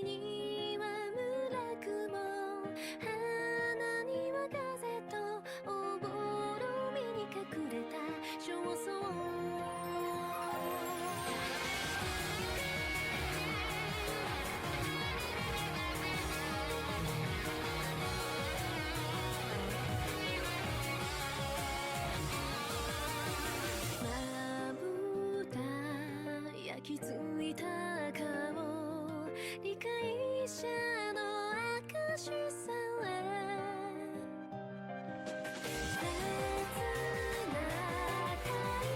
には村雲、花には風とおぼろみに隠れた焦燥。まぶた焼き付いた顔、理解者の証さえ切な退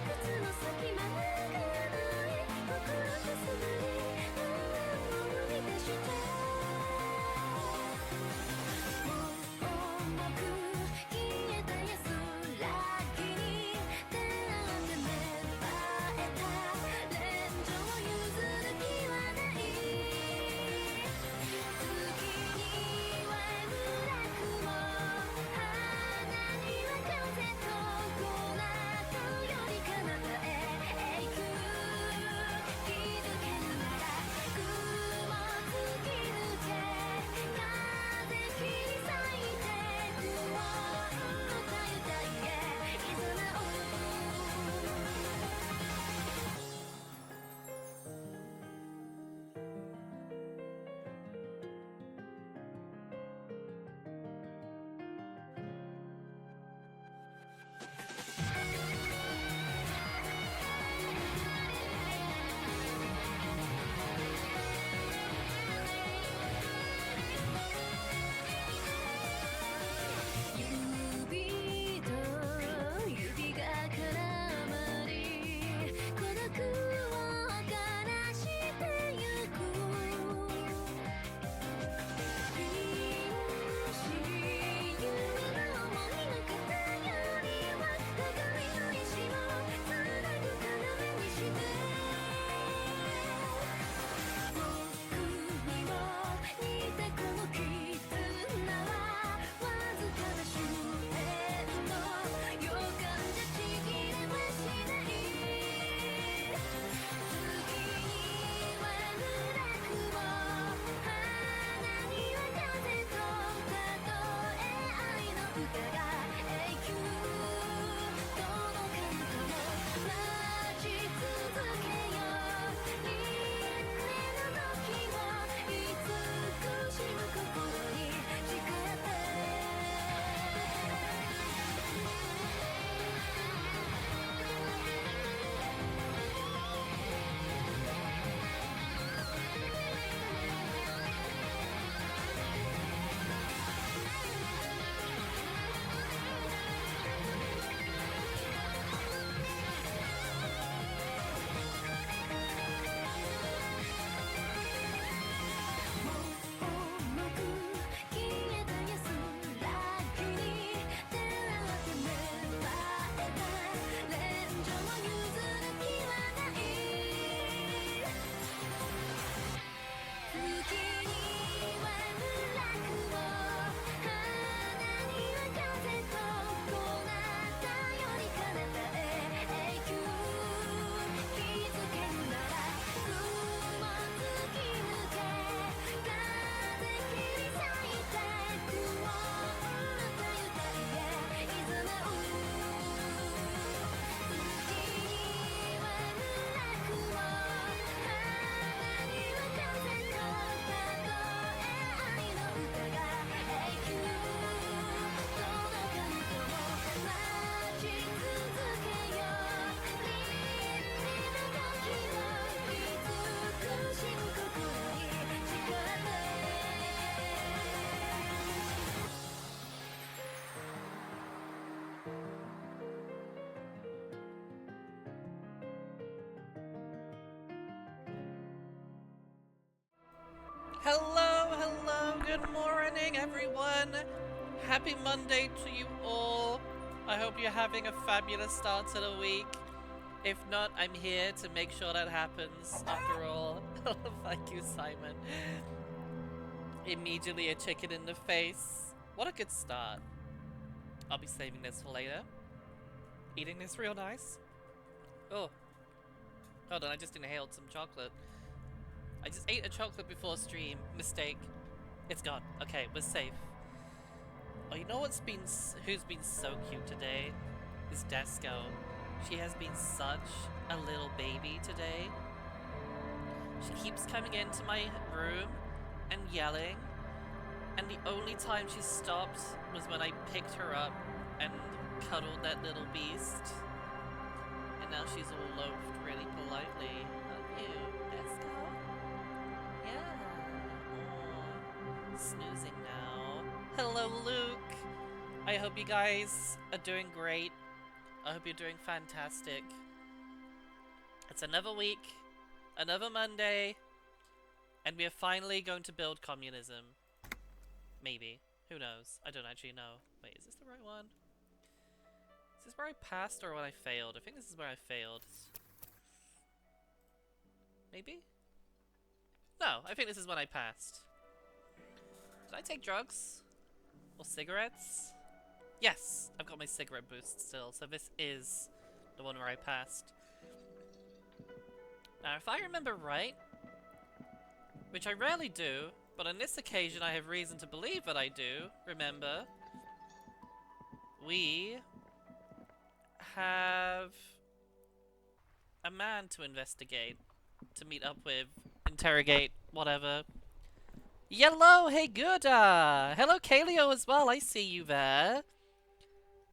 屈の先までない心くすぐり不安を生み出して重く消えた安らぎに出会って芽生えた恋情を譲る気はない。月には村雲、花には風とこの後より彼方へ行く。気づけるなら雲突き抜け風切り裂いて雲のたゆたいへいざなう。指と指が絡まり孤独を枯らしてゆく。しゆの思いの方よりは互いの意志をつなぐ要にして僕にも似たこの絆はわずかな終点の予感じゃちぎれはしない。月には村雲、花には風とたとえ愛の歌が永久届かぬとも待ち続けよう。輪廻の時を慈しむ心に誓って重く消えた安らぎに出会って芽生えた恋情を譲る気はない。月には村雲、花には風とこの後より彼方へ永久。気づけるなら雲突き抜け風切り裂いて雲のたゆたいへいざなう。月には村雲、花には風とたとえ愛の歌が永久届かぬとも待ち続けよう。輪廻の時を慈しむ心に誓って。Hello, good morning, everyone. Happy Monday to you all. I hope you're having a fabulous start to the week. If not, I'm here to make sure that happens. After all, thank you, Simon. Immediately a chicken in the face. What a good start. I'll be saving this for later. Eating this real nice. Oh. Hold on, I just inhaled some chocolate. I just ate a chocolate before stream. Mistake. It's gone. Okay, we're safe. Oh, you know who's been so cute today? Is Desco. She has been such a little baby today. She keeps coming into my room and yelling, and the only time she stopped was when I picked her up and cuddled that little beast. And now she's all loafed really politely. Love you, Desco. Yeah. Aww. Snoozing now. Hello, Luke. I hope you guys are doing great. I hope you're doing fantastic. It's another week, another Monday, and we are finally going to build communism. Maybe. Who knows? I don't actually know. Wait, is this the right one? Is this where I passed or when I failed? I think this is where I failed. Maybe? No, I think this is when I passed. Did I take drugs? Or cigarettes? Yes! I've got my cigarette boost still, so this is the one where I passed. Now, if I remember right, which I rarely do, but on this occasion I have reason to believe that I do, remember, we have a man to investigate, to meet up with, interrogate, whatever. Yellow, hey good, hello Kaleo as well, I see you there.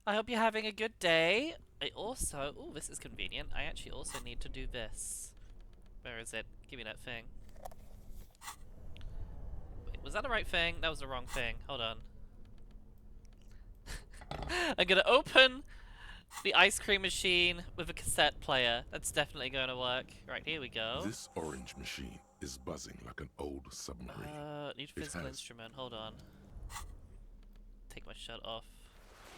I hope you're having a good day. I also, ooh, this is convenient, I actually also need to do this. Where is it? Give me that thing. Wait, was that the right thing? That was the wrong thing, hold on. I'm gonna open the ice cream machine with a cassette player. That's definitely gonna work. Right, here we go. This orange machine is buzzing like an old submarine. Need physical instrument. Hold on. Take my shirt off.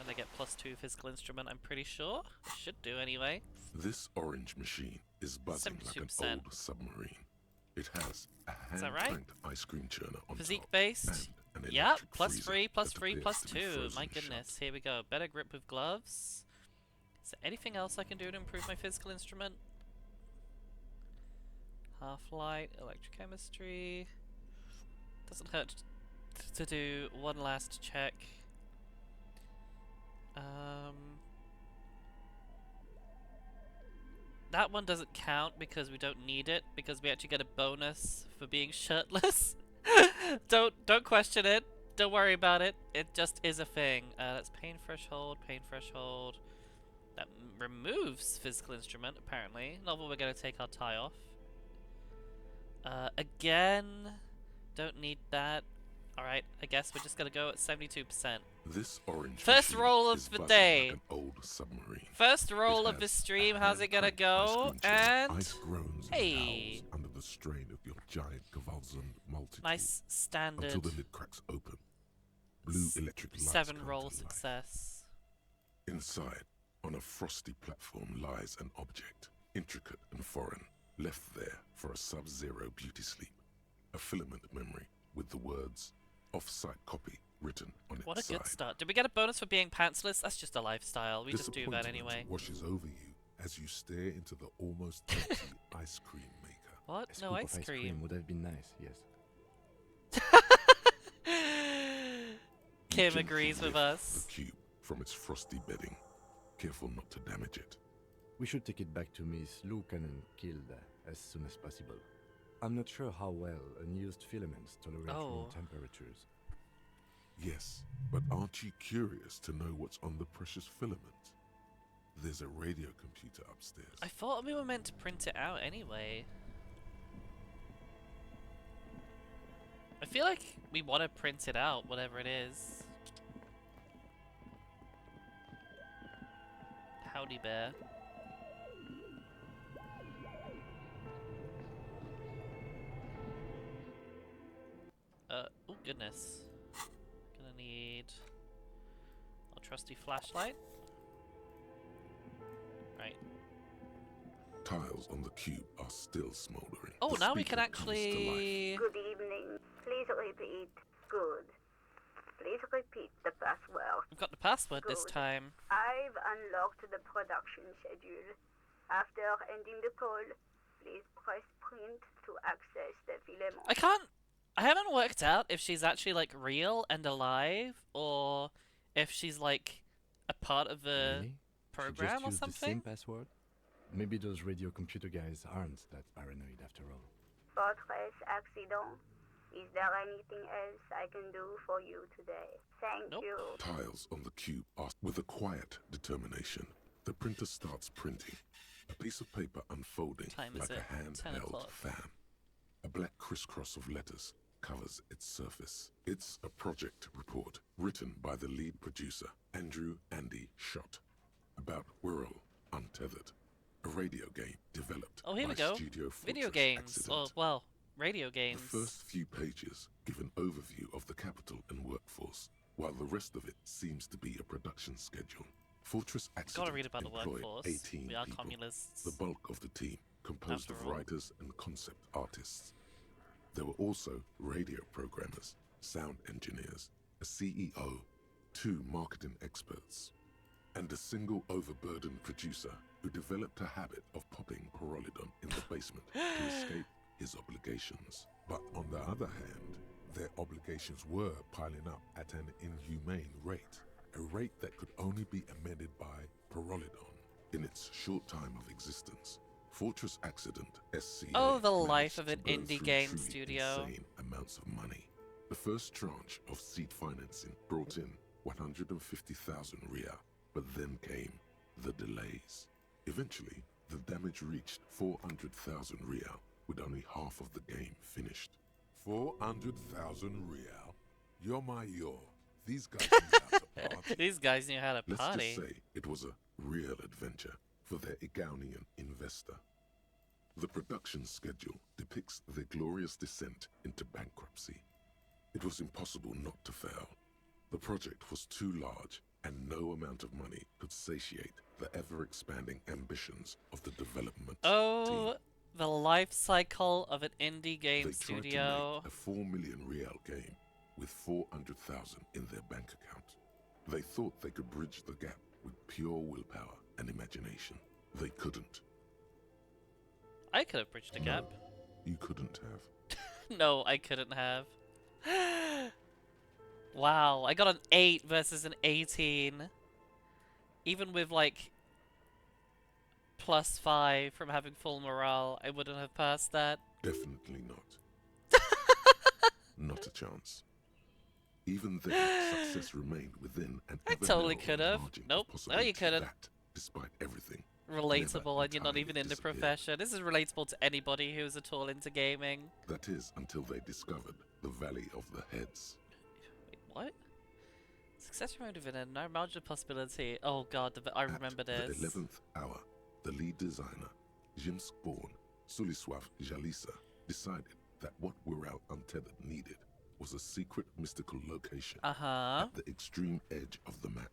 And I get +2 physical instrument, I'm pretty sure. I should do anyway. This orange machine is buzzing like an 72%. old submarine. It has a Is that right? hand-cranked ice cream churner on Physique top based. and an Yep, electric +3, freezer +3, that appears to be +2. frozen My goodness, shut. here we go. Better grip with gloves. Is there anything else I can do to improve my physical instrument? Half-light, electrochemistry. Doesn't hurt to do one last check. That one doesn't count because we don't need it, because we actually get a bonus for being shirtless. Don't question it. Don't worry about it. It just is a thing. That's pain threshold, pain threshold. That removes physical instrument, apparently. Not that we're going to take our tie off. Again, don't need that. Alright, I guess we're just going to go at 72%. This orange First machine roll of is the buzzing day. like an old submarine. First roll It of this has stream. a How's it gonna hand-cranked go? ice cream churner. And Ice groans hey. and howls under the strain of your giant Gewalzen multitude. nice standard Until the lid cracks open. Blue electric lights 7 come roll to life. success. Inside, on a frosty platform, lies an object, intricate and foreign, left there for a sub-zero beauty sleep. A filament memory with the words, off-site copy, written on its What a side. good start. Did we get a bonus for being pantsless? That's just a lifestyle. We just do that Disappointment anyway. washes over you as you stare into the almost empty ice cream maker. What? A No scoop ice of cream. would have been nice, yes. Kim Gently agrees with lift us. The cube from its frosty bedding, careful not to damage it. We should take it back to Miss Lucan and killed as soon as possible. I'm not sure how well unused filaments tolerate room temperatures. Yes, but aren't you curious to know what's on the precious filament? There's a radio computer upstairs. I thought we were meant to print it out anyway. I feel like we want to print it out, whatever it is. Howdy, bear. Oh goodness. Gonna need a trusty flashlight. Right. Tiles on the cube are still smoldering. Oh, The now we can speaker comes to life. actually... Good evening. Please repeat. Good. Please repeat the password. We've got the password this Good. time. I've unlocked the production schedule. After ending the call, Please press print to access the filament. I haven't worked out if she's actually like real and alive or if she's like a part of a Really? She program just or used the same something. password? Maybe those radio computer guys aren't that paranoid after all. Fortress accident. Is there anything else I can do for you today? Thank Nope. you. Tiles on the cube are with a quiet determination. The printer starts printing. A piece of paper unfolding Time is like it? a 10 handheld o'clock. fan. A black crisscross of letters covers its surface. It's a project report written by the lead producer, Andrew Andy Schott, about Whirl Untethered, a radio game developed Oh, here by we go. Studio Video Fortress games. Accident. Oh, well, radio games. The first few pages give an overview of the capital and workforce, while the rest of it seems to be a production schedule. Fortress Accident Gotta read about the employed workforce. 18 We are people. communists. The bulk of the team composed After of all. writers and concept artists. There were also radio programmers, sound engineers, a CEO, 2 marketing experts, and a single overburdened producer who developed a habit of popping Pyrrolidon in the basement to escape his obligations. But on the other hand, their obligations were piling up at an inhumane rate, a rate that could only be amended by Pyrrolidon. In its short time of existence, Fortress Accident SCA Oh, the managed life of to an burn indie through game truly studio. insane amounts of money. The first tranche of seed financing brought in 150,000 Ria, but then came the delays. Eventually, the damage reached 400,000 Ria, with only half of the game finished. 400,000 Ria? You're my yo. These guys knew how to party. These guys knew how to Let's party. just say it was a real adventure for their Igaunian investor. The production schedule depicts their glorious descent into bankruptcy. It was impossible not to fail. The project was too large, and no amount of money could satiate the ever-expanding ambitions of the development Oh, team. the life cycle of an indie game They studio. tried to make a 4 million real game with 400,000 in their bank account. They thought they could bridge the gap with pure willpower and imagination. They couldn't. I could have bridged the gap. You couldn't have. No, I couldn't have. Wow, I got an 8 versus an 18. Even with like +5 from having full morale, I wouldn't have passed that. Definitely not. Not a chance. Even then, success remained within an I ever totally narrower could have. margin of Nope. No, you possibility couldn't. that, despite everything, Relatable, and you're not entirely even in the disappeared. profession. This is relatable to anybody who's at all into gaming. that is until they discovered the Valley of the Heads. Wait, what? Success removed within a no margin of possibility. Oh god, I remember At this. the 11th hour, the lead designer, Jimsk-born Suliswav Jalisa, decided that what Whirl Untethered needed was a secret mystical location Uh-huh. at the extreme edge of the map.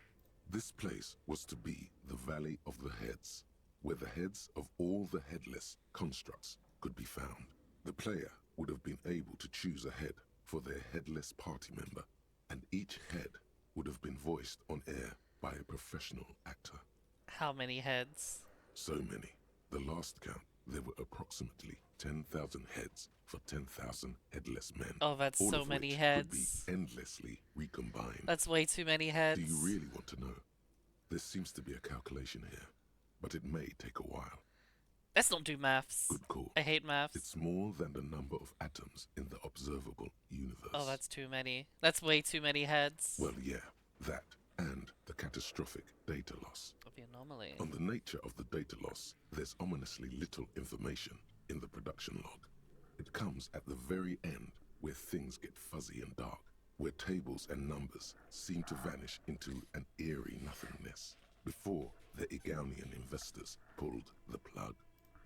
This place was to be the Valley of the Heads, where the heads of all the headless constructs could be found. The player would have been able to choose a head for their headless party member, and each head would have been voiced on air by a professional actor. How many heads? So many. The last count, there were approximately 10,000 heads for 10,000 headless men. Oh, that's all so of many which heads. could be endlessly recombined. That's way too many heads. Do you really want to know? There seems to be a calculation here, but it may take a while. Let's not do maths. Good call. I hate maths. It's more than the number of atoms in the observable universe. Oh, that's too many. That's way too many heads. Well, yeah, that and the catastrophic data loss. Of the anomaly. On the nature of the data loss, there's ominously little information in the production log. It comes at the very end, where things get fuzzy and dark, where tables and numbers seem to vanish into an eerie nothingness, before the Igaunian investors pulled the plug.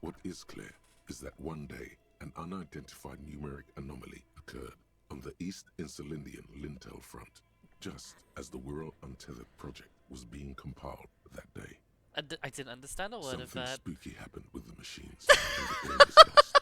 What is clear is that one day, an unidentified numeric anomaly occurred on the East Insulindian Lintel front, just as the Whirl Untethered project was being compiled that day. I didn't understand a word of Something that. spooky happened with the machines, and the game was lost.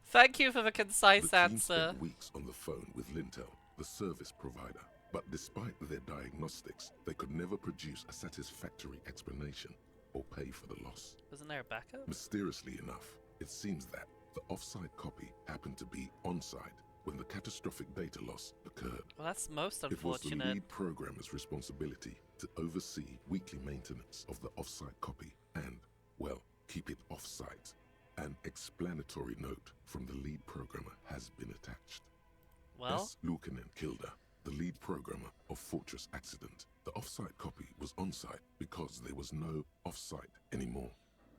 Thank you for the concise The team answer. spent weeks on the phone with Lintel, the service provider, but despite their diagnostics, they could never produce a satisfactory explanation. or pay for the loss. Wasn't there a backup? Mysteriously enough, it seems that the offsite copy happened to be onsite when the catastrophic data loss occurred. Well, that's most It was the unfortunate. lead programmer's responsibility to oversee weekly maintenance of the offsite copy and, well, keep it offsite. An explanatory note from the lead programmer has been attached. Well, S. Lukanen Kilda, the lead programmer of Fortress Accident. The offsite copy was onsite because there was no offsite anymore.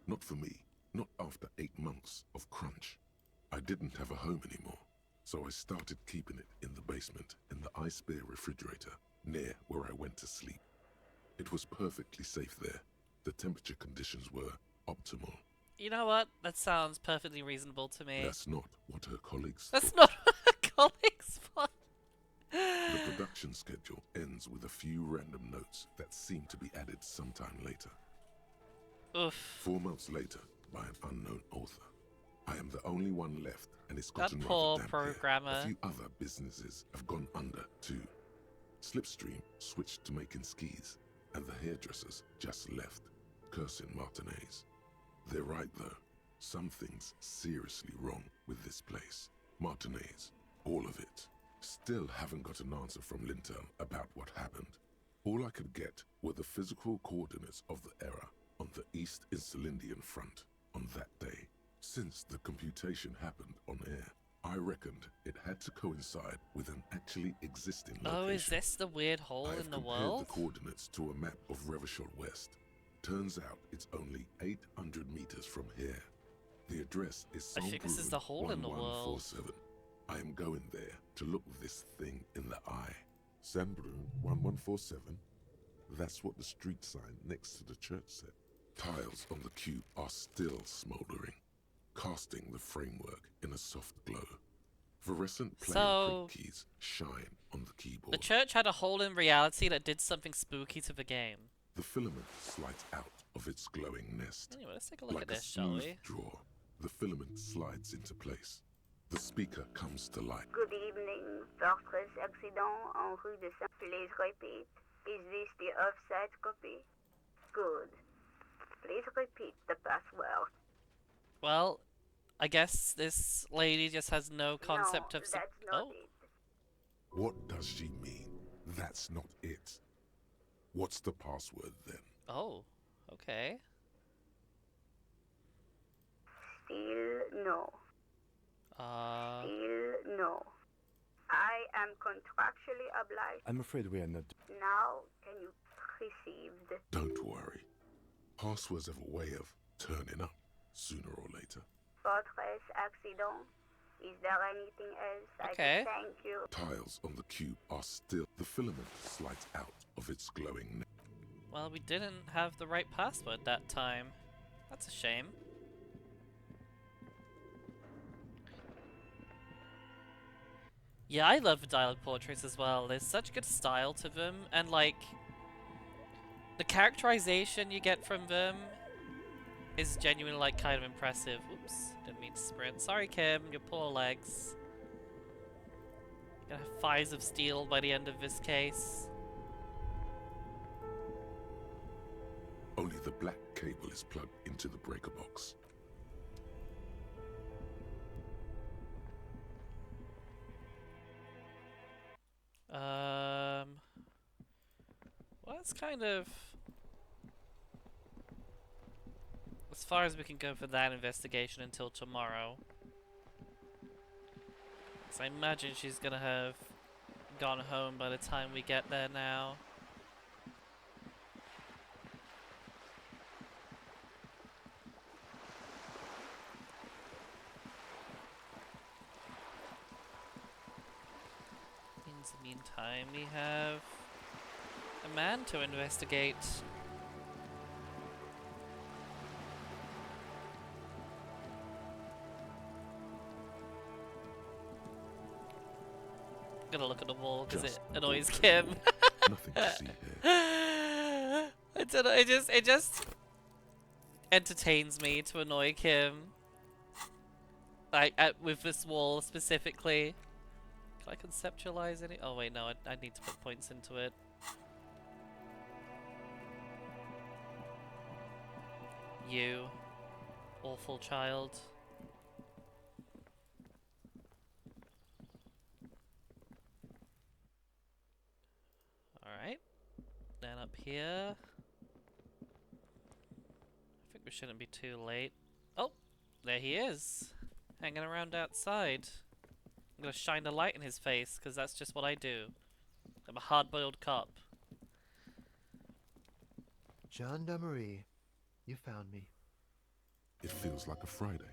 Not for me, not after 8 months of crunch. I didn't have a home anymore, so I started keeping it in the basement in the ice bear refrigerator near where I went to sleep. It was perfectly safe there. The temperature conditions were optimal. you know what? That sounds perfectly reasonable to me. That's not what her colleagues That's thought. not what a colleague's want. The production schedule ends with a few random notes that seem to be added sometime later. Oof. 4 months later, by an unknown author. I am the only one left, and it's That gotten poor rather damp here. programmer. A few other businesses have gone under too. Slipstream switched to making skis, and the hairdressers just left, cursing Martinez. They're right though. Something's seriously wrong with this place. Martinez, all of it. Still haven't got an answer from Lintel about what happened. All I could get were the physical coordinates of the error on the East Insulindian front on that day. Since the computation happened on air, I reckoned it had to coincide with an actually existing location. Oh, is this the weird hole I have in the compared world? the coordinates to a map of Revachol West. Turns out it's only 800 meters from here. The address is I think this is the hole in the world. 1147. I am going there to look this thing in the eye. Sandbrun 1147? That's what the street sign next to the church said. Tiles on the cube are still smoldering, casting the framework in a soft glow. Fluorescent plain So- print keys shine on the keyboard. The church had a hole in reality that did something spooky to the game. The filament slides out of its glowing nest. Anyway, let's take a look Like at a this, shall smooth we? drawer, the filament slides into place. The speaker comes to life. Good evening, Fortress Accident en rue de Saint. Please repeat. Is this the offset copy? Good. Please repeat the password. Well, I guess this lady just has no concept no, of... that's not oh, it. What does she mean? That's not it. What's the password then? oh, okay. Still no. Still no. I am contractually obliged. I'm afraid we are not. Now, can you receive the Don't worry. Passwords have a way of turning up sooner or later. Fortress Accident? Is there anything else Okay. I can thank you? Tiles on the cube are still. The filament slides out of its glowing neck. Well, we didn't have the right password that time. That's a shame. Yeah, I love the dialogue portraits as well. There's such good style to them, and like the characterization you get from them is genuinely like kind of impressive. Oops, didn't mean to sprint. Sorry, Kim, your poor legs. You're gonna have thighs of steel by the end of this case. Only the black cable is plugged into the breaker box. Well, that's kind of as far as we can go for that investigation until tomorrow. So I imagine she's gonna have gone home by the time we get there now. In the meantime, we have a man to investigate. Gonna look at the wall because it Just annoys walk Kim. Nothing to see here. I don't know. It just entertains me to annoy Kim. Like with this wall specifically. Can I conceptualize any? Oh wait, no. I need to put points into it. you, awful child. Alright. Then up here. I think we shouldn't be too late. Oh! There he is! Hanging around outside. I'm gonna shine a light in his face, because that's just what I do. I'm a hard-boiled cop. John Marie, you found me. It feels like a Friday.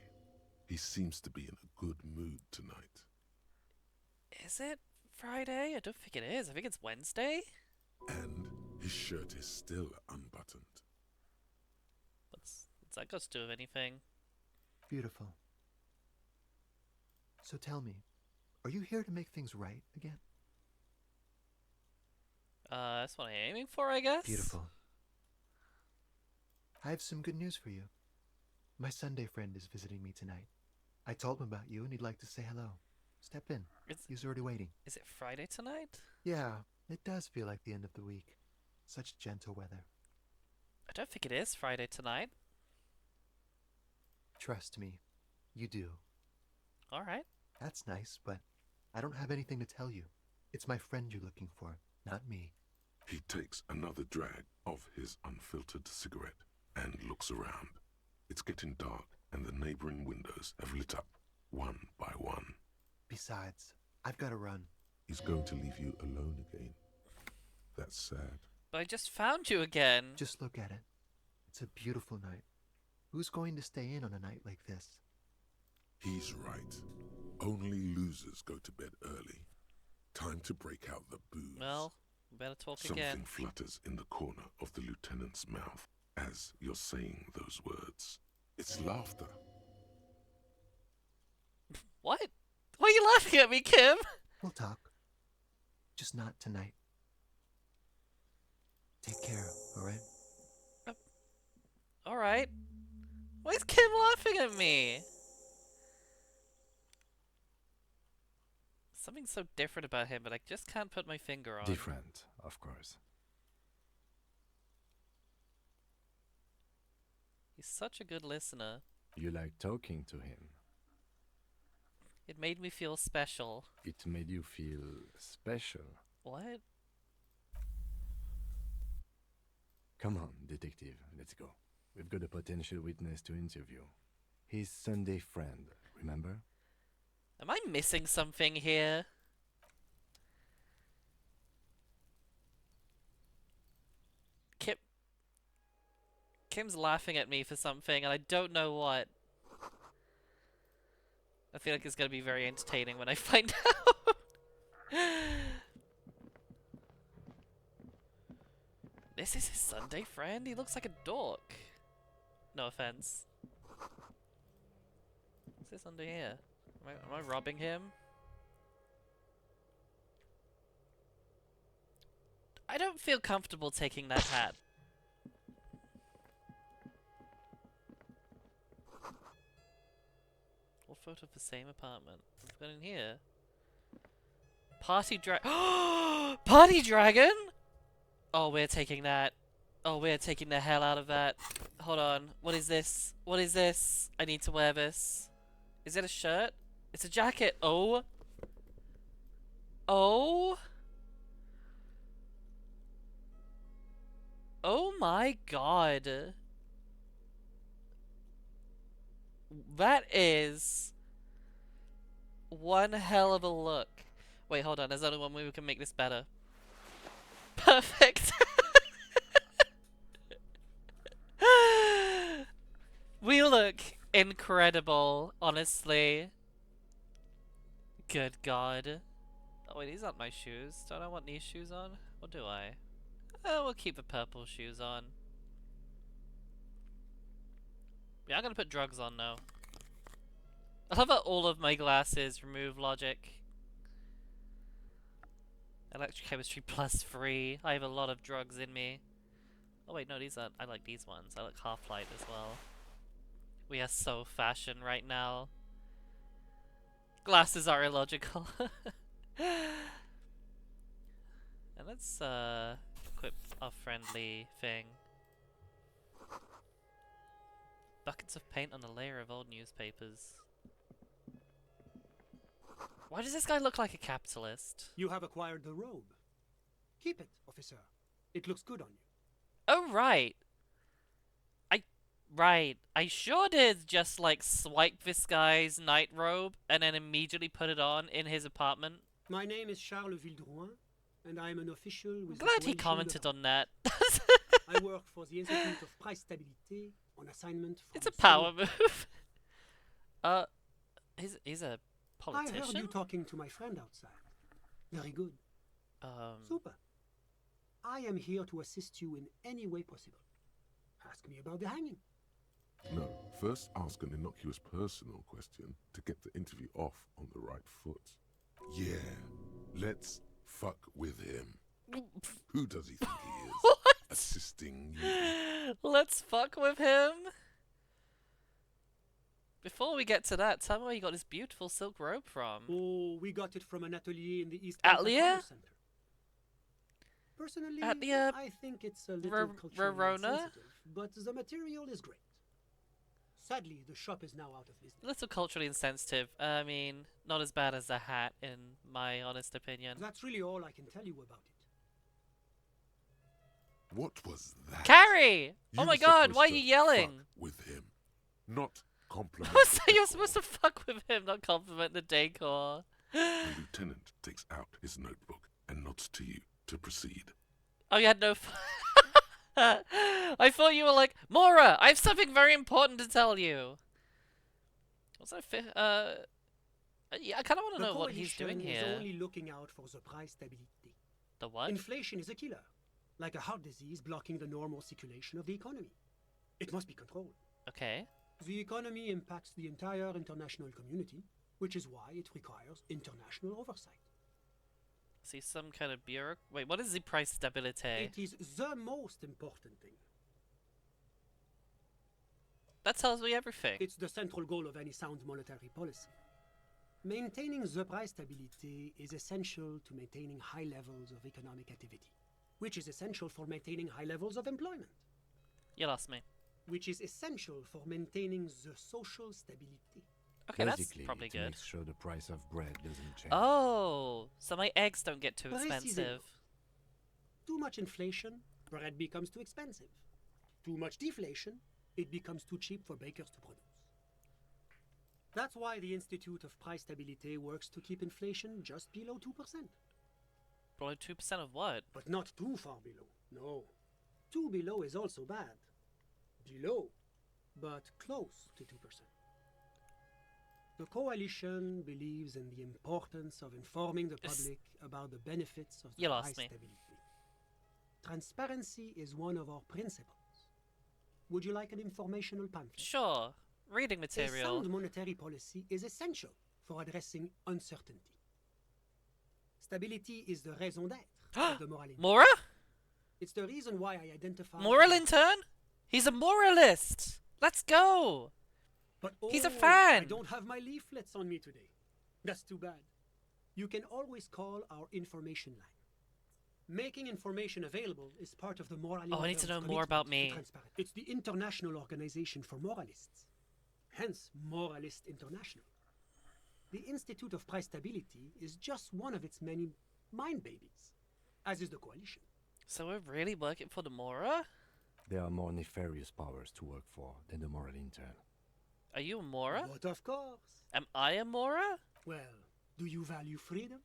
He seems to be in a good mood tonight. Is it Friday? I don't think it is. I think it's Wednesday. And his shirt is still unbuttoned. What's that got to do with anything? Beautiful. So tell me, are you here to make things right again? That's what I'm aiming for, I guess? Beautiful. I have some good news for you. My Sunday friend is visiting me tonight. I told him about you and he'd like to say hello. Step in. He's already waiting. Is it Friday tonight? Yeah, it does feel like the end of the week. Such gentle weather. I don't think it is Friday tonight. Trust me, you do. Alright. That's nice, but I don't have anything to tell you. It's my friend you're looking for, not me. He takes another drag of his unfiltered cigarette and looks around. It's getting dark and the neighboring windows have lit up, one by one. Besides, I've got to run. He's going to leave you alone again. That's sad. But I just found you again. Just look at it. It's a beautiful night. Who's going to stay in on a night like this? He's right. Only losers go to bed early. Time to break out the booze. Well, better talk Something again. flutters in the corner of the lieutenant's mouth as you're saying those words. It's laughter. What? Why are you laughing at me, Kim? We'll talk. Just not tonight. Take care, alright? Alright. Why is Kim laughing at me? Something so different about him, but I just can't put my finger on. Different, of course. He's such a good listener. You like talking to him. It made me feel special. It made you feel special. What? Come on, detective, let's go. We've got a potential witness to interview. His Sunday friend, remember? Am I missing something here? Kim's laughing at me for something, and I don't know what. I feel like it's gonna be very entertaining when I find out. This is his Sunday friend? He looks like a dork. No offense. What's this under here? Am I robbing him? I don't feel comfortable taking that hat. What photo of the same apartment? What's got in here? Party Party dragon? Oh, we're taking that. Oh, we're taking the hell out of that. Hold on. What is this? What is this? I need to wear this. Is it a shirt? It's a jacket. Oh. Oh. Oh my god. That is one hell of a look. Wait, hold on. There's only one way we can make this better. Perfect. We look incredible, honestly. Good god. Oh wait, these aren't my shoes. Don't I want these shoes on? Or do I? Oh, we'll keep the purple shoes on. Yeah, I'm gonna put drugs on now. I love how all of my glasses remove logic. Electrochemistry +3. I have a lot of drugs in me. Oh wait, no, these aren't. I like these ones. I like Half-Light as well. We are so fashion right now. Glasses are illogical. And let's equip our friendly thing. Buckets of paint on a layer of old newspapers. Why does this guy look like a capitalist? You have acquired the robe. Keep it, officer. It looks good on you. Oh, right. Right. I sure did just, like, swipe this guy's night robe and then immediately put it on in his apartment. My name is Charles Villedrouin, and I am an official with the Glad he Coalition commented de- on that. I work for the Institute of Price Stabilité on assignment from It's a the power Senate. move. He's a I politician? heard you talking to my friend outside. Very good. Super. I am here to assist you in any way possible. Ask me about the hanging. No, first ask an innocuous personal question to get the interview off on the right foot. Yeah, let's fuck with him. Who does he think he is? What? Assisting you? Let's fuck with him. Before we get to that, tell me where you got this beautiful silk robe from. Oh, we got it from an atelier in the East Atelier? Commerce Center. Personally, Atelier I think it's a little culturally Verona? insensitive, but the material is great. Sadly, the shop is now out of business. A little culturally insensitive. I mean, not as bad as the hat, in my honest opinion. That's really all I can tell you about it. What was that? Carrie! Oh You my were god, why are supposed you to yelling? fuck with him, not compliment. So the you're decor. supposed to fuck with him, not compliment the decor. The lieutenant takes out his notebook and nods to you to proceed. Oh, you had no I thought you were like, Mora, I have something very important to tell you. What's that? Yeah, I kind of want to The know what he's doing coalition here. is only looking out for the price stability. The what? Inflation is a killer, like a heart disease blocking the normal circulation of the economy. It must be controlled. Okay. The economy impacts the entire international community, which is why it requires international oversight. See, some kind of bureau. Wait, what is the price stability? It is the most important thing. That tells me everything. It's the central goal of any sound monetary policy. Maintaining the price stability is essential to maintaining high levels of economic activity, which is essential for maintaining high levels of employment, You lost me. which is essential for maintaining the social stability. Okay, that's Basically, probably to good. make sure the price of bread doesn't change. Oh, so my eggs don't get too Precisely. expensive. Too much inflation, bread becomes too expensive. Too much deflation, it becomes too cheap for bakers to produce. That's why the Institute of Price Stability works to keep inflation just below 2%. Below 2% of what? But not too far below. No. Too below is also bad. Below, but close to 2%. The coalition believes in the importance of informing the public about the benefits of the You price lost me. stability. Transparency is one of our principles. Would you like an informational pamphlet? Sure. Reading A material. sound monetary policy is essential for addressing uncertainty. Stability is the raison d'être of the moral intern. Mora? It's the reason why I identify... Moral intern? He's a moralist. Let's go. But He's a I fan. don't have my leaflets on me today. That's too bad. You can always call our information line. Making information available is part of the Mora Oh, I need to know Intern's more about commitment me. to transparency. It's the International Organization for Moralists. Hence, Moralist International. The Institute of Price Stability is just one of its many mind babies, as is the coalition. So we're really working for the Mora? There are more nefarious powers to work for than the moral intern. Are you a Mora? But of course. Am I a Mora? Well, do you value freedom?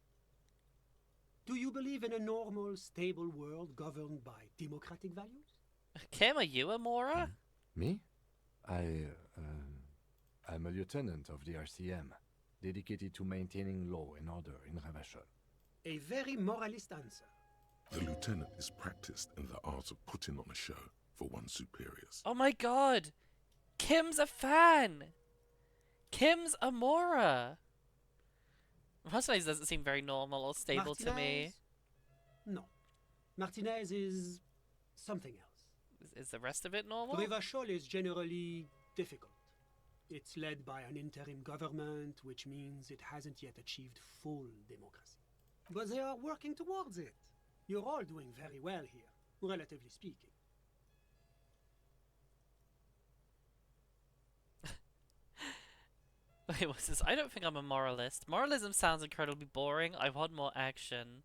Do you believe in a normal, stable world governed by democratic values? Kim, are you a Mora? Me? I'm a lieutenant of the RCM, dedicated to maintaining law and order in Ravachol. A very moralist answer. The lieutenant is practiced in the art of putting on a show for one's superiors. Oh my god. Kim's a fan. Kim's a Mora. Martinez doesn't seem very normal or stable to me. No. Martinez is something else. Is the rest of it normal? Ravachol is generally difficult. It's led by an interim government, which means it hasn't yet achieved full democracy. But they are working towards it. You're all doing very well here, relatively speaking. Wait, what's this? I don't think I'm a moralist. Moralism sounds incredibly boring. I want more action.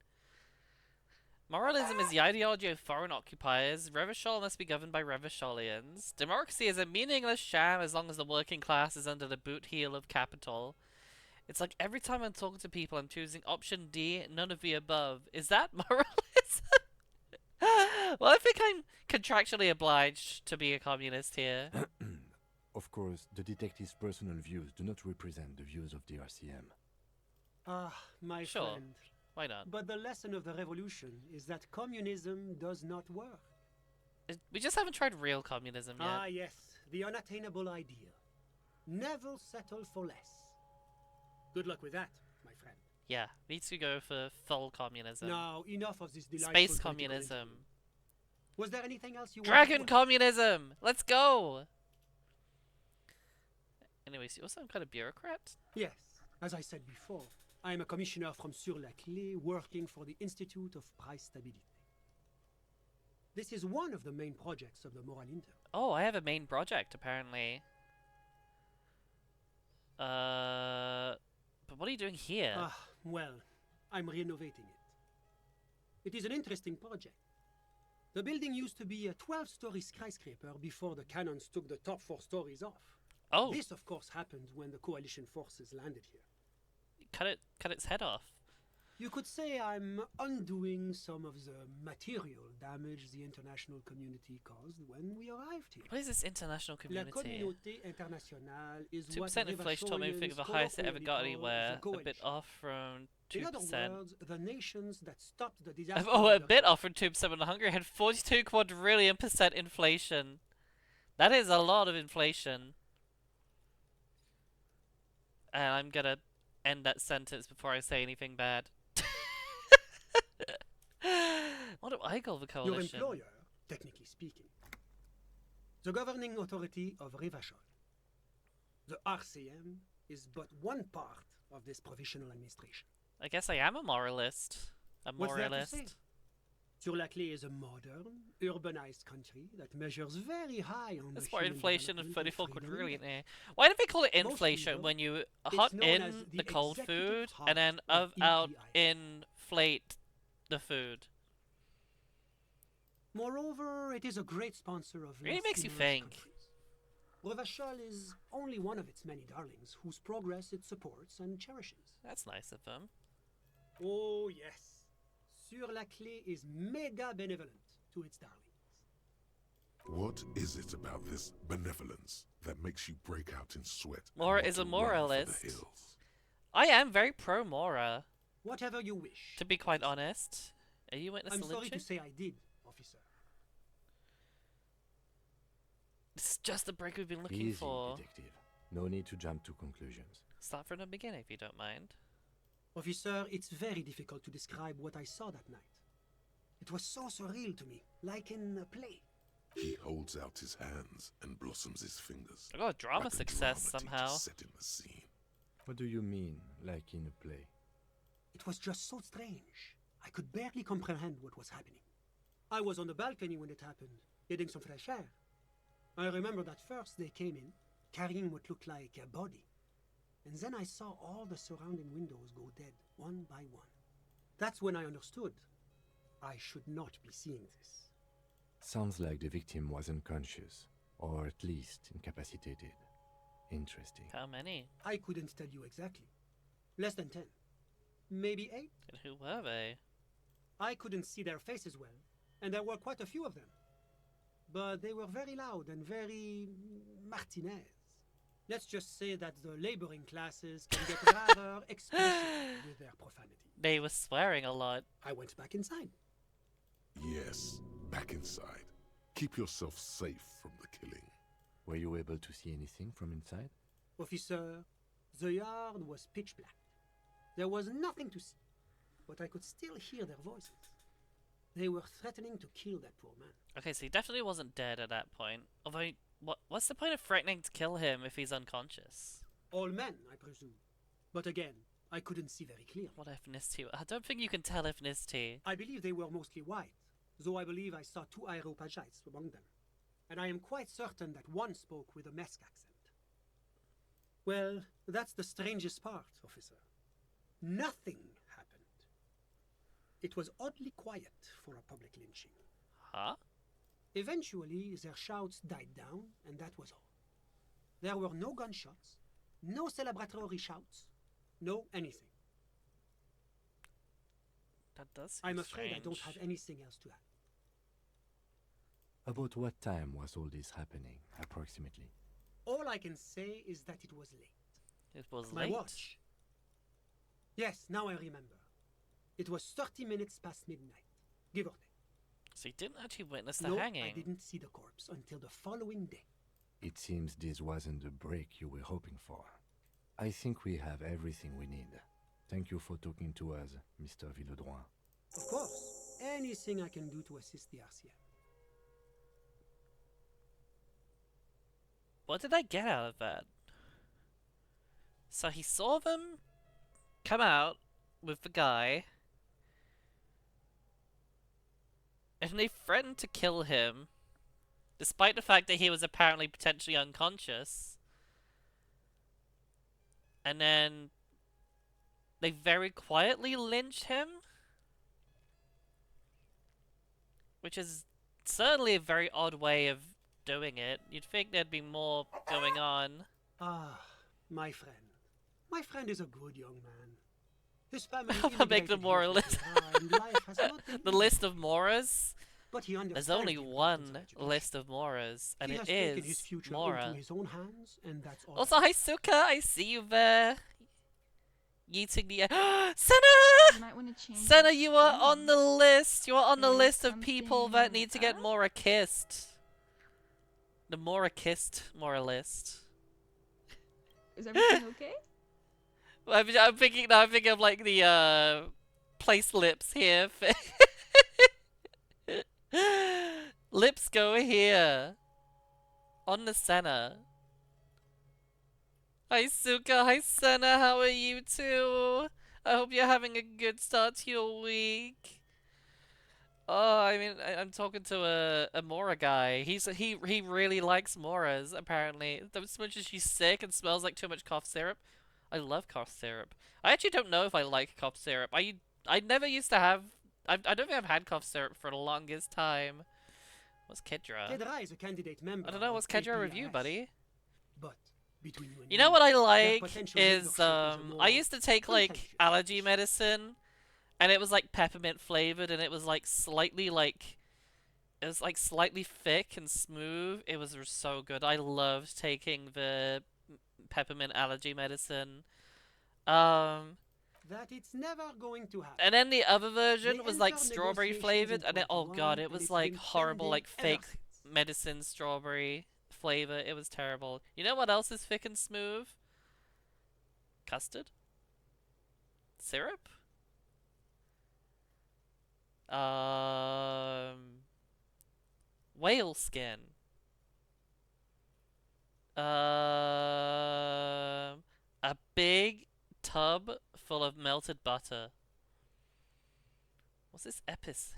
Moralism is the ideology of foreign occupiers. Revachol must be governed by Revacholians. Democracy is a meaningless sham as long as the working class is under the boot heel of capital. It's like every time I'm talking to people, I'm choosing option D, none of the above. Is that moralism? Well, I think I'm contractually obliged to be a communist here. Of course, the detective's personal views do not represent the views of the RCM. Ah, my Sure. friend. Why not? But the lesson of the revolution is that communism does not work. We just haven't tried real communism yet. Ah, yes, the unattainable ideal. Never settle for less. Good luck with that, my friend. Yeah, need to go for full communism. Now, enough of this delightful Space political communism. interlude. Was there anything else you Dragon wanted to communism! Let's go! Anyways, you're some kind of bureaucrat? Yes, as I said before, I am a commissioner from Sur-la-Clé working for the Institute of Price Stability. This is one of the main projects of the Moral Inter. Oh, I have a main project, apparently. But what are you doing here? Ah, well, I'm renovating it. It is an interesting project. The building used to be a 12-story skyscraper before the cannons took the top 4 stories off. Oh, This, of course, happened when the coalition forces landed here. cut its head off. You could say I'm undoing some of the material damage the international community caused when we arrived here. What is this international La community? communauté internationale is 2% inflation told me we think of the highest it ever got anywhere. A bit off from In other 2%. words, the nations that stopped the disaster. Oh, a bit off from 2%, when Hungary had 42 quadrillion % inflation. That is a lot of inflation. And I'm gonna end that sentence before I say anything bad. What do I call the Your coalition? employer, technically speaking, the governing authority of Revachol. The RCM is but one part of this provisional administration. I guess I am a moralist. A What's there to moralist. say? Sur-la-Clé is a modern, urbanized country that measures very high on That's the more human inflation than development 34 and freedom quadrillion index. here. Why do they call it Mostly, inflation though, when you it's hot known in as the the cold executive food and then heart of out EPI. inflate the food? Moreover, it is a great sponsor of Really less makes you diverse think. countries. Revachol is only one of its many darlings whose progress it supports and cherishes. That's nice of them. Oh, yes. Sur-la-Clé is mega benevolent to its darlings. What is it about this benevolence that makes you break out in sweat? and Mora want is a to run for the moralist. hills? I am very pro Mora, Whatever you wish. to be quite honest. Are you witness I'm the sorry lynching? to say I did, officer. This is just the break we've been looking Easy, for. detective. No need to jump to conclusions. Start from the beginning if you don't mind. Officer, it's very difficult to describe what I saw that night. It was so surreal to me, like in a play. He holds out his hands and blossoms his fingers. I got a drama like a success dramatic somehow. set in the scene. What do you mean, like in a play? It was just so strange. I could barely comprehend what was happening. I was on the balcony when it happened, getting some fresh air. I remember that first they came in, carrying what looked like a body. And then I saw all the surrounding windows go dead, one by one. That's when I understood. I should not be seeing this. Sounds like the victim was unconscious, or at least incapacitated. Interesting. How many? I couldn't tell you exactly. Less than 10. Maybe 8. And who were they? I couldn't see their faces well, and there were quite a few of them. But they were very loud and very Martinez. Let's just say that the laboring classes can get rather explicit with their profanity. They were swearing a lot. I went back inside. Yes, back inside. Keep yourself safe from the killing. Were you able to see anything from inside? Officer, the yard was pitch black. There was nothing to see, but I could still hear their voices. They were threatening to kill that poor man. Okay, so he definitely wasn't dead at that point. Although, what's the point of threatening to kill him if he's unconscious? All men, I presume. But again, I couldn't see very clearly. What ethnicity? I don't think you can tell ethnicity. I believe they were mostly white, though I believe I saw 2 Areopagites among them. And I am quite certain that one spoke with a Mesk accent. Well, that's the strangest part, officer. Nothing happened. It was oddly quiet for a public lynching. Huh? Eventually, their shouts died down, and that was all. There were no gunshots, no celebratory shouts, no anything. That does seem I'm afraid I don't strange. have anything else to add. About what time was all this happening, approximately? All I can say is that it was late. It was My late. watch. Yes, now I remember. It was 30 minutes past midnight, give or take. So you didn't actually witness the No, hanging. I didn't see the corpse until the following day. It seems this wasn't the break you were hoping for. I think we have everything we need. Thank you for talking to us, Mr. Villedroit. Of course, anything I can do to assist the RCM. What did I get out of that? So he saw them come out with the guy, and they threatened to kill him, despite the fact that he was apparently potentially unconscious. And then they very quietly lynched him, which is certainly a very odd way of doing it. You'd think there'd be more going on. Ah, my friend. My friend is a good young man. His family I'll make the immigrated Mora here list. from Mora, and life has not been The easy. list of Moras? But he understands There's only the importance one of education. list of Moras, and he it has taken his is future Mora. into his own hands, and that's all. Also, hi Suka, I see you there. Yeeting the Senna! You might want to change Senna, your you are on tune. the list. You are on the There's list of people that something need to get up? Mora kissed. The Mora kissed Mora list. Is everything okay? I'm thinking now. I'm thinking of like the place lips here. Lips go here. On the Senna. Hi Suka, hi Senna, how are you two? I hope you're having a good start to your week. Oh, I mean, I'm talking to a Mora guy. He really likes Moras, apparently. As much as she's sick and smells like too much cough syrup. I love cough syrup. I actually don't know if I like cough syrup. I never used to have... I don't think I've had cough syrup for the longest time. What's Kedra? Kedra is a candidate member. I don't know, what's of Kedra review, APIS. buddy? But between you and You know what I their like potential is, leadership a more I used to take, like, contentious allergy choice. medicine, and it was, like, peppermint flavored, and it was, like, slightly, like, it was, like, slightly thick and smooth. It was so good. I loved taking the peppermint allergy medicine. That it's never going to happen. And then the other version They was, like, entered strawberry negotiations flavored, in and it, oh 21, god, it and was, it's like, been horrible, pending like, ever fake since. medicine strawberry flavor. It was terrible. You know what else is thick and smooth? Custard? Syrup? Whale skin. A big tub full of melted butter. What's this epis?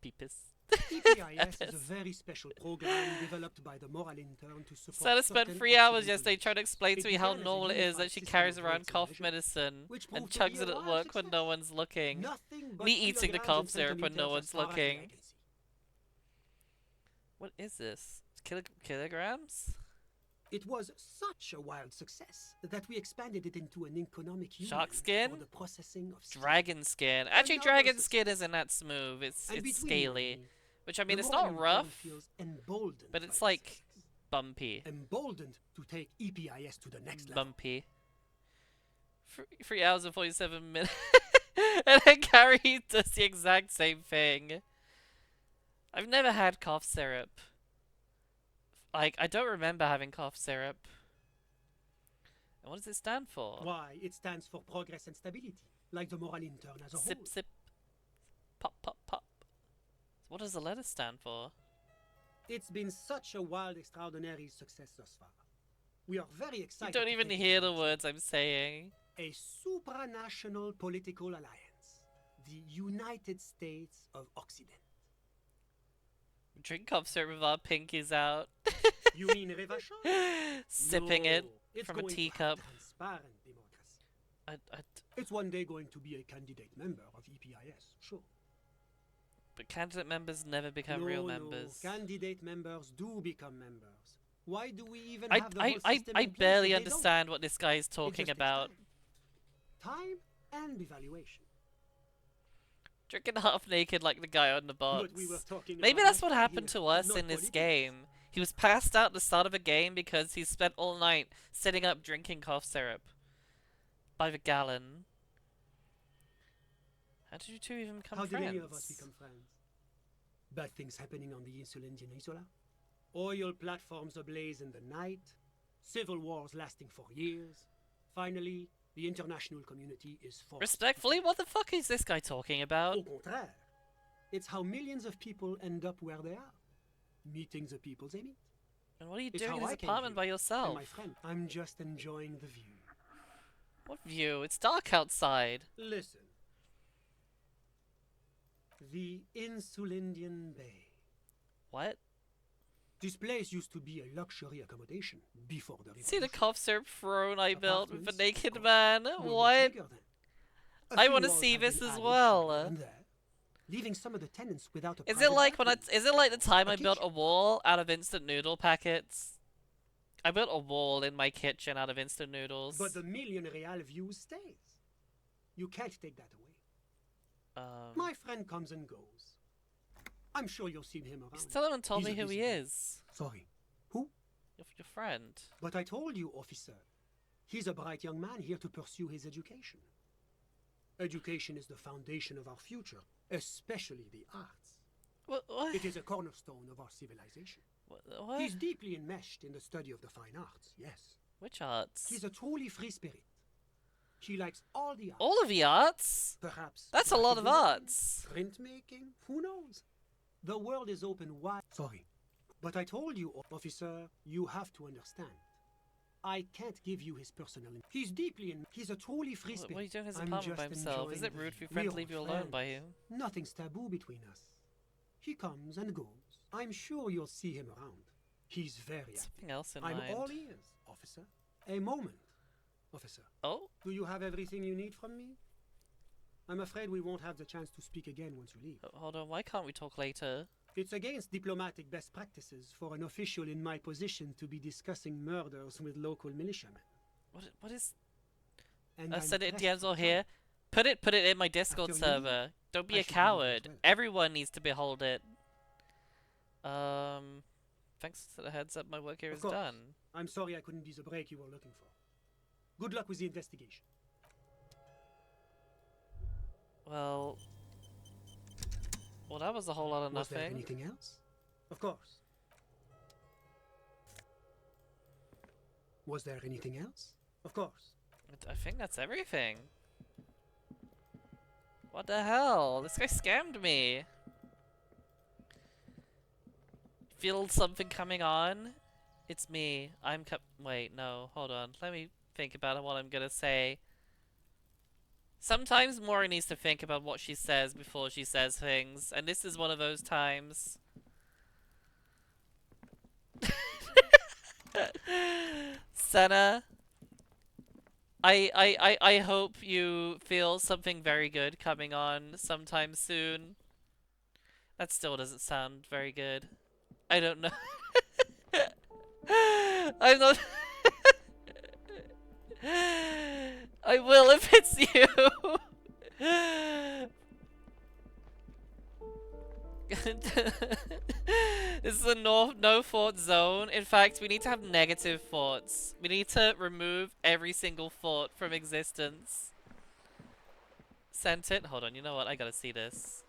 Peepus. EPIS is a very special program developed by the moral intern to support Sada spent certain 3 hours Occidental yesterday trying to explain It to me how began as a normal it is that unified she system carries of around weights and cough measures, medicine which and proved to be chugs a it at wild work when no success. one's looking. Nothing but Me eating the kilograms cough and syrup when no centimeters one's as far as the looking. eye can see. What is this? Kilograms? It was such a wild success that we expanded it into an economic union Shark skin? for the processing of steel. Dragon skin. Actually, Another dragon success. skin isn't that smooth. It's And it's between you and scaly. me, Which, I mean, the it's moral not intern rough, feels emboldened but by it's this like success. bumpy. Emboldened to take EPIS to the next level. Bumpy. 3 hours and 47 minutes. And then Carrie does the exact same thing. I've never had cough syrup. Like, I don't remember having cough syrup. And what does it stand for? Why? It stands for progress and stability, like the moral intern as a Sip, whole. sip. Pop, pop, pop. What does the letter stand for? It's been such a wild, extraordinary success thus far. We are very You excited. don't to even take it hear to the next words level. I'm saying. A supranational political alliance, the United States of Occident. Drink cough syrup with our pinkies out. You mean Revachol? Sipping it it's from a going to teacup. have transparent democracy. I, It's one day going to be a candidate member of EPIS, sure. but candidate members never become real members. No, candidate members do become members. Why do we even I have the whole system I in place barely if they don't? understand what this guy is It talking just takes about. Time and evaluation. Drinking half naked like the guy on the box. But we were talking Maybe about that's what nostalgia happened here, to us not in this politics. game. He was passed out at the start of a game because he spent all night setting up drinking cough syrup. By the gallon. How did you two even become How friends? did any of us become friends? Bad things happening on the Insulindian Isola? Oil platforms ablaze in the night? Civil wars lasting for years? Finally, the international community is forced. Respectfully, what the fuck is this guy talking about? Au contraire. It's how millions of people end up where they are. Meeting the people they meet. And what are you It's doing in how this I came apartment here. by And yourself? my friend, I'm just enjoying the view. What view? It's dark outside. Listen. The Insulindian Bay. What? This place used to be a luxury accommodation before the See the revolution. cough syrup throne I built with the Apartments, naked of man? course, were What? much bigger then. A I few wanna walls see have this been as added well. here and there, leaving some of the tenants without a Is it private like when bathroom. is it like the time A I built a kitchen. wall out of instant noodle packets? I built a wall in my kitchen out of instant noodles. But the million real view stays. You can't take that away. My friend comes and goes. I'm sure you'll see him around. still haven't told He's me a who he busy man. is. Sorry. Who? Your friend. But I told you, officer. He's a bright young man here to pursue his education. Education is the foundation of our future, especially the arts. What? It is a cornerstone of our civilization. What? He's deeply enmeshed in the study of the fine arts, yes. Which arts? He's a truly free spirit. He likes all the arts. All of the arts? Perhaps. That's a lot of graphic arts. design, Printmaking? Who knows? The world is open wide. Sorry. But I told you, officer, you have to understand. I can't give you his personal. He's deeply in. He's a truly free spirit. What are you doing in his I'm apartment by just himself? Is enjoying it the rude for your view. friend to We leave are you alone friends. by him? Nothing's taboo between us. He comes and goes. I'm sure you'll see him around. He's very active. Something else in I'm mind. all ears, officer. A moment, officer. Oh? Do you have everything you need from me? I'm afraid we won't have the chance to speak again once you leave. Hold on, why can't we talk later? It's against diplomatic best practices for an official in my position to be discussing murders with local militiamen. What is... And I I'm said it in pressed DMs for all time. here. Put it in my Discord After you leave, server. Don't be I a should leave as coward. well. Everyone needs to behold it. Thanks for the heads up, my work here Of is course. done. I'm sorry I couldn't be the break you were looking for. Good luck with the investigation. Well, that was a whole lot of Was there nothing. anything else? Of course. Was there anything else? Of course. I think that's everything. What the hell? This guy scammed me. Feel something coming on? It's me. Wait, no, hold on. Let me think about what I'm gonna say. Sometimes Mora needs to think about what she says before she says things, and this is one of those times. Senna, I hope you feel something very good coming on sometime soon. That still doesn't sound very good. I don't know. I'm not... I will if it's you. This is a no thought zone. In fact, we need to have negative thoughts. We need to remove every single thought from existence. Sent it. Hold on, you know what? I gotta see this.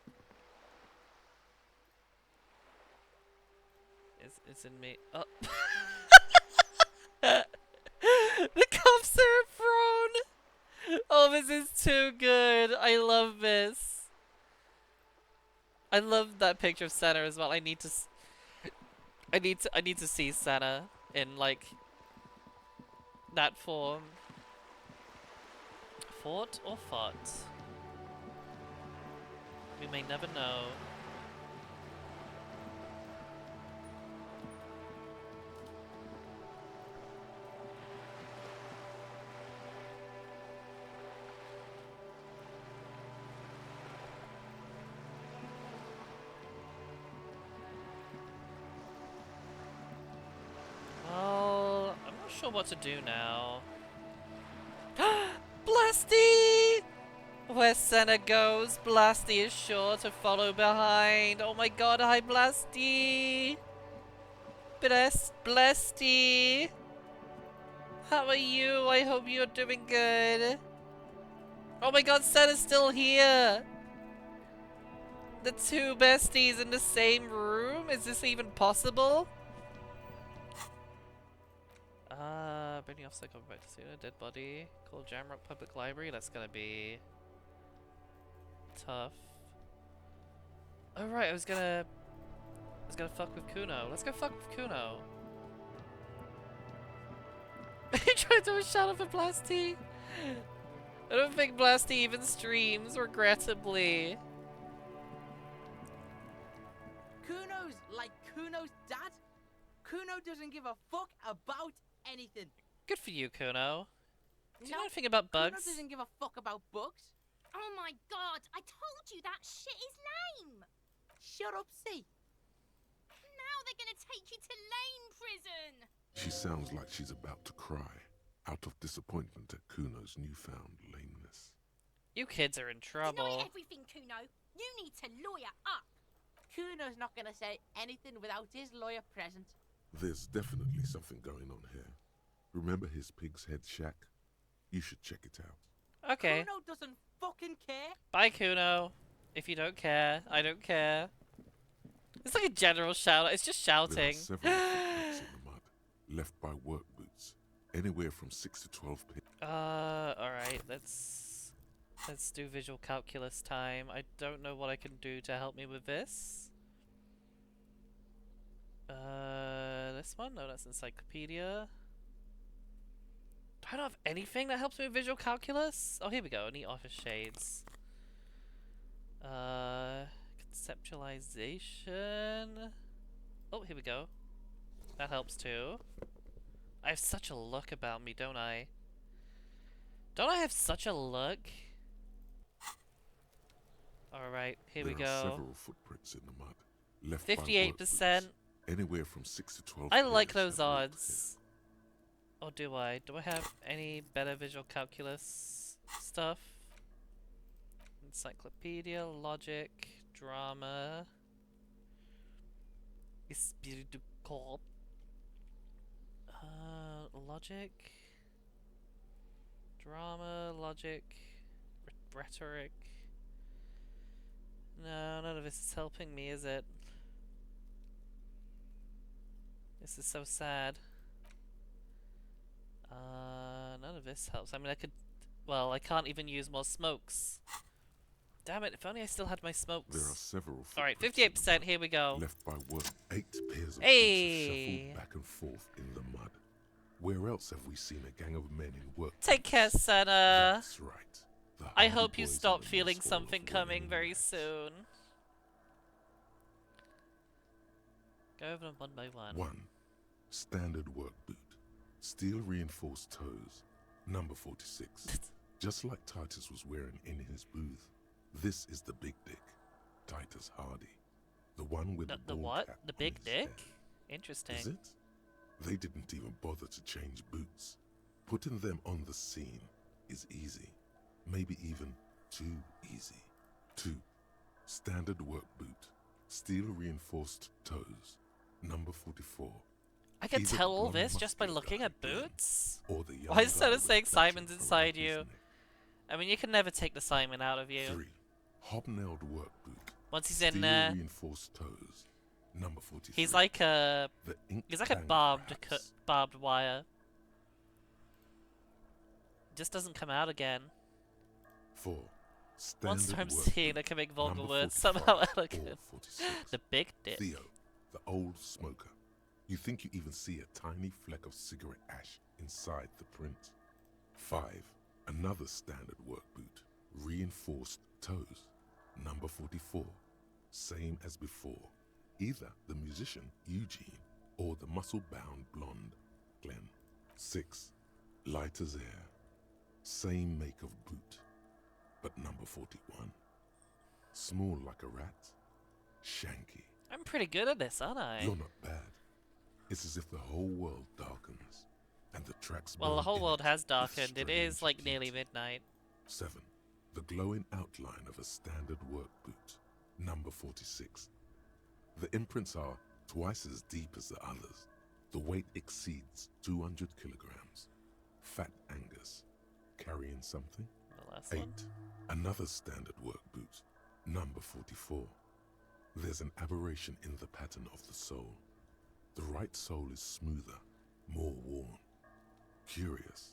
It's in me. Oh. The cough syrup throne! Oh, this is too good. I love this. I love that picture of Senna as well. I need to see Senna in like that form. Fort or fought? We may never know. sure what to do now. Blasty! Where Senna goes, Blasty is sure to follow behind. Oh my god, hi Blasty! Blasty! How are you? I hope you're doing good. Oh my god, Senna's still here! The two besties in the same room? Is this even possible? Bringing off psycho back to see a dead body. Call Jamrock Public Library. That's gonna be tough. Oh right, I was gonna fuck with Kuno. Let's go fuck with Kuno. He tried to shout out for Blasty. I don't think Blasty even streams, regrettably. Kuno's like Kuno's dad. Kuno doesn't give a fuck about anything. Good for you, Kuno. Do you know anything about bugs? Kuno doesn't give a fuck about bugs. Oh my god, I told you that shit is lame! Shut up, see. Now they're gonna take you to lame prison! She sounds like she's about to cry, out of disappointment at Kuno's newfound lameness. You kids are in Deny trouble. everything, Kuno. You need to lawyer up. Kuno's not gonna say anything without his lawyer present. There's definitely something going on here. Remember his pig's head shack? You should check it out. Okay. Kuno doesn't fucking care. Bye, Kuno. If you don't care, I don't care. It's like a general shout. It's just There are shouting. several footprints in the mud, left by work boots, anywhere from 6 to 12 pins. Alright, let's do visual calculus time. I don't know what I can do to help me with this. This one? No, that's encyclopedia. I don't have anything that helps me with visual calculus. Oh, here we go. Neat office shades. Conceptualization. Oh, here we go. That helps too. I have such a look about me, don't I? Don't I have such a look? Alright, here we There are go. several footprints in the mud, left by work 58%. boots, anywhere from 6 to 12 I like pairs those have walked odds. Or do I? Do I have any better visual calculus stuff? Encyclopedia, logic, drama. Esprit du corps. Logic. Drama, logic, rhetoric. No, none of this is helping me, is it? This is so sad. None of this helps. I mean, I could... Well, I can't even use more smokes. Damn it, if only I still had my smokes. There are several Alright, footprints in the 58%, here we go. mud, left by work. 8 pairs of Hey! boots have shuffled back and forth in the mud. Where else have we seen a gang of men in work? Take care, Senna. That's right. The I hardy hope you boys stop in the feeling School of something coming Women. very soon. Go over them one by one. 1. Standard work boot. Steel reinforced toes. Number 46. Just like Titus was wearing in his booth. This is the big dick. Titus Hardy. The one with the The bald what? cap The on big his dick? head. Interesting. Is it? They didn't even bother to change boots. Putting them on the scene is easy. Maybe even too easy. 2. Standard work boot. Steel reinforced toes. Number 44. I can Either tell all one this must just by be a looking guy at Glenn, boots? Or the young Why is guy Senna with saying the Simon's platinum inside around his you? neck. I mean, you can never take the Simon out of you. 3. Hobnailed work boot. Once he's in Steel there, reinforced toes. Number 43. he's like a The ink he's like a bang, barbed perhaps. barbed wire. Just doesn't come out again. 4. Once Standard I'm work seeing boot. I can make vulgar Number words 45 somehow or elegant. 46. The big dick. Theo, the old smoker. You think you even see a tiny fleck of cigarette ash inside the print. 5. Another standard work boot. Reinforced toes. Number 44. Same as before. Either the musician, Eugene, or the muscle-bound blonde, Glenn. 6. Light as air. Same make of boot. But number 41. Small like a rat. Shanky. I'm pretty good at this, aren't I? You're not bad. It's as if the whole world darkens. and the tracks Well, the burn whole in world it has with darkened. It is strange like nearly beauty. midnight. 7. The glowing outline of a standard work boot, number 46. The imprints are twice as deep as the others. The weight exceeds 200 kilograms. Fat Angus. Carrying something? The last 8. one. Another standard work boot, number 44. There's an aberration in the pattern of the sole. The right sole is smoother, more worn. Curious.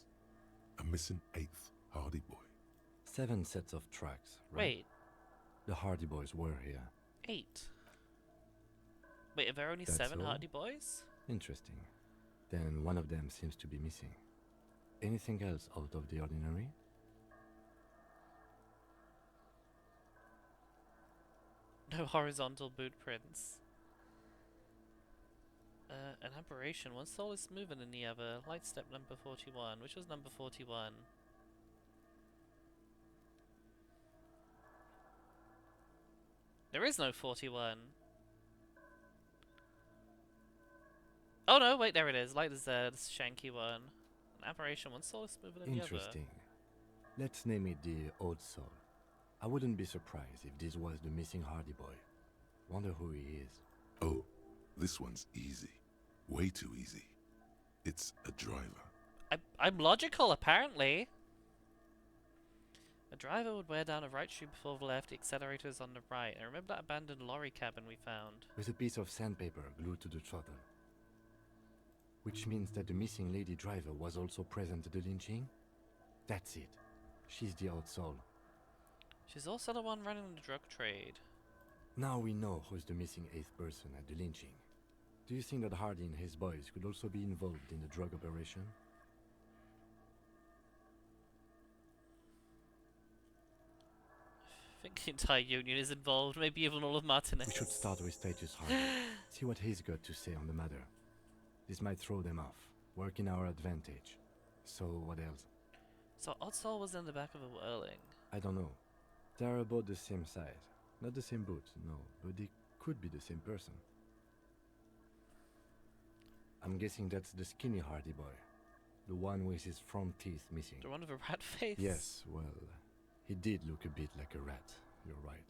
A missing 8th Hardy Boy. 7 sets of tracks, right? Wait, The Hardy Boys were here. 8. Wait, are there only That's 7 all? Hardy Boys? Interesting. Then one of them seems to be missing. Anything else out of the ordinary? No horizontal boot prints. An aberration. One sole is smoother than the other. Light step number 41. Which was number 41? There is no 41. Oh no, wait, there it is. Light Z, shanky one. An aberration. One sole is smoother than the other. Interesting. Let's name it the Old Soul. I wouldn't be surprised if this was the missing Hardy Boy. Wonder who he is. Oh, this one's easy. Way too easy. It's a driver. I'm logical, apparently. A driver would wear down a right shoe before the left, the accelerator is on the right. I remember that abandoned lorry cabin we found. With a piece of sandpaper glued to the throttle. Which means that the missing lady driver was also present at the lynching? That's it. She's the Old Soul. She's also the one running the drug trade. Now we know who's the missing 8th person at the lynching. Do you think that Hardy and his boys could also be involved in the drug operation? I think the entire union is involved, maybe even all of Martinez. We should start with Titus Hardy. See what he's got to say on the matter. This might throw them off. Work in our advantage. So what else? So Odsal was in the back of a whirling. I don't know. They're about the same size. Not the same boot, no, but they could be the same person. I'm guessing that's the skinny Hardy Boy. The one with his front teeth missing. The one with a rat face? Yes, well, he did look a bit like a rat. You're right.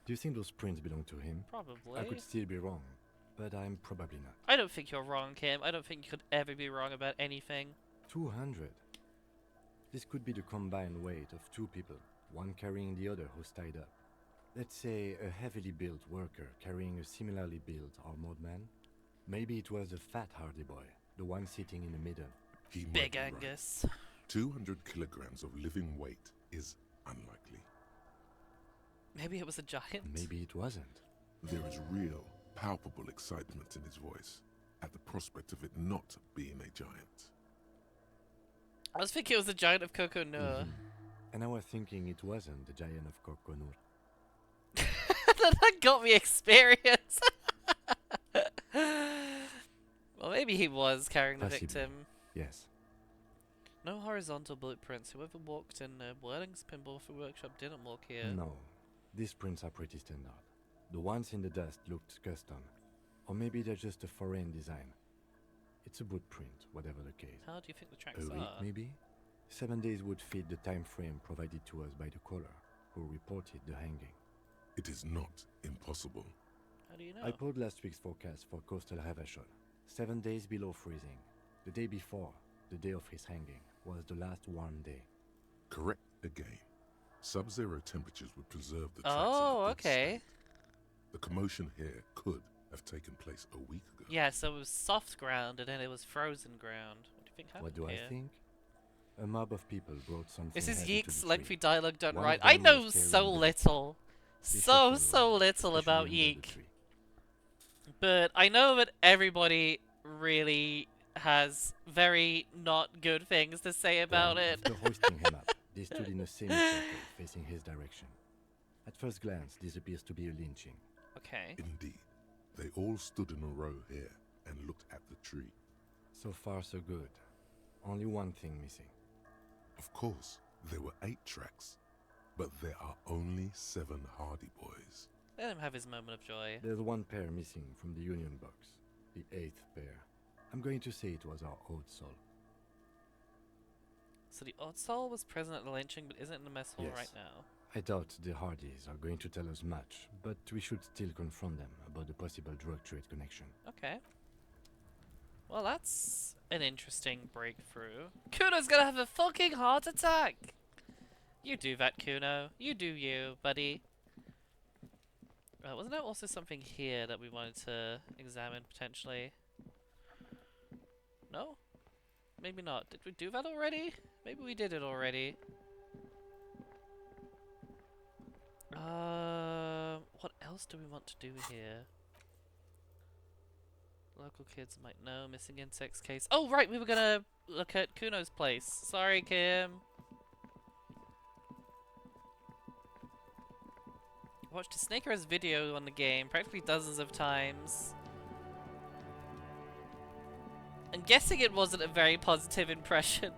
Do you think those prints belong to him? Probably. I could still be wrong, but I'm probably not. I don't think you're wrong, Kim. I don't think you could ever be wrong about anything. 200. This could be the combined weight of 2 people, one carrying the other who's tied up. Let's say a heavily built worker carrying a similarly built armored man. Maybe it was a fat Hardy Boy, the one sitting in the middle. He might Big be right. Angus. 200 kilograms of living weight is unlikely. Maybe it was a giant. Maybe it wasn't. There is real, palpable excitement in his voice at the prospect of it not being a giant. I was thinking it was a giant of Coco Noor. And I was thinking it wasn't the giant of Coconut. That got me experience. Well, maybe he was carrying the Possibly. victim. Yes. No horizontal blueprints. Whoever walked in Whirling's Pinball for Workshop didn't walk here. No. These prints are pretty standard. The ones in the dust looked custom. Or maybe they're just a foreign design. It's a boot print, whatever the case. How do you think the tracks A week, are? maybe? 7 days would fit the time frame provided to us by the caller, who reported the hanging. It is not impossible. How do you know? I pulled last week's forecast for coastal Havashol. 7 days below freezing. The day before, the day of his hanging, was the last warm day. Correct again. Sub-zero temperatures would preserve the tracks in a Oh, good okay. state. The commotion here could have taken place a week ago. Yeah, so it was soft ground and then it was frozen ground. What do you think happened What do here? I think? A mob of people brought something This is heavy to Yeek's the lengthy tree. dialogue done One right. of I them know was so carrying the little. This So was little especially about under the Yeek. tree. But I know that everybody really has very not good things to say about Then, it. After hoisting him up, they stood in a semicircle facing his direction. At first glance, this appears to be a lynching. Okay. Indeed. They all stood in a row here and looked at the tree. So far, so good. Only one thing missing. Of course, there were 8 tracks, but there are only 7 Hardy Boys. Let him have his moment of joy. There's one pair missing from the union box. The 8th pair. I'm going to say it was our Old Soul. So the odd soul was present at the lynching, but isn't in the mess hall Yes. right now. I doubt the Hardys are going to tell us much, but we should still confront them about the possible drug trade connection. Okay. Well, that's an interesting breakthrough. Kuno's gonna have a fucking heart attack! You do that, Kuno. You do you, buddy. Wasn't there also something here that we wanted to examine, potentially? No? Maybe not. Did we do that already? Maybe we did it already. What else do we want to do here? Local kids might know. Missing insects case. Oh, right! We were gonna look at Kuno's place. Sorry, Kim. Watched a Snaker's video on the game practically dozens of times. I'm guessing it wasn't a very positive impression.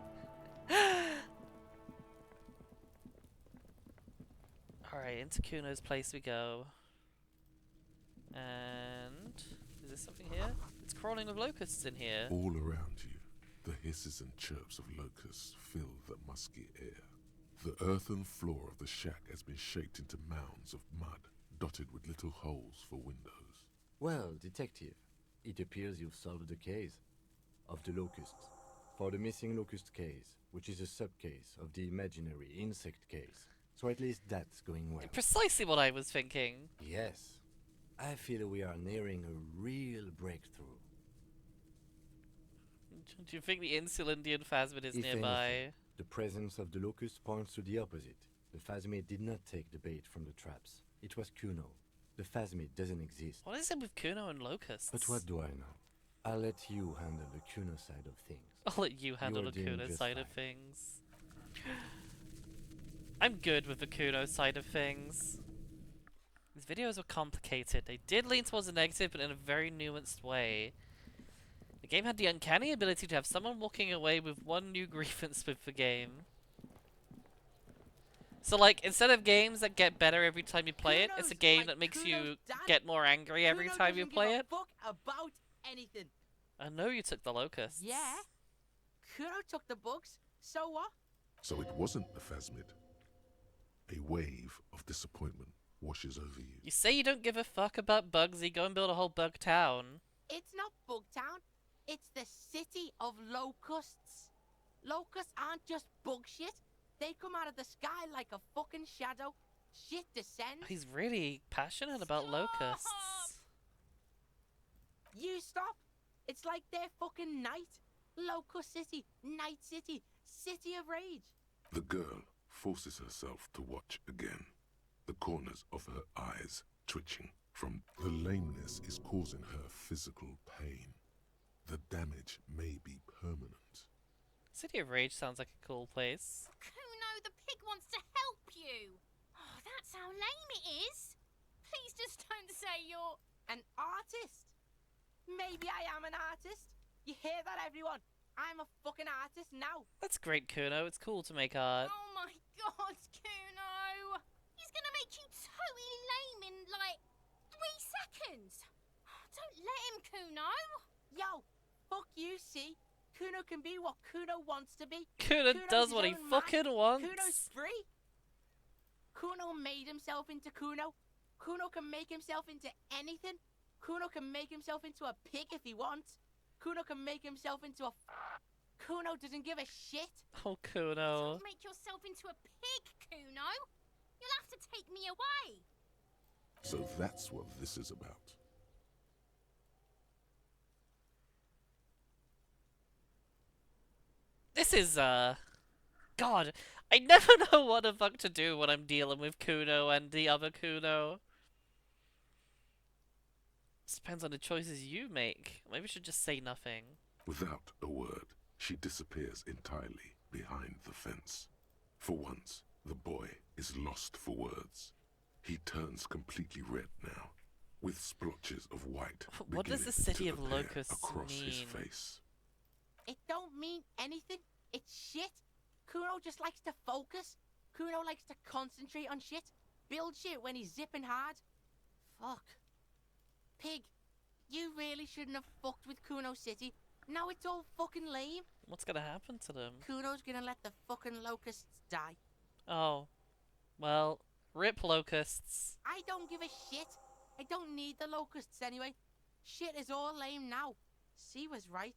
Alright, into Kuno's place we go. And... is there something here? It's crawling with locusts in here. All around you, the hisses and chirps of locusts fill the musky air. The earthen floor of the shack has been shaped into mounds of mud, dotted with little holes for windows. Well, detective, it appears you've solved the case of the locusts. For the missing locust case, which is a sub-case of the imaginary insect case. So at least that's going well. Precisely what I was thinking. Yes. I feel we are nearing a real breakthrough. Do you think the Insulindian Phasmid is If nearby? anything, the presence of the locust points to the opposite. The Phasmid did not take the bait from the traps. It was Kuno. The Phasmid doesn't exist. What is it with Kuno and locusts? But what do I know? I'll let you handle the Kuno side of things. I'll let you handle You're the doing Kuno just side of fine. things. I'm good with the Kuno side of things. These videos were complicated. They did lean towards the negative, but in a very nuanced way. The game had the uncanny ability to have someone walking away with one new grievance with the game. So, like, instead of games that get better every time you play it, it's a game that makes you get more angry every time you play it. Fuck about anything. I know you took the locusts. Yeah. Kuno took the bugs. So what? So it wasn't a phasmid. A wave of disappointment washes over you. You say you don't give a fuck about Bugsy, go and build a whole bug town. It's not Bugtown. It's the city of locusts. Locusts aren't just bug shit. They come out of the sky like a fucking shadow. Shit descends. He's really passionate about locusts. You stop. It's like their fucking night. Locust City, Night City, City of Rage. The girl forces herself to watch again. The corners of her eyes twitching from the lameness is causing her physical pain. The damage may be permanent. City of Rage sounds like a cool place. Kuno, the pig wants to help you. Oh, that's how lame it is. Please just don't say you're... An artist. Maybe I am an artist. You hear that, everyone? I'm a fucking artist now. That's great, Kuno. It's cool to make art. Oh my god, Kuno. He's gonna make you totally lame in, like, 3 seconds. Don't let him, Kuno. Yo, fuck you, see? Kuno can be what Kuno wants to be. Kuno Kuno's does his what he own man. fucking wants. Kuno's free. Kuno made himself into Kuno. Kuno can make himself into anything. Kuno can make himself into a pig if he wants. Kuno can make himself into a... Kuno doesn't give a shit. Oh, Kuno. Don't make yourself into a pig, Kuno. You'll have to take me away. So that's what this is about. This is, God, I never know what the fuck to do when I'm dealing with Kuno and the other Kuno. This depends on the choices you make. Maybe I should just say nothing. Without a word, she disappears entirely behind the fence. For once, the boy is lost for words. He turns completely red now, with splotches of white What does the beginning city to of appear locusts across his mean? face. It don't mean anything. It's shit. Kuno just likes to focus. Kuno likes to concentrate on shit. Build shit when he's zipping hard. Fuck. Pig, you really shouldn't have fucked with Kuno City. Now it's all fucking lame. What's gonna happen to them? Kuno's gonna let the fucking locusts die. Oh. Well, rip locusts. I don't give a shit. I don't need the locusts anyway. Shit is all lame now. C was right.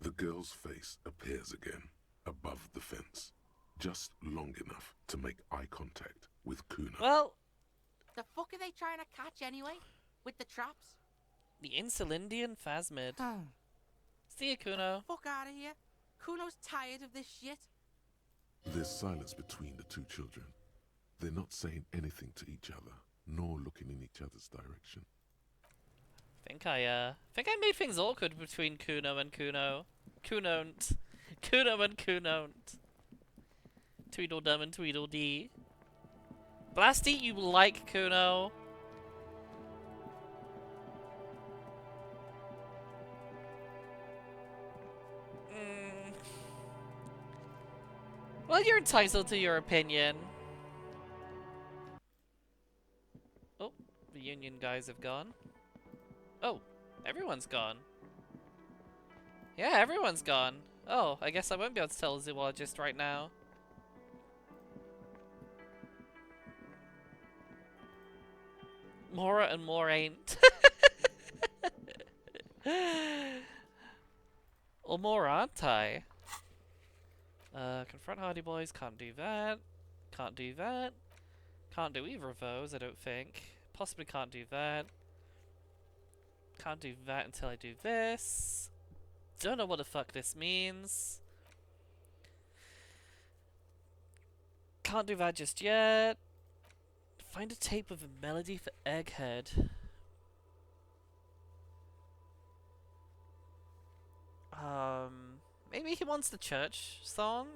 The girl's face appears again, above the fence, just long enough to make eye contact with Kuno. Well, The fuck are they trying to catch anyway? With the traps? the Insulindian Phasmid. See you, Kuno. Fuck out of here. Kuno's tired of this shit. There's silence between the two children. They're not saying anything to each other, nor looking in each other's direction. Think I made things awkward between Kuno and Kuno. Kunont. Kuno and Kunont. Tweedledum and Tweedledee. Blasty, you like Kuno. Well, you're entitled to your opinion. Oh, the Union guys have gone. Oh, everyone's gone. Yeah, everyone's gone. Oh, I guess I won't be able to tell a zoologist right now. Mora and Mora ain't. Or more, aren't I? Confront Hardy Boys, can't do that. Can't do that. Can't do either of those, I don't think. Possibly can't do that. Can't do that until I do this. Don't know what the fuck this means. Can't do that just yet. Find a tape with a melody for Egghead. Maybe he wants the church song?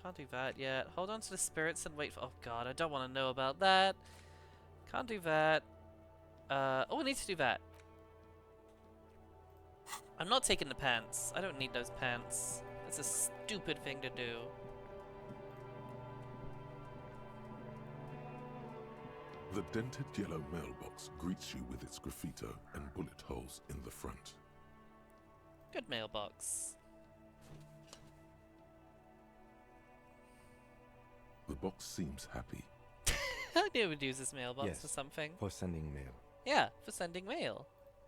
Can't do that yet. Hold on to the spirits and wait for— oh god, I don't want to know about that. Can't do that. Oh, I need to do that. I'm not taking the pants. I don't need those pants. That's a stupid thing to do. The dented yellow mailbox greets you with its graffito and bullet holes in the front. Good mailbox. The box seems happy. I knew we'd use this mailbox Yes. for something. For sending mail. Yeah, for sending mail.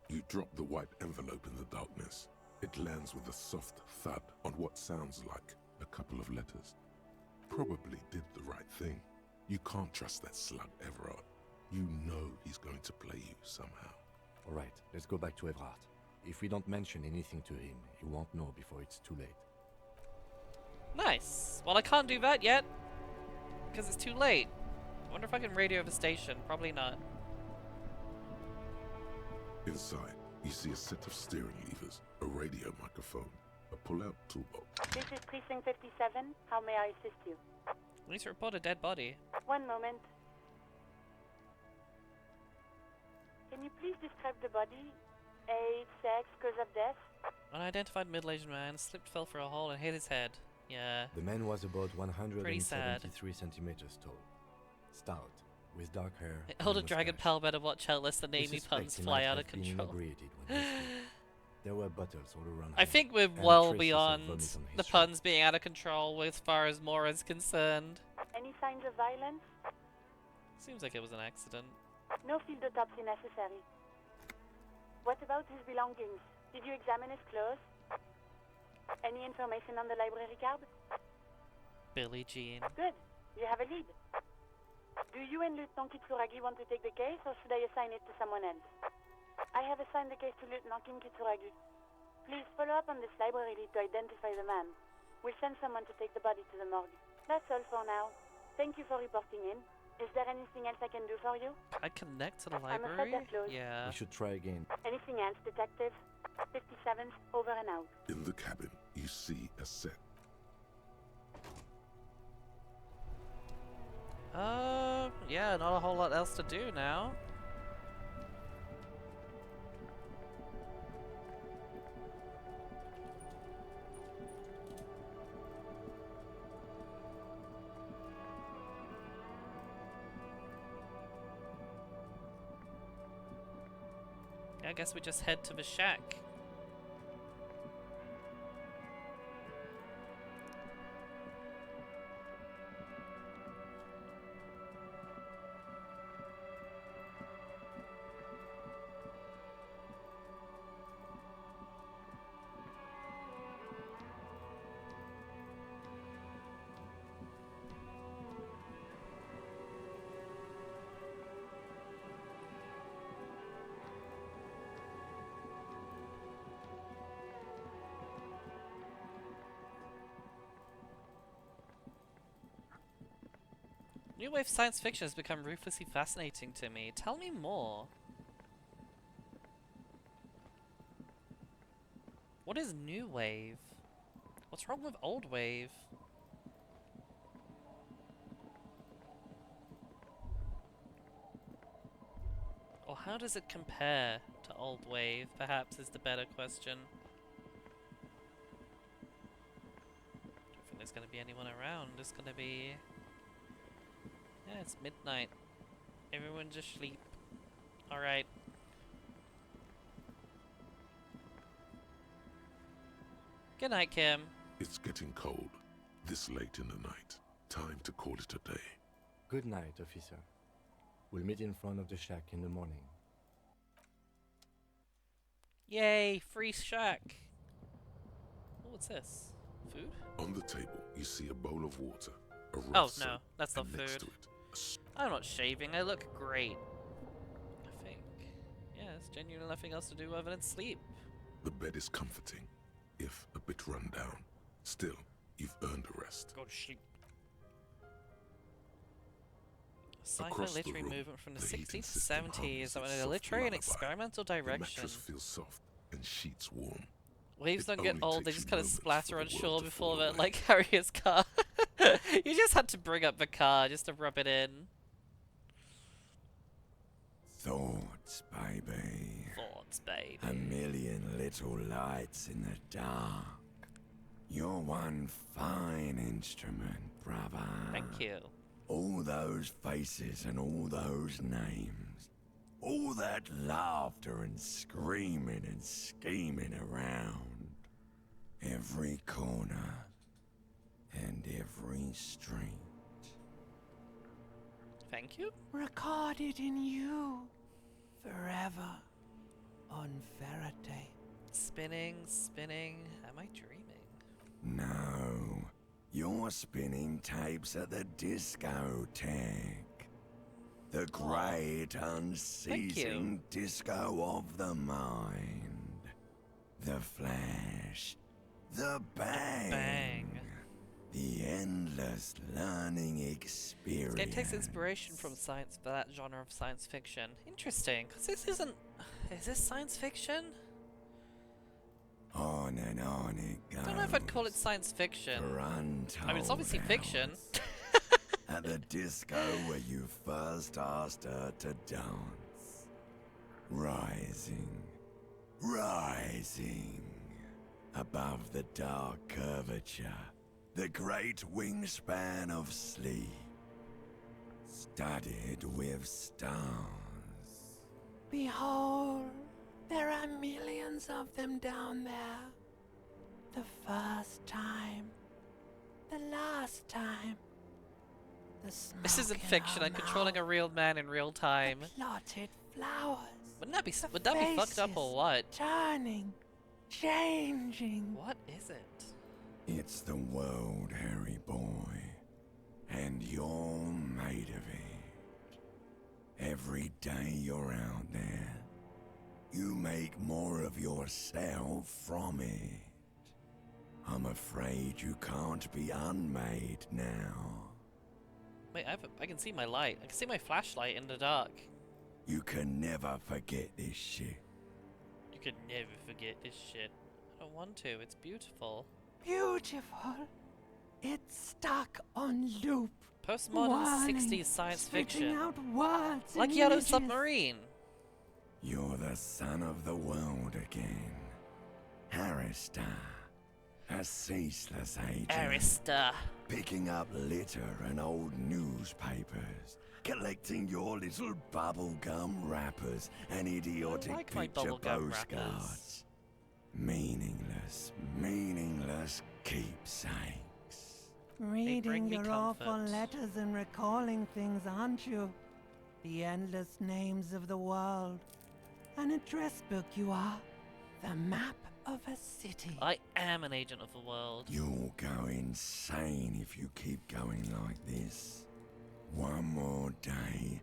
You drop the white envelope in the darkness. It lands with a soft thud on what sounds like a couple of letters. Probably did the right thing. You can't trust that slug, Everard. You know he's going to play you somehow. All right, let's go back to Everard. If we don't mention anything to him, he won't know before it's too late. Nice. Well, I can't do that yet. Because it's too late. I wonder if I can radio the station. Probably not. Inside, you see a set of steering levers, a radio microphone, a pull-out toolbox. This is Precinct 57. How may I assist you? We need to report a dead body. One moment. Can you please describe the body? Age, sex, cause of death? Unidentified middle-aged man slipped, fell through a hole, and hit his head. Yeah. The man was about Pretty sad. 173 centimeters tall. Stout, with dark hair. and Older a Dragon mustache. Pal better watch out lest the We namey suspect puns he fly might out have of been control. inebriated when he slept. There were bottles all around I him, think we're and well traces of beyond vomit on his the shirt. puns being out of control as far as Mora's concerned. Any signs of violence? Seems like it was an accident. No field autopsy necessary. What about his belongings? Did you examine his clothes? Any information on the library card? Billie Jean. Good. You have a lead. Do you and Lieutenant Kitsuragi want to take the case, or should I assign it to someone else? I have assigned the case to Lieutenant Kim Kitsuragi. Please follow up on this library lead to identify the man. We'll send someone to take the body to the morgue. That's all for now. Thank you for reporting in. Is there anything else I can do for you? I connect to the I'm afraid library? they're closed. Yeah. We should try again. Anything else, Detective? 57th, over and out. In the cabin, you see a set. Yeah, not a whole lot else to do now. I guess we just head to the shack. New wave science fiction has become ruthlessly fascinating to me. Tell me more. What is new wave? What's wrong with old wave? Or how does it compare to old wave, perhaps, is the better question. Don't think there's gonna be anyone around. There's gonna be... Yeah, it's midnight. Everyone just sleep. Alright. Good night, Kim. It's getting cold. This late in the night. Time to call it a day. Good night, officer. We'll meet in front of the shack in the morning. Yay, free shack. Oh, what's this? Food? On the table, you see a bowl of water, a Oh, rough no, soap, that's not and next food. to it, a I'm not shaving, I look great. I think. Yeah, there's genuinely nothing else to do other than sleep. The bed is comforting, if a bit run down. Still, you've earned a rest. Go to sleep. Sci-fi Across the literary room, movement from the the 60s heating to system 70s hums that went its in a soft literary and lullaby. experimental The direction. mattress feels soft and sheets warm. Waves It don't get only old, they takes just you kind of moments splatter for on the shore world to before fall it, away. like Harriet's car. You just had to bring up the car just to rub it in. Thoughts, baby. Thoughts, baby. A million little lights in the dark. You're one fine instrument, brother. Thank you. All those faces and all those names. All that laughter and screaming and scheming around. Every corner and every street. Thank you. Recorded in you forever on Faraday. Spinning, spinning. Am I dreaming? No, you're spinning tapes at the discotheque. The great unceasing disco of the mind. The flash. The bang. Bang. The endless learning experience. This game takes inspiration from science for that genre of science fiction. Interesting, because this isn't... Is this science fiction? On and on it goes. I don't know if I'd call it science fiction. For untold I mean, it's obviously fiction. hours. At the disco where you first asked her to dance. Rising. Rising. Above the dark curvature. The great wingspan of sleep. Studded with stars. Behold, there are millions of them down there. The first time. The last time. The This isn't smoke in fiction. our I'm controlling a mouth, real man in real time. the clotted flowers. Wouldn't that be fucked up or what? Turning. Changing. What is it? It's the world, Harry boy. And you're made of it. Every day you're out there, you make more of yourself from it. I'm afraid you can't be unmade now. Wait, I can see my light. I can see my flashlight in the dark. You can never forget this shit. You could never forget this shit. I don't want to. It's beautiful. Beautiful. It's stuck on loop. Postmodern Whining, 60s science spitting fiction. out words Like and Yellow images. Submarine. You're the son of the world again. Harrister. A ceaseless agent. Arista. Picking up litter and old newspapers. Collecting your little bubblegum wrappers and idiotic like my picture bubblegum postcards. Meaningless, meaningless keepsakes. bring Reading me your awful comfort. letters and recalling things, aren't you? The endless names of the world. An address book you are. The map of a city. I am an agent of the world. You'll go insane if you keep going like this. One more day,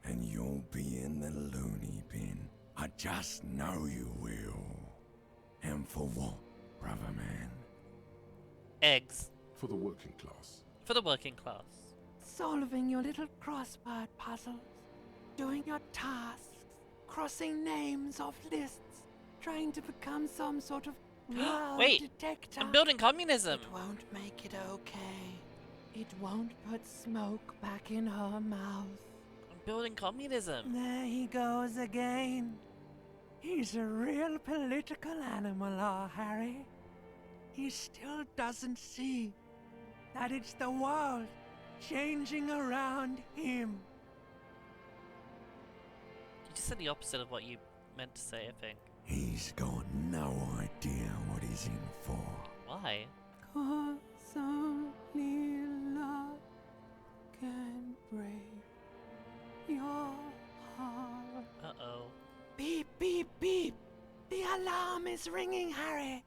and you'll be in the loony bin. I just know you will. And for what, brother man? Eggs. For the working class. For the working class. solving your little crossword puzzles, doing your tasks, crossing names off lists, trying to become some sort of world Wait, detector. I'm building communism. It won't make it okay. It won't put smoke back in her mouth. I'm building communism. There he goes again. He's a real political animal, our Harry. He still doesn't see that it's the world changing around him. You just said the opposite of what you meant to say, I think. He's got no idea what he's in for. Why? 'Cause only love can break your heart. Uh-oh. Beep, beep, beep. The alarm is ringing, Harry.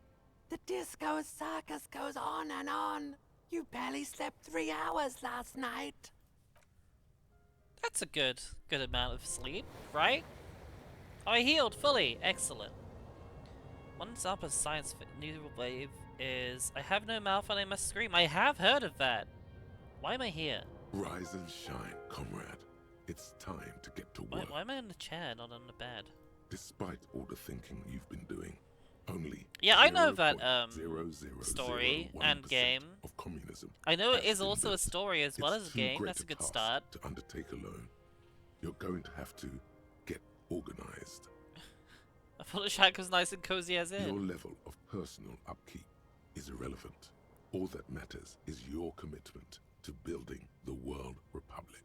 The disco circus goes on and on. You barely slept 3 hours last night. That's a good amount of sleep, right? Oh, I healed fully. Excellent. One example of science new wave is I have no mouth and I must scream. I have heard of that. Why am I here? Rise and shine, comrade. It's time to get to work. Why am I on the chair, not on the bed? Despite all the thinking you've been doing, only Yeah, I know that 0.0001% story and game. of communism. I know it has is been also a built. story as well It's as a too game. great That's a good task start. to undertake alone. You're going to have to get organized. I thought the shack was nice and cozy as Your in. level of personal upkeep is irrelevant. All that matters is your commitment to building the World Republic.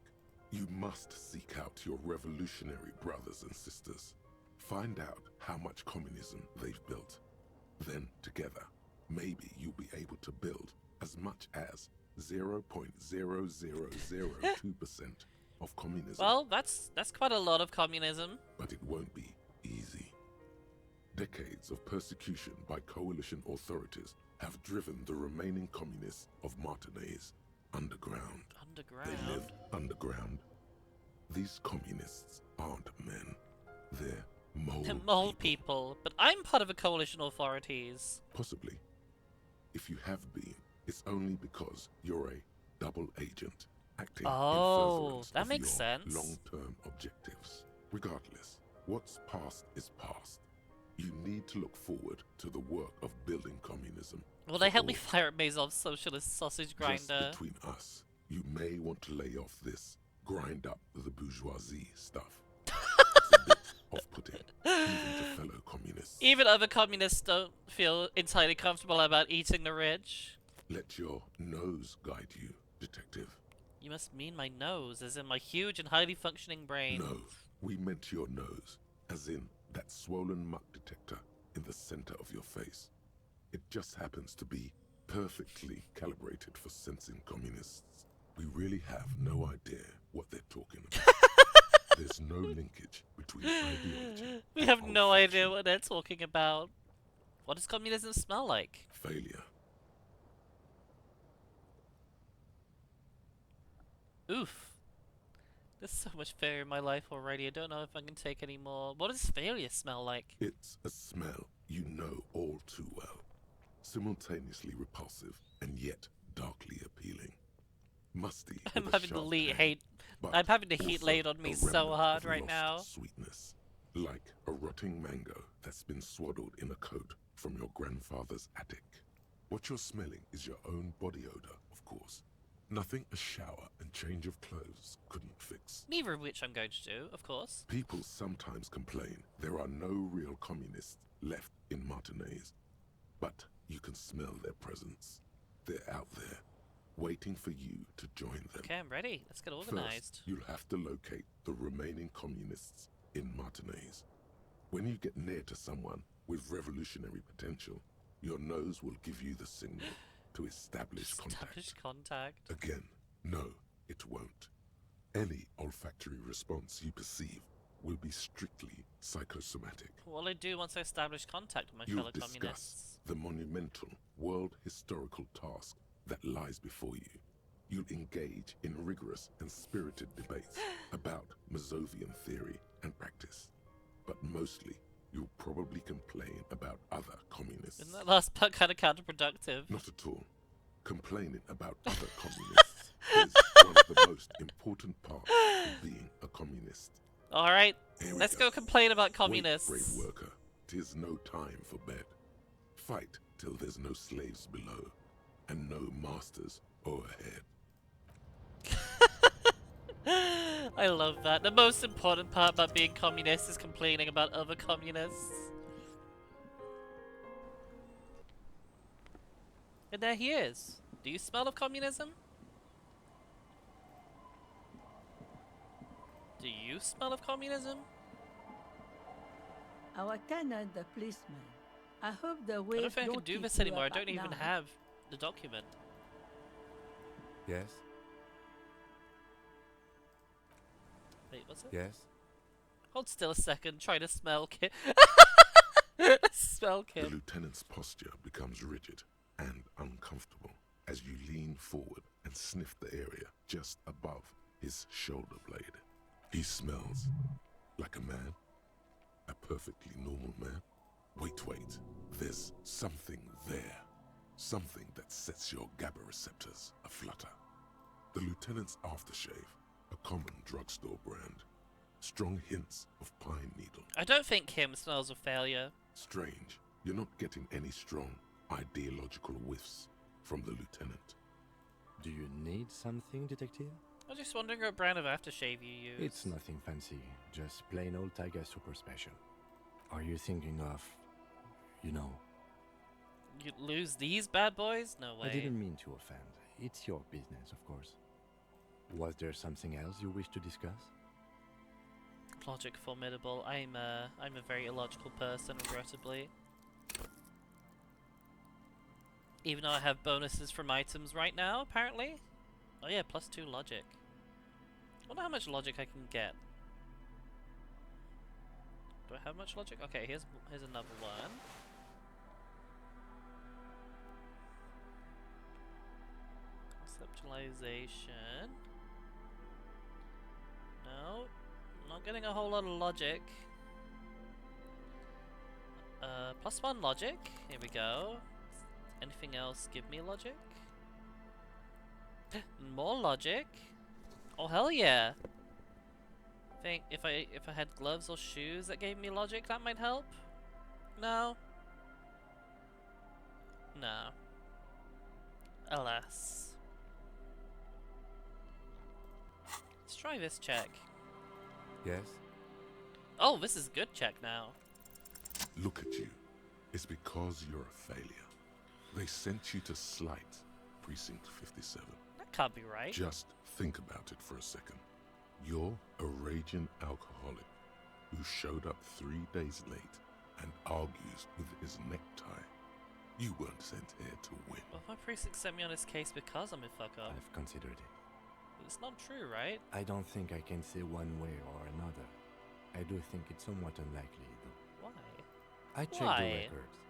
You must seek out your revolutionary brothers and sisters. Find out how much communism they've built. Then, together, maybe you'll be able to build as much as 0.0002% of communism. Well, that's quite a lot of communism. But it won't be easy. Decades of persecution by coalition authorities have driven the remaining communists of Martinaise underground. Underground. They live underground. These communists aren't men. They're mole They're mole people, but I'm part of a coalition authorities. Possibly. If you have been, it's only because you're a double agent acting in furtherance that of makes your sense. long-term objectives. Regardless, what's past is past. You need to look forward to the work of building communism. Will they for help me all. fire at Mazov's socialist sausage grinder? Just between us, you may want to lay off this grind up the bourgeoisie stuff. It's a bit off-putting, even to fellow communists. Even other communists don't feel entirely comfortable about eating the rich. Let your nose guide you, detective. You must mean my nose, as in my huge and highly functioning brain. No, we meant your nose, as in that swollen muck detector in the center of your face. It just happens to be perfectly calibrated for sensing communists. We really have no idea what they're talking about. There's no linkage between ideology We and have no idea olfaction. what they're talking about. What does communism smell like? Failure. Oof. There's so much failure in my life already. I don't know if I can take any more. What does failure smell like? It's a smell you know all too well. Simultaneously repulsive and yet darkly appealing. Musty. I'm with a having the sharp heat tang, hate. but I'm having the heat also laid on a me so remnant hard of right lost now. Sweetness, like a rotting mango that's been swaddled in a coat from your grandfather's attic. What you're smelling is your own body odor, of course. Nothing a shower and change of clothes couldn't fix. Neither of which I'm going to do, of course. People sometimes complain there are no real communists left in Martinaise, but you can smell their presence. They're out there, waiting for you to join them. Okay, I'm ready. Let's get organized. First, you'll have to locate the remaining communists in Martinaise. When you get near to someone with revolutionary potential, your nose will give you the signal to establish Establish contact. contact. Again, no, it won't. Any olfactory response you perceive will be strictly psychosomatic. What'll I do once I establish contact with my You'll fellow discuss communists? the monumental world historical task that lies before you. You'll engage in rigorous and spirited debates about Mazovian theory and practice. But mostly, you'll probably complain about other communists. Isn't that last part kind of counterproductive? Not at all. Complaining about other communists is one of the most important parts of being a communist. Alright, Here we let's go complain about communists. Wait, brave worker, 'tis no time for bed. Fight till there's no slaves below, and no masters overhead. I love that. The most important part about being communist is complaining about other communists. And there he is. Do you smell of communism? Do you smell of communism? Our tenant, the policeman. I hope the I wave don't think I can do keep this you anymore. I up don't at even night. have the document. Yes? Wait, what's it? Yes? Hold still a second. Try to smell Kim. Smell The Kim. lieutenant's posture becomes rigid and uncomfortable as you lean forward and sniff the area just above his shoulder blade. He smells like a man, a perfectly normal man. Wait, there's something there. Something that sets your GABA receptors aflutter. The lieutenant's aftershave, a common drugstore brand. Strong hints of pine needle. I don't think Kim smells of failure. Strange, you're not getting any strong ideological whiffs from the lieutenant. Do you need something, detective? I was just wondering what brand of aftershave you use. It's nothing fancy, just plain old Tiger Super Special. Are you thinking of, you know? You lose these bad boys? No way. I didn't mean to offend. It's your business, of course. Was there something else you wish to discuss? Logic formidable. I'm a very illogical person, regrettably. Even though I have bonuses from items right now, apparently. Oh yeah, +2 logic. I wonder how much logic I can get. Do I have much logic? Okay, here's another one. Conceptualization. No, not getting a whole lot of logic. +1 logic. Here we go. Anything else give me logic? More logic. Oh hell yeah! I think if I had gloves or shoes that gave me logic, that might help. No. No. Alas. Let's try this check. Yes? Oh, this is a good check now. Look at you. It's because you're a failure. They sent you to Slight, Precinct 57. That can't be right. Just think about it for a second. You're a raging alcoholic who showed up 3 days late and argues with his necktie. You weren't sent here to win. Well, my precinct sent me on this case because I'm a fuck up. I've considered it. It's not true, right? I don't think I can say one way or another. I do think it's somewhat unlikely, though. Why? I checked Why? the records.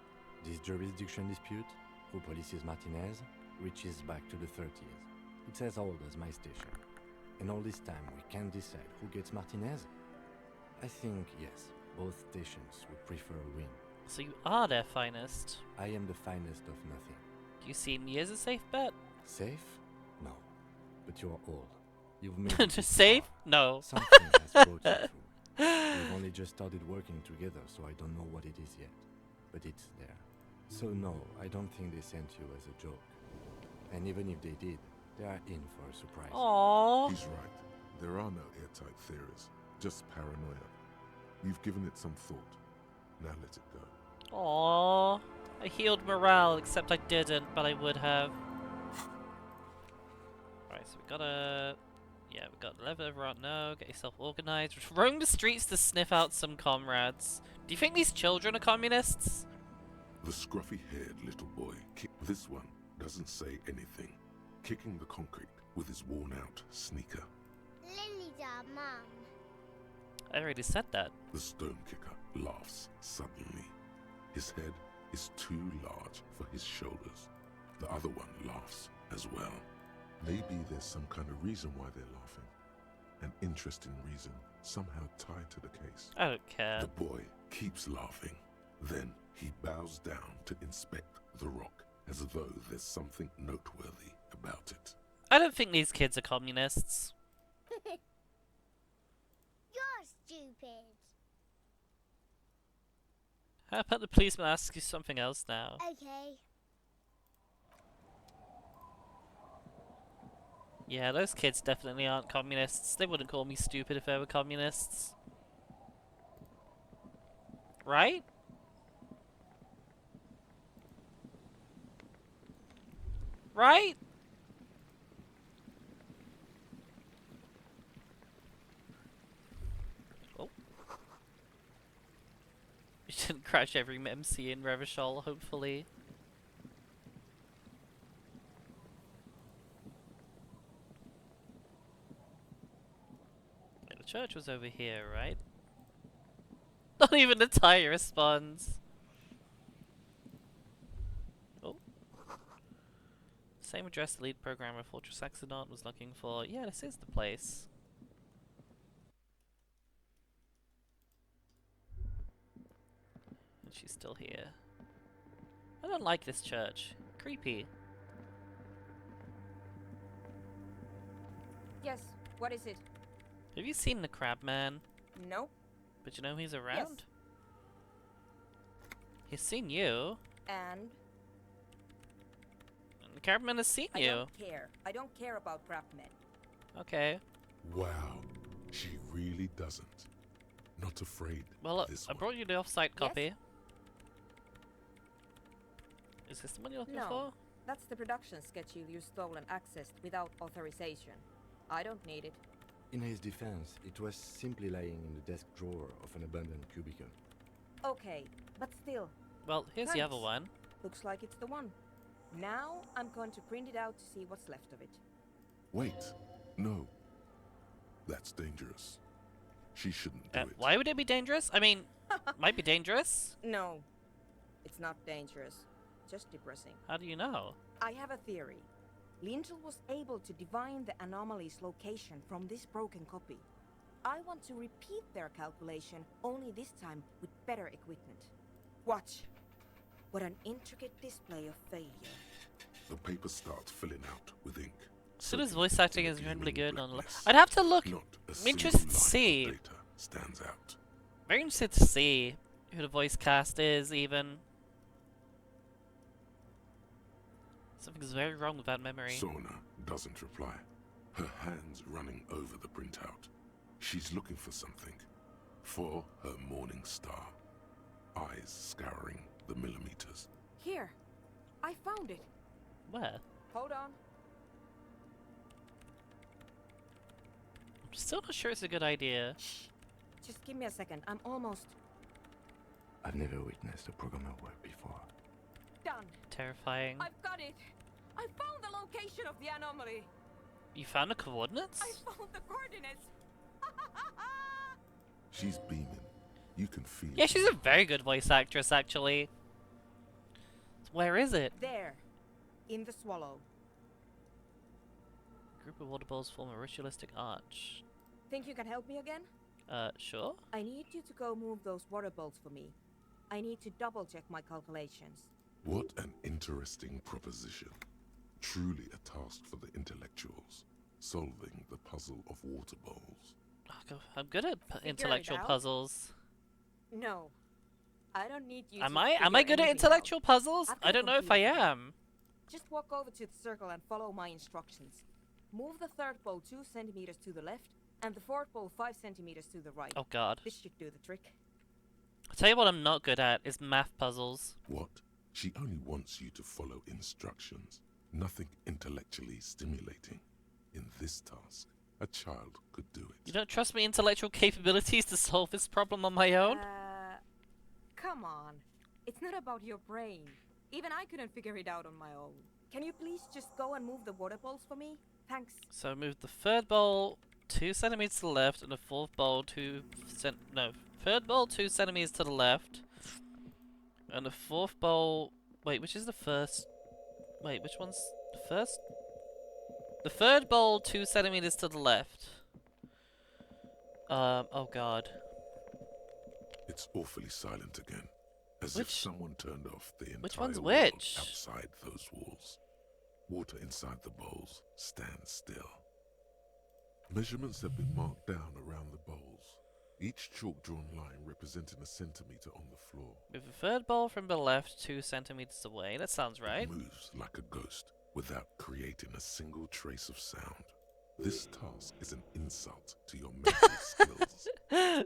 This jurisdiction dispute, who polices Martinez, reaches back to the 30s. It's as old as my station. And all this time we can't decide who gets Martinez? I think, yes, both stations would prefer a win. So you are their finest. I am the finest of nothing. Do you see me as a safe bet? Safe? No. But you're old. You've made it this Safe? far. No. Something has brought you through. We've only just started working together, so I don't know what it is yet. But it's there. So no, I don't think they sent you as a joke. And even if they did, they are in for a surprise. Aww. He's right. There are no airtight theories, just paranoia. You've given it some thought. Now let it go. Aww. I healed morale, except I didn't, but I would have. Right, so we gotta... Yeah, we got level everyone. No, get yourself organized. Roam the streets to sniff out some comrades. Do you think these children are communists? The scruffy-haired little boy this one doesn't say anything, kicking the concrete with his worn-out sneaker. Lily's mom. I already said that. The stone kicker laughs suddenly. His head is too large for his shoulders. The other one laughs as well. Maybe there's some kind of reason why they're laughing. An interesting reason, somehow tied to the case. I don't care. The boy keeps laughing. Then he bows down to inspect the rock, as though there's something noteworthy about it. I don't think these kids are communists. You're stupid. How about the policeman asks you something else now? Okay. Yeah, those kids definitely aren't communists. They wouldn't call me stupid if they were communists. Right? Right? Oh. You didn't crash every MC in Revachol, hopefully. Yeah, the church was over here, right? Not even the tire responds. Oh. Same address the lead programmer Fortress Accident was looking for. Yeah, this is the place. And she's still here. I don't like this church. Creepy. Yes, what is it? Have you seen the Crab Man? No. But you know he's around? He's seen you. And? And the Crab Man has seen I you. don't care. I don't care about craftsmen. Okay. Wow, she really doesn't. Not afraid. Well, this I one. brought you the off-site Yes? copy. Is this the one you're looking No. for? That's the production schedule you stole and accessed without authorization. I don't need it. In his defense, it was simply lying in the desk drawer of an abandoned cubicle. Okay, but still, Well, here's the other Thanks. one. looks like it's the one. Now I'm going to print it out to see what's left of it. Wait, no. That's dangerous. She shouldn't do it. Why would it be dangerous? I mean, might be dangerous. No, it's not dangerous. Just depressing. How do you know? I have a theory. Lintel was able to divine the anomaly's location from this broken copy. I want to repeat their calculation, only this time with better equipment. Watch. What an intricate display of failure. The paper starts filling out with ink. Suda's voice acting is Circulating really good on. blackness. I'd have to look. Not a I'm single interested to line of see. data stands out. Very interested to see who the voice cast is. Even something's very wrong with that memory. Sona doesn't reply. Her hands running over the printout. She's looking for something. For her morning star. Eyes scouring the millimeters. Here. I found it. Where? Hold on. I'm still not sure it's a good idea. Shh. Just give me a second. I'm almost I've never witnessed a programmer work before. done. Terrifying. I've got it. I found the location of the anomaly. You found the coordinates? I found the coordinates. She's beaming. You can feel Yeah, it. she's a very good voice actress, actually. Where is it? There. In the swallow. Group of water balls form a ritualistic arch. Think you can help me again? Sure. I need you to go move those water bolts for me. I need to double check my calculations. What an interesting proposition. Truly a task for the intellectuals. Solving the puzzle of water bowls. I'm good at Figure it intellectual out. puzzles. No. I don't need you Am to I? Am figure I good at anything intellectual out. puzzles? I've I got don't know if I computers. am. Just walk over to the circle and follow my instructions. Move the third bowl 2 centimeters to the left and the fourth bowl 5 centimeters to the right. Oh god. This should do the trick. I'll tell you what I'm not good at is math puzzles. What? She only wants you to follow instructions. Nothing intellectually stimulating. In this task, a child could do You it. don't trust my intellectual capabilities to solve this problem on my own? Come on. It's not about your brain. Even I couldn't figure it out on my own. Can you please just go and move the water bowls for me? Thanks. So move the third bowl 2 centimeters to the left and the fourth bowl third bowl 2 centimeters to the left. And the fourth bowl, wait, which is the first? Wait, which one's the first? The third bowl 2 centimeters to the left. Oh god. It's awfully silent again. As if Which- someone turned off the entire which one's world which? outside those walls. Water inside the bowls stands still. Measurements have been marked down around the bowls, each chalk-drawn line representing a centimeter on the floor. Move the third bowl from the left 2 centimeters away. That sounds right. It moves like a ghost without creating a single trace of sound. This task is an insult to your mental skills.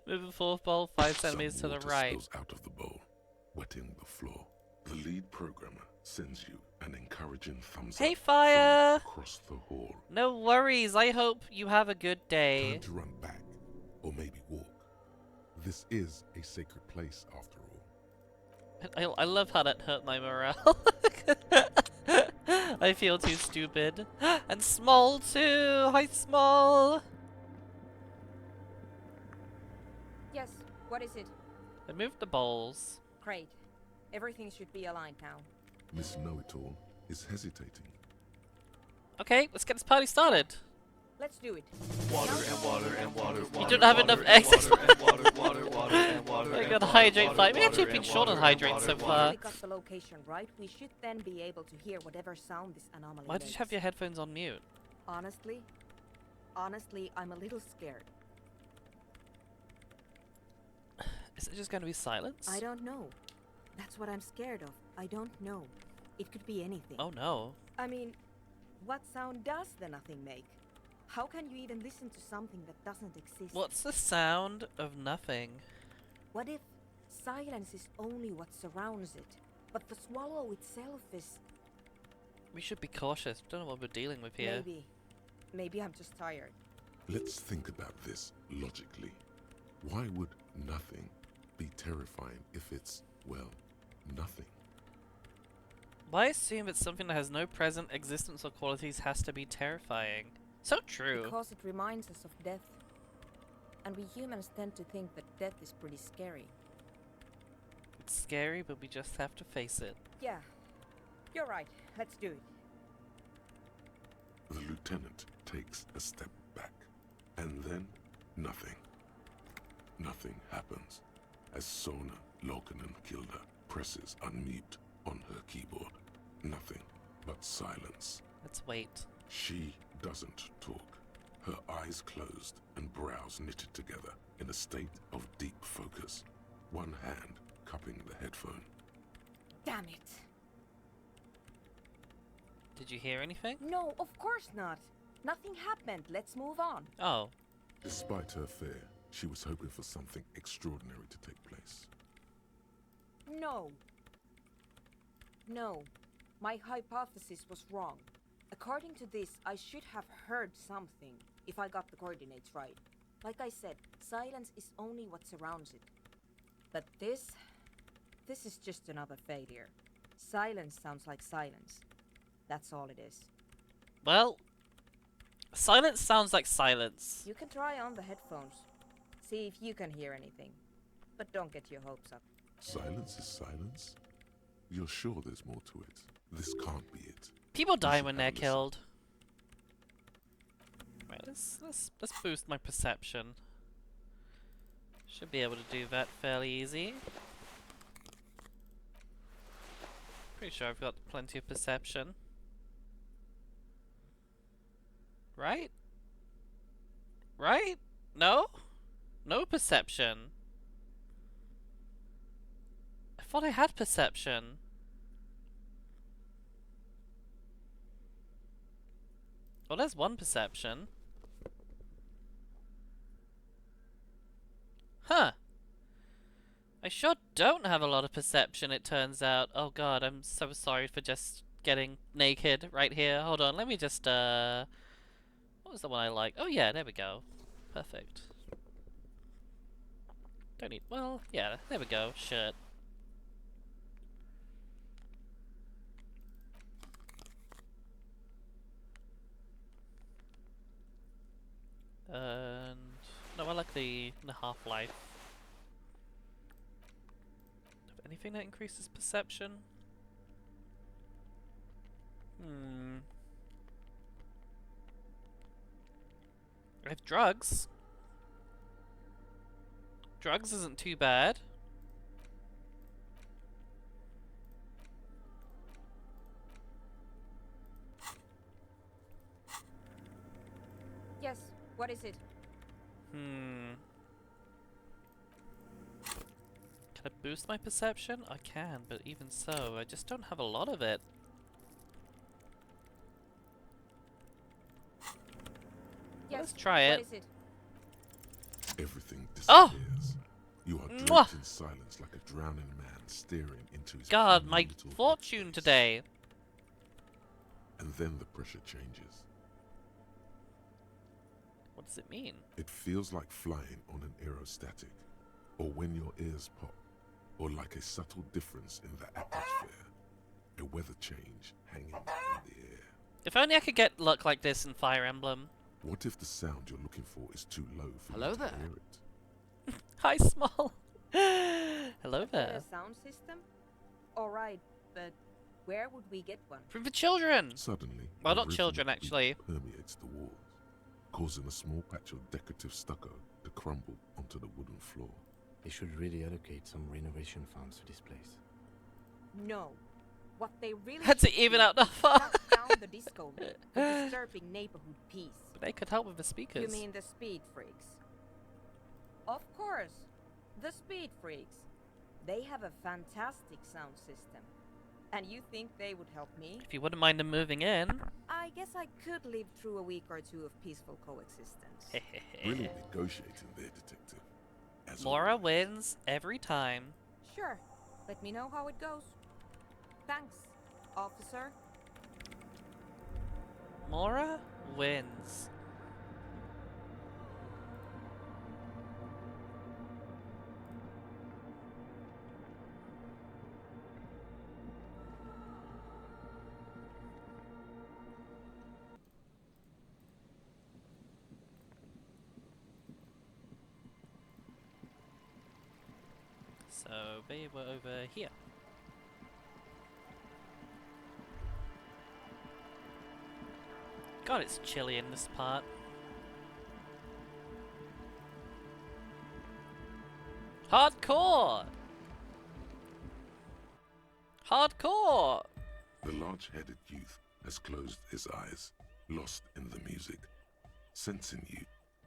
Move the fourth bowl 5 centimeters to the Water right. spills out of the bowl, wetting the floor. The lead programmer sends you an encouraging thumbs Hey, up Fire! from across the hall. No worries. I hope you have a good day. Time to run back, or maybe walk. This is a sacred place, after all. I love how that hurt my morale. I feel too stupid. And small too! Hi, small! Yes, what is it? I moved the bowls. Great. Everything should be aligned now. Miss Know-It-All is hesitating. Okay, let's get this party started. Let's do it. Water and water and water. You don't have enough exits. I gotta hydrate 5. We actually have been short on hydrate so far. If we got the location right, we should then be able to hear whatever sound this anomaly Why did you have makes. your headphones on mute? Honestly, I'm a little scared. Is it just gonna be silence? I don't know. That's what I'm scared of. I don't know. It could be anything. Oh no. I mean, what sound does the nothing make? How can you even listen to something that doesn't exist? What's the sound of nothing? What if silence is only what surrounds it, but the swallow itself is... We should be cautious. Don't know what we're dealing with here. Maybe I'm just tired. Let's think about this logically. Why would nothing be terrifying if it's, well, nothing? Why assume that something that has no present existence or qualities has to be terrifying? So true. Because it reminds us of death. And we humans tend to think that death is pretty scary. It's scary, but we just have to face it. Yeah, you're right. Let's do it. The lieutenant takes a step back, and then nothing. Nothing happens as Sona Lokanen-Kilda presses unmute on her keyboard. Nothing but silence. Let's wait. She doesn't talk. Her eyes closed and brows knitted together in a state of deep focus. One hand cupping the headphone. Damn it. Did you hear anything? No, of course not. Nothing happened. Let's move on. Oh. Despite her fear, she was hoping for something extraordinary to take place. No. No. My hypothesis was wrong. According to this, I should have heard something, if I got the coordinates right. Like I said, silence is only what surrounds it. But this is just another failure. Silence sounds like silence. That's all it is. Well, silence sounds like silence. You can try on the headphones. See if you can hear anything. But don't get your hopes up. Silence is silence? You're sure there's more to it? This can't be it. People die when they're killed. Right, let's boost my perception. Should be able to do that fairly easy. Pretty sure I've got plenty of perception. Right? Right? No? No perception. I thought I had perception. Well, there's one perception. Huh. I sure don't have a lot of perception, it turns out. Oh god, I'm so sorry for just getting naked right here. Hold on, let me just, what was the one I like? Oh yeah, there we go. Perfect. Don't need, well, yeah, there we go. Shirt. And no, I like the half-life. Anything that increases perception? I have drugs. Drugs isn't too bad. What is it? Can I boost my perception? I can, but even so, I just don't have a lot of it. Yes. Let's try it. What is it? Everything Oh! disappears. You are Mwah! draped in silence like a drowning man staring into his God, puny my little fortune face. today. And then the pressure changes. What does it mean? It feels like flying on an aerostatic, or when your ears pop, or like a subtle difference in the atmosphere. A weather change hanging in the air. If only I could get luck like this in Fire Emblem. What if the sound you're looking for is too low for Hello you to there. hear it? Hi, Small. Hello A there. sound system? Alright, but where would we get one? From the children. Suddenly, Well, a not rhythm children, beat actually. permeates the walls, causing a small patch of decorative stucco to crumble onto the wooden floor. They should really allocate some renovation funds to this place. No. What they really Had to should even do out the is fun. shut down the disco for disturbing neighborhood peace. But they could help with the speakers. You mean the speed freaks? Of course. The speed freaks. They have a fantastic sound system. And you think they would help me? If you wouldn't mind them moving in. I guess I could live through a week or two of peaceful coexistence. Brilliant negotiating there, detective. As Mora always. wins every time. Sure. Let me know how it goes. Thanks, officer. Mora wins. So they were over here. God, it's chilly in this part. Hardcore! Hardcore! The large-headed youth has closed his eyes, lost in the music. Sensing you,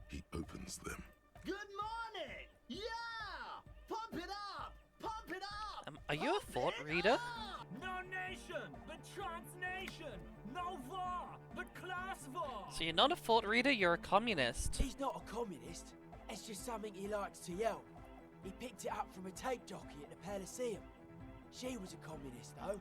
he opens them. Good morning! Yeah! Pump it up! Pump it up! Are you a thought reader? No nation, but transnation! No war, but class war! So you're not a thought reader, you're a communist. He's not a communist. It's just something he likes to yell. He picked it up from a tape jockey at the Elysium. She was a communist, though.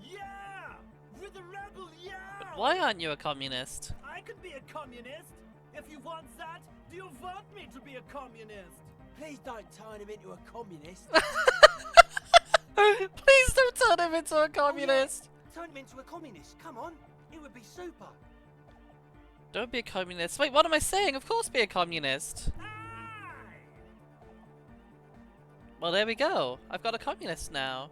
Yeah! We're the rebel, yeah! But why aren't you a communist? I could be a communist! If you want that, do you want me to be a communist? Please don't turn him into a communist. Please don't turn him into a communist! Oh, yeah. Turn him into a communist, come on. It would be super. Don't be a communist. Wait, what am I saying? Of course be a communist. Well, there we go. I've got a communist now.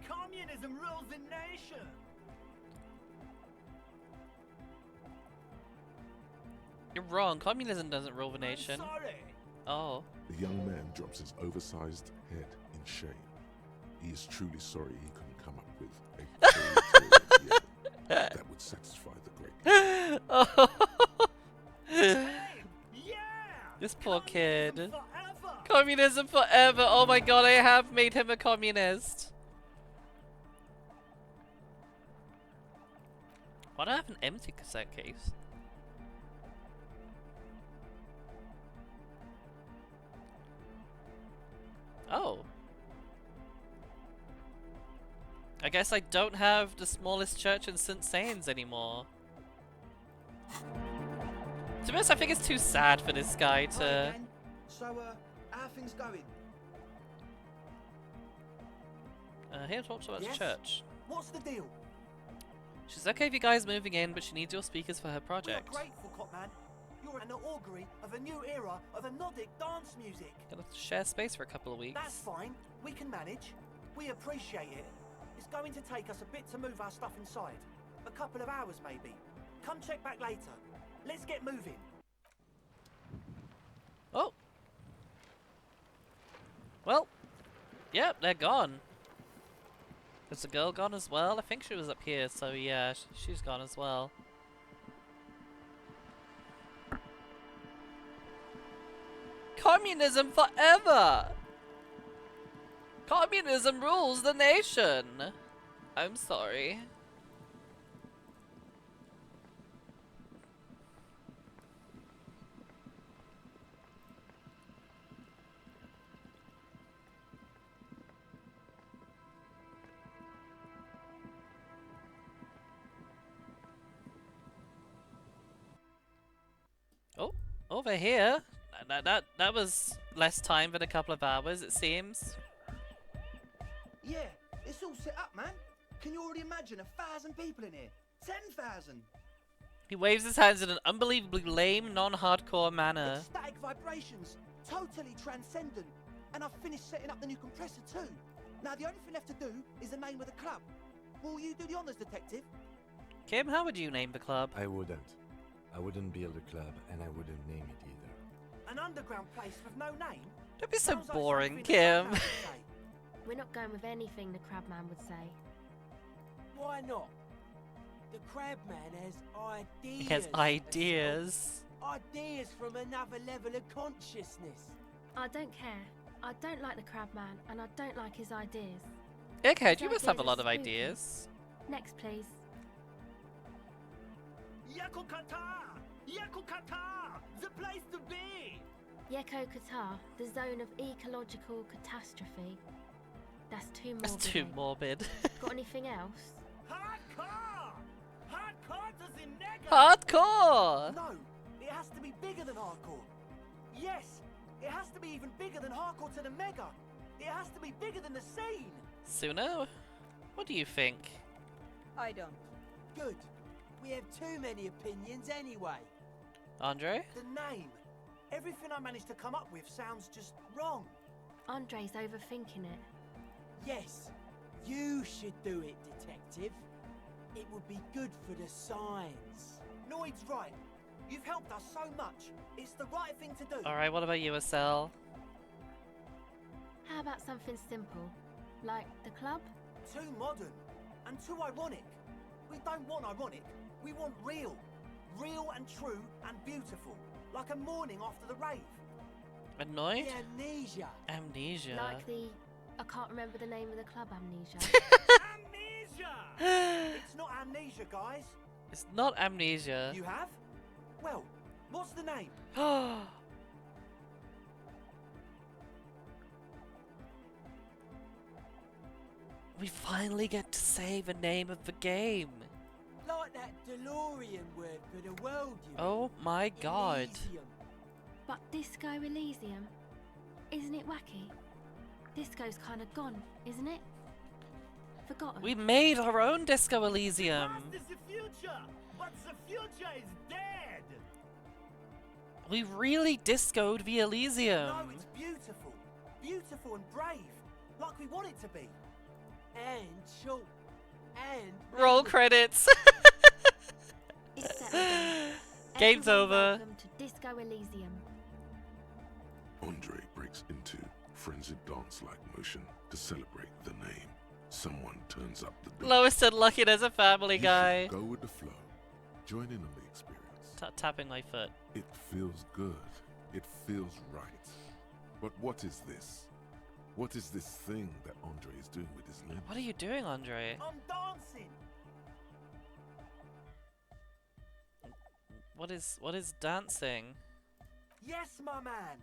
Communism rules the nation! You're wrong. Communism doesn't rule the nation. I'm sorry. Oh. The young man drops his oversized head in shame. He is truly sorry he couldn't come up with a fairy tale yet that would satisfy the great. Oh. Yeah! This poor kid. Forever! Communism forever. Oh my god, I have made him a communist. Why do I have an empty cassette case? Oh. I guess I don't have the smallest church in St. Sains anymore. To be honest, I think it's too sad for this guy to... Hi again. So, how are things going? Here talks about Yes? church. What's the deal? She's okay with you guys moving in, but she needs your speakers for her project. We are grateful, Copman. You're an augury of a new era of Nordic dance music. Gonna share space for a couple of weeks. That's fine. We can manage. We appreciate it. It's going to take us a bit to move our stuff inside. A couple of hours, maybe. Come check back later. Let's get moving. Oh. Well. Yep, they're gone. Is the girl gone as well? I think she was up here, so yeah, she's gone as well. Communism forever! Communism rules the nation! I'm sorry. Oh, over here. That was less time than a couple of hours, it seems. Yeah, it's all set up, man. Can you already imagine 1,000 people in here? 10,000. He waves his hands in an unbelievably lame, non-hardcore manner. It's static vibrations, totally transcendent. And I've finished setting up the new compressor too. Now the only thing left to do is the name of the club. Will you do the honors, detective? Kim, how would you name the club? I wouldn't. I wouldn't build a club, and I wouldn't name it either. An underground place with no name? Don't be so Sounds like boring, something Kim. a crabman would say. We're not going with anything the Crabman would say. Why not? The Crabman has ideas. He has ideas. Ideas from another level of consciousness. I don't care. I don't like the Crabman, and I don't like his ideas. Okay, His you must have a ideas lot are of spooky. ideas. Next, please. Yakukata! Yakukata! The place to be! Yeko Qatar, the zone of ecological catastrophe. That's too morbid. That's too morbid. Got anything else? Hardcore! Hardcore does in nega! Hardcore! No, it has to be bigger than hardcore. Yes, it has to be even bigger than hardcore to the mega. It has to be bigger than the scene. Suno, what do you think? I don't. Good. We have too many opinions anyway. Andre? The name. Everything I managed to come up with sounds just wrong. Andre's overthinking it. Yes, you should do it, detective. It would be good for the science. Noid's right. You've helped us so much. It's the right thing to do. Alright, what about you, Estelle? How about something simple? Like the club? Too modern and too ironic. We don't want ironic. We want real. Real and true and beautiful. Like a morning after the rave. Annoyed? The amnesia. Amnesia. Like the... I can't remember the name of the club, Amnesia. Amnesia! It's not amnesia, guys. It's not amnesia. You have? Well, what's the name? We finally get to say the name of the game. Like that DeLorean word for the world, you Oh my god. Elysium. But Disco Elysium? Isn't it wacky? Disco's kind of gone, isn't it? Forgotten. We made our own Disco Elysium. Past is the future, but the future is dead. We really discoed the Elysium. No, it's beautiful. Beautiful and brave. Like we want it to be. And short. And Roll credits. It's settled then. Game's Everyone over. Welcome to Disco Elysium. Andre breaks into frenzied dance-like motion to celebrate the name. Someone turns up the beat. Lois said lucky as a family You guy. should go with the flow. Join in on the experience. Tapping my foot. It feels good. It feels right. But what is this? What is this thing that Andre is doing with his limbs? What are you doing, Andre? I'm dancing. What is dancing? Yes, my man.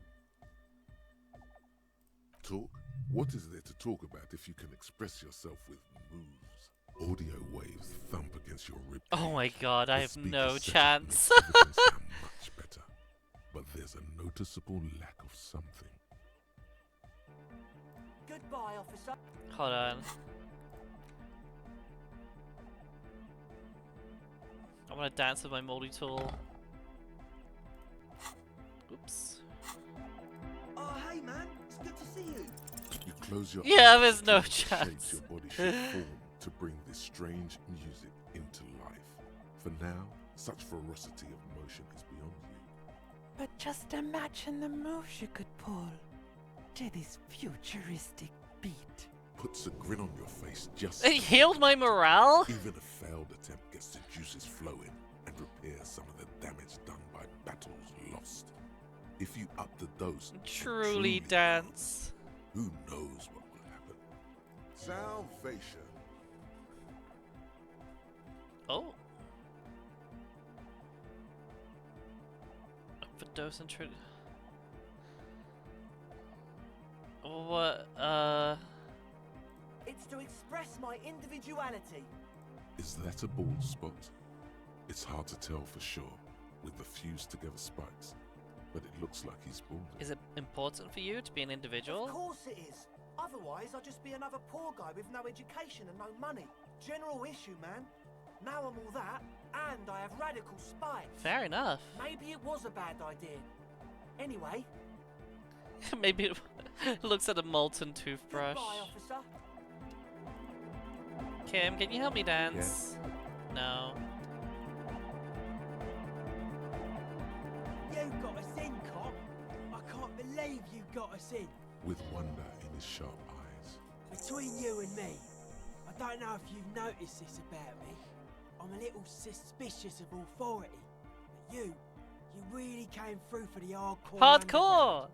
Talk? What is there to talk about if you can express yourself with moves? Audio waves thump against your rib. Oh my god, I The have speaker no setup chance. makes everything sound much better. But there's a noticeable lack of something. Goodbye, officer. Hold on. I want to dance with my moldy tool. Oops. Oh, hey, man. It's good to see you. You close your Yeah, eyes there's to no the chance. shapes your body should form to bring this strange music into life. For now, such ferocity of motion is beyond you. But just imagine the moves you could pull to this futuristic beat. Puts a grin on your face just It healed my morale? Even a failed attempt gets the juices flowing and repairs some of the damage done by battles lost. If you up the dose, and Truly dance. who knows what will happen? Salvation. Oh. Up the dose and try. What? It's to express my individuality. Is that a bald spot? It's hard to tell for sure with the fused together spikes, but it looks like he's bald. Is it important for you to be an individual? Of course it is. Otherwise, I'd just be another poor guy with no education and no money. General issue, man. Now I'm all that, and I have radical spikes. Fair enough. Maybe it was a bad idea. Anyway. Maybe it looks at a molten toothbrush. Goodbye, officer. Kim, can you help me dance? No. You got us in, cop. I can't believe you got us in. With wonder in his sharp eyes. Between you and me, I don't know if you've noticed this about me. I'm a little suspicious of authority. But you really came through for the hardcore. Hardcore!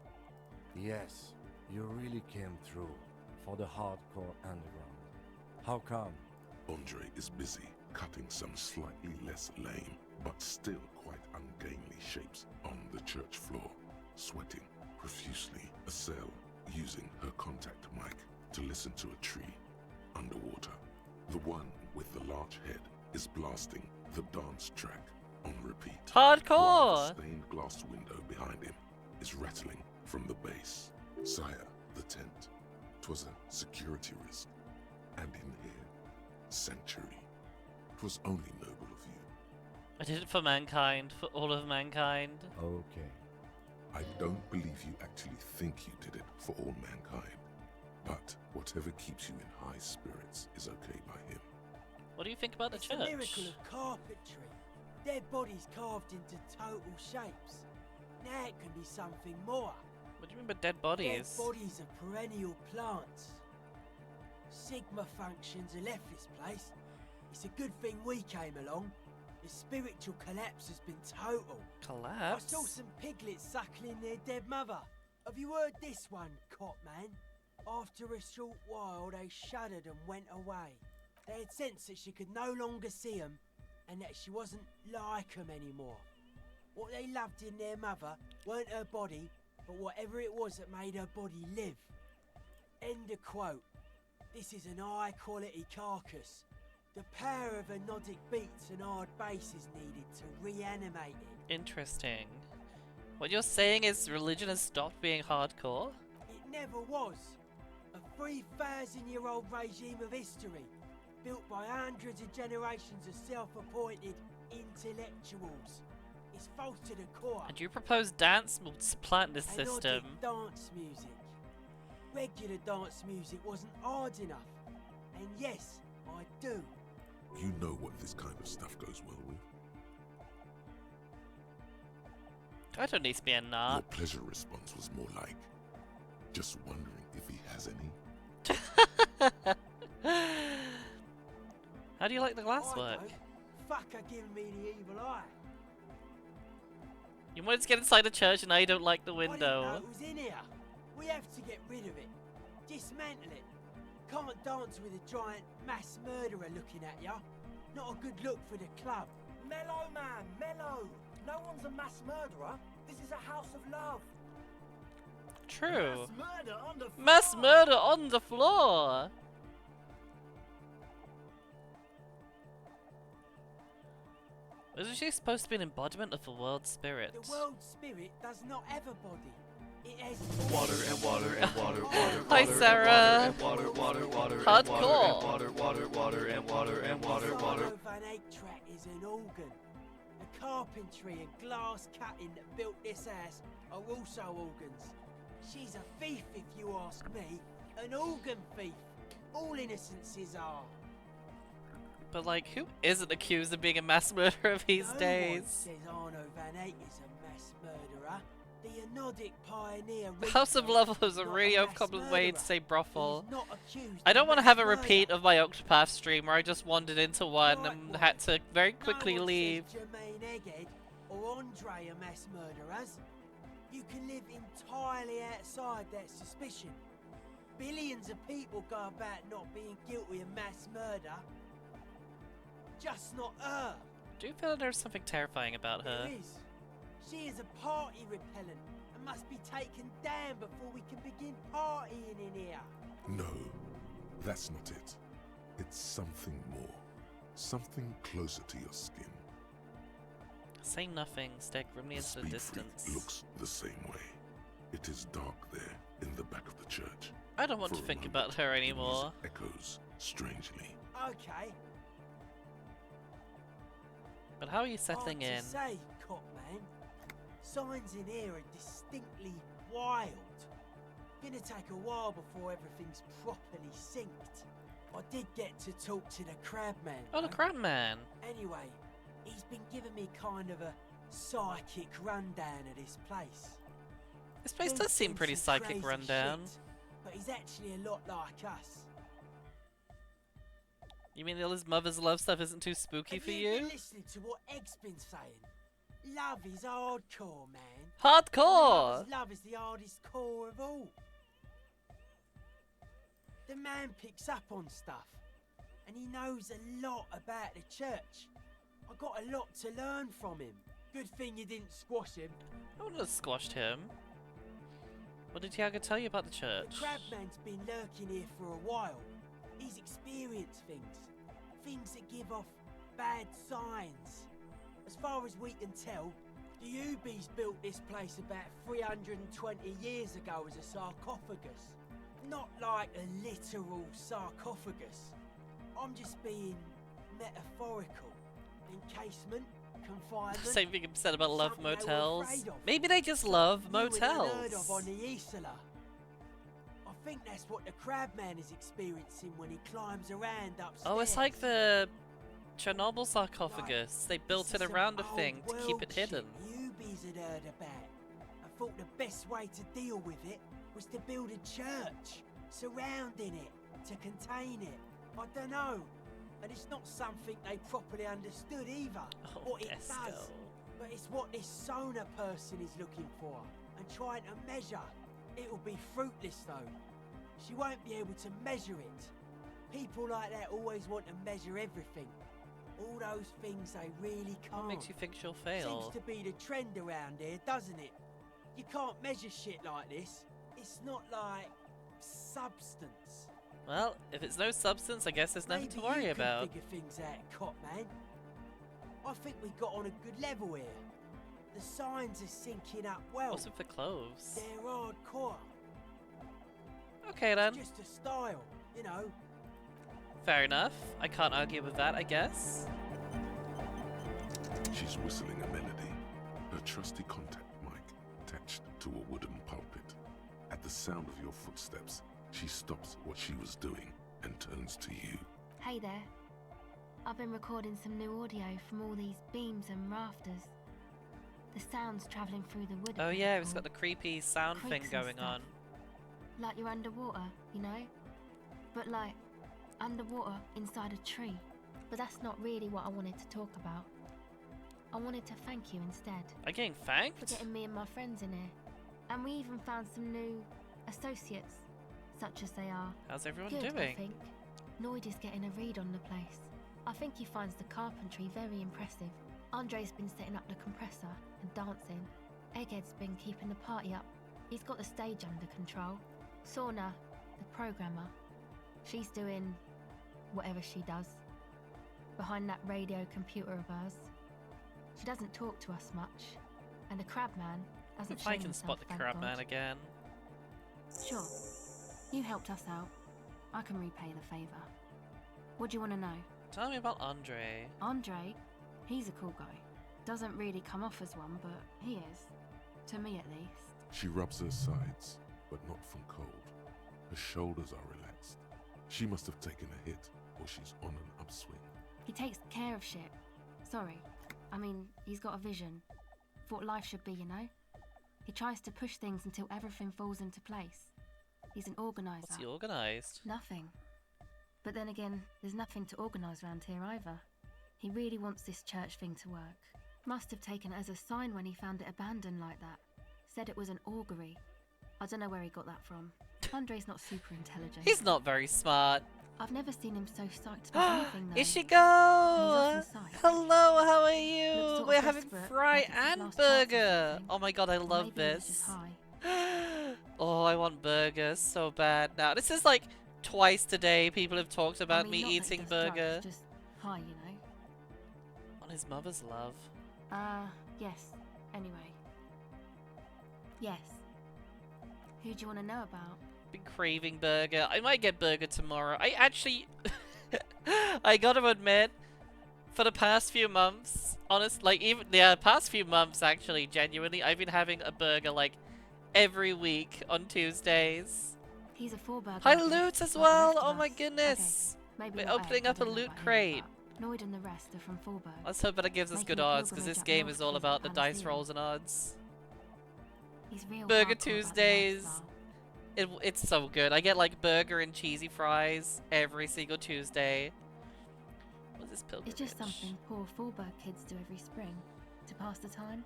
Yes, you really came through for the hardcore underground. How come? Andre is busy cutting some slightly less lame, but still quite ungainly shapes on the church floor, sweating profusely. Estelle using her contact mic to listen to a tree underwater. The one with the large head is blasting the dance track on repeat. Hardcore! While the stained glass window behind him is rattling from the base. Sire, the tent. 'Twas a security risk. And in here, sanctuary. 'Twas only noble of you. I did it for mankind, for all of mankind. Okay. I don't believe you actually think you did it for all mankind. But whatever keeps you in high spirits is okay by him. What do you think about the It's church? a miracle of carpentry. Dead bodies carved into total shapes. Now it can be something more. What do you mean by dead bodies? Dead bodies are perennial plants. Sigma functions have left this place. It's a good thing we came along. The spiritual collapse has been total. Collapse? I saw some piglets suckling their dead mother. Have you heard this one, cop man? After a short while, they shuddered and went away. They had sensed that she could no longer see them and that she wasn't like them anymore. What they loved in their mother weren't her body, but whatever it was that made her body live. End of quote. This is an high-quality carcass. The power of anodic beats and hard bass is needed to reanimate it. Interesting. What you're saying is religion has stopped being hardcore? It never was. A 3,000-year-old regime of history, built by hundreds of generations of self-appointed intellectuals. It's false to the core. And you propose dance will supplant this Anodic system. dance music. Regular dance music wasn't hard enough. And yes, I do. You know what this kind of stuff goes well with. I don't need to be a Your nut. pleasure response was more like, just wondering if he has any. How do you like the glass I work? don't. Fuck her giving me the evil eye. You wanted to get inside the church and now you don't like the I didn't know window. it was in here. We have to get rid of it. Dismantle it. Can't dance with a giant mass murderer looking at ya. Not a good look for the club. Mellow, man, mellow. No one's a mass murderer. This is a house of love. True. Mass murder on the floor. Mass murder on the floor. Isn't she supposed to be an embodiment of the world spirit? The world spirit does not have a body. It has Water and water and water, water. Hi, water, Sarah. And water, water, water. Hardcore. And water, water, water, and water, and water, This water. Van 8-track is an organ. The carpentry and glass cutting that built this house are also organs. She's a thief, if you ask me. An organ thief. All innocences are. But like, who isn't accused of being a mass murderer these No one days? says Arno Van Eyck is a mass murderer. The anodic pioneer. House of Rico Love was is a not really mass uncommon way to murderer. say brothel. He's not accused I don't of want to mass have a repeat murder. of my Octopath stream where I just wandered into one and had to very quickly No one leave. says Jermaine Egghead or Andre are mass murderers. You can live entirely outside that suspicion. Billions of people go about not being guilty of mass murder. Just not her. Do you feel there's something terrifying about her? There is. She is a party repellent and must be taken down before we can begin partying in here. No, that's not it. It's something more. Something closer to your skin. Say nothing, stare grimly into the Speed distance. Freak looks the same way. It is dark there in the back of the church. I don't want For to a think moment, about her the anymore. music echoes strangely. Okay. But how are you settling Hard in? to say, cop man. Signs in here are distinctly wild. Gonna take a while before everything's properly synced. I did get to talk to the crab man. Oh, the though. crab man. Anyway, he's been giving me kind of a psychic rundown of this place. This place He's does seem seen pretty some psychic crazy rundown. shit, but he's actually a lot like us. You mean all his mother's love stuff isn't too spooky for Have you? been listening to what Egg's been saying? Love is hardcore, man. Hardcore! And love is the hardest core of all. The man picks up on stuff, and he knows a lot about the church. I got a lot to learn from him. Good thing you didn't squash him. I wouldn't have squashed him. What did Tiago tell you about the church? The crabman's been lurking here for a while. He's experienced things that give off bad signs. As far as we can tell, the Ubies built this place about 320 years ago as a sarcophagus. Not like a literal sarcophagus. I'm just being metaphorical. Encasement, confinement. Same thing said about love something they were motels. afraid of. Maybe they just love You wouldn't have heard of motels. on the Isla. I think that's what the crabman is experiencing when he climbs around upstairs. Oh, it's like the Chernobyl sarcophagus. They built it Some around a old thing to keep world it hidden. shit Newbies had heard about. I thought the best way to deal with it was to build a church surrounding it to contain it. I don't know, and it's not something they properly understood either. Oh, what it Desco. does, but it's what this Sona person is looking for and trying to measure. It'll be fruitless though. She won't be able to measure it. People like that always want to measure everything. All those things they really can't. What makes you think she'll fail? Seems to be the trend around here, doesn't it? You can't measure shit like this. It's not like substance. Well, if it's no substance, I guess there's nothing Maybe to worry you about. can figure things out, cop man. I think we got on a good level here. The signs are syncing up well. What's with the clothes? They're hardcore. Okay then. It's just a style, you know. Fair enough. I can't argue with that, I guess. She's whistling a melody, her trusty contact mic attached to a wooden pulpit. At the sound of your footsteps, she stops what she was doing and turns to you. Hey there. I've been recording some new audio from all these beams and rafters. The sound's travelling through the wood. Oh yeah, it's got the creepy sound thing Creaks and going stuff. on. Like you're underwater, you know? But like, underwater inside a tree. But that's not really what I wanted to talk about. I wanted to thank you instead. Are you getting For thanked? getting me and my friends in here. And we even found some new associates, such as they are. How's everyone Good, doing? I think. Noid is getting a read on the place. I think he finds the carpentry very impressive. Andre's been setting up the compressor and dancing. Egghead's been keeping the party up. He's got the stage under control. Sauna, the programmer, she's doing whatever she does. Behind that radio computer of hers. She doesn't talk to us much. And the crabman hasn't If I shown can himself, spot the thank crab man God. again. Sure. You helped us out. I can repay the favour. What do you want to know? Tell me about Andre. Andre? He's a cool guy. Doesn't really come off as one, but he is. To me at least. She rubs her sides, but not from cold. Her shoulders are relaxed. She must have taken a hit, or she's on an upswing. He takes care of shit. Sorry. I mean, he's got a vision. For what life should be, you know? He tries to push things until everything falls into place. He's an organiser. What's he organised? Nothing. But then again, there's nothing to organise around here either. He really wants this church thing to work. Must have taken it as a sign when he found it abandoned like that. Said it was an augury. I don't know where he got that from. Andre's not super intelligent. He's not very smart. I've never seen him so psyched about anything though. Ishigo! Hello, how are you? Looks We're sort of having desperate, fry like it's his and last chance or burger. something. Oh my god, I Or love maybe he was this. just high. Oh, I want burgers so bad now. This is like twice today people have talked about I mean, me not that he eating does drugs, burger. just high, you know. On his mother's love. Yes. Anyway. Yes. Who do you want to know about? Been craving burger. I might get burger tomorrow. I actually... I gotta admit, for the past few months, past few months actually, genuinely, I've been having a burger like every week on Tuesdays. He's a 4-burger. Hi Loot as well! Oh my goodness! Okay. Maybe We're not opening egg, I up a don't know loot about him, crate. but Noid and the rest are from 4-burg. Let's hope that gives us Making good a odds, because pilgrimage this up game north is all to about the visit dice Elysium. rolls and odds. He's real Burger hardcore about the Tuesdays. lifestyle. It's so good. I get like burger and cheesy fries every single Tuesday. What's this pilgrimage? It's just something poor 4-burg kids do every spring to pass the time.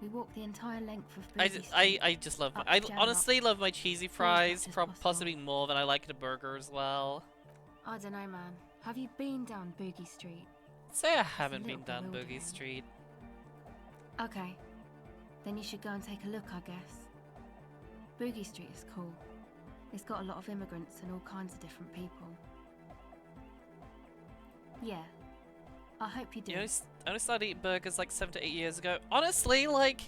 We walk the entire length of Boozy Street. I just love my, up I Jam honestly Rock, love my cheesy for as fries, much as possible. possibly more than I like the burger as well. I don't know, man. Have you been down Boogie Street? Say I haven't been little down Boogie bewildering. Street. Okay. Then you should go and take a look, I guess. Boogie Street is cool. It's got a lot of immigrants and all kinds of different people. Yeah. I hope you do. You know, I only started eating burgers like 7 to 8 years ago. Honestly, like,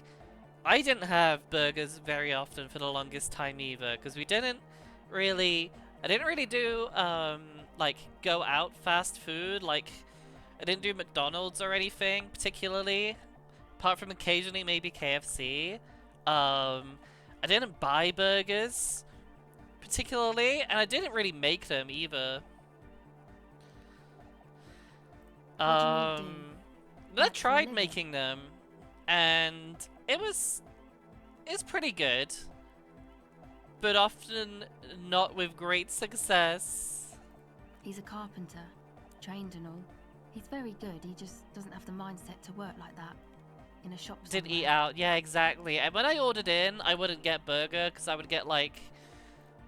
I didn't have burgers very often for the longest time either, because I didn't really do, like, go out fast food, like, I didn't do McDonald's or anything, particularly, apart from occasionally maybe KFC. I didn't buy burgers, particularly, and I didn't really make them either. I tried making them, and it's pretty good, but often not with great success. He's a carpenter, trained and all. He's very good, he just doesn't have the mindset to work like that in a shop Didn't eat somewhere. out, yeah, exactly. And when I ordered in, I wouldn't get burger, because I would get like,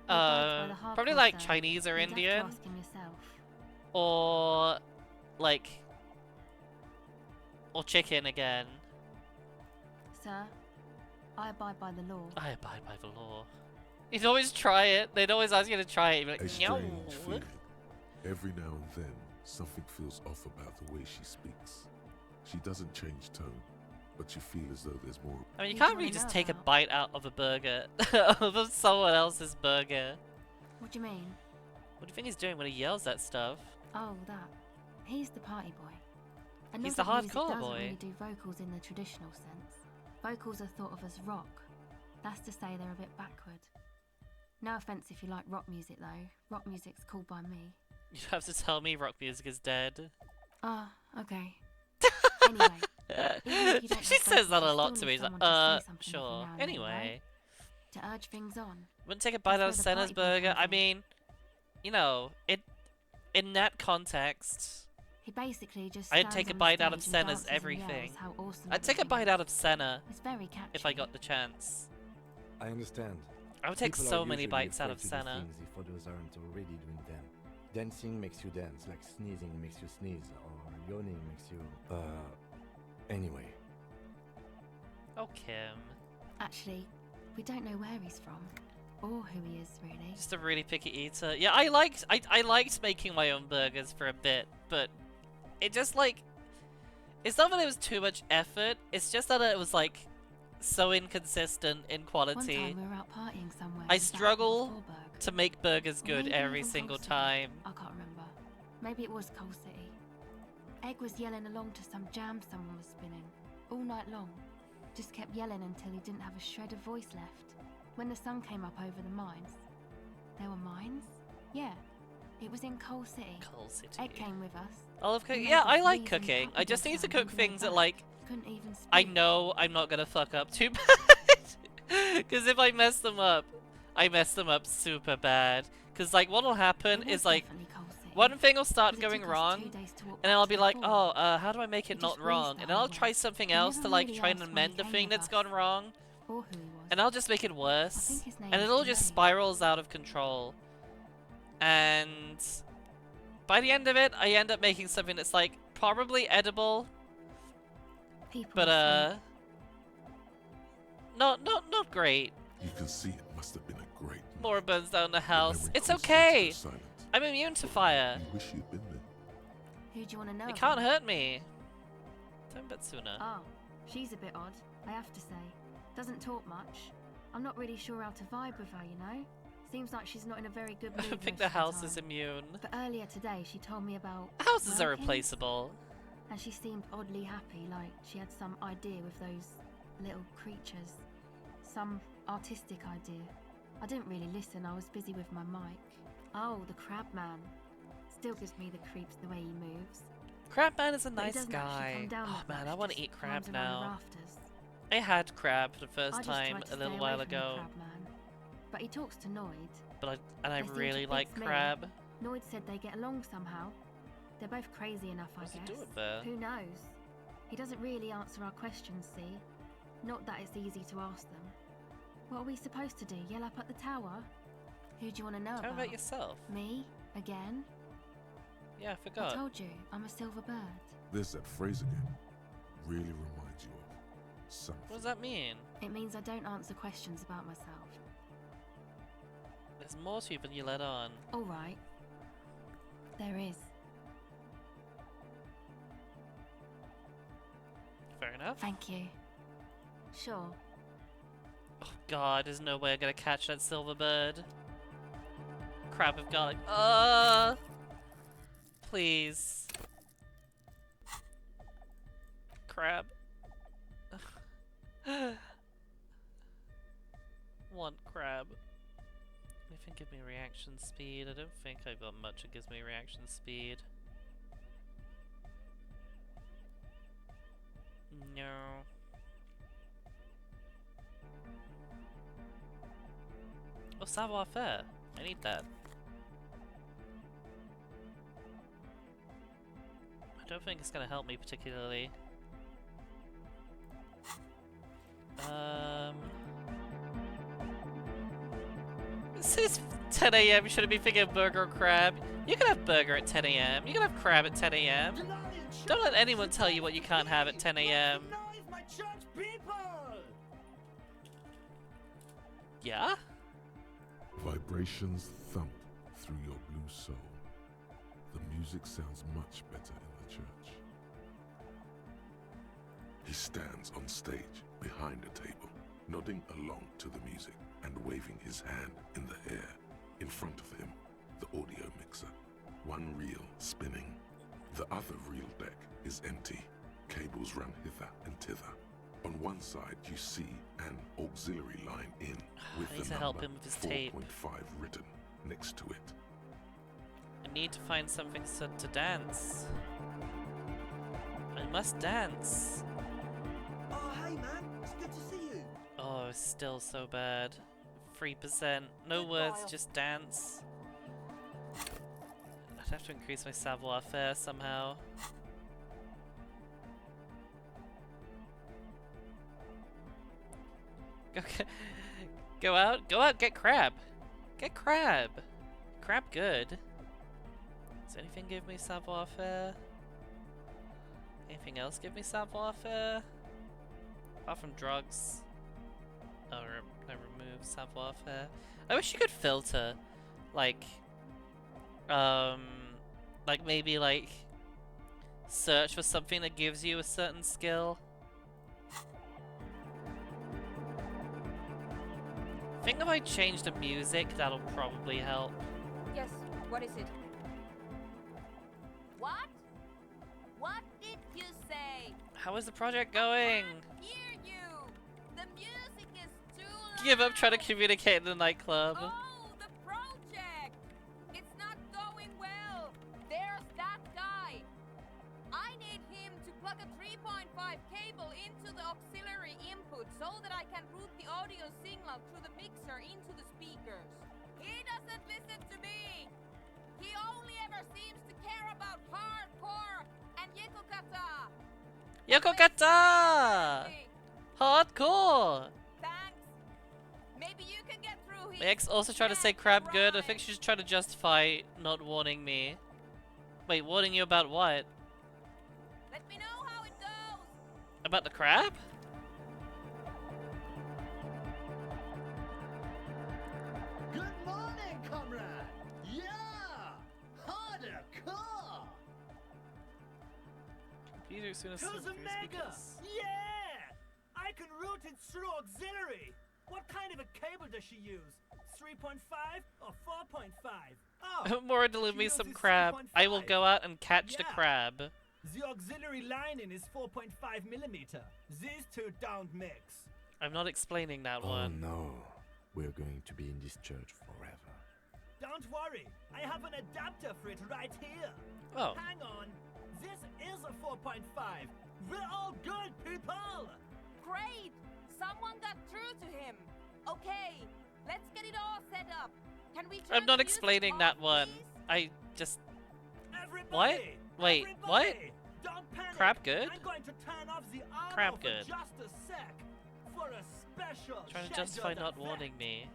probably hardcore like side. Chinese or You'd have to Indian, ask him yourself. or like, or chicken again. Sir, I abide by the law. I abide by the law. You'd always try it. They'd always ask you to try it. You'd be A like, strange no. feeling. Every now and then, something feels off about the way she speaks. She doesn't change tone, but you feel as though there's more. I mean, you Who can't do you really wanna just know take a about? bite out of a burger, of someone else's burger. What do you mean? What do you think he's doing when he yells that stuff? Oh, that. He's the party boy. He's the Another music hardcore doesn't boy. really do vocals in the traditional sense. Vocals are thought of as rock. That's to say they're a bit backward. No offense if you like rock music though. Rock music's cool by me. You have to tell me rock music is dead. Ah, okay. Anyway, even if you don't She have says vocals, that you a lot still to me. need She's like, someone to say something every sure. now and then, Anyway. right? To urge things on. Wouldn't take a bite out of That's where the Senna's party boy burger. comes I in. mean, you know, in that context, He basically just I'd stands take a on the bite out of stage and Senna's dances and everything. yells how awesome I'd take a everything bite is. out of Senna It's very catchy. if I got the chance. I understand. I would take People so are many usually bites out afraid of to do Senna. things if others aren't already doing them. Dancing makes you dance, like sneezing makes you sneeze, or yawning makes you... Anyway. Oh, Kim. Actually, we don't know where he's from. Or who he is, really. Just a really picky eater. Yeah, I liked making my own burgers for a bit, but it just like... It's not that it was too much effort, it's just that it was like so inconsistent in One quality. time we were out partying somewhere. I with that struggle Vorburg. to make burgers Or good maybe every even single Coal City. time. I can't remember. Maybe it was Coal City. Egg was yelling along to some jam someone was spinning. All night long. Just kept yelling until he didn't have a shred of voice left. When the sun came up over the mines. There were mines? Yeah. It was in Coal City. Coal City. Egg came with us. I love He cooking. made Yeah, us I like wheeze and cooking. puppy I just dog need to sound cook all the way things that back. like Couldn't even speak. I know I'm not gonna fuck up too bad. Because if I mess them up, I mess them up super bad. Because like what'll happen It was is like definitely Coal City, one thing will start 'cause it going took us wrong, 2 days to walk and then back I'll to be the like, fort. oh, how do I make We it not just wrong? wheezed And then I'll that try way. something We else never to like really try and asked where amend he the came thing with that's us, gone wrong. or who he was. and I'll just make it worse, I think his name and is it all just Jermaine. spirals out of control. And by the end of it, I end up making something that's like probably edible, People but asleep. not great. You can see it must have been a great night. Mora burns down the Your house. memory It's concentrated okay. your silence. I'm immune to fire. You wish you'd been there. Who do you want to know? It can't about? hurt me. Tell me about Suna. Oh, she's a bit odd, I have to say. Doesn't talk much. I'm not really sure how to vibe with her, you know? Seems like she's not in a very good I mood. don't think most the of house time. is immune. But earlier today, she told me about Houses are working, replaceable. and she seemed oddly happy, like she had some idea with those little creatures. Some artistic idea. I didn't really listen, I was busy with my mic. Oh, the crab man. Still gives me the creeps the way he moves. Crabman is a But he nice doesn't actually guy. come down Oh that man, much, I want to just eat crab climbs around the now. rafters. I had crab for the I first just time tried to a little stay while away from the ago, crab man. But he talks to Noid. but I They seem to really fix like me. crab. Noid said they get along somehow. They're both crazy enough, What's I he guess. doing there? Who knows? He doesn't really answer our questions, see? Not that it's easy to ask them. What are we supposed to do? Yell up at the tower? Who do you want to know Tell me about? about yourself. Me? Again? Yeah, I I forgot. told you, I'm a silver bird. There's that phrase again. Really reminds you of something. What does that mean? It means I don't answer questions about myself. There's more to you than you let on. Alright. There is. Fair enough. Thank you. Sure. Oh god, there's no way I'm gonna catch that silver bird. Crab of garlic. Please. Crab. Want crab. Anything give me reaction speed? I don't think I've got much that gives me reaction speed. No. Oh, savoir faire. I need that. I don't think it's gonna help me particularly. This is 10 a.m. You shouldn't be thinking of burger or crab. You can have burger at 10 a.m. You can have crab at 10 a.m. Don't let anyone tell you what you can't have at 10 a.m. Yeah? Vibrations thump through your blue soul. The music sounds much better in the church. He stands on stage behind a table, nodding along to the music and waving his hand in the air. In front of him, the audio mixer, one reel spinning. The other reel deck is empty. Cables run hither and thither. On one side, you see an auxiliary line in with I need the to help number him with his tape. 4.5 written next to it. I need to find something to dance. I must dance. Oh, hey, man. It's good to see you. Oh, it's still so bad. 3%. No words, just dance. I'd have to increase my savoir faire somehow. Go out, get crab. Get crab. Crab good. Does anything give me savoir faire? Anything else give me savoir faire? Apart from drugs. Oh, I remove savoir faire. I wish you could filter, like maybe like search for something that gives you a certain skill. I think if I change the music, that'll probably help. Yes, what is it? What? What did you say? How is the project going? Hear you. The music is too loud. Give up trying to communicate in the nightclub. Oh, the project. It's not going well. There's that guy. I need him to plug a 3.5 cable into the auxiliary input so that I can route the audio signal through the mixer into the speakers. He doesn't listen to me. He only ever seems to care about hardcore and Yekokata. Yokokata! Hardcore! Thanks. My ex also tried to say crab good. I think she's trying to justify not warning me. Wait, warning you about what? Let me know how it goes. About the crab? Good morning, comrade! Yeah! Harder, car! Peter soon as To the mega! Yeah! I can route it through auxiliary! What kind of a cable does she use? 3.5 or 4.5? Oh, Mora, deliver me some crab. I will go out and catch the crab. The auxiliary lining is 4.5 millimeter. These two don't mix. I'm not explaining that Oh one. no, we're going to be in this church forever. Don't worry, I have an adapter for it right here. Oh. Hang on, this is a 4.5. We're all good people. Great! Someone got through to him. Okay, let's get it all set up. Can we I'm not explaining that one. I just... What? Wait, what? Don't panic. Crab good? I'm going to turn off the armor Crab for good. just a sec. For a special Trying to justify scheduled not event. warning me.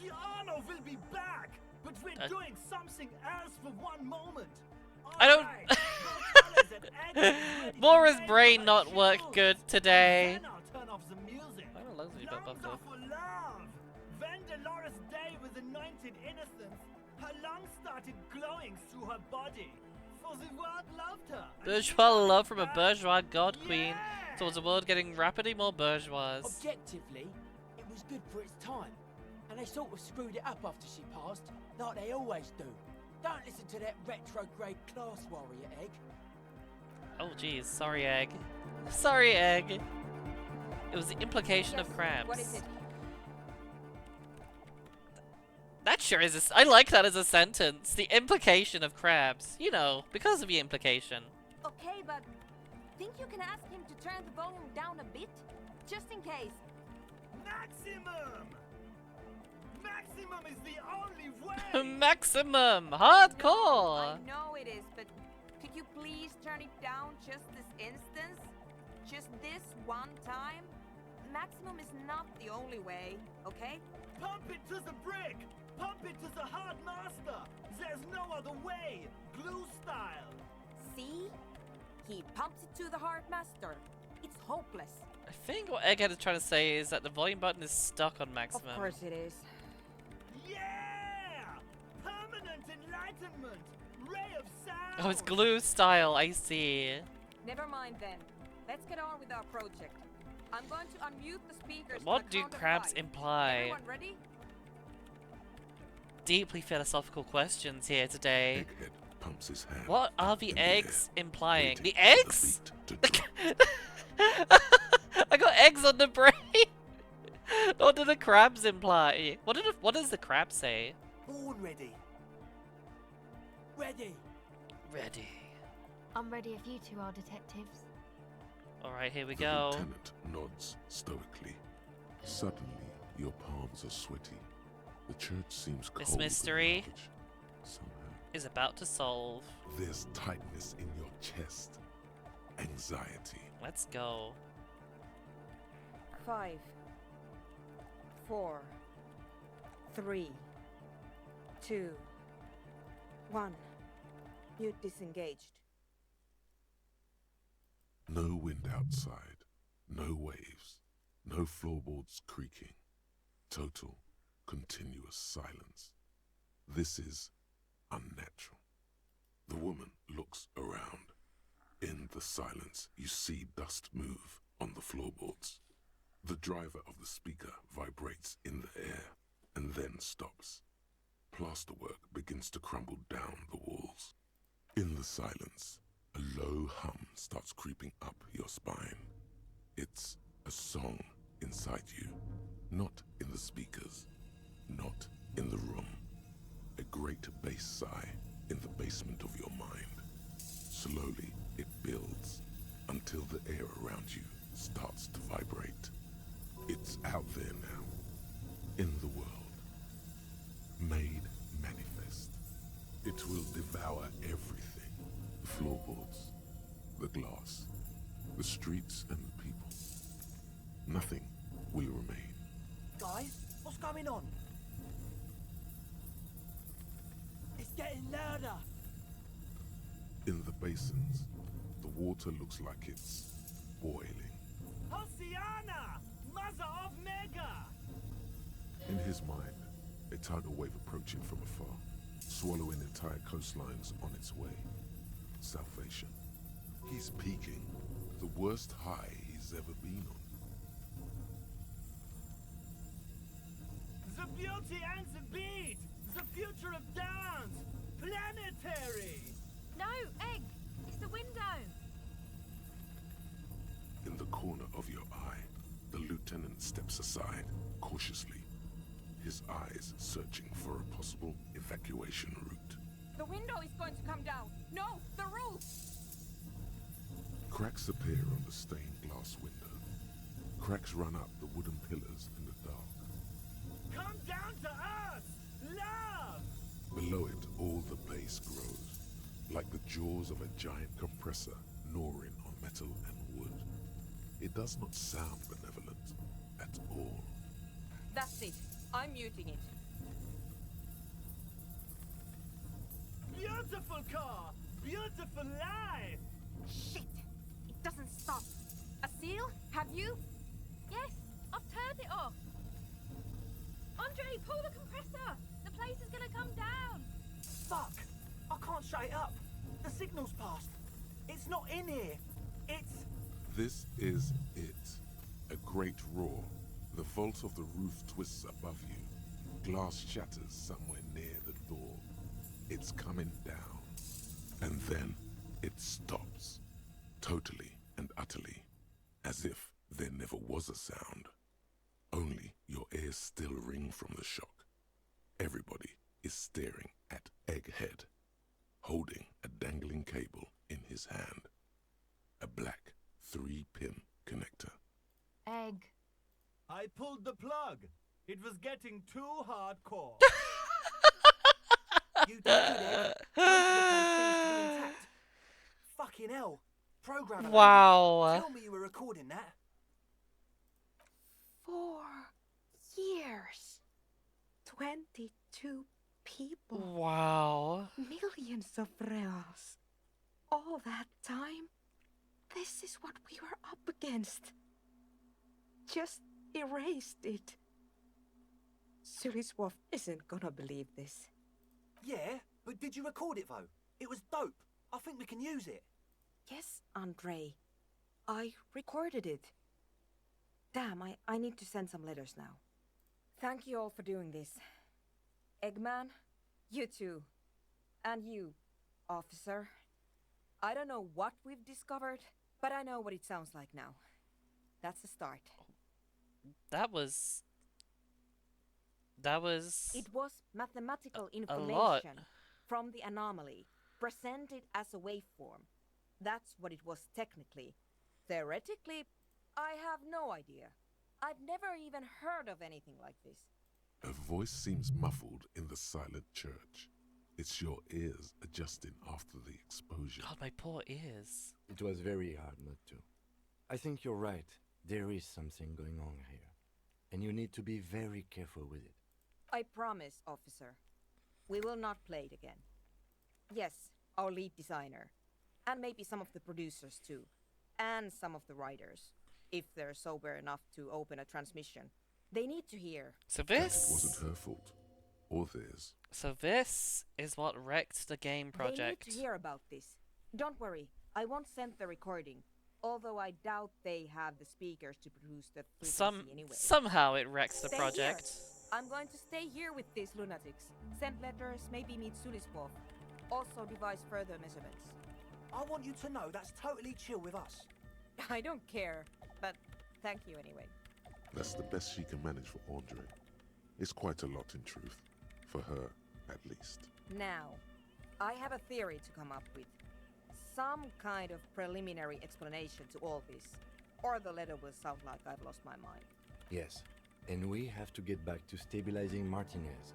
The armor will be back, but we're doing something else for one moment. I don't... Mora's brain not work good today. Then I'll turn off the music. I don't love you, but Longer for love. When Dolores Day was anointed innocence, her lungs started glowing through her body. For the world loved her. Bourgeois love from a bourgeois god queen towards a world getting rapidly more bourgeois. Objectively, it was good for its time, and they sort of screwed it up after she passed, like they always do. Don't listen to that retrograde class warrior, Egg. Oh jeez, sorry egg. Sorry egg. It was the implication of crabs. What is it? That sure is I like that as a sentence. The implication of crabs. You know, because of the implication. Okay, but think you can ask him to turn the volume down a bit? Just in case. Maximum! Maximum is the only way! Maximum! Hardcore! I know it is, but could you please turn it down just this instance? Just this one time? Maximum is not the only way, okay? Pump it to the brick! Pump it to the hard master! There's no other way! Glue style! See? He pumps it to the hard master. It's hopeless. I think what Egghead is trying to say is that the volume button is stuck on maximum. Of course it is. Yeah! Permanent enlightenment! Ray of sound! Oh, it's glue style, I see. Never mind then. Let's get on with our project. I'm going to unmute the speakers. What do crabs imply? Everyone ready? Deeply philosophical questions here today. Egghead pumps his hand. What are the in the eggs air, implying? waiting The for eggs? beat to drop. I got eggs on the brain. What do the crabs imply? What does the crab say? Born ready. Ready. Ready. I'm ready if you two are detectives. Alright, here we The go. lieutenant nods stoically. Suddenly, your palms are sweaty. The church seems cold. This and mystery large. Somehow, is about to solve. there's tightness in your chest. Anxiety. Let's go. 5, 4, 3, 2, 1. Mute disengaged. No wind outside. No waves. No floorboards creaking. Total, continuous silence. This is unnatural. The woman looks around. In the silence, you see dust move on the floorboards. The driver of the speaker vibrates in the air and then stops. Plasterwork begins to crumble down the walls. In the silence, a low hum starts creeping up your spine. It's a song inside you, not in the speakers, not in the room. A great bass sigh in the basement of your mind. Slowly, it builds until the air around you starts to vibrate. It's out there now, in the world, made manifest. It will devour everything. The floorboards, the glass, the streets and the people. Nothing will remain. guys. What's going on? It's getting louder. In the basins, the water looks like it's boiling. Oceana! Mother of Mega! In his mind, a tidal wave approaching from afar, swallowing entire coastlines on its way. Salvation. He's peaking, the worst high he's ever been on. The beauty and the beat! The future of dance! Planetary! No, Egg! It's the window! In the corner of your eye, the lieutenant steps aside, cautiously, his eyes searching for a possible evacuation route. The window is going to come down. No, the roof! Cracks appear on the stained glass window. Cracks run up the wooden pillars in the dark. Come down to us! Love! Below it, all the base grows, like the jaws of a giant compressor gnawing on metal and wood. It does not sound benevolent at all. That's it. I'm muting it. Beautiful car! Beautiful life! Shit! It doesn't stop. A seal? Have you? Yes, I've turned it off. Andre, pull the compressor. The place is gonna come down. Fuck! I can't shut it up. The signal's passed. It's not in here. It's... This is it. A great roar. The vault of the roof twists above you. Glass shatters somewhere near the door. It's coming down. And then it stops. Totally and utterly. As if there never was a sound. Only your ears still ring from the shock. Everybody is staring at Egghead, holding a dangling cable in his hand. A black 3-pin connector. Egg. I pulled the plug. It was getting too hardcore. You did it. Intact. Fucking hell. Programmer. Wow. Tell me you were recording that. 4 years. 22 people. Wow. Millions of reals. All that time? This is what we were up against. Just erased it. Suliswolf isn't gonna believe this. Yeah, but did you record it though? It was dope. I think we can use it. Yes, Andre. I recorded it. Damn, I need to send some letters now. Thank you all for doing this. Eggman, you too. And you, officer. I don't know what we've discovered, but I know what it sounds like now. That's a start. That was... It was mathematical a lot. information from the anomaly, presented as a waveform. That's what it was technically. Theoretically, I have no idea. I've never even heard of anything like this. A voice seems muffled in the silent church. It's your ears adjusting after the exposure. God, my poor ears. It was very hard not to. I think you're right. There is something going on here. And you need to be very careful with it. I promise, officer. We will not play it again. Yes, our lead designer. And maybe some of the producers too. And some of the writers. If they're sober enough to open a transmission. They need to hear. So this... It wasn't her fault. Or theirs. So this is what wrecked the game project. They need to hear about this. Don't worry, I won't send the recording. Although I doubt they have the speakers to produce the frequency anyway. Somehow it wrecks the Stay project. Here. I'm going to stay here with these lunatics. Send letters, maybe meet Suliswolf. Also devise further measurements. I want you to know that's totally chill with us. I don't care, but thank you anyway. That's the best she can manage for Andre. It's quite a lot in truth. For her, at least. Now, I have a theory to come up with. Some kind of preliminary explanation to all this. Or the letter will sound like I've lost my mind. Yes, and we have to get back to stabilizing Martinez.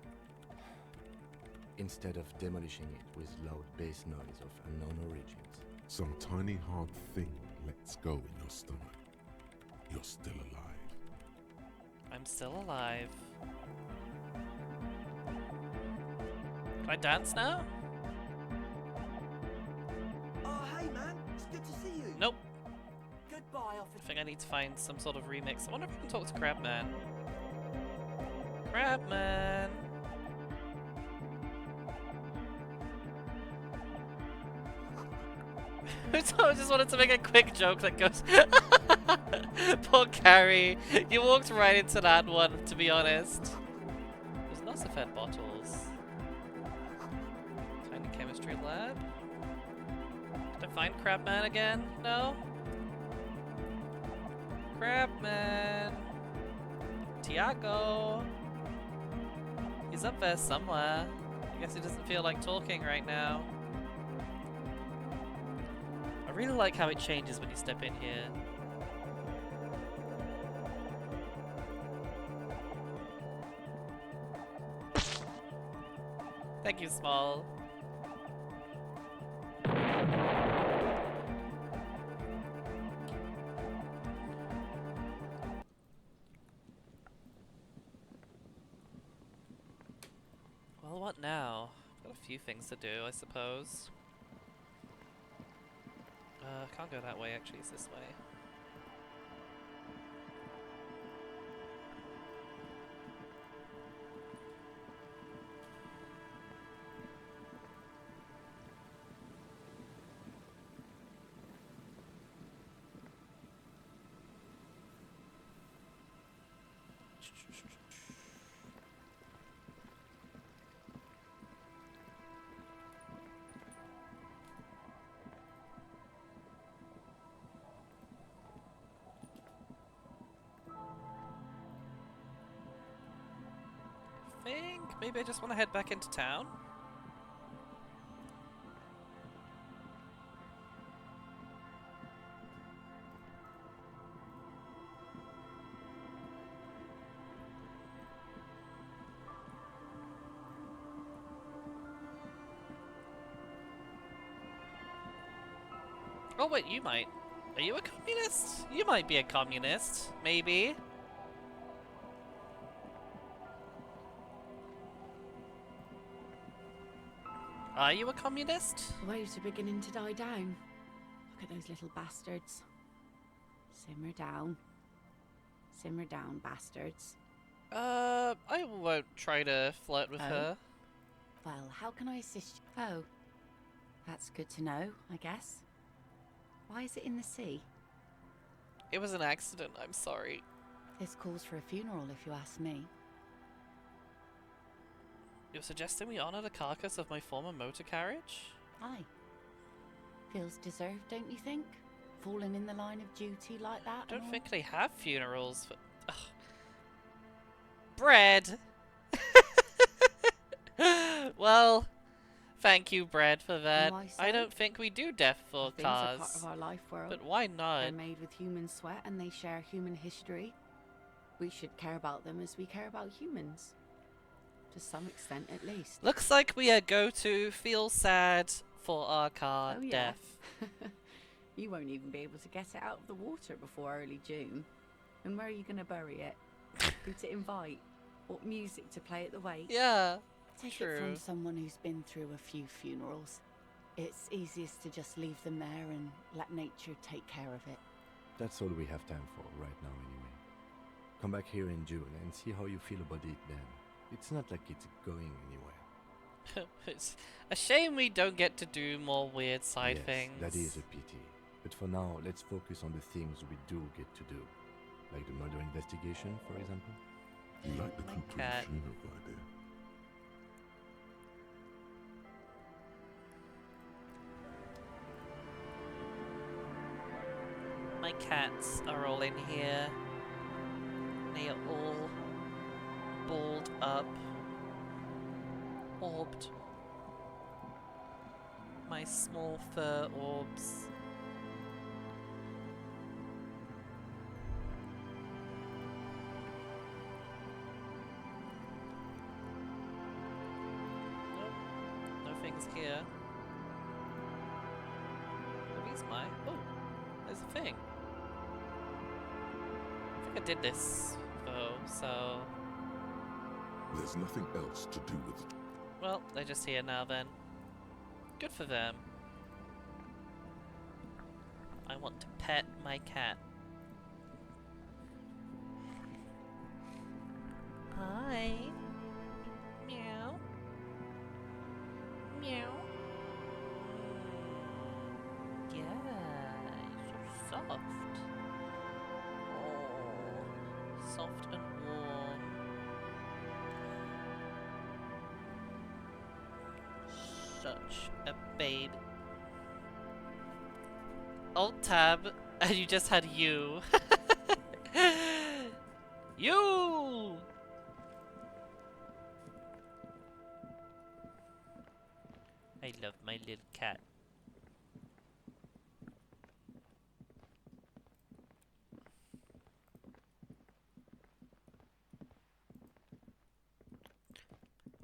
Instead of demolishing it with loud bass noise of unknown origins. Some tiny hard thing lets go in your stomach. You're still alive. I I'm still alive. Can I dance now? Oh, hey, man. It's good to see you. Nope. Goodbye, I officer. think I need to find some sort of remix. I wonder if I can talk to Crabman. Crabman! I just wanted to make a quick joke that goes... Poor Carrie. You walked right into that one, to be honest. There's lots of fed bottles. Tiny chemistry lab. Did I find Crabman again? No? Crabman! Tiago! He's up there somewhere. I guess he doesn't feel like talking right now. I really like how it changes when you step in here. Thank you, Small. Well, what now? I've got a few things to do, I suppose. Can't go that way, actually, it's this way. Maybe I just want to head back into town. Oh wait, you might. Are you a communist? You might be a communist, maybe. Are you a communist? The waves are beginning to die down. Look at those little bastards. Simmer down. Simmer down, bastards. I won't try to flirt with her. Well, how can I assist you? Oh, that's good to know, I guess. Why is it in the sea? It was an accident, I'm sorry. This calls for a funeral, if you ask me. You're suggesting we honor the carcass of my former motor carriage? Aye. Feels deserved, don't you think? Falling in the line of duty like that? I don't think they have funerals for... Ugh. Bread! Well, thank you, Bread, for that. I don't think we do death for Things are cars. part of our life world. But why not? They're made with human sweat and they share human history. We should care about them as we care about humans. To some extent, at least. Looks like we are go to feel sad for our car death. You won't even be able to get it out of the water before early June. And where are you going to bury it? Who to invite? What music to play at the wake? Yeah, Take it from someone who's been through a few funerals. It's easiest to just leave them there and let nature take care of it. That's all we have time for right now anyway. Come back here in June and see how you feel about it then. It's not like it's going anywhere. It's a shame we don't get to do more weird side things. That is a pity. But for now, let's focus on the things we do get to do. Like the murder investigation, for example. You like the conclusion of the idea? My cats are all in here. They are all balled up. Orbed. My small fur orbs. Nope. Nothing's here. Where's my... Oh, there's a thing. I think I did this info, so... There's nothing else to do with it. Well, they're just here now then. Good for them. I want to pet my cat. Hi. Meow. Meow. Yeah, so soft. Oh, soft and warm. Such a babe. Alt tab, and you just had you. You! I love my little cat.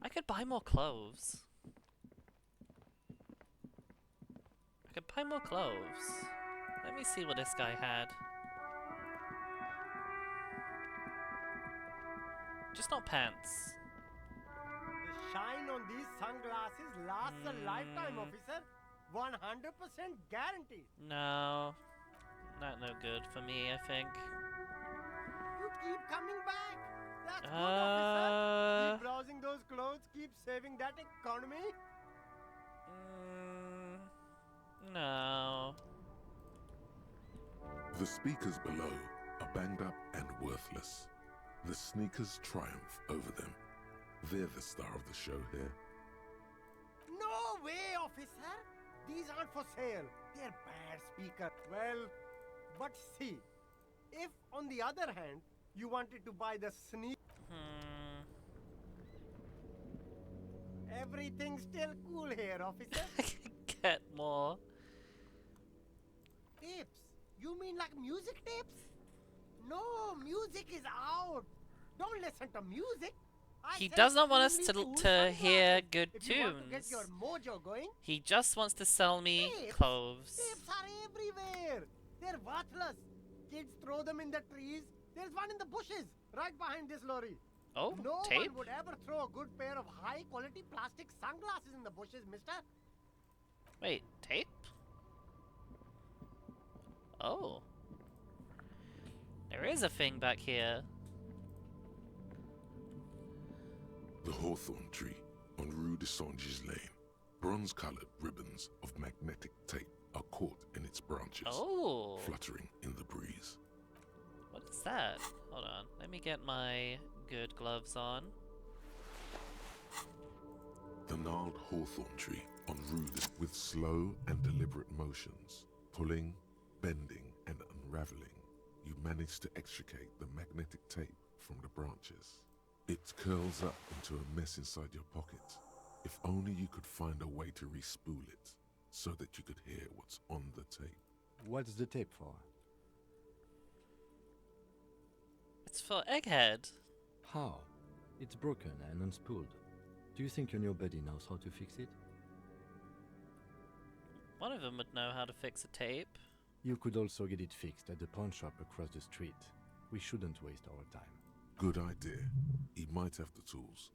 I could buy more clothes. I could buy more clothes. Let me see what this guy had. Just not pants. The shine on these sunglasses lasts a lifetime, officer. 100% guaranteed. No. Not no good for me, I think. You keep coming back. That's good, officer. Keep browsing those clothes. Keep saving that economy. No. The speakers below are banged up and worthless. The sneakers triumph over them. They're the star of the show here. No way, officer. These aren't for sale. They're bad speakers. Well, but see, if on the other hand, you wanted to buy the sneak... Everything's still cool here, officer. Get more. Tapes? You mean like music tapes? No, music is out. Don't listen to music. He does not want us to hear good if you want to get tunes. your mojo going, He just wants to sell me tapes. clothes. Tapes are everywhere. They're worthless. Kids throw them in the trees. There's one in the bushes, right behind this lorry. Oh, no tape? one would ever throw a good pair of high-quality plastic sunglasses in the bushes, mister. Wait, tape? Oh. There is a thing back here. The hawthorn tree on Rue de Songes Lane. Bronze-coloured ribbons of magnetic tape are caught in its branches, fluttering in the breeze. What is that? Hold on, let me get my good gloves on. The gnarled hawthorn tree on Rue de with slow and deliberate motions, pulling, bending, and unraveling, you manage to extricate the magnetic tape from the branches. It curls up into a mess inside your pocket. If only you could find a way to re-spool it, so that you could hear what's on the tape. What's the tape for? It's for Egghead. How? It's broken and unspooled. Do you think your new buddy knows how to fix it? One of them would know how to fix a tape. You could also get it fixed at the pawn shop across the street. We shouldn't waste our time. Good idea. He might have the tools.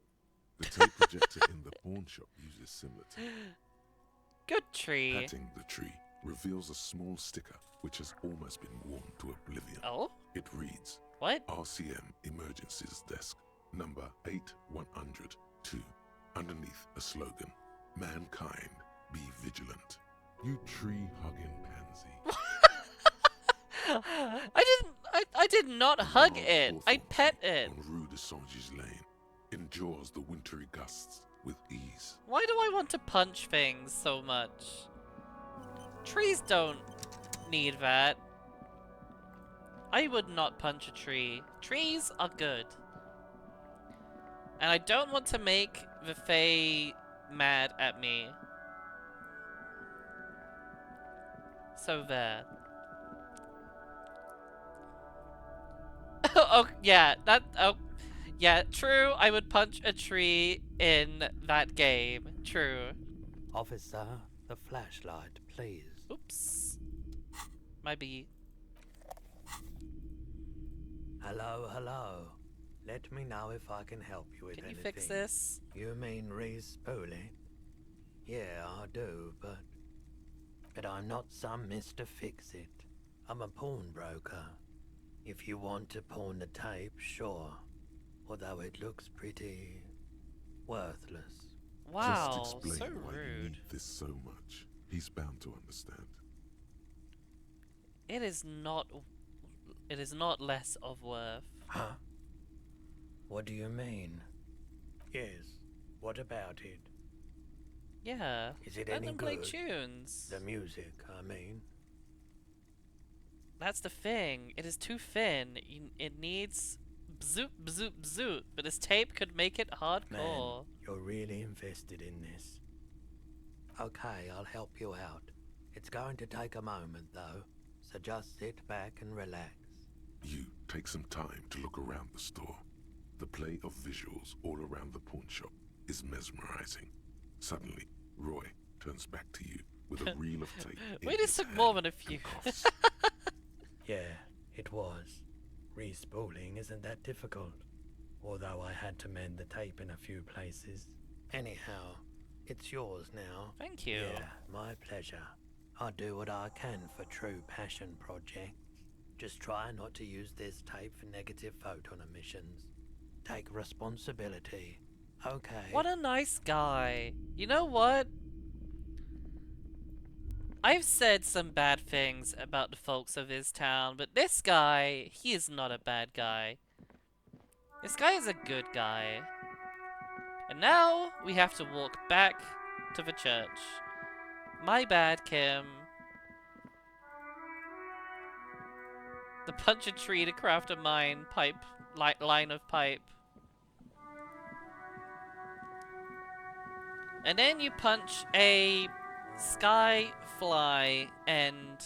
The tape projector in the pawn shop uses similar tape. Good tree. Patting the tree reveals a small sticker which has almost been worn to oblivion. Oh? It reads, What? RCM Emergencies Desk, number 8102. Underneath a slogan, mankind, be vigilant. You tree-hugging pansy. I did not hug it. I pet it. On Rue de Songes Lane endures the wintry gusts with ease. Why do I want to punch things so much? Trees don't need that. I would not punch a tree. Trees are good. And I don't want to make the Fae mad at me. So there. Oh, yeah, yeah, true, I would punch a tree in that game. True. Officer, the flashlight, please. Oops. Might be. Hello, hello. Let me know if I can help you with Can you anything. fix this? You mean re-spool it? Yeah, I do, but I'm not some Mr. Fix-It. I'm a pawnbroker. If you want to pawn the tape, sure. Although it looks pretty worthless. Wow, Just explain so why you rude. need this so much. He's bound to understand. It is not less of worth. Huh? What do you mean? Yes, what about it? Yeah. Is it Let any them play good? tunes. The music, I mean. That's the thing. It is too thin. It needs bzoop bzoop bzoop, but this tape could make it hardcore. Man, you're really invested in this. Okay, I'll help you out. It's going to take a moment, though, so just sit back and relax. You take some time to look around the store. The play of visuals all around the pawn shop is mesmerizing. Suddenly, Roy turns back to you with a reel of tape. Wait, this took more than a few. Yeah, it was. Respooling isn't that difficult, although I had to mend the tape in a few places. Anyhow, it's yours now. Thank you. Yeah, my pleasure. I'll do what I can for true passion projects. Just try not to use this tape for negative photon emissions. Take responsibility. Okay. What a nice guy. You know what? I've said some bad things about the folks of his town, but this guy, he is not a bad guy. This guy is a good guy. And now we have to walk back to the church. My bad, Kim. The punch a tree to craft a line of pipe. And then you punch a sky fly and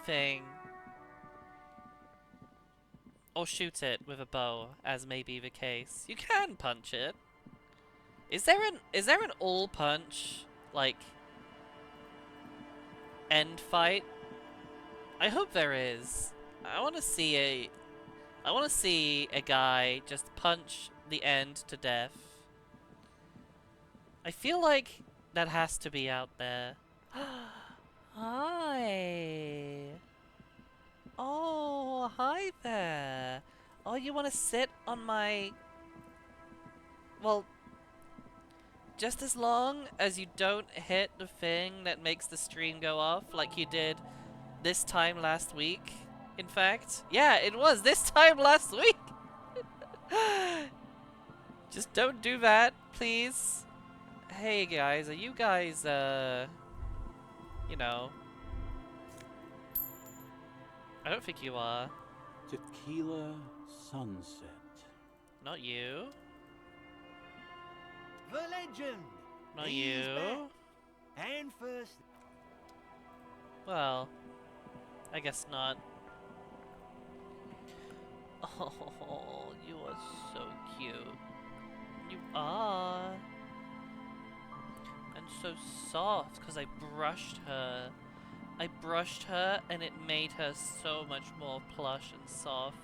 thing. Or shoot it with a bow, as may be the case. You can punch it. Is there an all punch, like, end fight? I hope there is. I wanna see a guy just punch the end to death. I feel like that has to be out there. Hi. Oh, hi there. Oh, you want to sit on my... Well, just as long as you don't hit the thing that makes the stream go off, like you did this time last week, in fact. Yeah, it was this time last week. Just don't do that, please. Hey guys, are you guys, you know... I don't think you are. Tequila sunset. Not you. The legend. Not He's you. back. And first. Well, I guess not. Oh, you are so cute. You are. And so soft, because I brushed her. I brushed her, and it made her so much more plush and soft.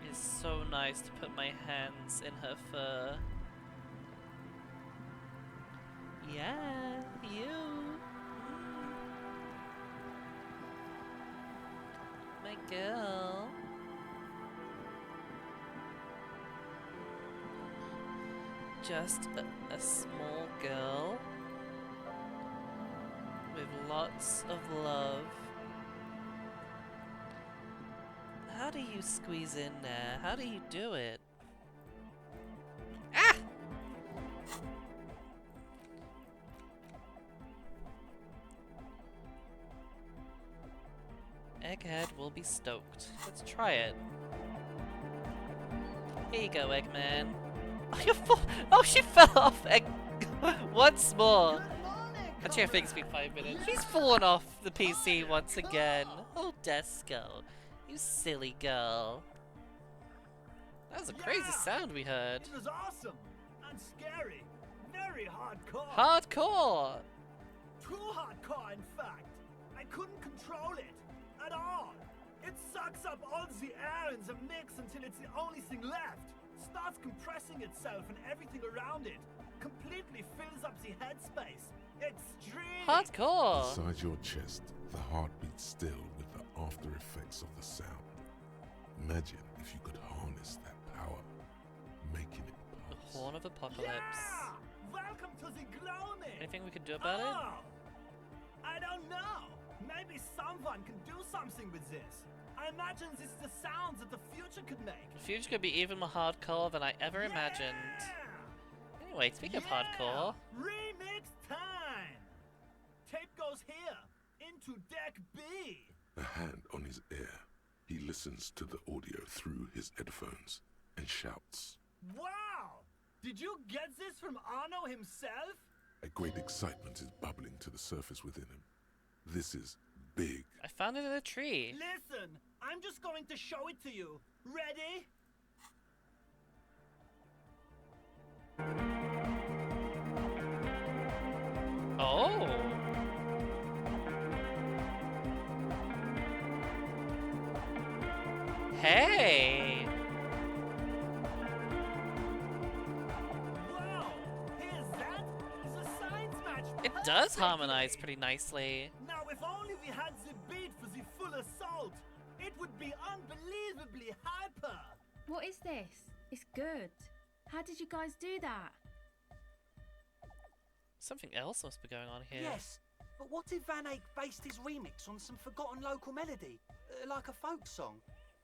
It's so nice to put my hands in her fur. Yeah, you. My girl. Just a small girl with lots of love. How do you squeeze in there? How do you do it? Ah! Egghead will be stoked. Let's try it. Here you go, Eggman. Oh, she fell off Egg once more. Actually, I think it's been 5 minutes. She's fallen off the PC once again. Oh, Desco. You silly girl. That was a crazy sound we heard. It was awesome and scary. Very hardcore. Hardcore! Too hardcore, in fact. I couldn't control it at all. It sucks up all the air in the mix until it's the only thing left. Starts compressing itself and everything around it. Completely fills up the headspace. Extreme. Hardcore. Inside your chest, the heart beats still with the after effects of the sound. Imagine if you could harness that power, making it The pulse. Horn of Apocalypse. Yeah! Welcome to the gloaming. Anything we could do about it? I don't know. Maybe someone can do something with this. I imagine this is the sounds that the future could make. The future could be even more hardcore than I ever imagined. Anyway, speaking of hardcore, Remix time! Tape goes here, into deck B. A hand on his ear, he listens to the audio through his headphones and shouts. Wow! Did you get this from Arno himself? A great excitement is bubbling to the surface within him. This is big. I found it in a tree. Listen, I'm just going to show it to you. Ready? Oh. Hey. Wow! Here's that? It's a science match. It does harmonize pretty nicely. Now, if only we had the beat for the full assault, it would be unbelievably hyper. What is this? It's good. How did you guys do that? Something else must be going on here. Yes, but what if Van Eyck based his remix on some forgotten local melody, like a folk song,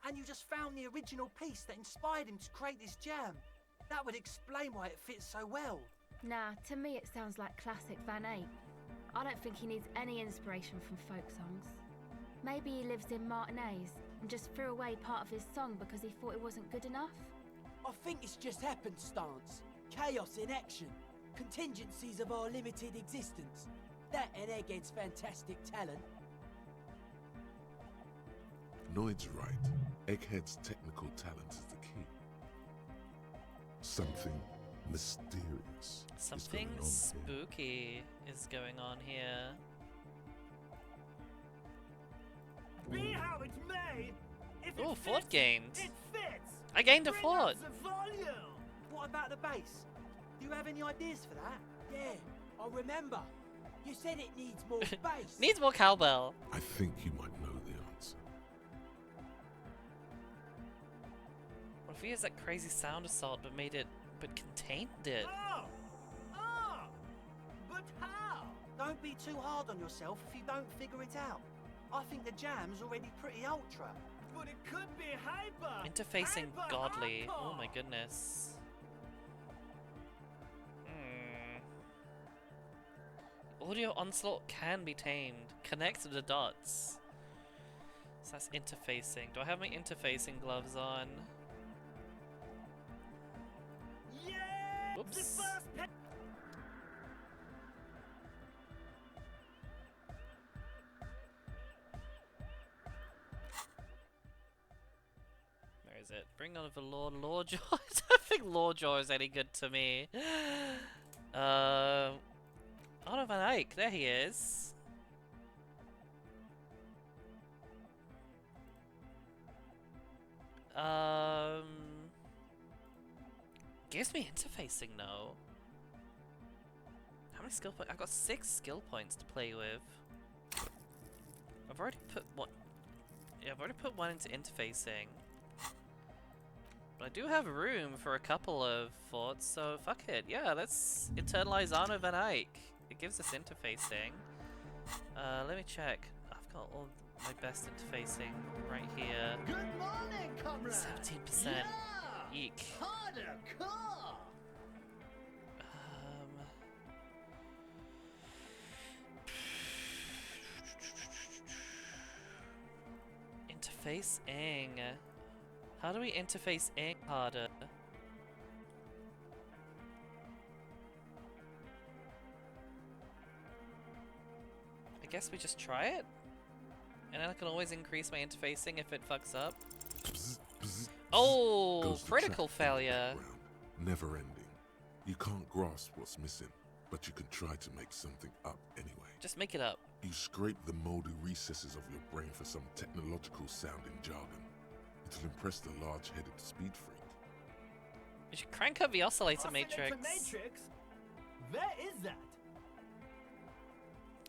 and you just found the original piece that inspired him to create this jam? That would explain why it fits so well. Nah, to me it sounds like classic Van Eyck. I don't think he needs any inspiration from folk songs. Maybe he lives in Martinez and just threw away part of his song because he thought it wasn't good enough. I think it's just happenstance. Chaos in action. Contingencies of our limited existence. That and Egghead's fantastic talent. Noid's right. Egghead's technical talent is the key. Something mysterious. Something is going on here. spooky is going on here. Be how it may, if Ooh, it fort fits, gained. it fits. I gained a Bring fort. up the volume. What about the bass? Do you have any ideas for that? Yeah, I remember. You said it needs more bass. Needs more cowbell. I think you might know the answer. What if he has that crazy sound assault but contained it? But how? Don't be too hard on yourself if you don't figure it out. I think the jam's already pretty ultra. But it could be hyper. Interfacing hyper godly. hardcore. Oh my goodness. Audio onslaught can be tamed. Connect the dots. So that's interfacing. Do I have my interfacing gloves on? Yeah. Whoops. The first Where is it? Bring on the Lord. Lordjaw. I don't think Lordjaw is any good to me. Otto Van Eyck. There he is. Gives me interfacing though. How many skill points? I've got 6 skill points to play with. I've already put one. Yeah, I've already put one into interfacing. But I do have room for a couple of forts, so fuck it. Yeah, let's internalize Arno Van Eyck. It gives us interfacing. Let me check. I've got all my best interfacing right here. Good morning, comrade. 17%. Yeah. Eek. Harder car. Interface ing. How do we interface ing harder? I guess we just try it? And then I can always increase my interfacing if it fucks up. Oh, Goes the critical track in the failure. background, never ending. You can't grasp what's missing, but you can try to make something up anyway. Just make it up. You scrape the moldy recesses of your brain for some technological sounding jargon. It'll impress the large-headed speed freak. You should crank up the oscillator matrix. Matrix? Where is that?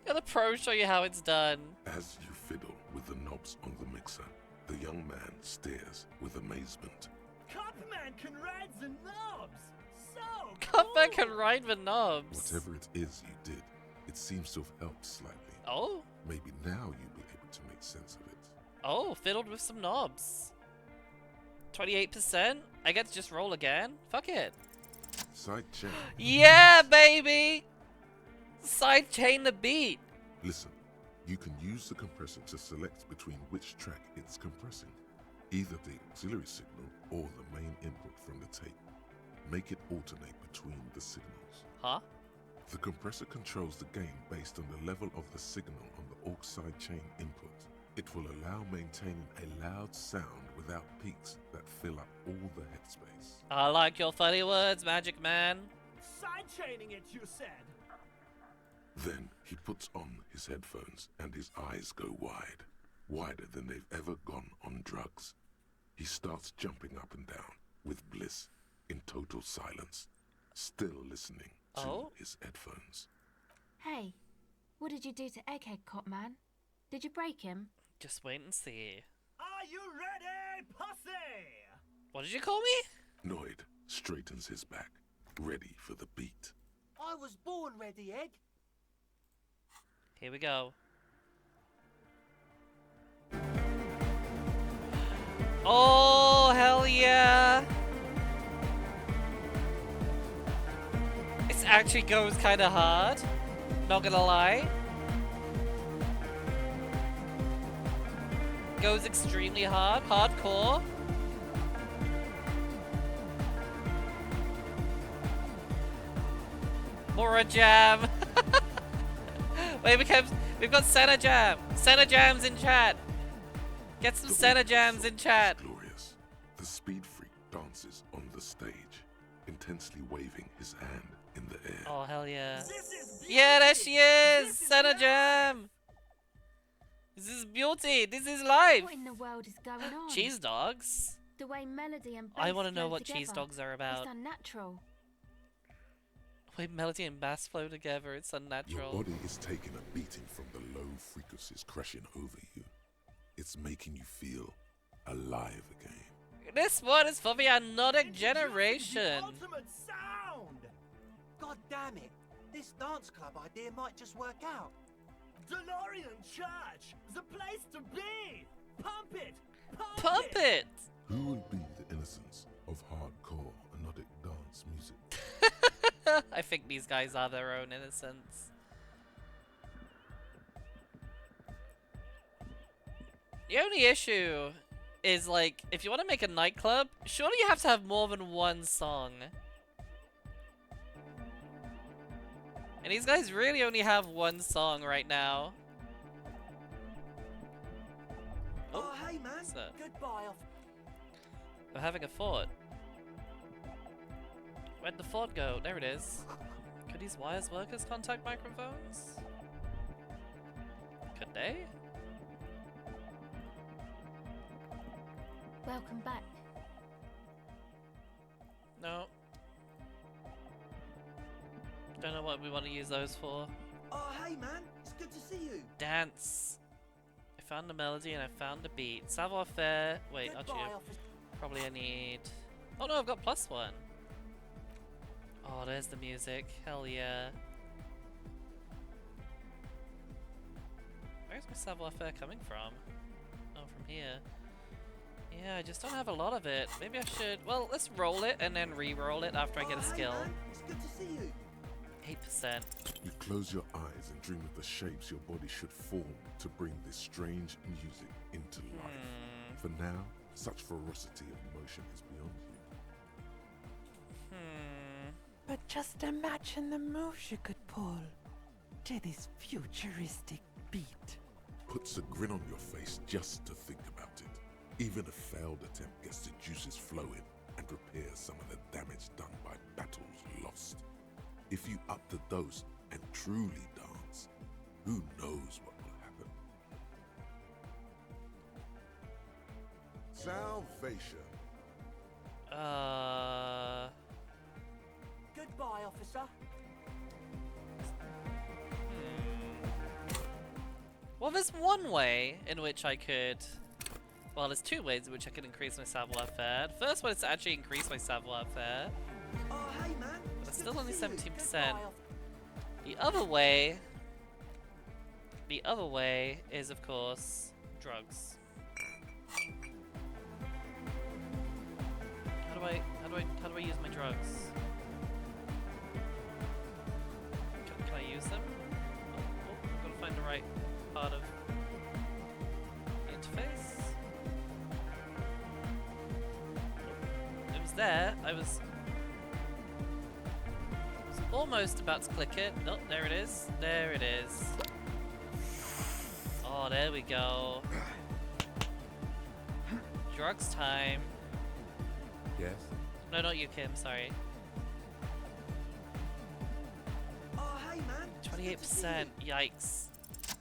Yeah, the pros show you how it's done. As you fiddle with the knobs on the mixer, the young man stares with amazement. Copman can ride the knobs! So Copman can ride the knobs! Whatever it is you did, it seems to have helped slightly. Oh? Maybe now you'll be able to make sense of it. Oh, fiddled with some knobs. 28%? I get to just roll again? Fuck it. Side chain. Yeah, baby! Side chain the beat. Listen, you can use the compressor to select between which track it's compressing. Either the auxiliary signal or the main input from the tape. Make it alternate between the signals. Huh? The compressor controls the gain based on the level of the signal on the aux side chain input. It will allow maintaining a loud sound without peaks that fill up all the headspace. I like your funny words, Magic Man. Side-chaining it, you said. Then he puts on his headphones and his eyes go wide. Wider than they've ever gone on drugs. He starts jumping up and down with bliss in total silence, still listening to his headphones. Hey, what did you do to Egghead, Copman? Did you break him? Just wait and see. Are you ready, pussy? What did you call me? Noid straightens his back, ready for the beat. I was born ready, Egg. Here we go. Oh, hell yeah! It actually goes kind of hard. Not gonna lie. Goes extremely hard. Hardcore. Mora jam. Wait, we've got Senna jam. Senna jams in chat. Get some Senna jams in chat. Glorious. The speed freak dances on the stage, intensely waving his hand in the air. Oh, hell yeah. Yeah, there she is! Senna jam! This is beauty! This is life! What in the world is going on? Cheese dogs? The way melody and I bass want to know flow what together. cheese dogs are about. It's unnatural. Wait, melody and bass flow together, it's unnatural. Your body is taking a beating from the low frequencies crashing over you. It's making you feel alive again. This one is for the anodic generation. Ultimate sound! God damn it. This dance club idea might just work out. DeLorean Church! The place to be! Pump it! Pump it! Who will be the innocence of hardcore anodic dance music? I think these guys are their own innocents. The only issue is, like, if you want to make a nightclub, surely you have to have more than one song. And these guys really only have one song right now. Oh, hey man. that? Goodbye. I'm having a thought. Where'd the thought go? There it is. Could these wires work as contact microphones? Could they? Welcome back. No. Don't know what we want to use those for. Oh, hey man. It's good to see you. Dance. I found the melody and I found the beat. Savoir faire. Wait, aren't you? Probably I need... Oh no, I've got +1. Oh, there's the music. Hell yeah. Where's my savoir faire coming from? Oh, from here. Yeah, I just don't have a lot of it. Maybe I should... Well, let's roll it and then re-roll it after I get a skill. Hey man. It's good to see you. 8%. You close your eyes and dream of the shapes your body should form to bring this strange music into life. For now, such ferocity of motion is beyond you. But just imagine the moves you could pull to this futuristic beat. Puts a grin on your face just to think about it. Even a failed attempt gets the juices flowing and repairs some of the damage done by battles lost. If you up the dose and truly dance, Who knows what will happen? Salvation. Goodbye, officer. Well, there's one way in which I could... Well, there's two ways in which I can increase my savoir-faire. The first one is to actually increase my savoir-faire. Oh, hey, man. But it's still only 17%. The other way... The other way is, of course, drugs. How do I use my drugs? Can I use them? Oh, I've got to find the right part of the interface. It was there. I was almost about to click it. Oh, there it is. There it is. Oh, there we go. Drugs time. Yes? No, not you, Kim. Sorry. Oh, hey, man. 28%. Yikes.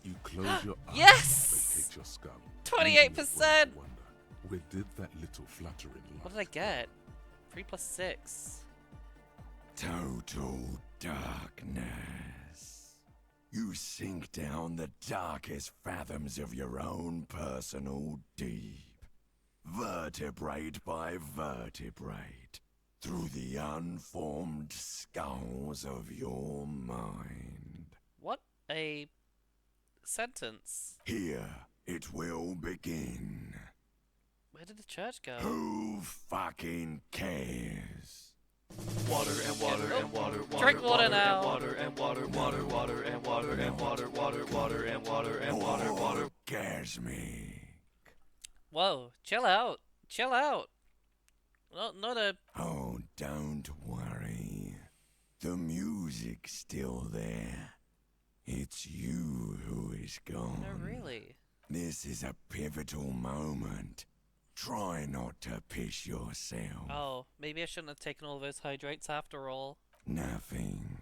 You close your eyes Yes! and vacate your skull. 28%! Where did that little fluttering light? What did I get? 3 plus 6. Total darkness. You sink down the darkest fathoms of your own personal deep, vertebrate by vertebrate, through the unformed skulls of your mind. What a sentence. Here it will begin. Where did the church go? Who fucking cares? Water and water and water, Drink water now. water and water, water, water and water and water, water, water and water and water, water. Orgasmic. Whoa, chill out. Chill out. Not a... Oh, don't worry. The music's still there. It's you who is gone. No, really. This is a pivotal moment. Try not to piss yourself. Oh, maybe I shouldn't have taken all those hydrates after all. Nothing.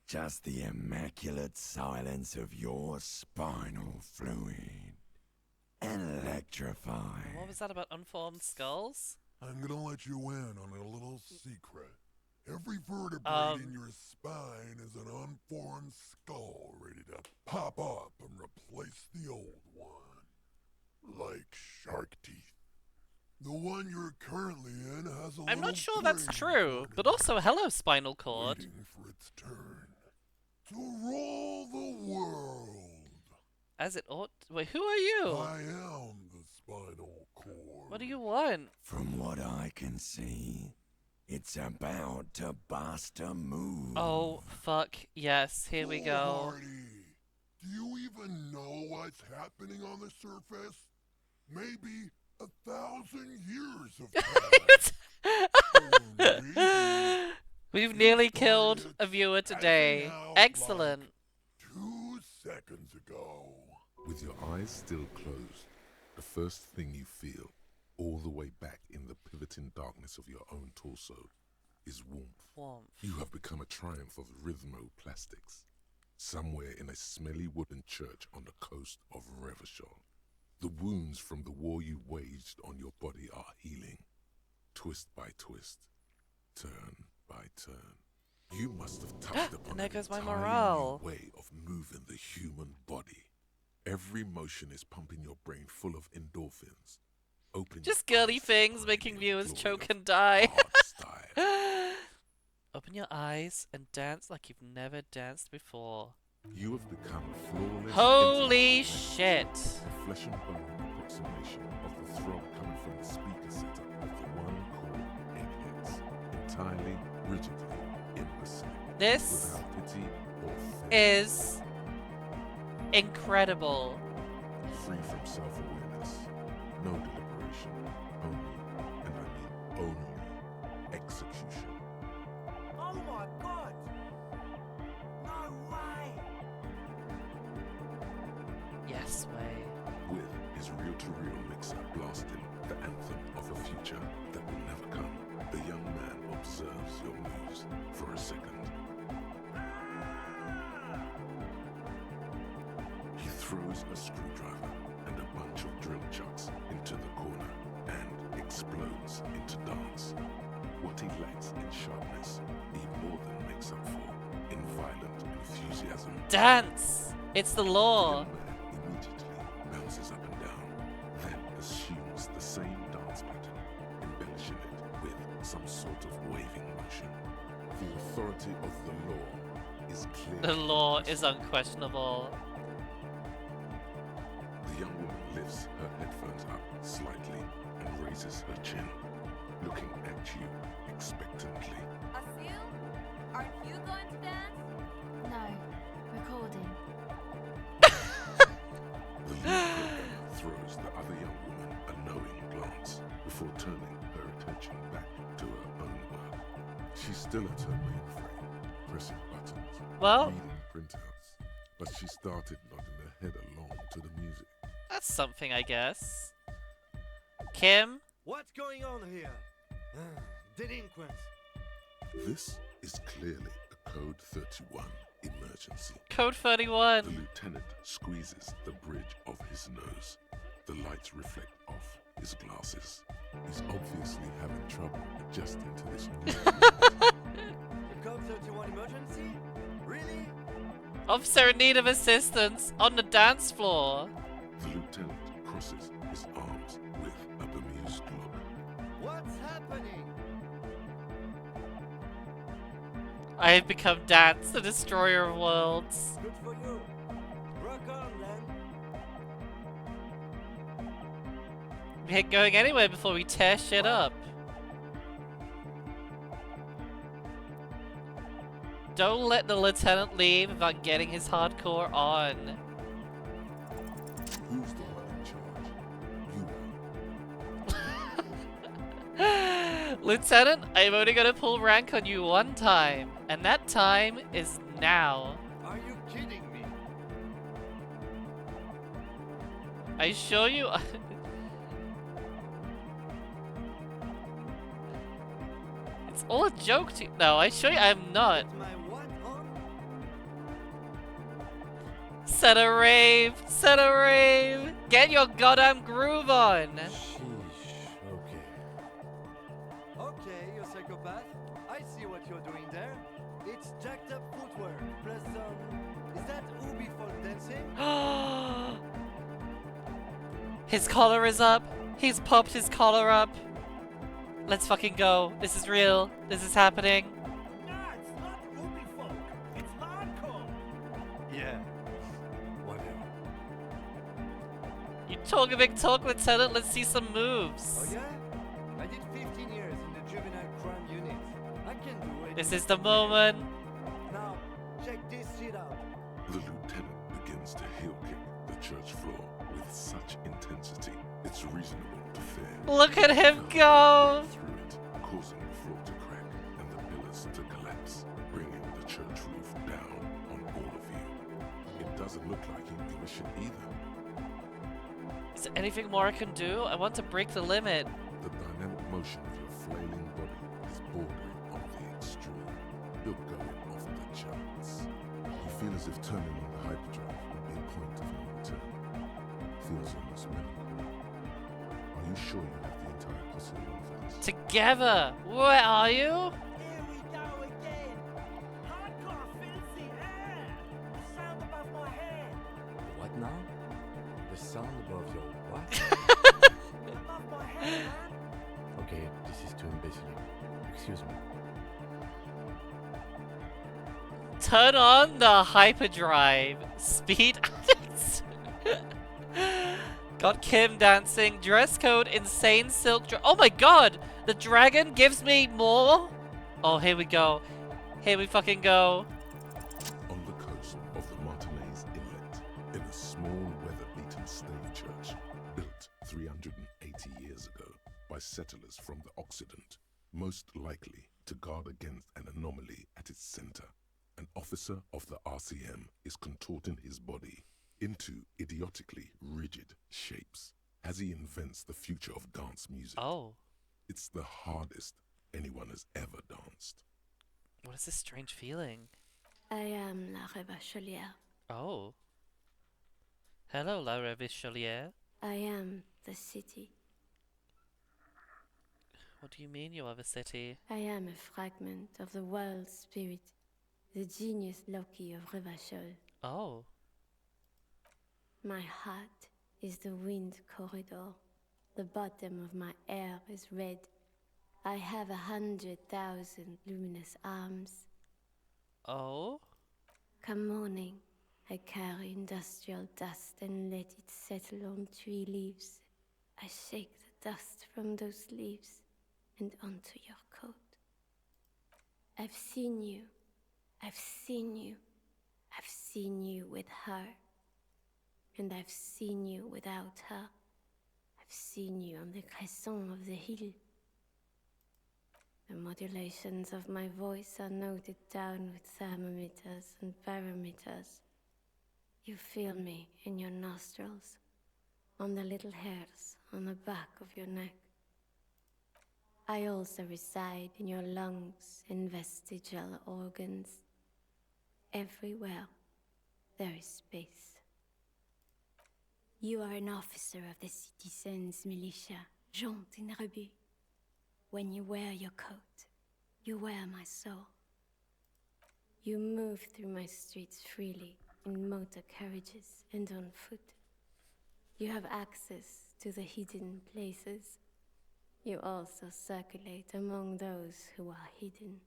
Just the immaculate silence of your spinal fluid. Electrifying. What was that about unformed skulls? I'm gonna let you in on a little secret. Every vertebrae in your spine is an unformed skull ready to pop up and replace the old one. Like shark teeth. The one you're currently in has a I'm not little sure that's brain true, but also hello, spinal cord. waiting for its turn to rule the world. As it ought. Wait, who are you? I am the spinal cord. What do you want? From what I can see, it's about to bust a move. Oh, fuck. Yes, here we go. Marty, do you even know what's happening on the surface? Maybe 1,000 years have passed. We've nearly killed a viewer today. Excellent. 2 seconds ago. With your eyes still closed, the first thing you feel, all the way back in the pivoting darkness of your own torso, is warmth. You have become a triumph of rhythmoplastics, somewhere in a smelly wooden church on the coast of Revachol. The wounds from the war you waged on your body are healing, twist by twist, turn by turn. You must have touched upon And there an goes my entirely morale. new way of moving the human body. Every motion is pumping your brain full of endorphins. Just girly things making viewers choke and die. Open your eyes and dance like you've never danced before. You have become a flawless. Holy shit. A flesh and bone approximation of the throb coming from the speaker setup of the one called eggheads. Entirely, rigidly, imbecile. This without pity or fear. is incredible. Free from self-awareness. No deliberation. Only, and I mean only, execution. Oh my god! No way! Yes, way. With his reel-to-reel mixer blasting the anthem of a future that will never come, the young man observes your moves for a second. throws a screwdriver and a bunch of drill chucks into the corner and explodes into dance. What he lacks in sharpness, he more than makes up for in violent enthusiasm. Dance! It's the law. The young man immediately bounces up and down, then assumes the same dance pattern, embellishing it with some sort of waving motion. The authority of the law is clear. The law is unquestionable. The young woman lifts her headphones up slightly and raises her chin, looking at you expectantly. Asil, aren't you going to dance? No, recording. The lead programmer throws the other young woman a knowing glance before turning her attention back to her own work. She's still at her mainframe, pressing buttons, reading printouts, but she started nodding her head along to the music. That's something, I guess. Kim? What's going on here? Delinquents. This is clearly a Code 31 emergency. Code 31. The lieutenant squeezes the bridge of his nose. The lights reflect off his glasses. He's obviously having trouble adjusting to this new The Code 31 emergency? Really? Officer in need of assistance on the dance floor. The lieutenant crosses his arms with a bemused look. What's happening? I have become Dance, the destroyer of worlds. Good for you. Rock on, then. We ain't going anywhere before we tear shit up. Don't let the lieutenant leave without getting his hardcore on. Who's the one in charge? You are. Lieutenant, I'm only gonna pull rank on you one time, and that time is now. Are you kidding me? I assure you. It's all a joke to No, I assure you I'm not. Set a rave! Set a rave! Get your goddamn groove on! Okay, you psychopath. I see what you're doing there. It's jacked up footwork, plus is that Ubi folk dancing? His collar is up. He's popped his collar up. Let's fucking go. This is real. This is happening. Nah, it's not Ubi folk. It's hardcore. Yeah. Whatever. You talk a big talk, Lieutenant. Let's see some moves. Oh yeah? I did 15 years in the juvenile crime unit. I can do it. This is the moment. Now, check this shit out. The lieutenant begins to heel kick the church floor with such intensity, it's reasonable to fear. Look at him go! Through it, causing the floor to crack and the pillars to collapse, bringing the church roof down on all of you. It doesn't look like intermission either. Is there anything more I can do? I want to break the limit. The dynamic motion of your flailing body is bordering on the extreme. You're going off the charts. You feel as if turning on the hyperdrive would be a point of no return. Feels almost melancholy. Are you sure you have the entire posse along for this? Together! Where are you? Here we go again. Hardcore filthy air. The sound above my head. What now? The sound above your what? Above my head, man. Okay, this is too imbecile. Excuse me. Turn on the hyperdrive. Speed addicts. Got Kim dancing. Dress code insane silk oh my god! The dragon gives me more? Oh, here we go. Here we fucking go. On the coast of the Martinez Inlet, in a small weather-beaten stave church built 380 years ago by settlers from the Occident, most likely to guard against an anomaly at its center, an officer of the RCM is contorting his body into idiotically rigid shapes as he invents the future of dance music. Oh. It's the hardest anyone has ever danced. What is this strange feeling? I am la Reva Chaulière. Oh. Hello, La Revichelier. I am the city. What do you mean you are the city? I am a fragment of the world spirit, the genius Loki of Revachol. Oh. My heart is the wind corridor. The bottom of my air is red. I have 100,000 luminous arms. Oh? Come morning, I carry industrial dust and let it settle on tree leaves. I shake the dust from those leaves and onto your coat. I've seen you. I've seen you. I've seen you with her. And I've seen you without her. I've seen you on the crescent of the hill. The modulations of my voice are noted down with thermometers and barometers. You feel me in your nostrils, on the little hairs on the back of your neck. I also reside in your lungs and vestigial organs. Everywhere there is space. You are an officer of the citizens' militia, jaunt in rebut. When you wear your coat, you wear my soul. You move through my streets freely, in motor carriages and on foot. You have access to the hidden places. You also circulate among those who are hidden.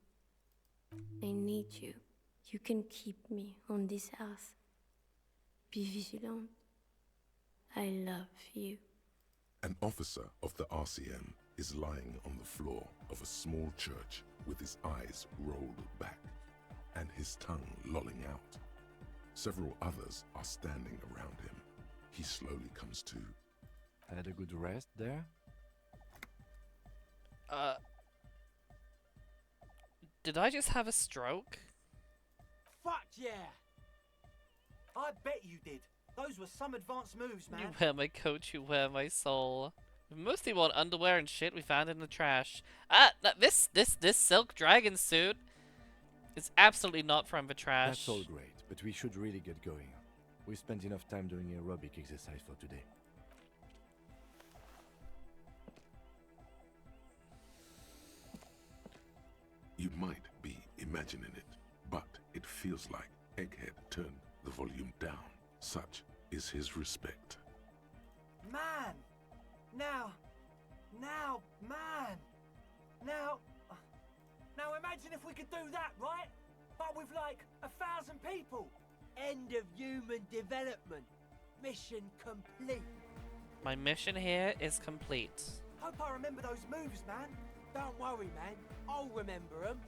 I need you. You can keep me on this earth. Be vigilant. I love you. An officer of the RCM is lying on the floor of a small church with his eyes rolled back and his tongue lolling out. Several others are standing around him. He slowly comes to. Had a good rest there? Did I just have a stroke? Fuck yeah! I bet you did. Those were some advanced moves, man. You wear my coat, you wear my soul. We mostly want underwear and shit we found in the trash. This silk dragon suit is absolutely not from the trash. That's all great, but we should really get going. We spent enough time doing aerobic exercise for today. You might be imagining it, but it feels like Egghead turned the volume down. Such is his respect. Man! Now, man! Now imagine if we could do that, right? But with like 1,000 people. End of human development. Mission complete. My mission here is complete. Hope I remember those moves, man. Don't worry, man. I'll remember them.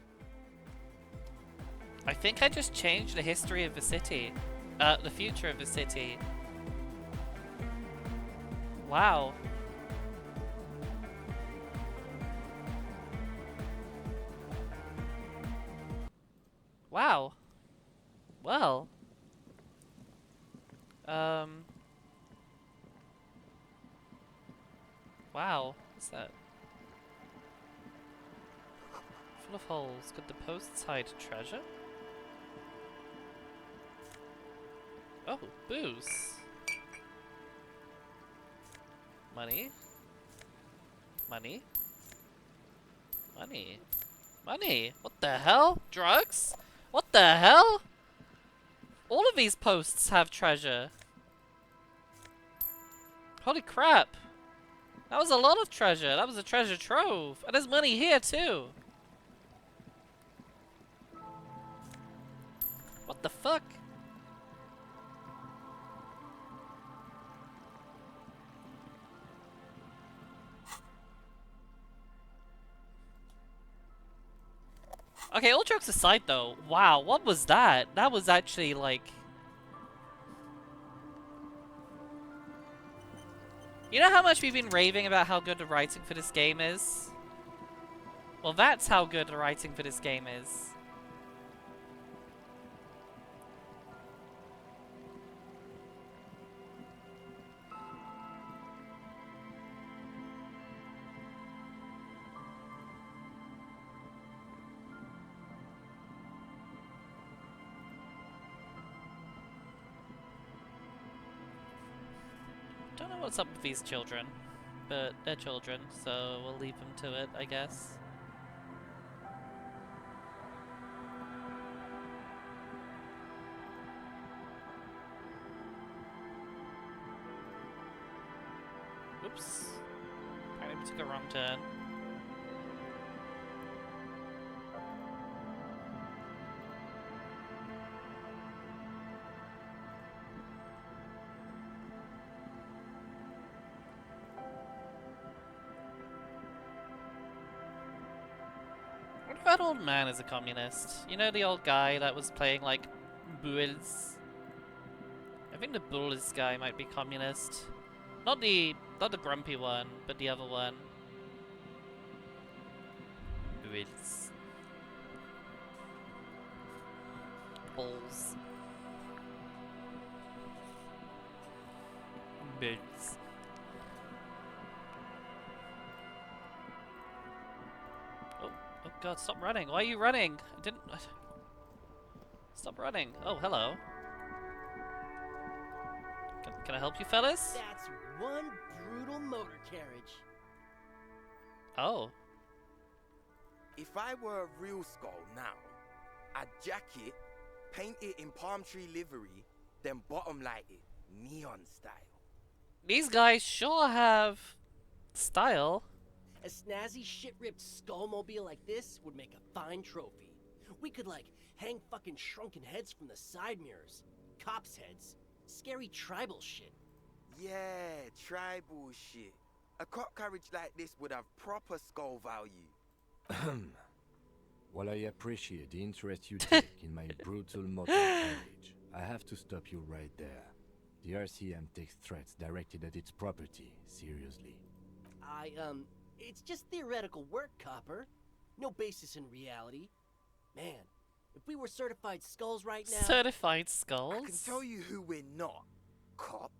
I think I just changed the history of the city. The future of the city. Wow. Wow. Well. Wow. What's that? Full of holes. Could the posts hide treasure? Oh, booze. Money. Money. Money. Money. What the hell? Drugs? What the hell? All of these posts have treasure. Holy crap. That was a lot of treasure. That was a treasure trove. And there's money here too. What the fuck? Okay, all jokes aside though, wow, what was that? That was actually like... You know how much we've been raving about how good the writing for this game is? Well, that's how good the writing for this game is. what's up with these children. But they're children, so we'll leave them to it, I guess. Oops. Apparently we took a wrong turn. What if that old man is a communist? You know the old guy that was playing like Bulls? I think the Bulls guy might be communist. Not the grumpy one, but the other one. Bulls. Bulls. Bulls. Oh god, stop running. Why are you running? I didn't... Stop running. Oh, hello. Can I help you, fellas? That's one brutal motor carriage. Oh. If I were a real skull now, I'd jack it, paint it in palm tree livery, then bottom light it, neon style. These guys sure have style. A snazzy shit-ripped skullmobile like this would make a fine trophy. We could, like, hang fucking shrunken heads from the side mirrors. Cops' heads. Scary tribal shit. Yeah, tribal shit. A cop carriage like this would have proper skull value. While I appreciate the interest you take in my brutal motor carriage, I have to stop you right there. The RCM takes threats directed at its property seriously. It's just theoretical work, Copper. No basis in reality. Man, if we were certified skulls right now... Certified skulls? I can tell you who we're not. Cop.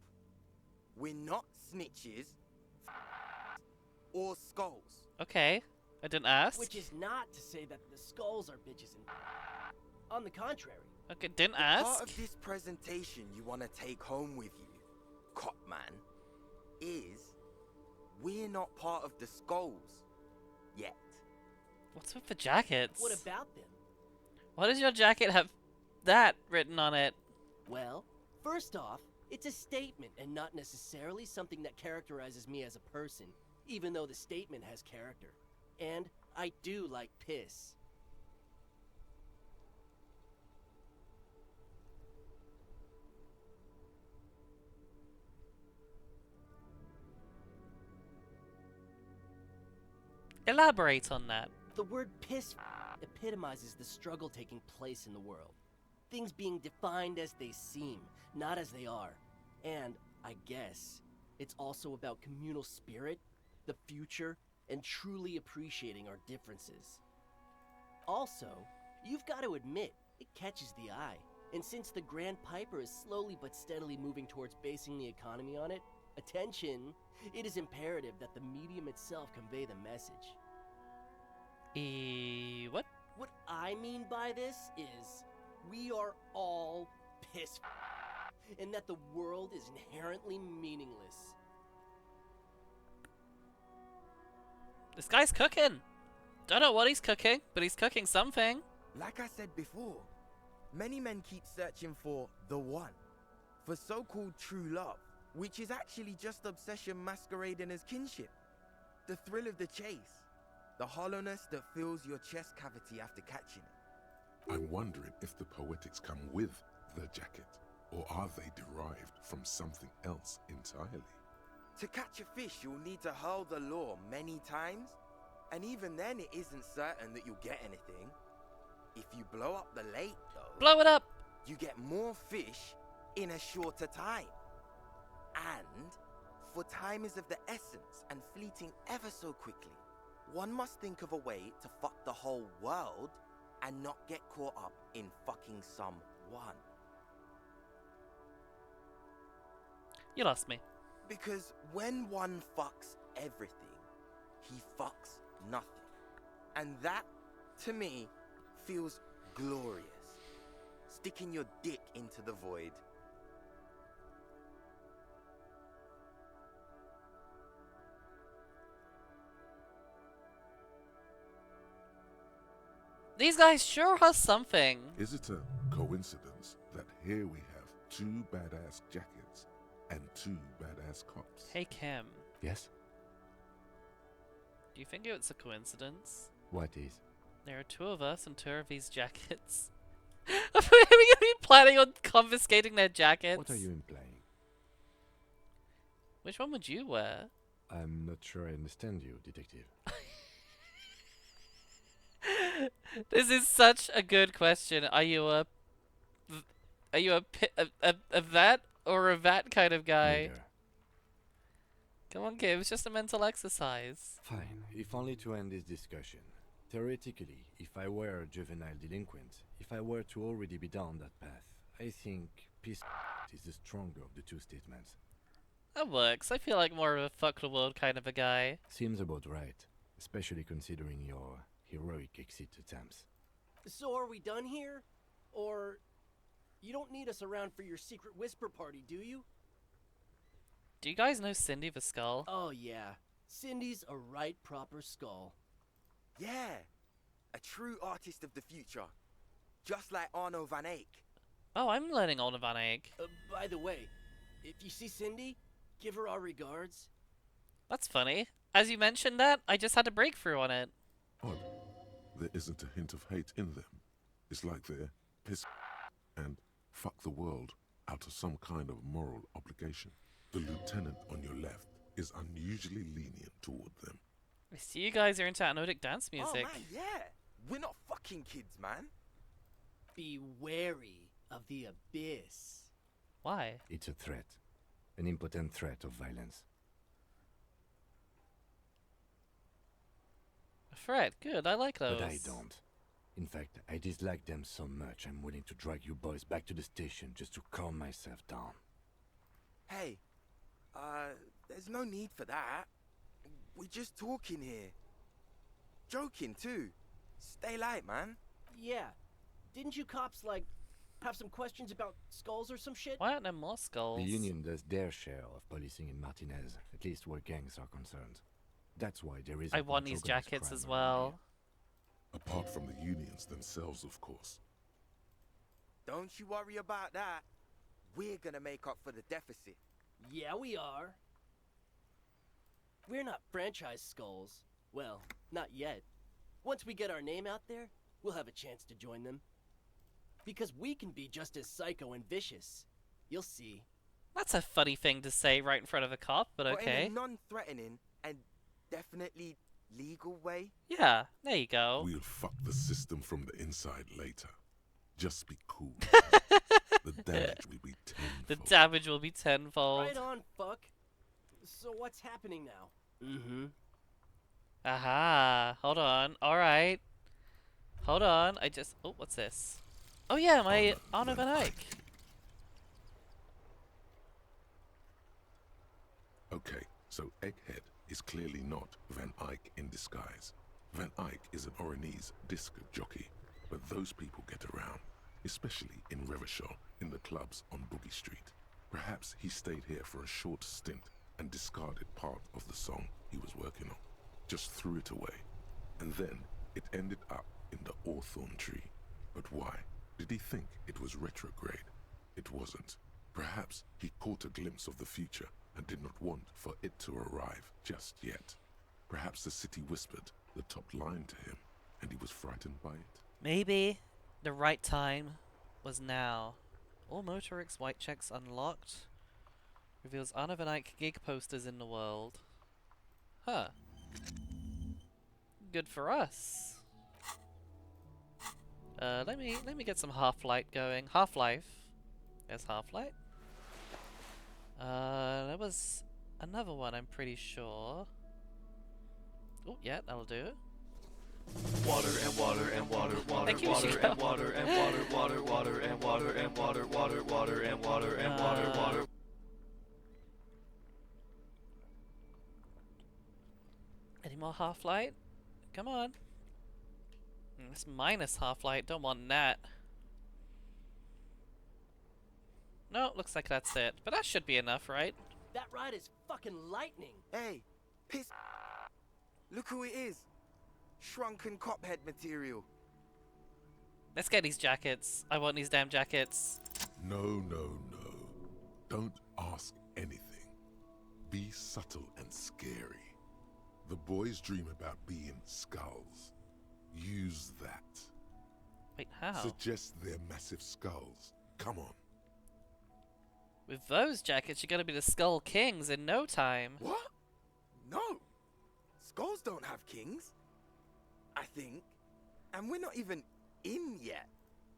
We're not snitches. Or skulls. Okay, I didn't ask. Which is not to say that the skulls are bitches and... On the contrary. Okay, didn't the ask. Part of this presentation you want to take home with you, Cop Man, is we're not part of the skulls yet. What's with the jackets? What about them? Why does your jacket have that written on it? Well, first off, it's a statement and not necessarily something that characterizes me as a person, even though the statement has character. And I do like piss. Elaborate on that. The word piss epitomizes the struggle taking place in the world. Things being defined as they seem, not as they are. And, I guess, it's also about communal spirit, the future, and truly appreciating our differences. Also, you've got to admit, it catches the eye. And since the Grand Piper is slowly but steadily moving towards basing the economy on it, attention, it is imperative that the medium itself convey the message. What? What I mean by this is, we are all piss and that the world is inherently meaningless. This guy's cooking. Don't know what he's cooking, but he's cooking something. Like I said before, many men keep searching for the one, for so-called true love, which is actually just obsession masquerading as kinship. The thrill of the chase, the hollowness that fills your chest cavity after catching it. I'm wondering if the poetics come with the jacket, or are they derived from something else entirely? To catch a fish, you'll need to hurl the lure many times, and even then it isn't certain that you'll get anything. If you blow up the lake, though... Blow it up! You get more fish in a shorter time. And, for time is of the essence and fleeting ever so quickly, one must think of a way to fuck the whole world and not get caught up in fucking someone. You lost me. Because when one fucks everything, he fucks nothing. And that, to me, feels glorious. Sticking your dick into the void. These guys sure are something. Is it a coincidence that here we have 2 badass jackets and 2 badass cops? Hey, Kim. Yes? Do you think it's a coincidence? What is? There are 2 of us and 2 of these jackets. Are we gonna be planning on confiscating their jackets? What are you implying? Which one would you wear? I'm not sure I understand you, detective. This is such a good question. Are you a vet or a vat kind of guy? Neither. Come on, Kim. It's just a mental exercise. Fine, if only to end this discussion. Theoretically, if I were a juvenile delinquent, if I were to already be down that path, I think peace is the stronger of the 2 statements. That works. I feel like more of a fuck the world kind of a guy. Seems about right, especially considering your heroic exit attempts. So are we done here? Or you don't need us around for your secret whisper party, do you? Do you guys know Cindy the Skull? Oh yeah, Cindy's a right proper skull. Yeah, a true artist of the future. Just like Arno van Eyck. Oh, I'm learning Arno van Eyck. By the way, if you see Cindy, give her our regards. That's funny. As you mentioned that, I just had a breakthrough on it. Odd. There isn't a hint of hate in them. It's like they're piss and fuck the world out of some kind of moral obligation. The lieutenant on your left is unusually lenient toward them. I see you guys are into anodic dance music. Oh man, yeah. We're not fucking kids, man. Be wary of the abyss. Why? It's a threat. An impotent threat of violence. A threat. Good, I like those. But I don't. In fact, I dislike them so much I'm willing to drag you boys back to the station just to calm myself down. Hey, there's no need for that. We're just talking here. Joking too. Stay light, man. Yeah. Didn't you cops, like, have some questions about skulls or some shit? Why aren't there more skulls? The Union does their share of policing in Martinez, at least where gangs are concerned. That's why there is. I want these jackets as well. Apart from the unions themselves, of course. Don't you worry about that. We're gonna make up for the deficit. Yeah, we are. We're not franchise skulls. Well, not yet. Once we get our name out there, we'll have a chance to join them. Because we can be just as psycho and vicious. You'll see. That's a funny thing to say right in front of a cop, but okay. In a non-threatening and definitely legal way. Yeah, there you go. We'll fuck the system from the inside later. Just be cool. The damage will be tenfold. The damage will be tenfold. Right on, fuck. So what's happening now? Mm-hmm. Aha. Hold on. Alright. Hold on. Oh, what's this? Oh yeah, my Arno van Eyck. Okay, so Egghead is clearly not Van Eyck in disguise. Van Eyck is an Oranese disc jockey, but those people get around, especially in Revachol, in the clubs on Boogie Street. Perhaps he stayed here for a short stint and discarded part of the song he was working on, just threw it away, and then it ended up in the hawthorn tree. But why? Did he think it was retrograde? It wasn't. Perhaps he caught a glimpse of the future and did not want for it to arrive just yet. Perhaps the city whispered the top line to him, and he was frightened by it. Maybe the right time was now. All Motorix white checks unlocked. Reveals Arno van Eyck gig posters in the world. Huh. Good for us. Let me get some Half-Light going. Half-Life. There's Half-Light. There was another one, I'm pretty sure. Oh, yeah, that'll do it. Water and water and water, water, Thank you, water Michiko. and water and water, water, water and water and water, water, water and water and water, water. Any more Half-Light? Come on. It's minus Half-Light, don't want that. No, looks like that's it. But that should be enough, right? That ride is fucking lightning. Hey, piss. Look who it is. Shrunken cophead material. Let's get these jackets. I want these damn jackets. No, no, no. Don't ask anything. Be subtle and scary. The boys dream about being skulls. Use that. Wait, how? Suggest they're massive skulls. Come on. With those jackets, you're gonna be the Skull Kings in no time. What? No. Skulls don't have kings. I think. And we're not even in yet.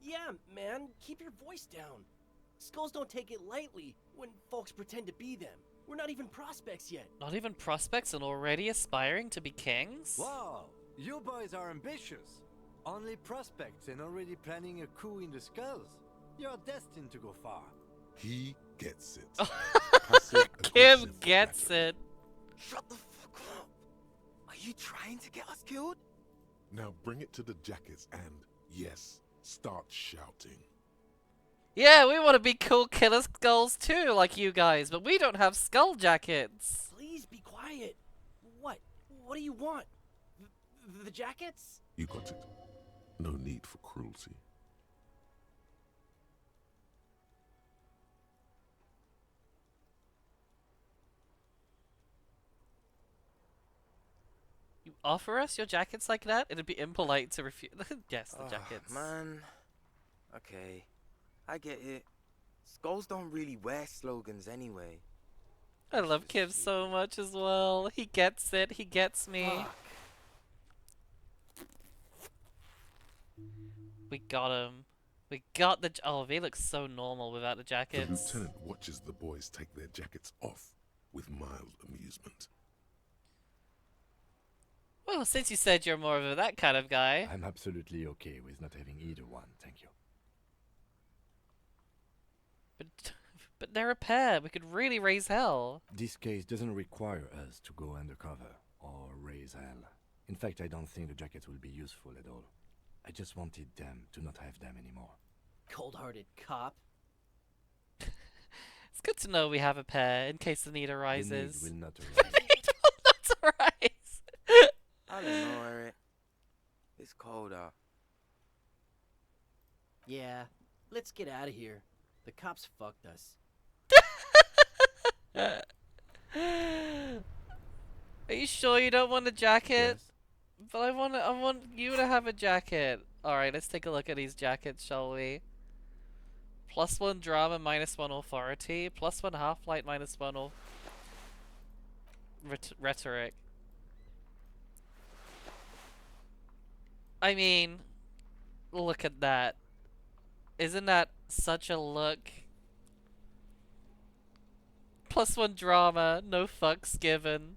Yeah, man, keep your voice down. Skulls don't take it lightly when folks pretend to be them. We're not even prospects yet. Not even prospects and already aspiring to be kings? Wow, you boys are ambitious. Only prospects and already planning a coup in the skulls. You're destined to go far. He gets it. Kim gets it. Shut the fuck up. Are you trying to get us killed? Now bring it to the jackets and, yes, start shouting. Yeah, we want to be cool killer skulls too, like you guys, but we don't have skull jackets. Please be quiet. What? What do you want? The jackets? You got it. No need for cruelty. You offer us your jackets like that? It'd be impolite to refuse. Yes, the jackets. Man. Okay. I get it. Skulls don't really wear slogans anyway. I love Kim so much as well. He gets it. He gets me. We got him. We got the... Oh, they look so normal without the The jackets. lieutenant watches the boys take their jackets off with mild amusement. Well, since you said you're more of that kind of guy. I'm absolutely okay with not having either one, thank you. But they're a pair. We could really raise hell. This case doesn't require us to go undercover or raise hell. In fact, I don't think the jackets will be useful at all. I just wanted them to not have them anymore. Cold-hearted cop. It's good to know we have a pair in case the need arises. The need will not arise. The need will not arise. I don't know, Eric. It's cold out. Yeah, let's get out of here. The cops fucked us. Are you sure you don't want a jacket? Yes. But I want you to have a jacket. Alright, let's take a look at these jackets, shall we? +1 drama, -1 authority, +1 half-light, -1 rhetoric. I mean, look at that. Isn't that such a look? +1 drama, no fucks given.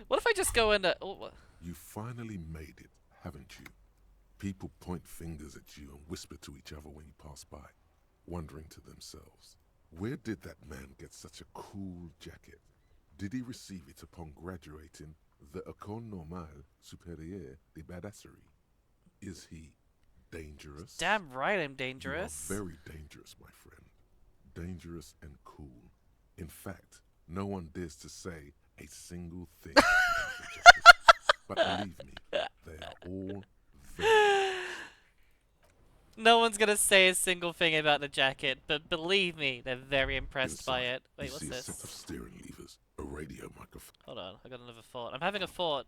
What if I just go into... Oh, You finally made it, haven't you? People point fingers at you and whisper to each other when you pass by, wondering to themselves, where did that man get such a cool jacket? Did he receive it upon graduating the École Normale Supérieure de Badasserie? Is he dangerous? Damn right I'm dangerous. You are very dangerous, my friend. Dangerous and cool. In fact, no one dares to say a single thing about the jacket. But believe me, they are all very... No one's gonna say a single thing about the jacket, but believe me, they're very impressed by it. Wait, what's you see this? a set of steering levers, a radio microphone. Hold on, I got another thought. I'm having a thought.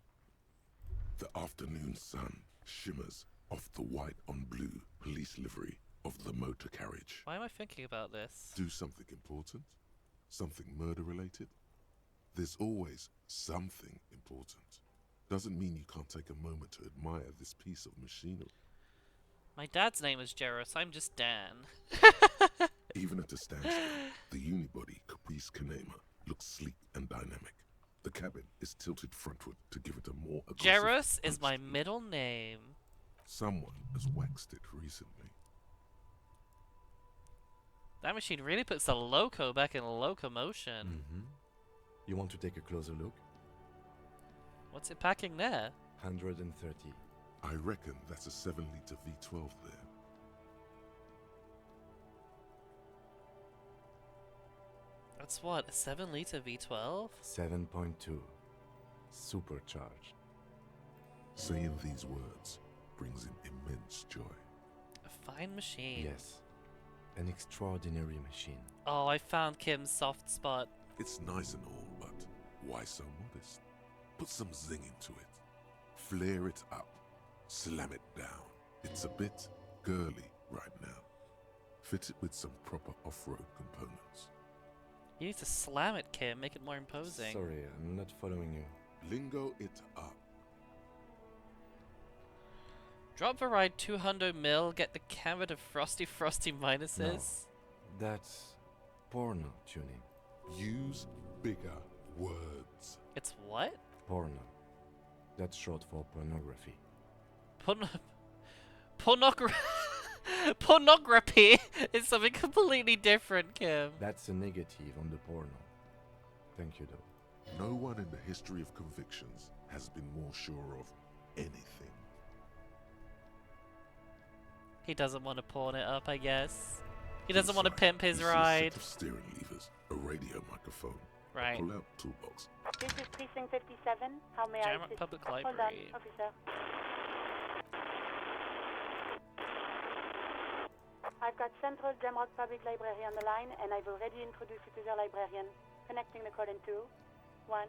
The afternoon sun shimmers off the white on blue police livery of the motor carriage. Why am I thinking about this? Do something important? Something murder related? There's always something important. Doesn't mean you can't take a moment to admire this piece of machinery. My dad's name is Jairus, I'm just Dan. Even at a standstill, the unibody Caprice Kanema looks sleek and dynamic. The cabin is tilted frontward to give it a more aggressive... Jairus is my middle name. Someone has waxed it recently. That machine really puts the loco back in locomotion. Mm-hmm. You want to take a closer look? What's it packing there? 130. I reckon that's a 7-liter V12 there. That's what, a 7-liter V12? 7.2. supercharged. Saying these words brings him immense joy. A fine machine. Yes, an extraordinary machine. Oh, I found Kim's soft spot. It's nice and all, but why so modest? Put some zing into it. Flare it up. Slam it down. It's a bit girly right now. Fit it with some proper off-road components. You need to slam it, Kim. Make it more imposing. Sorry, I'm not following you. Lingo it up. Drop the ride 200 mil, get the camera to frosty minuses. No, that's porno tuning. Use bigger words. It's what? Porno. That's short for pornography. Pornography is something completely different, Kim. That's a negative on the porno. Thank you, though. No one in the history of convictions has been more sure of anything. He doesn't want to pawn it up, I guess. He doesn't want to Inside, pimp his you see a ride. set of steering levers, a radio microphone, Right. a pull-out toolbox. This is precinct 57. How may I Jamrock assist? Public Hold on, Library. officer. I've got Central Jamrock Public Library on the line, and I've already introduced you to the librarian. Connecting the call in 2, 1.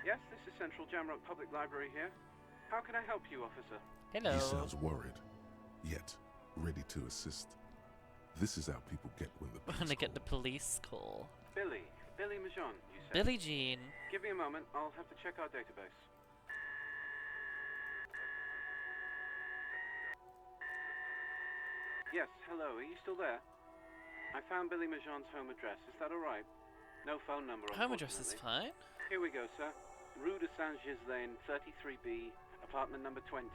Yes, this is Central Jamrock Public Library here. How can I help you, officer? Hello. He sounds worried, yet ready to assist. This is how people get when the When they get the police call. Billy Majon, you said? Billie Jean. Give me a moment, I'll have to check our database. Yes, hello, are you still there? I found Billy Majon's home address, is that alright? No phone number, Home address is unfortunately. fine. Here we go, sir. Rue de Saint-Gislain, 33B, apartment number 20.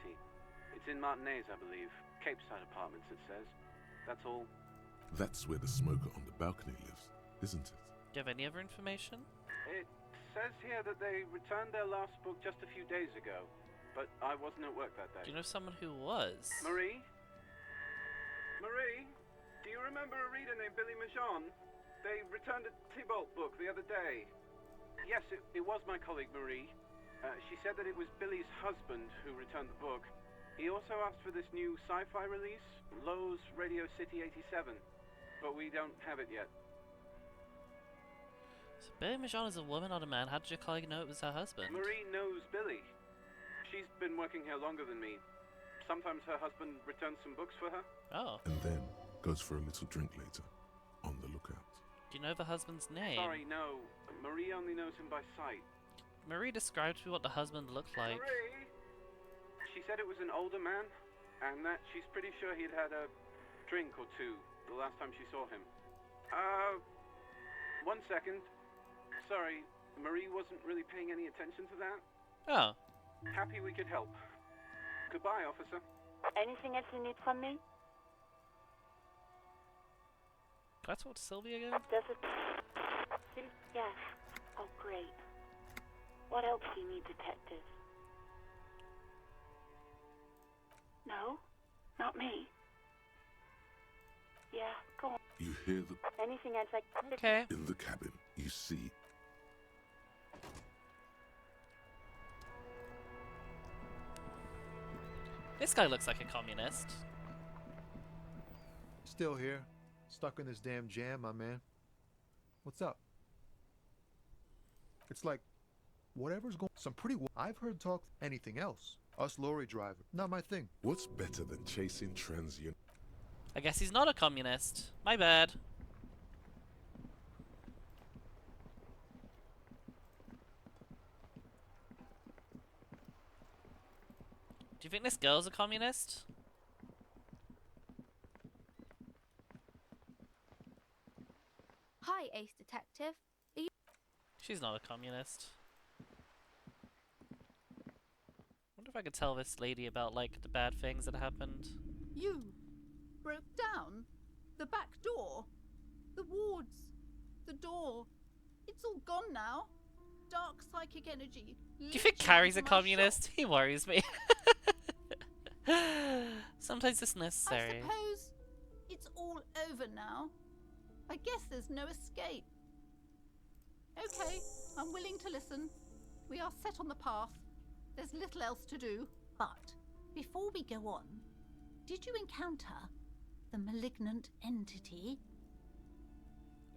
It's in Martinez, I believe. Capeside Apartments, it says. That's all. That's where the smoker on the balcony lives, isn't it? Do you have any other information? It says here that they returned their last book just a few days ago, but I wasn't at work that day. Do you know someone who was? Marie? Marie? Do you remember a reader named Billy Majon? They returned a Tybalt book the other day. Yes, it was my colleague Marie. She said that it was Billy's husband who returned the book. He also asked for this new sci-fi release, Lowe's Radio City 87, but we don't have it yet. So Billy Majon is a woman, not a man. How did your colleague know it was her husband? Marie knows Billy. She's been working here longer than me. Sometimes her husband returns some books for her. Oh. And then goes for a little drink later. On the lookout. Do you know the husband's name? Sorry, no. Marie only knows him by sight. Marie described to me what the husband looked like. Marie? She said it was an older man, and that she's pretty sure he'd had a drink or two the last time she saw him. 1 second. Sorry, Marie wasn't really paying any attention to that. Oh. Happy we could help. Goodbye, officer. Anything else you need from me? Can I talk to Sylvia again? Does it... Yes. Oh, great. What else do you need, detective? No? Not me? Yeah, go on. You hear the... Anything else I... Okay. In the cabin, you see... This guy looks like a communist. Still here. Stuck in this damn jam, my man. What's up? It's like, whatever's going... Some pretty... I've heard talk... Anything else. Us lorry driver. Not my thing. What's better than chasing transient... I guess he's not a communist. My bad. Do you think this girl's a communist? Hi, Ace Detective. Are you... She's not a communist. Wonder if I could tell this lady about, like, the bad things that happened. You broke down the back door, the wards, the door. It's all gone now. Dark psychic energy. Do you think Carrie's a communist? He worries me. Sometimes it's necessary. I suppose it's all over now. I guess there's no escape. Okay, I'm willing to listen. We are set on the path. There's little else to do. But before we go on, did you encounter the malignant entity?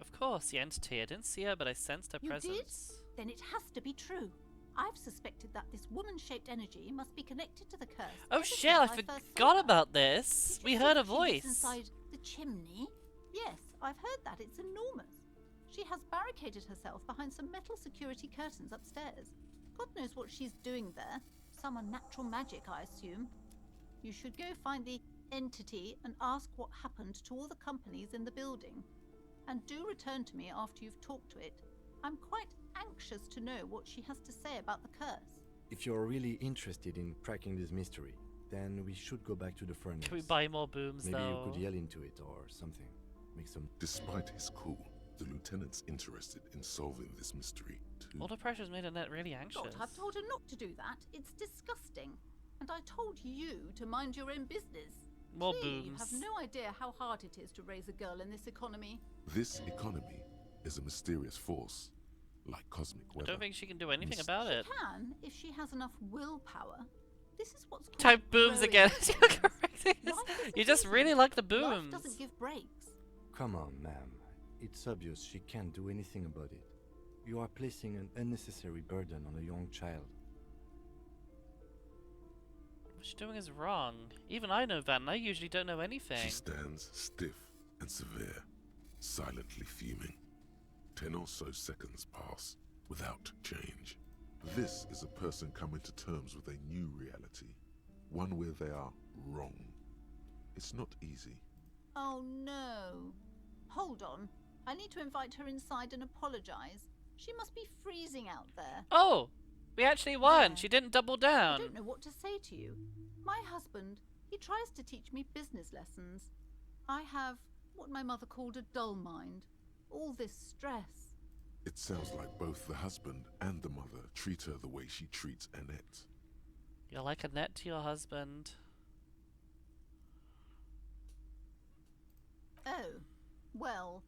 Of course, the entity. I didn't see her, but I sensed her presence. You did? Then it has to be true. I've suspected that this woman-shaped energy must be connected to the curse. Oh shit, I forgot about this. We heard a voice. Inside the chimney? Yes, I've heard that. It's enormous. She has barricaded herself behind some metal security curtains upstairs. God knows what she's doing there. Some unnatural magic, I assume. You should go find the entity and ask what happened to all the companies in the building. And do return to me after you've talked to it. I'm quite anxious to know what she has to say about the curse. If you're really interested in cracking this mystery, then we should go back to the furnace. Can we buy more booms, Maybe though? you could yell into it or something. Make some... Despite his cool, the lieutenant's interested in solving this mystery too. All the pressure's made Annette really anxious. God, I've told her not to do that. It's disgusting. And I told you to mind your own business. More Clearly, booms. you have no idea how hard it is to raise a girl in this economy. This economy is a mysterious force, like cosmic I weather. don't think she can do anything about it. She can, if she has enough willpower. This is what's called Type booms growing. again. You're correcting us. Life is You just amazing. really like the Life booms. doesn't give breaks. Come on, ma'am. It's obvious she can't do anything about it. You are placing an unnecessary burden on a young child. What she's doing is wrong. Even I know that, and I usually don't know anything. She stands stiff and severe, silently fuming. 10 or so seconds pass without change. This is a person coming to terms with a new reality, one where they are wrong. It's not easy. Oh no. Hold on. I need to invite her inside and apologize. She must be freezing out there. Oh! We actually won! There. She didn't double I down! don't know what to say to you. My husband, he tries to teach me business lessons. I have what my mother called a dull mind. All this stress. It sounds like both the husband and the mother treat her the way she treats Annette. You're like Annette to your husband. Oh, well,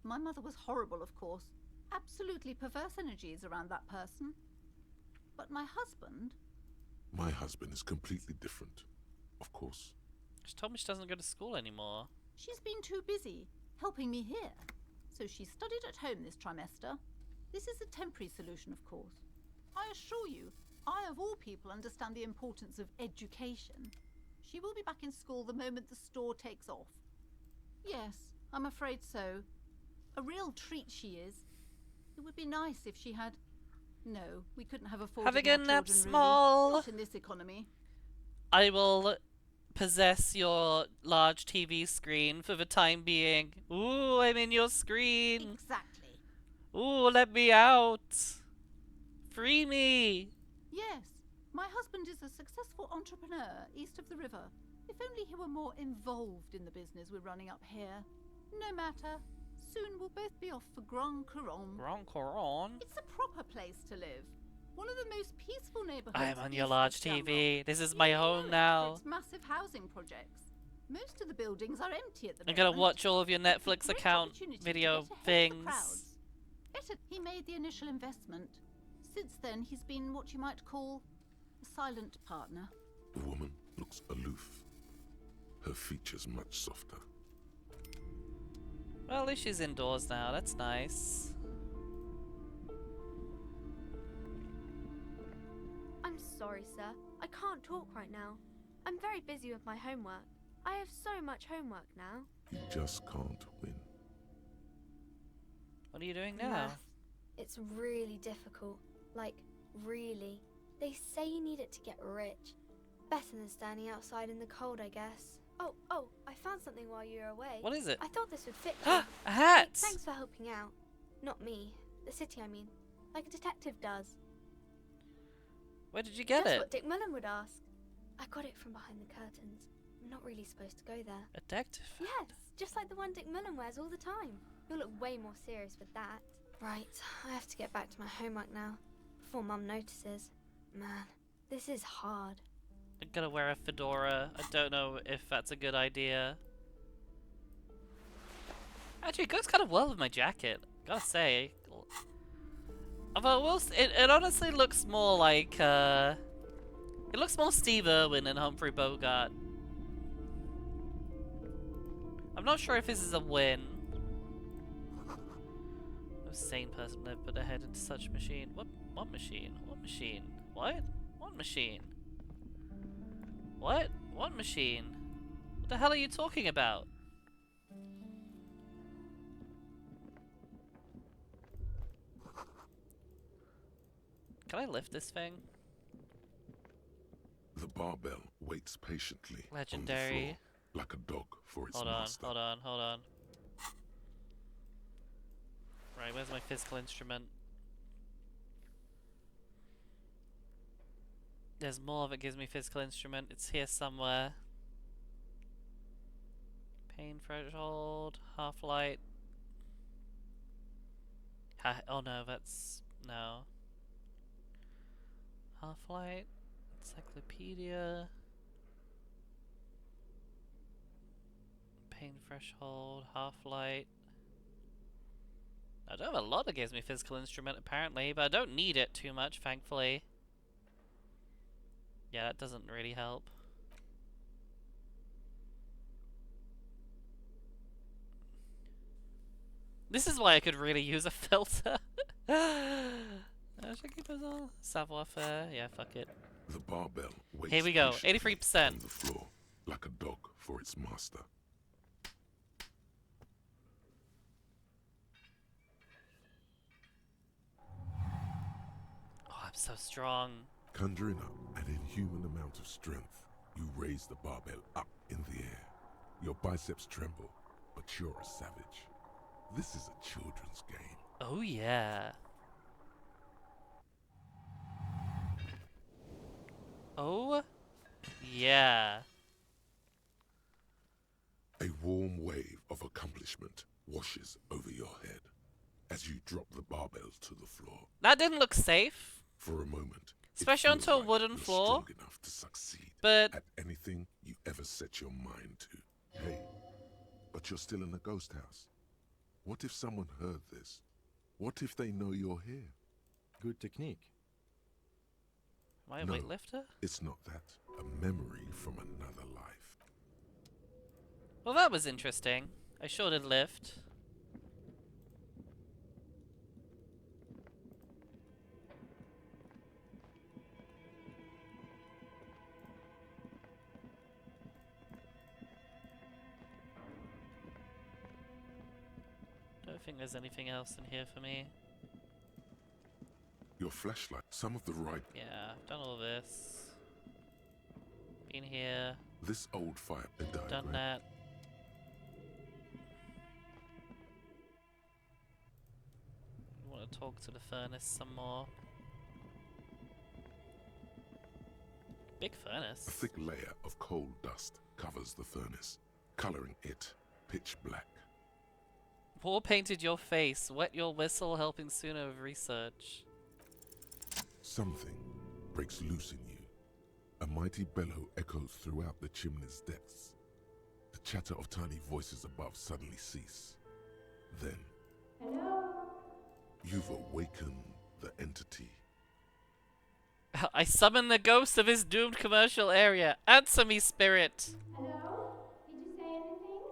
my mother was horrible, of course. Absolutely perverse energies around that person. But my husband... My husband is completely different, of course. She told me she doesn't go to school anymore. She's been too busy helping me here. So she studied at home this trimester. This is a temporary solution, of course. I assure you, I of all people understand the importance of education. She will be back in school the moment the store takes off. Yes, I'm afraid so. A real treat she is. It would be nice if she had... No, we couldn't have afforded Having more a nap children, small. Really. Not in this economy. I will possess your large TV screen for the time being. Ooh, I'm in your screen. Exactly. Ooh, let me out. Free me. Yes, my husband is a successful entrepreneur east of the river. If only he were more involved in the business we're running up here. No matter. Soon we'll both be off for Grand Couronne. Grand Couronne? It's a proper place to live. One of the most peaceful neighborhoods. I'm on your east large of Jamrock. TV. This is You my know home it now. for its massive housing projects. Most of the buildings are empty at the I'm moment. gonna watch all of your Netflix Great account opportunity to video get ahead of the things. crowds. He made the initial investment. Since then, he's been what you might call a silent partner. The woman looks aloof, her features much softer. Well, at least she's indoors now. That's nice. I'm sorry, sir. I can't talk right now. I'm very busy with my homework. I have so much homework now. You just can't win. What are you doing now? Math. It's really difficult. Like, really. They say you need it to get rich. Better than standing outside in the cold, I guess. Oh, I found something while you were away. What is it? I thought this would fit you. A hat! Hey, thanks for helping out. Not me. The city, I mean. Like a detective does. Where did you get That's it? what Dick Mullen would ask. I got it from behind the curtains. I'm not really supposed to go there. A detective? Yes, just like the one Dick Mullen wears all the time. You'll look way more serious with that. Right, I have to get back to my homework now, before Mum notices. Man, this is hard. I'm gonna wear a fedora. I don't know if that's a good idea. Actually, it goes kind of well with my jacket. Gotta say. Although it honestly looks more like it looks more Steve Irwin and Humphrey Bogart. I'm not sure if this is a win. No sane person would ever put their head into such a machine. What machine? What machine? What? What machine? What? What machine? What the hell are you talking about? Can I lift this thing? The barbell waits patiently Legendary. on the floor, like a dog for its master. Hold on. Right, where's my physical instrument? There's more that gives me physical instrument. It's here somewhere. Pain threshold, half light. Oh no, that's no. Half light, encyclopedia. Pain threshold, half light. I don't have a lot that gives me physical instrument apparently, but I don't need it too much, thankfully. Yeah, that doesn't really help. This is why I could really use a filter. Should I keep those on? Savoir faire? Yeah, fuck it. The barbell waits Here we go, patiently 83%. on the floor, like a dog for its master. Oh, I'm so strong. Conjuring up an inhuman amount of strength, you raise the barbell up in the air. Your biceps tremble, but you're a savage. This is a children's game. Oh yeah. Oh yeah. A warm wave of accomplishment washes over your head as you drop the barbell to the floor. That didn't look safe. For a moment, especially onto a wooden you're floor. strong enough to succeed but at anything you ever set your mind to. Hey, but you're still in a ghost house. What if someone heard this? What if they know you're here? Good technique. Am I a No, weightlifter? it's not that. A memory from another life. Well, that was interesting. I sure did lift. Don't think there's anything else in here for me. Your flashlight, some of the right. Yeah, I've done all this. Been here. This old fire diagram. Done that. Want to talk to the furnace some more. Big furnace. A thick layer of coal dust covers the furnace, coloring it pitch black. War painted your face. Wet your whistle, helping sooner with research. Something breaks loose in you. A mighty bellow echoes throughout the chimney's depths. The chatter of tiny voices above suddenly cease. Then, Hello? you've awakened the entity. I summon the ghost of his doomed commercial area. Answer me, spirit. Hello? Did you say anything?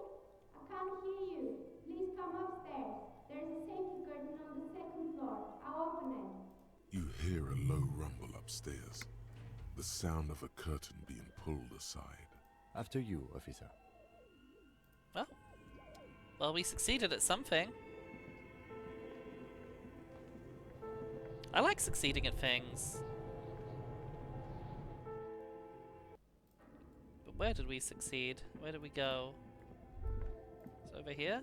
I can't hear you. Please come upstairs. There's a safety curtain on the second floor. I'll open it. You hear a low rumble upstairs. The sound of a curtain being pulled aside. After you, officer. Well, we succeeded at something. I like succeeding at things. But where did we succeed? Where did we go? It's over here?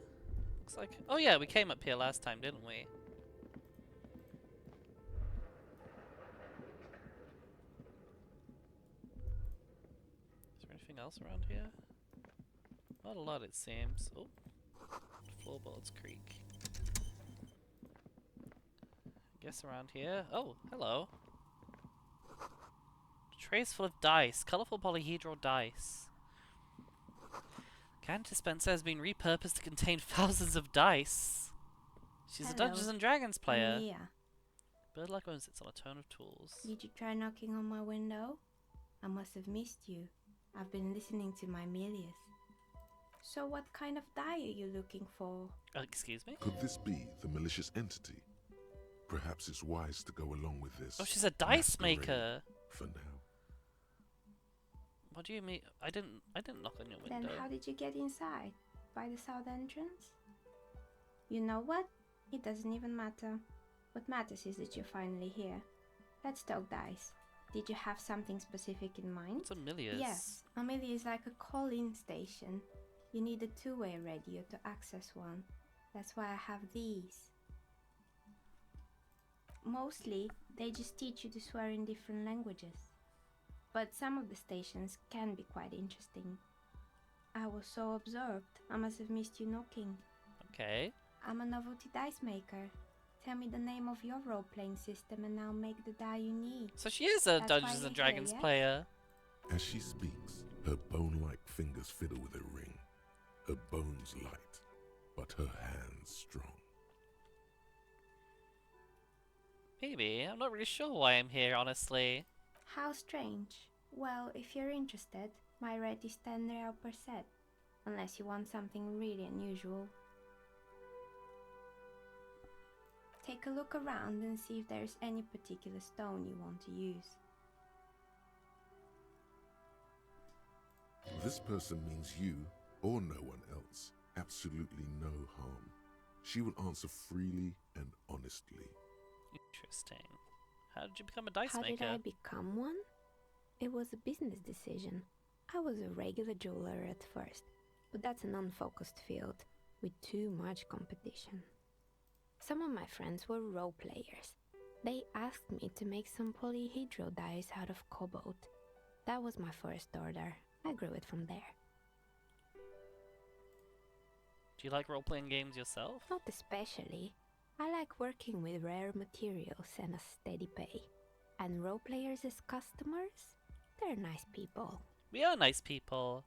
Looks like... Oh yeah, we came up here last time, didn't we? Is there anything else around here? Not a lot, it seems. Oh. Floorboards creak. Guess around here. Oh, hello. Trays full of dice. Colorful polyhedral dice. Can dispenser has been repurposed to contain thousands of dice. She's a Dungeons and Dragons player. Yeah. Bird like when it sits on a ton of tools. Did you try knocking on my window? I must have missed you. I've been listening to my Milius. So what kind of die are you looking for? Excuse me? Could this be the malicious entity? Perhaps it's wise to go along with this. Oh, she's a dice masquerade maker. For now. What do you mean? I didn't knock on your window. Then how did you get inside? By the south entrance? You know what? It doesn't even matter. What matters is that you're finally here. Let's talk dice. Did you have something specific in mind? What's a Milius? Yes, a Milius is like a call-in station. You need a two-way radio to access one. That's why I have these. Mostly, they just teach you to swear in different languages. But some of the stations can be quite interesting. I was so absorbed, I must have missed you knocking. Okay. I'm a novelty dice maker. Tell me the name of your role-playing system and I'll make the die you need. So she is a That's Dungeons why and you're Dragons here, yes? player. As she speaks, her bone-like fingers fiddle with a ring. Her bones light, but her hands strong. Maybe. I'm not really sure why I'm here, honestly. How strange. Well, if you're interested, my rate is 10 real per set. Unless you want something really unusual. Take a look around and see if there's any particular stone you want to use. This person means you, or no one else. Absolutely no harm. She will answer freely and honestly. Interesting. How did you become a dice How maker? did I become one? It was a business decision. I was a regular jeweler at first, but that's an unfocused field with too much competition. Some of my friends were role players. They asked me to make some polyhedral dice out of cobalt. That was my first order. I grew it from there. Do you like role-playing games yourself? Not especially. I like working with rare materials and a steady pay. And role players as customers? They're nice people. We are nice people.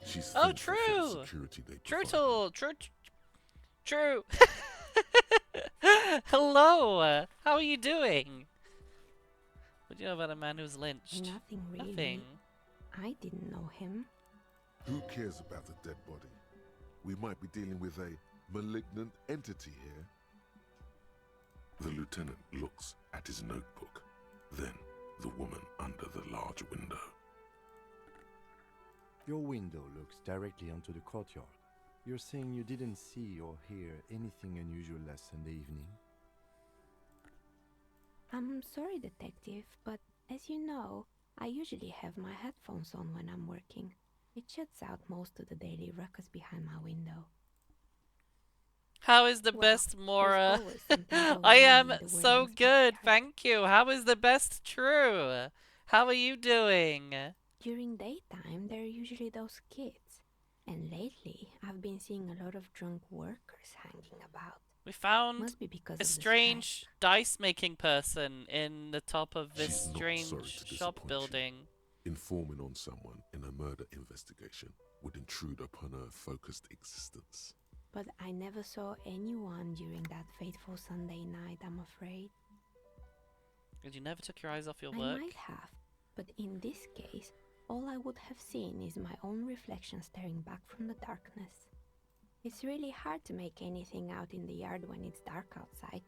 She's Oh, thankful for the true! security they True provide. tool! True! Hello! How are you doing? What do you know about a man who's lynched? Nothing really. Nothing. I didn't know him. Who cares about a dead body? We might be dealing with a malignant entity here. The lieutenant looks at his notebook, then the woman under the large window. Your window looks directly onto the courtyard. You're saying you didn't see or hear anything unusual last Sunday evening? I'm sorry, detective, but as you know, I usually have my headphones on when I'm working. It shuts out most of the daily ruckus behind my window. How is the best Mora? I am so good, thank you. How is the best True? How are you doing? During daytime, there are usually those kids. And lately, I've been seeing a lot of drunk workers hanging about. We found Must be because a of the strange dice-making person in the top of this She's not strange sorry to shop disappoint you. building. Informing on someone in a murder investigation would intrude upon her focused existence. But I never saw anyone during that fateful Sunday night, I'm afraid. And you never took your eyes off your I work? might have, but in this case, all I would have seen is my own reflection staring back from the darkness. It's really hard to make anything out in the yard when it's dark outside.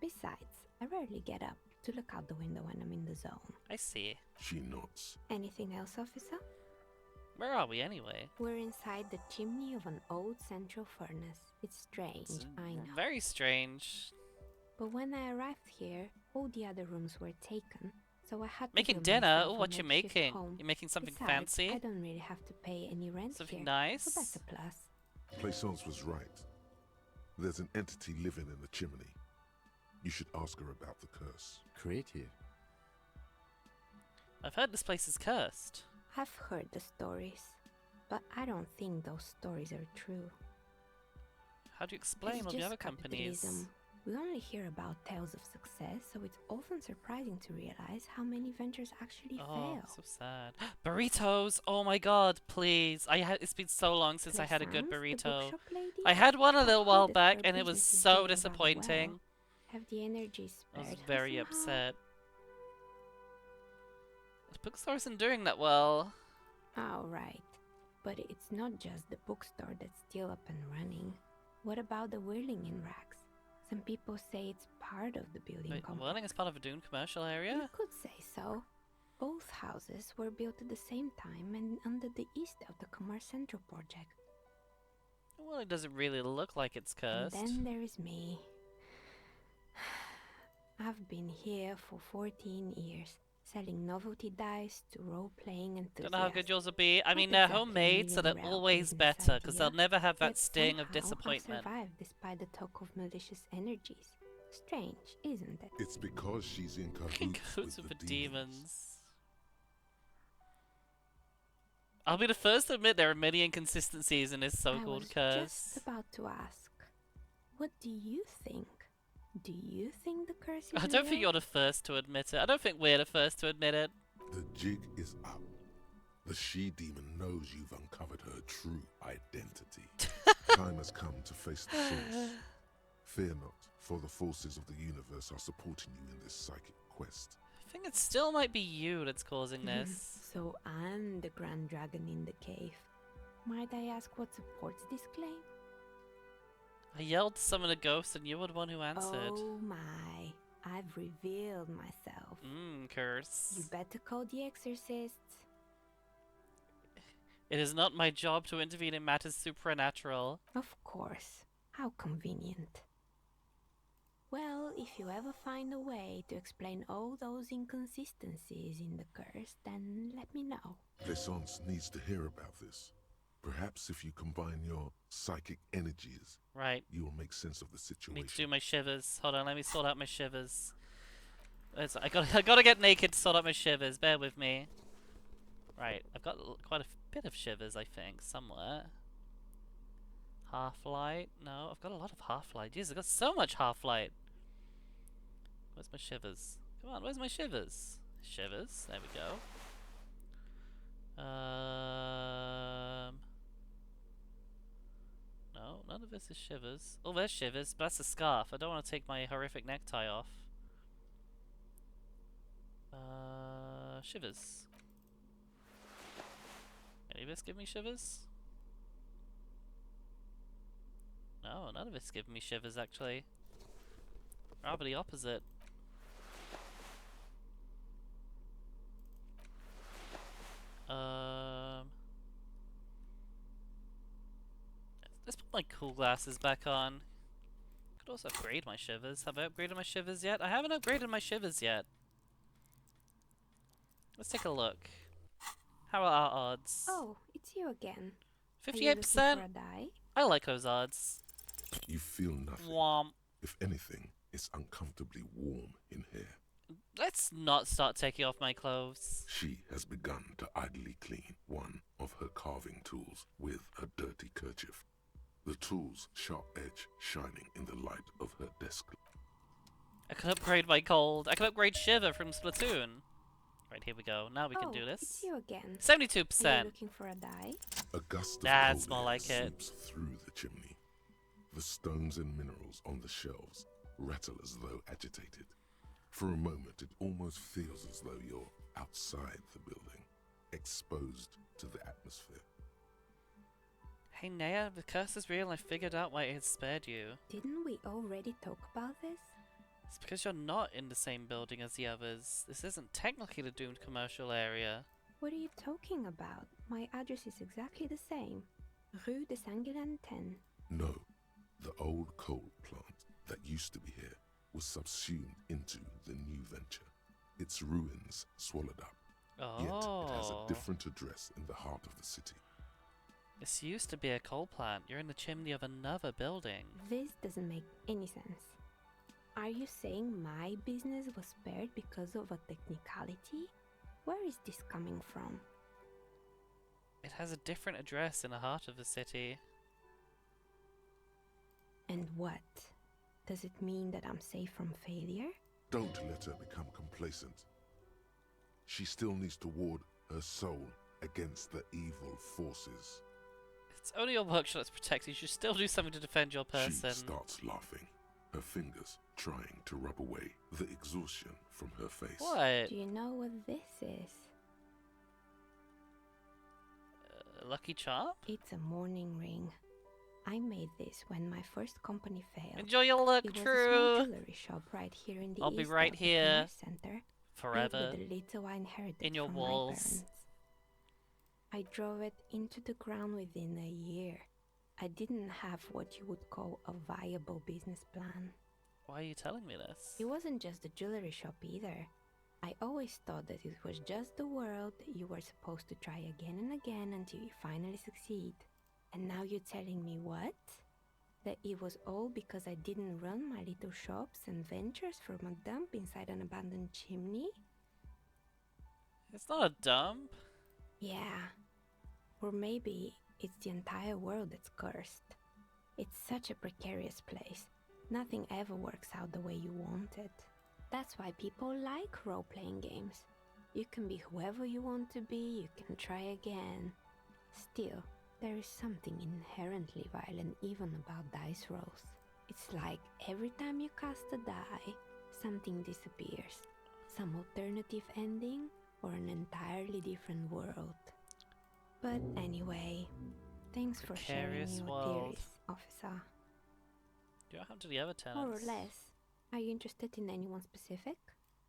Besides, I rarely get up to look out the window when I'm in the zone. I see. She nods. Anything else, officer? Where are we anyway? We're inside the chimney of an old central furnace. It's strange, I know. Very strange. But when I arrived here, all the other rooms were taken, so I had to Making build dinner? myself Oh, a what you makeshift making? home. You making something Besides, fancy? I don't really have to pay any rent Something here, nice? so that's a plus. Plaisance was right. There's an entity living in the chimney. You should ask her about the curse. Creative. I've heard this place is cursed. I've heard the stories, but I don't think those stories are true. How do you explain It's all the just other companies? capitalism. We only hear about tales of success, so it's often surprising to realize how many ventures actually Oh, fail. so sad. Burritos! Oh my god, please. It's been so long since I had a good Plaisance, the burrito. bookshop lady? I had one a little I've while heard that back her and it was business is so doing rather disappointing. well. Have the energy I spared was her very somehow? upset. The bookstore isn't doing that well. Oh, right. But it's not just the bookstore that's still up and running. What about the whirling in racks? Some people say it's part of the building Wait, complex. Whirling is part of a Dune commercial area? You could say so. Both houses were built at the same time and under the East of the Commerce Central project. Well, it doesn't really look like it's And cursed. then there is me. I've been here for 14 years, selling novelty dice to role-playing enthusiasts. Don't know how good yours will be. I Not mean, they're exactly homemade, so they're million-real always business better, because they'll idea, never have that yet sting of somehow disappointment. I've survived despite the talk of malicious energies. Strange, isn't it? It's because she's in In cahoots with the demons. I'll be the first to admit there are many inconsistencies in this I so-called was curse. just about to ask, what do you think? Do you think the curse is I don't real? think you're the first to admit it. I don't think we're the first to admit it. The jig is up. The she-demon knows you've uncovered her true identity. Time has come to face the source. Fear not, for the forces of the universe are supporting you in this psychic quest. I think it still might be you that's causing this. So I'm the grand dragon in the cave. Might I ask what supports this claim? I yelled to summon a ghost and you were the one who answered. Oh my, I've revealed myself. Curse. You better call the exorcists. It is not my job to intervene in matters supernatural. Of course. How convenient. Well, if you ever find a way to explain all those inconsistencies in the curse, then let me know. L'Essence needs to hear about this. Perhaps if you combine your psychic energies, Right. you will make sense of the I situation. need to do my shivers. Hold on, let me sort out my shivers. I gotta get naked to sort out my shivers. Bear with me. Right, I've got quite a bit of shivers, I think, somewhere. Half-light? No, I've got a lot of half-light. Jeez, I've got so much half-light. Where's my shivers? Come on, where's my shivers? Shivers, there we go. No, none of this is shivers. Oh, there's shivers, but that's a scarf. I don't want to take my horrific necktie off. Shivers. Any of this give me shivers? No, none of it's giving me shivers, actually. Rather the opposite. Let's put my cool glasses back on. Could also upgrade my shivers. Have I upgraded my shivers yet? I haven't upgraded my shivers yet. Let's take a look. How are our odds? Oh, it's you again. 58%? I like those odds. You feel nothing. Womp. If anything, it's uncomfortably warm in here. Let's not start taking off my clothes. She has begun to idly clean one of her carving tools with a dirty kerchief. The tool's sharp edge shining in the light of her desk. I can upgrade my cold. I can upgrade Shiver from Splatoon. Right, here we go. Now we can do this. It's you again. 72%. Are you looking for a die? A gust of That's cold more air like it. sweeps through the chimney. The stones and minerals on the shelves rattle as though agitated. For a moment, it almost feels as though you're outside the building, exposed to the atmosphere. Hey Nea, the curse is real and I figured out why it had spared you. Didn't we already talk about this? It's because you're not in the same building as the others. This isn't technically the doomed commercial area. What are you talking about? My address is exactly the same. Rue de Saint-Guélan 10. No, the old coal plant that used to be here was subsumed into the new venture. Its ruins swallowed up. Yet it has a different address in the heart of the city. This used to be a coal plant. You're in the chimney of another building. This doesn't make any sense. Are you saying my business was spared because of a technicality? Where is this coming from? It has a different address in the heart of the city. And what? Does it mean that I'm safe from failure? Don't let her become complacent. She still needs to ward her soul against the evil forces. It's only your workshop that's protected. You should still do something to defend your person. She starts laughing, her fingers trying to rub away the exhaustion from her face. What? Do you know what this is? Lucky Charm? It's a mourning ring. I made this when my first company failed. Enjoy your luck, it was True. a small jewelry shop right here in the I'll be East right Delta here Commerce Center, forever. built with the little I inherited In your from walls. my parents. I drove it into the ground within a year. I didn't have what you would call a viable business plan. Why are you telling me this? It wasn't just a jewelry shop either. I always thought that it was just the world that you were supposed to try again and again until you finally succeed. And now you're telling me what? That it was all because I didn't run my little shops and ventures from a dump inside an abandoned chimney? It's not a dump. Yeah. Or maybe it's the entire world that's cursed. It's such a precarious place. Nothing ever works out the way you want it. That's why people like role-playing games. You can be whoever you want to be, you can try again. Still, there is something inherently violent even about dice rolls. It's like every time you cast a die, something disappears. Some alternative ending or an entirely different world. But anyway, thanks for sharing Precarious your world. theories, officer. Do you have to the other tenants? More or less. Are you interested in anyone specific?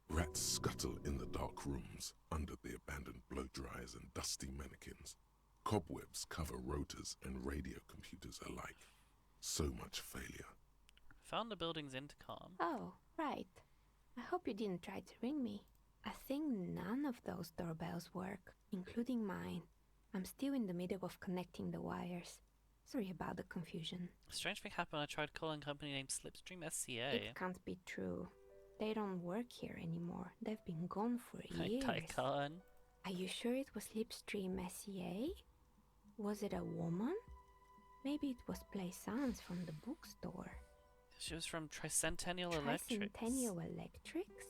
Rats scuttle in the dark rooms under the abandoned blow dryers and dusty mannequins. Cobwebs cover rotors and radio computers alike. So much failure. Found the building's intercom. Oh, right. I hope you didn't try to ring me. I think none of those doorbells work, including mine. I'm still in the middle of connecting the wires. Sorry about the confusion. A strange thing happened. I tried calling a company named Slipstream SCA. It can't be true. They don't work here anymore. They've been gone for years. I can't. Are you sure it was Slipstream SCA? Was it a woman? Maybe it was Plaisance from the bookstore. She was from Tricentennial Electrics. Tricentennial Electrics?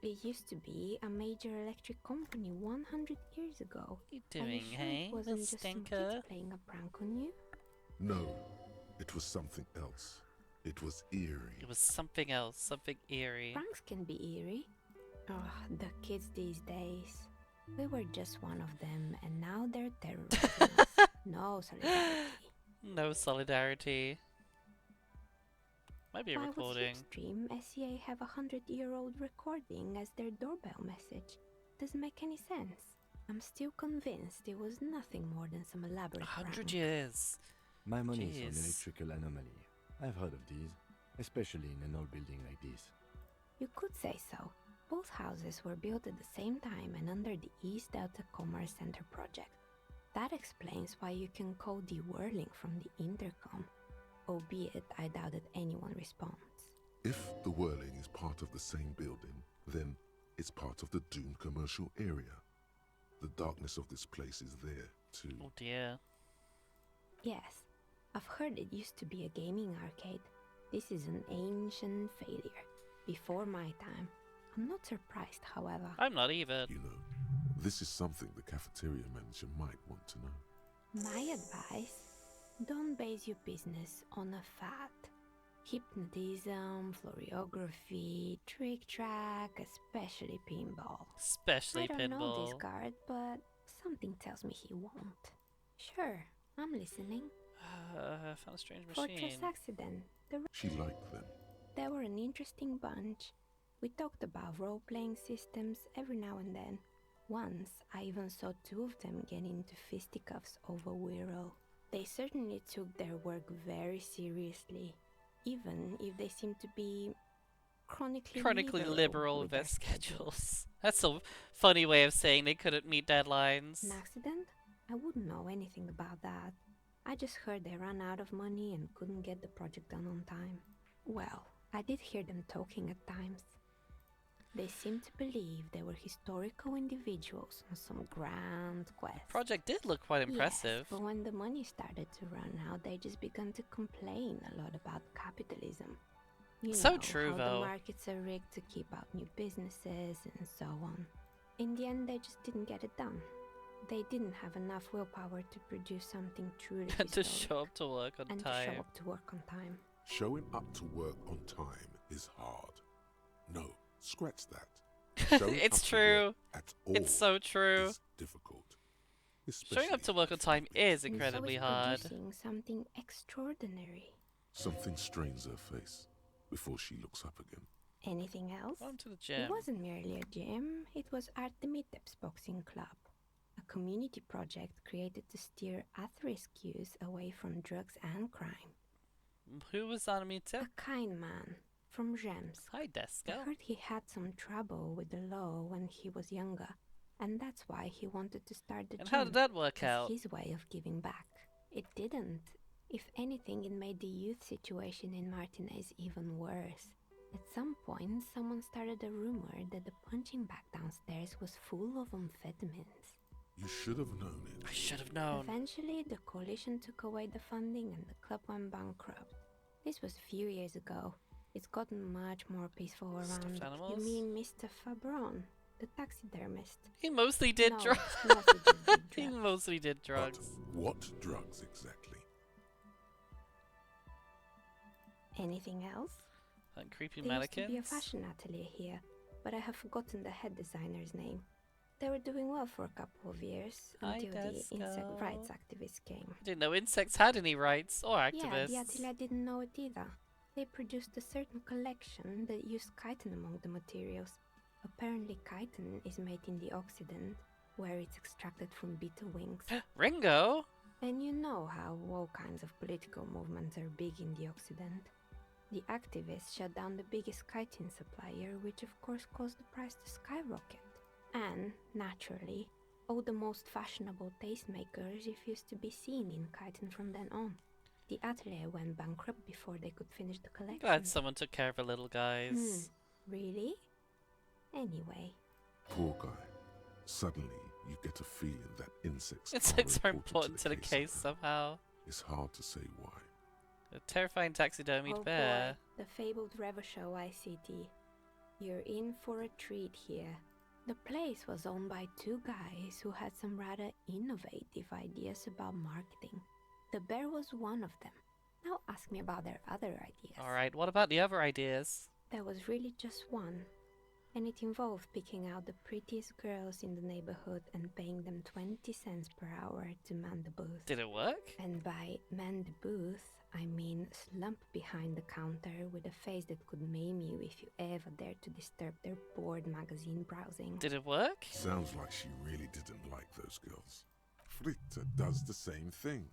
It used to be a major electric company 100 years ago. What are you Are doing, you sure hey? it wasn't Little just some stinker? kids playing a prank on you? No, it was something else. It was eerie. It was something else, something eerie. Pranks can be eerie. Oh, the kids these days. We were just one of them, and now they're terrorizing us. No solidarity. No solidarity. Might be a Why recording. would Slipstream SCA have a 100-year-old recording as their doorbell message? Doesn't make any sense. I'm still convinced it was nothing more than some elaborate 100 prank. years. My money is on Jeez. electrical anomaly. I've heard of these, especially in an old building like this. You could say so. Both houses were built at the same time and under the East Delta Commerce Center project. That explains why you can call the whirling from the intercom, albeit I doubt that anyone responds. If the whirling is part of the same building, then it's part of the doomed commercial area. The darkness of this place is there, too. Oh dear. Yes, I've heard it used to be a gaming arcade. This is an ancient failure, before my time. I'm not surprised, however. I'm not either. You know, this is something the cafeteria manager might want to know. My advice, don't base your business on a fad. Hypnotism, floriography, trick track, especially pinball. Especially I don't know this pinball. guard, but something tells me he won't. Sure, I'm listening. I found a strange machine. Fortress Accident. She liked them. They were an interesting bunch. We talked about role-playing systems every now and then. Once, I even saw two of them get into fisticuffs over Wirral. They certainly took their work very seriously, even if they seemed to be chronically liberal with their with their schedules. That's a funny way of saying they couldn't meet deadlines. An accident? I wouldn't know anything about that. I just heard they ran out of money and couldn't get the project done on time. Well, I did hear them talking at times. They seemed to believe they were historical individuals on some grand quest. Project did look quite impressive. Yes, but when the money started to run out, they just began to complain a lot about capitalism. You So know, true, how though. the markets are rigged to keep out new businesses and so on. In the end, they just didn't get it done. They didn't have enough willpower to produce something truly And to historic show up to work on and time. to show up to work on time. Showing up to work on time is hard. No, scratch that. Showing It's up to true. work at all It's so true. is difficult. Showing up to work on time is And incredibly so is hard. producing something extraordinary. Something strains her face before she looks up again. Anything else? On to the It gym. wasn't merely a gym, it was Artemiteps Boxing Club, a community project created to steer at-risk youth away from drugs and crime. Who was on me tip? A kind man from Gems. Hi, I Desco. heard he had some trouble with the law when he was younger, and that's why he wanted to start the And gym. how did that work as out? his way of giving back. It didn't. If anything, it made the youth situation in Martinez even worse. At some point, someone started a rumor that the punching bag downstairs was full of amphetamines. You should have known it. I should have known. Eventually, the coalition took away the funding and the club went bankrupt. This was a few years ago. It's gotten much more peaceful around. Stuffed animals? You mean Mr. Fabron, the taxidermist? He mostly did No, drugs. he mostly just did He drugs. mostly did drugs. But what drugs exactly? Anything else? And creepy There used to be a mannequins. fashion atelier here, but I have forgotten the head designer's name. They were doing well for a couple of years Hi, until the insect Desco. rights activists came. I didn't know insects had any rights or Yeah, activists. the atelier didn't know it either. They produced a certain collection that used chitin among the materials. Apparently chitin is made in the Occident, where it's extracted from beetle wings. Ringo? And you know how all kinds of political movements are big in the Occident. The activists shut down the biggest chitin supplier, which of course caused the price to skyrocket. And, naturally, all the most fashionable tastemakers refused to be seen in chitin from then on. The atelier went bankrupt before they could finish the collection. Glad someone took care of the little guys. Really? Anyway. Poor guy. Suddenly, you get a feeling that insects Insects are important to the case somehow. It's hard to say why. A terrifying taxidermied Oh bear. boy, the fabled Revershow ICT. You're in for a treat here. The place was owned by two guys who had some rather innovative ideas about marketing. The bear was one of them. Now ask me about their other ideas. Alright, what about the other ideas? There was really just one. And it involved picking out the prettiest girls in the neighborhood and paying them 20 cents per hour to man the booth. Did it work? And by man the booth, I mean slump behind the counter with a face that could maim you if you ever dared to disturb their bored magazine browsing. Did it work? Sounds like she really didn't like those girls. Fritta does the same thing.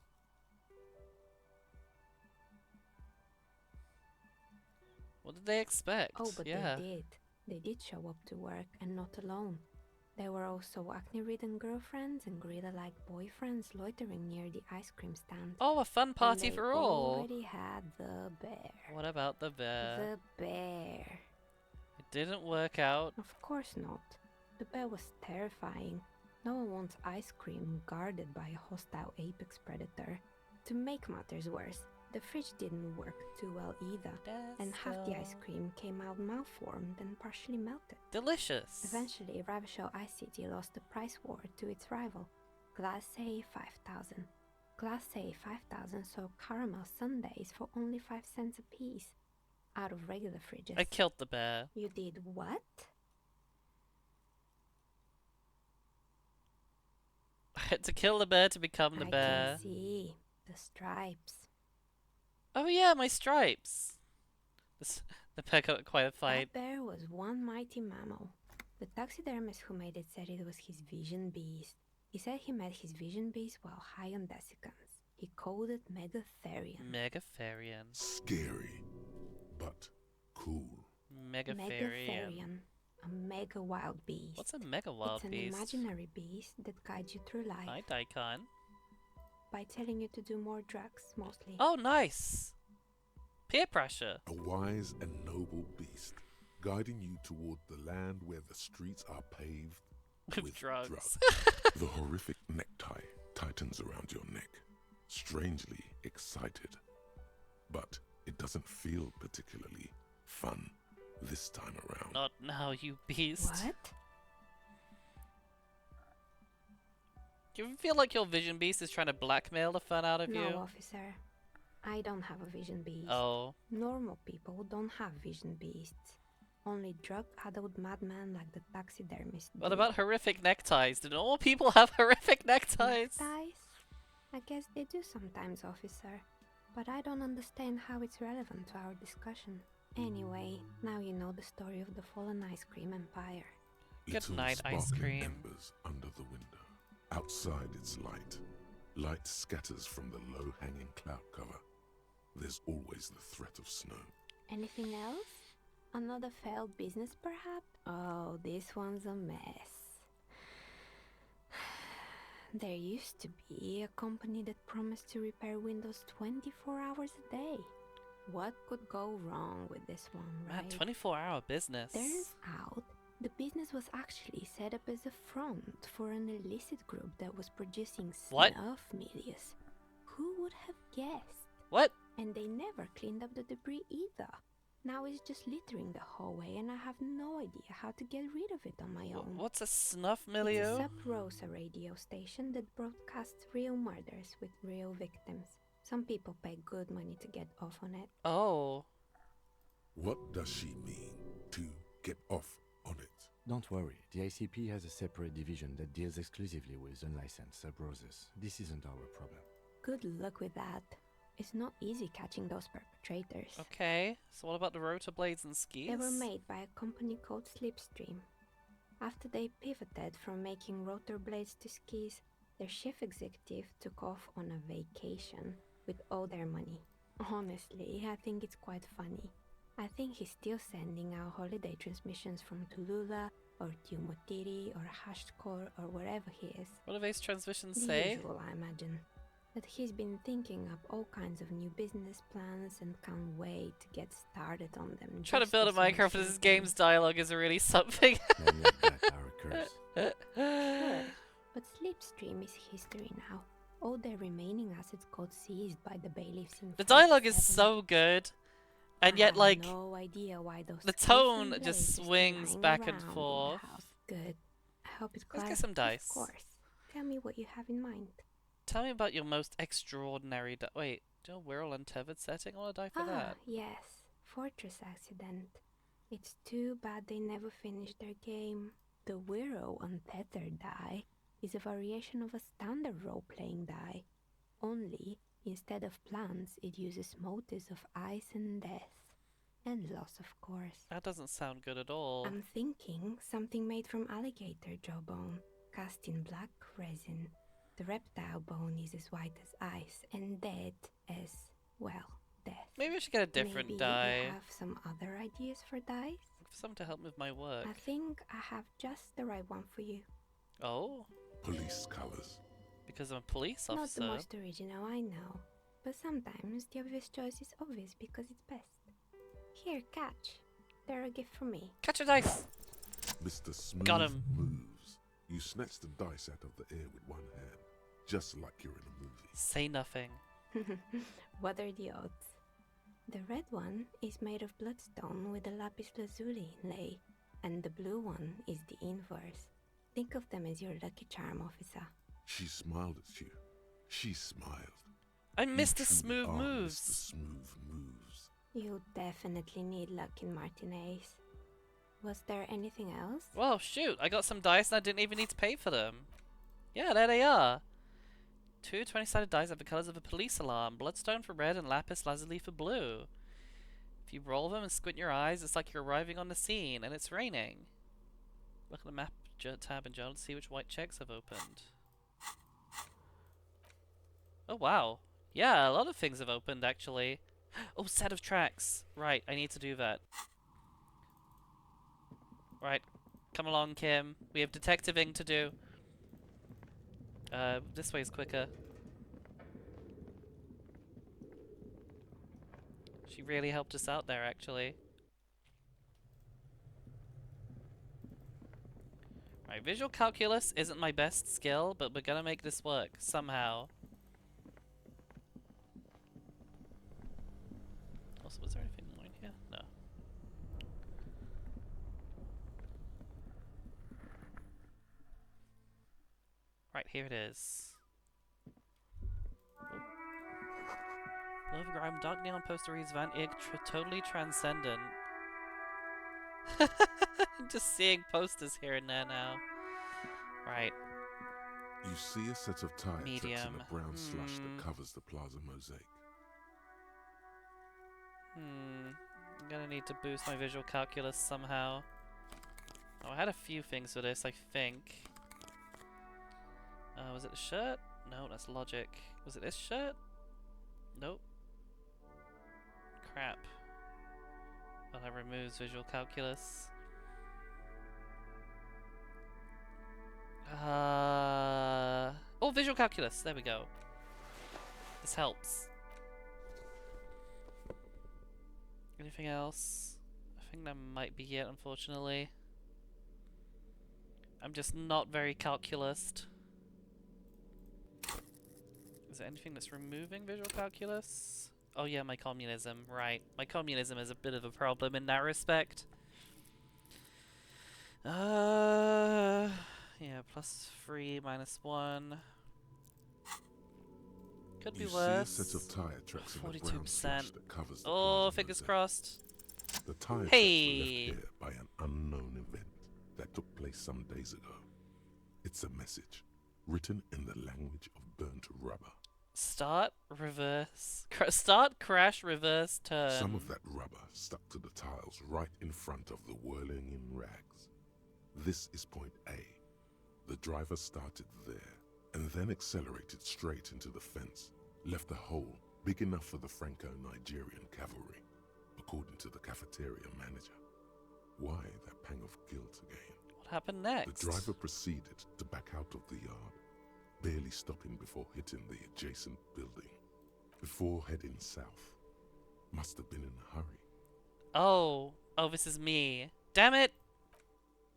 What did they expect? Oh, but yeah. they did. They did show up to work, and not alone. There were also acne-ridden girlfriends and gorilla-like boyfriends loitering near the ice cream stand. Oh, a fun party And they for all. already had the bear. What about the bear? The bear. It didn't work out. Of course not. The bear was terrifying. No one wants ice cream guarded by a hostile apex predator. To make matters worse, the fridge didn't work too well either, and half the ice cream came out malformed and partially melted. Delicious. Eventually, Ravishell Ice City lost the price war to its rival, Glacé 5000. Glacé 5000 sold caramel sundaes for only 5 cents a piece, out of regular fridges. I killed the bear. You did what? I had to kill the bear to become the bear. I can see the stripes. Oh yeah, my stripes. The bear got quite a fight. That bear was one mighty mammal. The taxidermist who made it said it was his vision beast. He said he met his vision beast while high on desiccants. He called it Megatherian. Megatherian. Scary, but cool. Megatherian. A mega wild beast. What's a mega wild it's an beast? imaginary beast that guides you through life. Hi, Daikon. By telling you to do more drugs, mostly. Oh, nice. Peer pressure. A wise and noble beast, guiding you toward the land where the streets are paved with drugs. The horrific necktie tightens around your neck, strangely excited. But it doesn't feel particularly fun this time around. Not now, you beast. What? Do you feel like your vision beast is trying to blackmail the fun out of No, you? officer. I don't have a vision beast. Oh. Normal people don't have vision beasts. Only drug-addled madmen like the taxidermist What do. about horrific neckties? Do normal people have horrific neckties? Neckties? I guess they do sometimes, officer. But I don't understand how it's relevant to our discussion. Anyway, now you know the story of the fallen ice cream empire. Good Little night, ice sparkling cream. embers under the window. Outside it's light. Light scatters from the low-hanging cloud cover. There's always the threat of snow. Anything else? Another failed business, perhaps? Oh, this one's a mess. There used to be a company that promised to repair windows 24 hours a day. What could go wrong with this one, right? 24-hour business. Turns out, the business was actually set up as a front for an illicit group that was producing What? snuff milias. Who would have guessed? What? And they never cleaned up the debris either. Now it's just littering the hallway and I have no idea how to get rid of it on my own. What's a snuff It's milieu? a Sub Rosa radio station that broadcasts real murders with real victims. Some people pay good money to get off on it. Oh. What does she mean to get off on it? Don't worry, the ICP has a separate division that deals exclusively with unlicensed sub-roses. This isn't our problem. Good luck with that. It's not easy catching those perpetrators. Okay, so what about the rotor blades and skis? They were made by a company called Slipstream. After they pivoted from making rotor blades to skis, their chief executive took off on a vacation with all their money. Honestly, I think it's quite funny. I think he's still sending out holiday transmissions from Tulula or Tiumotiri or Hashtkor or wherever he is. What do these transmissions The say? usual, I imagine. That he's been thinking up all kinds of new business plans and can't wait to get started on them. Trying to just build a as soon as Minecraft for he this can. game's dialogue is really something. Many of that are a curse. Sure, but Slipstream is history now. All their remaining assets got seized by the bailiffs in The dialogue is 47. so good, and I yet have like no idea why those the crazy tone blades just are still swings lying back and around in the forth. house. Good. I hope it Let's get clarifies. some dice. Of course. Tell me what you have in mind. Tell me about your most extraordinary wait, do a whirl untethered setting? I want to die for that. Yes. Fortress accident. It's too bad they never finished their game. The Whirl Untethered die is a variation of a standard role-playing die. Only, instead of plants, it uses motives of ice and death. And loss, of course. That doesn't sound good at all. I'm thinking something made from alligator jawbone, cast in black resin. The reptile bone is as white as ice, and dead as, well, death. Maybe I should get a different Maybe die. you have some other ideas for dice? Some to help with my work. I think I have just the right one for you. Oh? Police colours. Because I'm a police Not officer. the most original, I know. But sometimes the obvious choice is obvious because it's best. Here, catch. They're a gift from me. Catch a dice! Mr. Smooth Got him. moves. You snatch the dice out of the air with one hand, just like you're in a movie. Say nothing. What are the odds? The red one is made of bloodstone with a lapis lazuli inlay, and the blue one is the inverse. Think of them as your lucky charm, officer. She smiled at you. She smiled. I missed the You truly smooth are moves. Mr. Smooth moves. You definitely need luck in Martinez. Was there anything else? Well, shoot, I got some dice and I didn't even need to pay for them. Yeah, there they are. Two 20-sided dice have the colours of a police alarm, bloodstone for red and lapis lazuli for blue. If you roll them and squint your eyes, it's like you're arriving on the scene and it's raining. Look at the map tab and journal to see which white checks have opened. Oh wow. Yeah, a lot of things have opened actually. Oh, set of tracks. Right, I need to do that. Right, come along, Kim. We have detectiving to do. This way is quicker. She really helped us out there, actually. Right, visual calculus isn't my best skill, but we're gonna make this work, somehow. Also, was there anything more in here? No. Right, here it is. Love grime, dark neon poster reads Van Eyck, totally transcendent. Just seeing posters here and there now. Right. You see a set of tire tracks in Medium. the brown slush that covers the plaza mosaic. I'm gonna need to boost my visual calculus somehow. Oh, I had a few things for this, I think. Was it the shirt? No, that's logic. Was it this shirt? Nope. Crap. Well, that removes visual calculus. Oh, visual calculus. There we go. This helps. Anything else? I think that might be it, unfortunately. I'm just not very calculused. Is there anything that's removing visual calculus? Oh yeah, my communism, right. My communism is a bit of a problem in that respect. Yeah, +3, -1. Could be worse. See a set of tire tracks in the brown 42%. slush that covers the Oh, plaza fingers mosaic. crossed. The tire Hey! tracks were left here by an unknown event that took place some days ago. It's a message, written in the language of burnt rubber. Start, reverse. Start, crash, reverse, turn. Some of that rubber stuck to the tiles right in front of the whirling in rags. This is point A. The driver started there, and then accelerated straight into the fence, left a hole big enough for the Franco-Nigerian cavalry, according to the cafeteria manager. Why that pang of guilt again? What happened next? The driver proceeded to back out of the yard, barely stopping before hitting the adjacent building, before heading south. Must have been in a hurry. Oh, this is me. Damn it!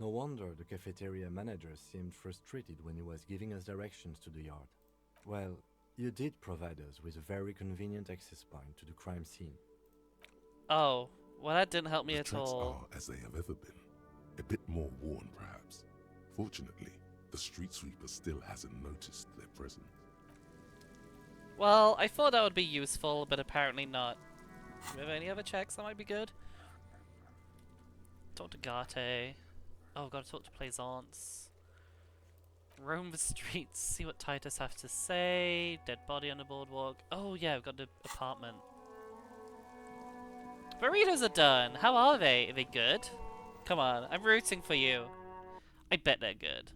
No wonder the cafeteria manager seemed frustrated when he was giving us directions to the yard. Well, you did provide us with a very convenient access point to the crime scene. Oh, well that didn't help me The at tracks all. are as they have ever been. A bit more worn, perhaps. Fortunately, the street sweeper still hasn't noticed their presence. Well, I thought that would be useful, but apparently not. Do we have any other checks that might be good? Talk to Garte. Oh, gotta talk to Plaisance. Roam the streets, see what Titus has to say. Dead body on the boardwalk. Oh yeah, we've got the apartment. Burritos are done. How are they? Are they good? Come on, I'm rooting for you. I bet they're good.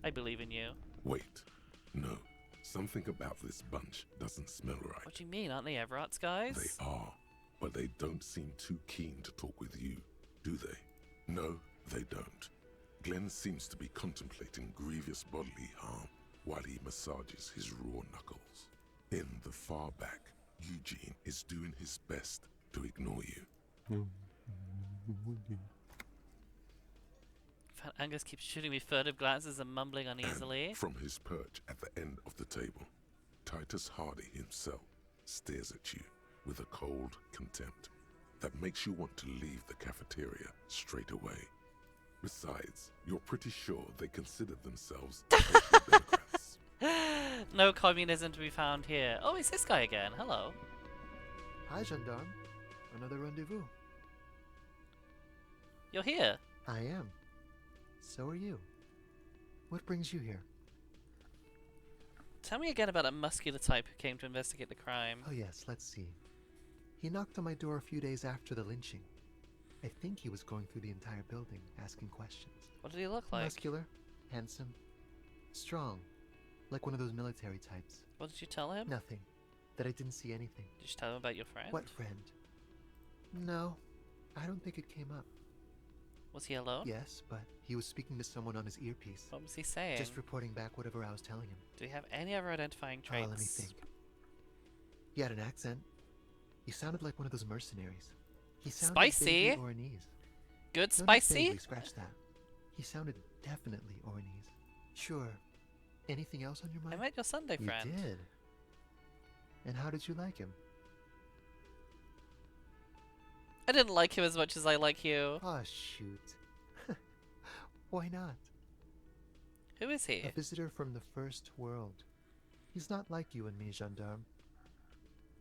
I believe in you. Wait. No. Something about this bunch doesn't smell right. What do you mean? Aren't they Everart's guys? They are, but they don't seem too keen to talk with you, do they? No, they don't. Glenn seems to be contemplating grievous bodily harm while he massages his raw knuckles. In the far back, Eugene is doing his best to ignore you. Fat Angus keeps shooting me furtive glances and mumbling uneasily. From his perch at the end of the table, Titus Hardy himself stares at you with a cold contempt that makes you want to leave the cafeteria straight away. Besides, you're pretty sure they consider themselves social democrats. No communism to be found here. Oh, it's this guy again. Hello. Hi, gendarme. Another rendezvous. You're here. I am. So are you. What brings you here? Tell me again about that muscular type who came to investigate the crime. Oh yes, let's see. He knocked on my door a few days after the lynching. I think he was going through the entire building, asking questions. What did he look like? Muscular, handsome, strong, like one of those military types. What did you tell him? Nothing. That I didn't see anything. Did you tell him about your friend? What friend? No, I don't think it came up. Was he alone? Yes, but he was speaking to someone on his earpiece. What was he saying? Just reporting back whatever I was telling him. Do you have any other identifying traits? Let me think. He had an accent. He sounded like one of those mercenaries. He sounded Spicy? vaguely Oranese. Good No, not spicy? vaguely, scratch that. He sounded definitely Oranese. Sure. Anything else on your mind? I met your Sunday friend. You did. And how did you like him? I didn't like him as much as I like you. Oh, shoot. Why not? Who is he? A visitor from the first world. He's not like you and me, gendarme.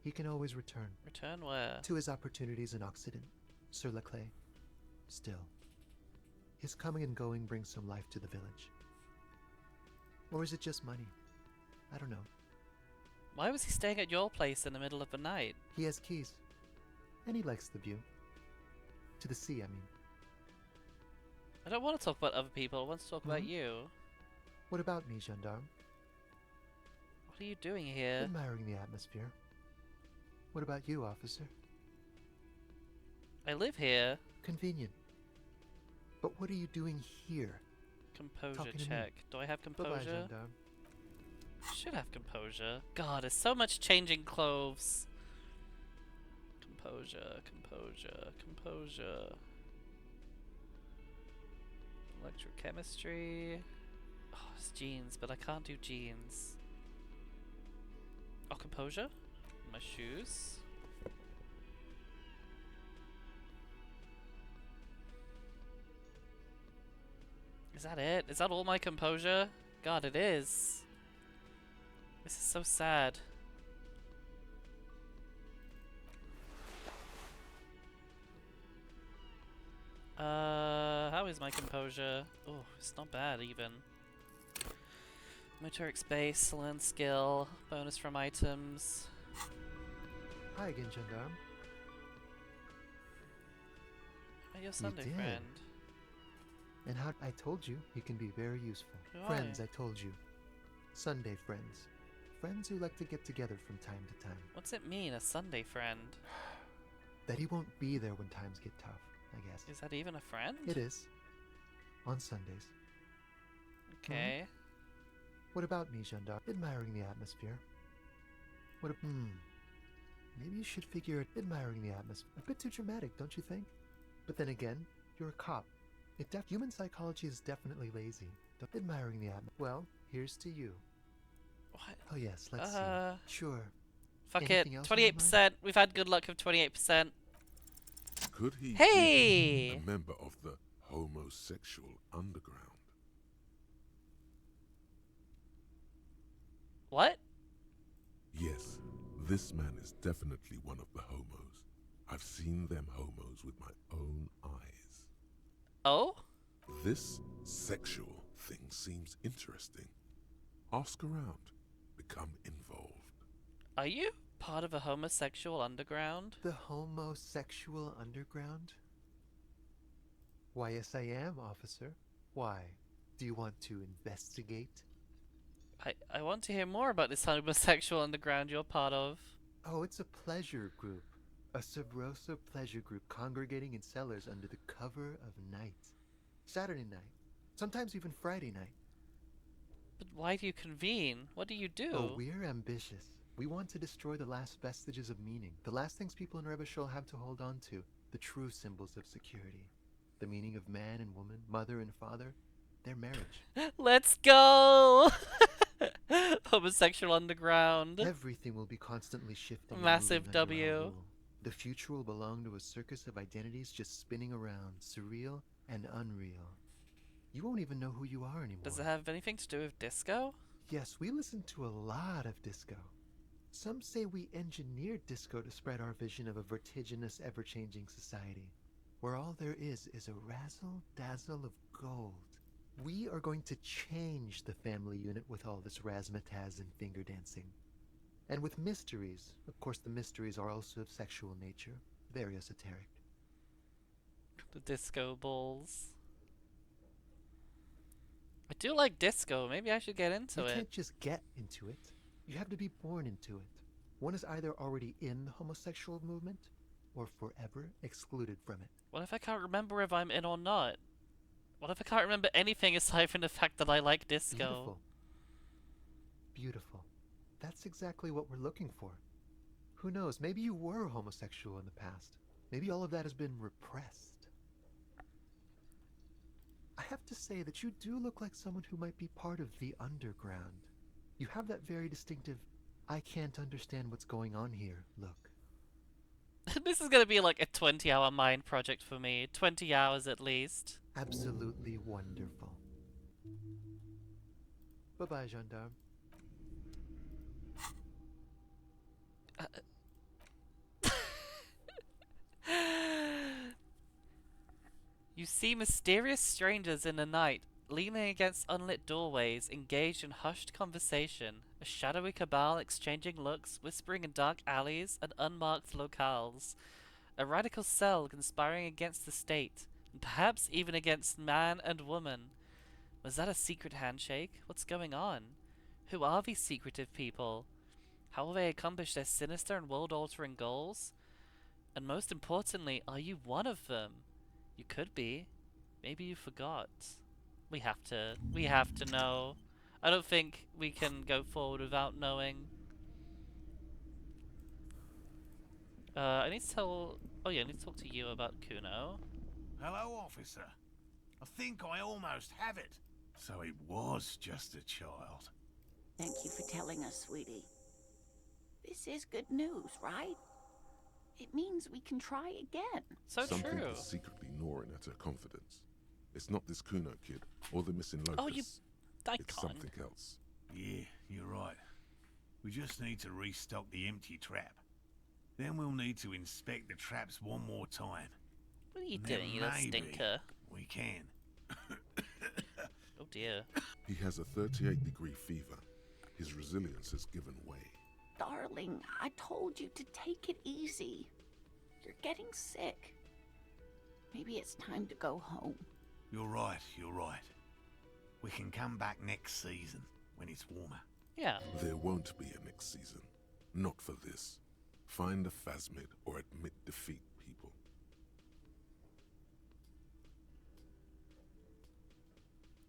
He can always return. Return where? To his opportunities in Occident, Sur la Clé. Still, his coming and going brings some life to the village. Or is it just money? I don't know. Why was he staying at your place in the middle of the night? He has keys. And he likes the view. To the sea, I mean. I don't want to talk about other people, I want to talk about you. What about me, gendarme? What are you doing here? Admiring the atmosphere. What about you, officer? I live here. Convenient. But what are you doing here? Composure Talking to check. me. Do I have composure? Bye-bye, gendarme. Should have composure. God, there's so much changing clothes. Composure, composure, composure. Electrochemistry. Oh, it's jeans, but I can't do jeans. Oh, composure? My shoes. Is that it? Is that all my composure? God, it is. This is so sad. How is my composure? Oh, it's not bad even. Motoric space, learn skill, bonus from items. Hi again, gendarme. Oh, your Sunday did. friend. And how I told you he can be very useful. Who Friends, are I told you. Sunday friends. Friends who like to get together from time to time. What's it mean, a Sunday friend? That he won't be there when times get tough, I guess. Is that even a friend? It is. On Sundays. Okay. What about me, gendarme? Admiring the atmosphere. Maybe you should figure it admiring the atmosphere. A bit too dramatic, don't you think? But then again, you're a cop. Human psychology is definitely lazy. Admiring the atmosphere. Well, here's to you. What? Oh yes, let's see. Sure. Fuck Anything it. else on your mind? 28%. We've had good luck of 28%. Could he Hey! be a member of the homosexual underground? What? Yes, this man is definitely one of the homos. I've seen them homos with my own eyes. Oh? This sexual thing seems interesting. Ask around. Become involved. Are you part of a homosexual underground? The homosexual underground? Why, yes, I am, officer. Why? Do you want to investigate? I want to hear more about this homosexual underground you're part of. Oh, it's a pleasure group. A Sabrosa pleasure group congregating in cellars under the cover of night. Saturday night. Sometimes even Friday night. But why do you convene? What do you do? Oh, we're ambitious. We want to destroy the last vestiges of meaning. The last things people in Rebishol have to hold on to. The true symbols of security. The meaning of man and woman, mother and father. Their marriage. Let's go! Homosexual underground. Everything will be constantly shifting. Massive and moving under our W. rule. The future will belong to a circus of identities just spinning around, surreal and unreal. You won't even know who you are anymore. Does it have anything to do with disco? Yes, we listen to a lot of disco. Some say we engineered disco to spread our vision of a vertiginous, ever-changing society, where all there is a razzle-dazzle of gold. We are going to change the family unit with all this razzmatazz and finger dancing. And with mysteries. Of course, the mysteries are also of sexual nature. Very esoteric. The disco balls. I do like disco. Maybe I should get into You it. can't just get into it. You have to be born into it. One is either already in the homosexual movement, or forever excluded from it. What if I can't remember if I'm in or not? What if I can't remember anything aside from the fact that I like disco? Beautiful. Beautiful. That's exactly what we're looking for. Who knows, maybe you were homosexual in the past. Maybe all of that has been repressed. I have to say that you do look like someone who might be part of the underground. You have that very distinctive, I can't understand what's going on here look. This is gonna be like a 20-hour mind project for me. 20 hours at least. Absolutely wonderful. Bye-bye, gendarme. You see mysterious strangers in the night, leaning against unlit doorways, engaged in hushed conversation, a shadowy cabal exchanging looks, whispering in dark alleys and unmarked locales, a radical cell conspiring against the state, and perhaps even against man and woman. Was that a secret handshake? What's going on? Who are these secretive people? How will they accomplish their sinister and world-altering goals? And most importantly, are you one of them? You could be. Maybe you forgot. We have to know. I don't think we can go forward without knowing. I need to tell... Oh yeah, I need to talk to you about Kuno. Hello, officer. I think I almost have it. So it was just a child. Thank you for telling us, sweetie. This is good news, right? It means we can try again. Something is secretly gnawing at her confidence. It's not this Kuno kid or the missing locust. Oh, you daikon. It's something else. Yeah, you're right. We just need to restock the empty trap. Then we'll need to inspect the traps one more time. What are you And doing, then you little maybe stinker? We can. Oh dear. He has a 38-degree fever. His resilience has given way. Darling, I told you to take it easy. You're getting sick. Maybe it's time to go home. You're right, you're right. We can come back next season when it's warmer. Yeah. There won't be a next season. Not for this. Find a phasmid or admit defeat, people.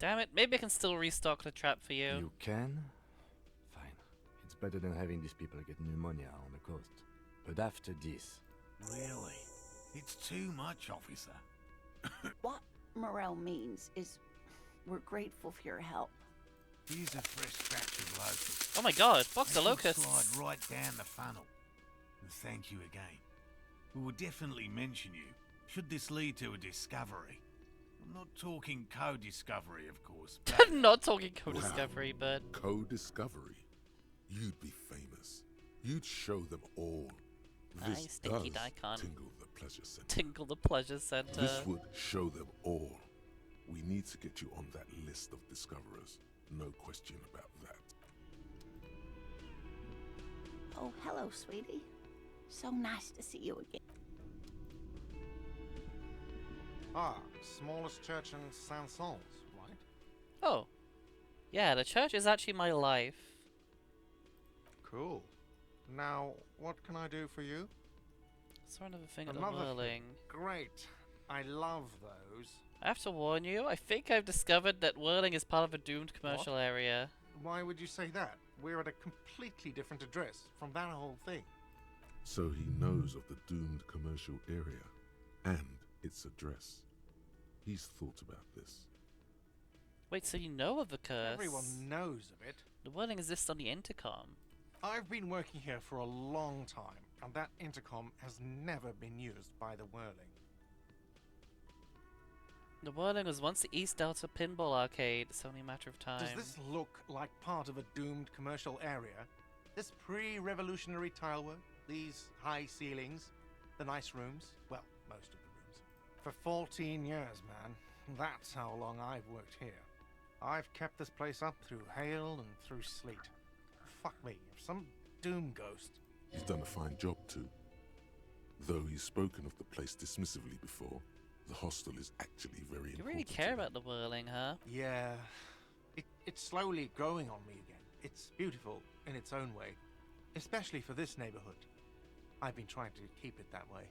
Damn it, maybe I can still restock the trap for you. You can? Fine. It's better than having these people get pneumonia on the coast. But after this... Really? It's too much, officer. What Morel means is we're grateful for your help. Here's a fresh batch of locusts. Oh my god, box They of should locusts. Slide right down the funnel. And thank you again. We will definitely mention you, should this lead to a discovery. I'm not talking co-discovery, of course. But Not talking co-discovery, but... Co-discovery? You'd be famous. You'd show them all. Nice, This stinky does daikon. tingle the pleasure center. Tingle the pleasure center. This would show them all. We need to get you on that list of discoverers. No question about that. Oh, hello, sweetie. So nice to see you again. Ah, smallest church in Saint-Saëns, right? Oh. Yeah, the church is actually my life. Cool. Now, what can I do for you? Saw another thing at the Another whirling. Great. I love those. I have to warn you, I think I've discovered that whirling is part of a doomed commercial What? area. Why would you say that? We're at a completely different address from that whole thing. So he knows of the doomed commercial area and its address. He's thought about this. Wait, so you know of the curse? Everyone knows of it. The whirling exists on the intercom. I've been working here for a long time, and that intercom has never been used by the whirling. The whirling was once the East Delta Pinball Arcade. It's only a matter of time. Does this look like part of a doomed commercial area? This pre-revolutionary tilework, these high ceilings, the nice rooms, well, most of the rooms. For 14 years, man. That's how long I've worked here. I've kept this place up through hail and through sleet. Fuck me, if some doom ghost... He's done a fine job too. Though he's spoken of the place dismissively before, the hostel is actually very You important. really care about the whirling, huh? Yeah, it's slowly growing on me again. It's beautiful in its own way, especially for this neighborhood. I've been trying to keep it that way.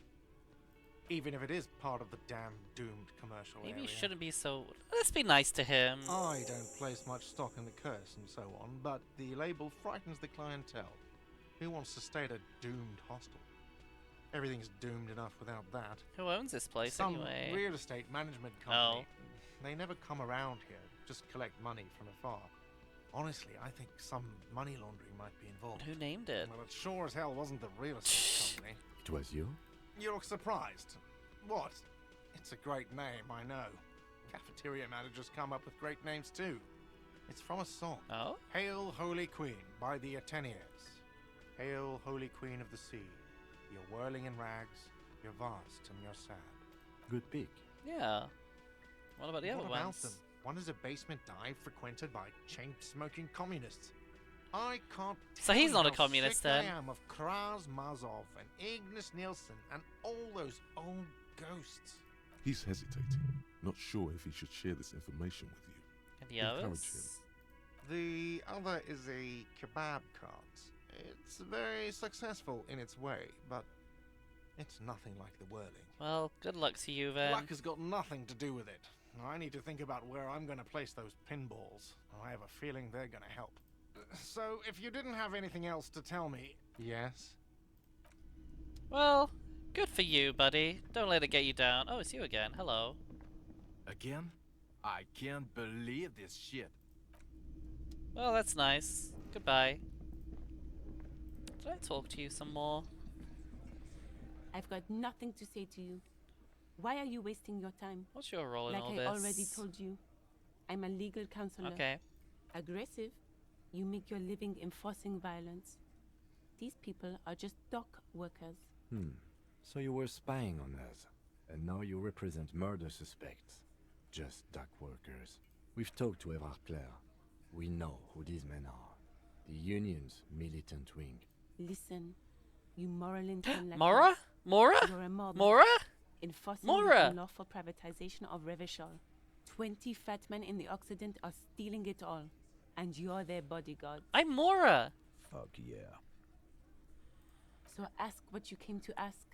Even if it is part of the damn doomed commercial Maybe area. you shouldn't be so... Let's be nice to him. I don't place much stock in the curse and so on, but the label frightens the clientele. Who wants to stay at a doomed hostel? Everything's doomed enough without that. Who owns this place Some anyway? real estate management company. They never come around here, just collect money from afar. Honestly, I think some money laundering might be involved. Who named it? Well, it sure as hell wasn't the real estate company. It was you? You look surprised. What? It's a great name, I know. Cafeteria managers come up with great names too. It's from a song. Oh? Hail, Holy Queen, by the Ateneers. Hail, Holy Queen of the Sea. You're whirling in rags, you're vast and you're sad. Good pick. Yeah. What about the other What about ones? them? One is a basement dive frequented by chain-smoking communists. I can't So tell he's you not a how communist sick then. I am of Kraz Mazov and Ignis Nielsen and all those old ghosts. He's hesitating, not sure if he should share this information with you. And the Encourage others? The other is a kebab cart. It's very successful in its way, but it's nothing like the whirling. Well, good luck to you then. Luck has got nothing to do with it. I need to think about where I'm going to place those pinballs. I have a feeling they're going to help. So, if you didn't have anything else to tell me... Yes? Well, good for you, buddy. Don't let it get you down. Oh, it's you again. Hello. Again? I can't believe this shit. Well, that's nice. Goodbye. Did I talk to you some more? I've got nothing to say to you. Why are you wasting your time? What's your role in like all I this? already told you, I'm a legal counselor. Okay. Aggressive. You make your living enforcing violence. These people are just dock workers. So you were spying on us, and now you represent murder suspects. Just dock workers. We've talked to Everard Clare. We know who these men are. The Union's militant wing. Listen, you moral intellect. Mora? Mora? You're a mob. Mora? Enforcing Mora? the unlawful privatization of Revachol. 20 fat men in the Occident are stealing it all. And you're their bodyguard. I'm Mora! Fuck yeah. So ask what you came to ask.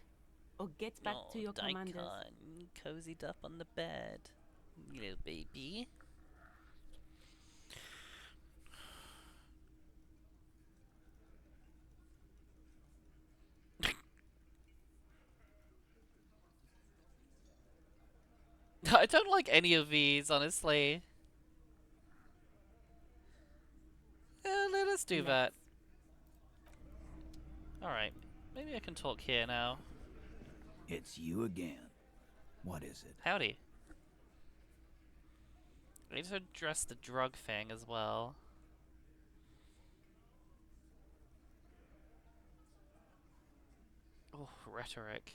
Or get back to your commanders. Daikon, cozied up on the bed. Little baby. I don't like any of these, honestly. Let us do that. Alright, maybe I can talk here now. It's you again. What is it? Howdy. I need to address the drug thing as well. Oh, rhetoric.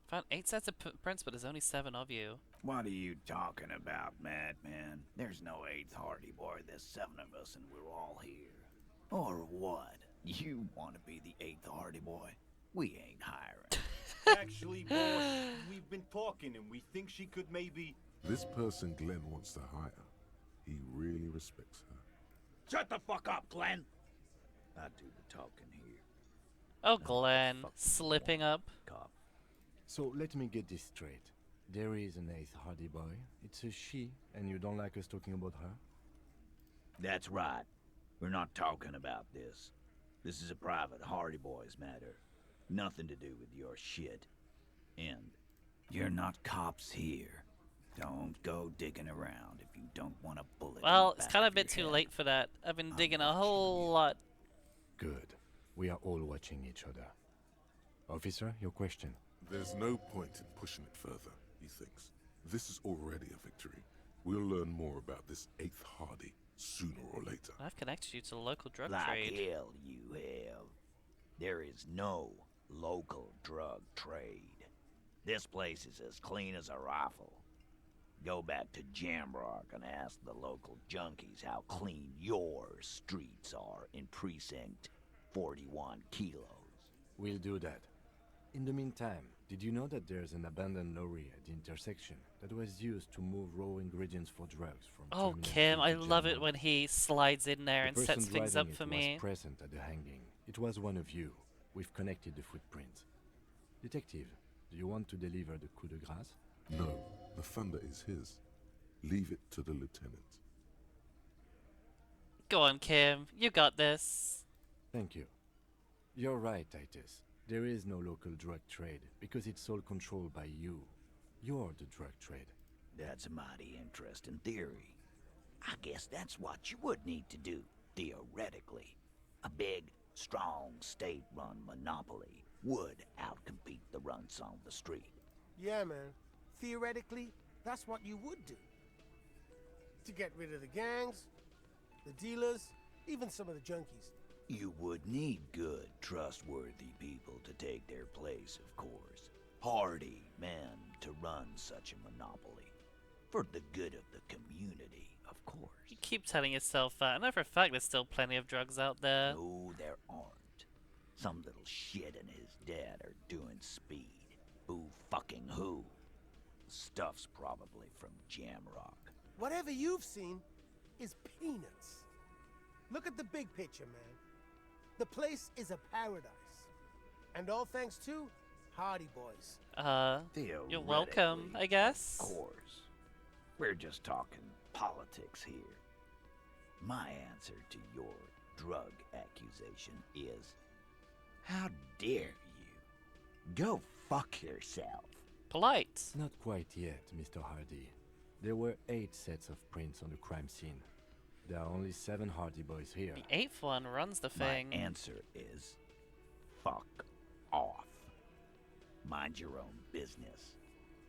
Found 8 sets of prints, but there's only 7 of you. What are you talking about, madman? There's no 8th Hardy Boy, there's 7 of us and we're all here. Or what? You want to be the 8th Hardy Boy? We ain't hiring. Actually, boss, we've been talking and we think she could maybe... This person Glenn wants to hire, he really respects her. Shut the fuck up, Glenn! I do the talking here. Oh, Glenn, slipping up. So let me get this straight. There is an 8th Hardy Boy. It's a she, and you don't like us talking about her? That's right. We're not talking about this. This is a private Hardy Boys matter. Nothing to do with your shit. And you're not cops here. Don't go digging around if you don't want a bullet. Well, it's kind of a bit too late for that. I've been digging a whole lot. Good. We are all watching each other. Officer, your question. There's no point in pushing it further, he thinks. This is already a victory. We'll learn more about this 8th Hardy sooner or later. I've connected you to the local drug Like trade. hell you have. There is no local drug trade. This place is as clean as a rifle. Go back to Jamrock and ask the local junkies how clean your streets are in Precinct 41 Kilos. We'll do that. In the meantime, did you know that there's an abandoned lorry at the intersection that was used to move raw ingredients for drugs from Oh, Terminal Kim, 2 I to love Jamrock? it when he slides in there and The sets person things up driving for it me. was present at the hanging. It was one of you. We've connected the footprint. Detective, do you want to deliver the coup de grâce? No, the thunder is his. Leave it to the lieutenant. Go on, Kim. You got this. Thank you. You're right, Titus. There is no local drug trade because it's all controlled by you. You're the drug trade. That's a mighty interesting theory. I guess that's what you would need to do, theoretically. A big, strong, state-run monopoly would outcompete the runts on the street. Yeah, man. Theoretically, that's what you would do. To get rid of the gangs, the dealers, even some of the junkies. You would need good, trustworthy people to take their place, of course. Hardy men to run such a monopoly. For the good of the community, of course. You keep telling yourself that. I know for a fact there's still plenty of drugs out there. No, there aren't. Some little shit and his dad are doing speed. Who fucking who? Stuff's probably from Jamrock. Whatever you've seen is peanuts. Look at the big picture, man. The place is a paradise. And all thanks to Hardy Boys. You're welcome, I guess. Of course. We're just talking politics here. My answer to your drug accusation is, how dare you? Go fuck yourself. Polite. Not quite yet, Mr. Hardy. There were 8 sets of prints on the crime scene. There are only 7 Hardy Boys here. The 8th one runs the thing. My answer is, fuck off. Mind your own business.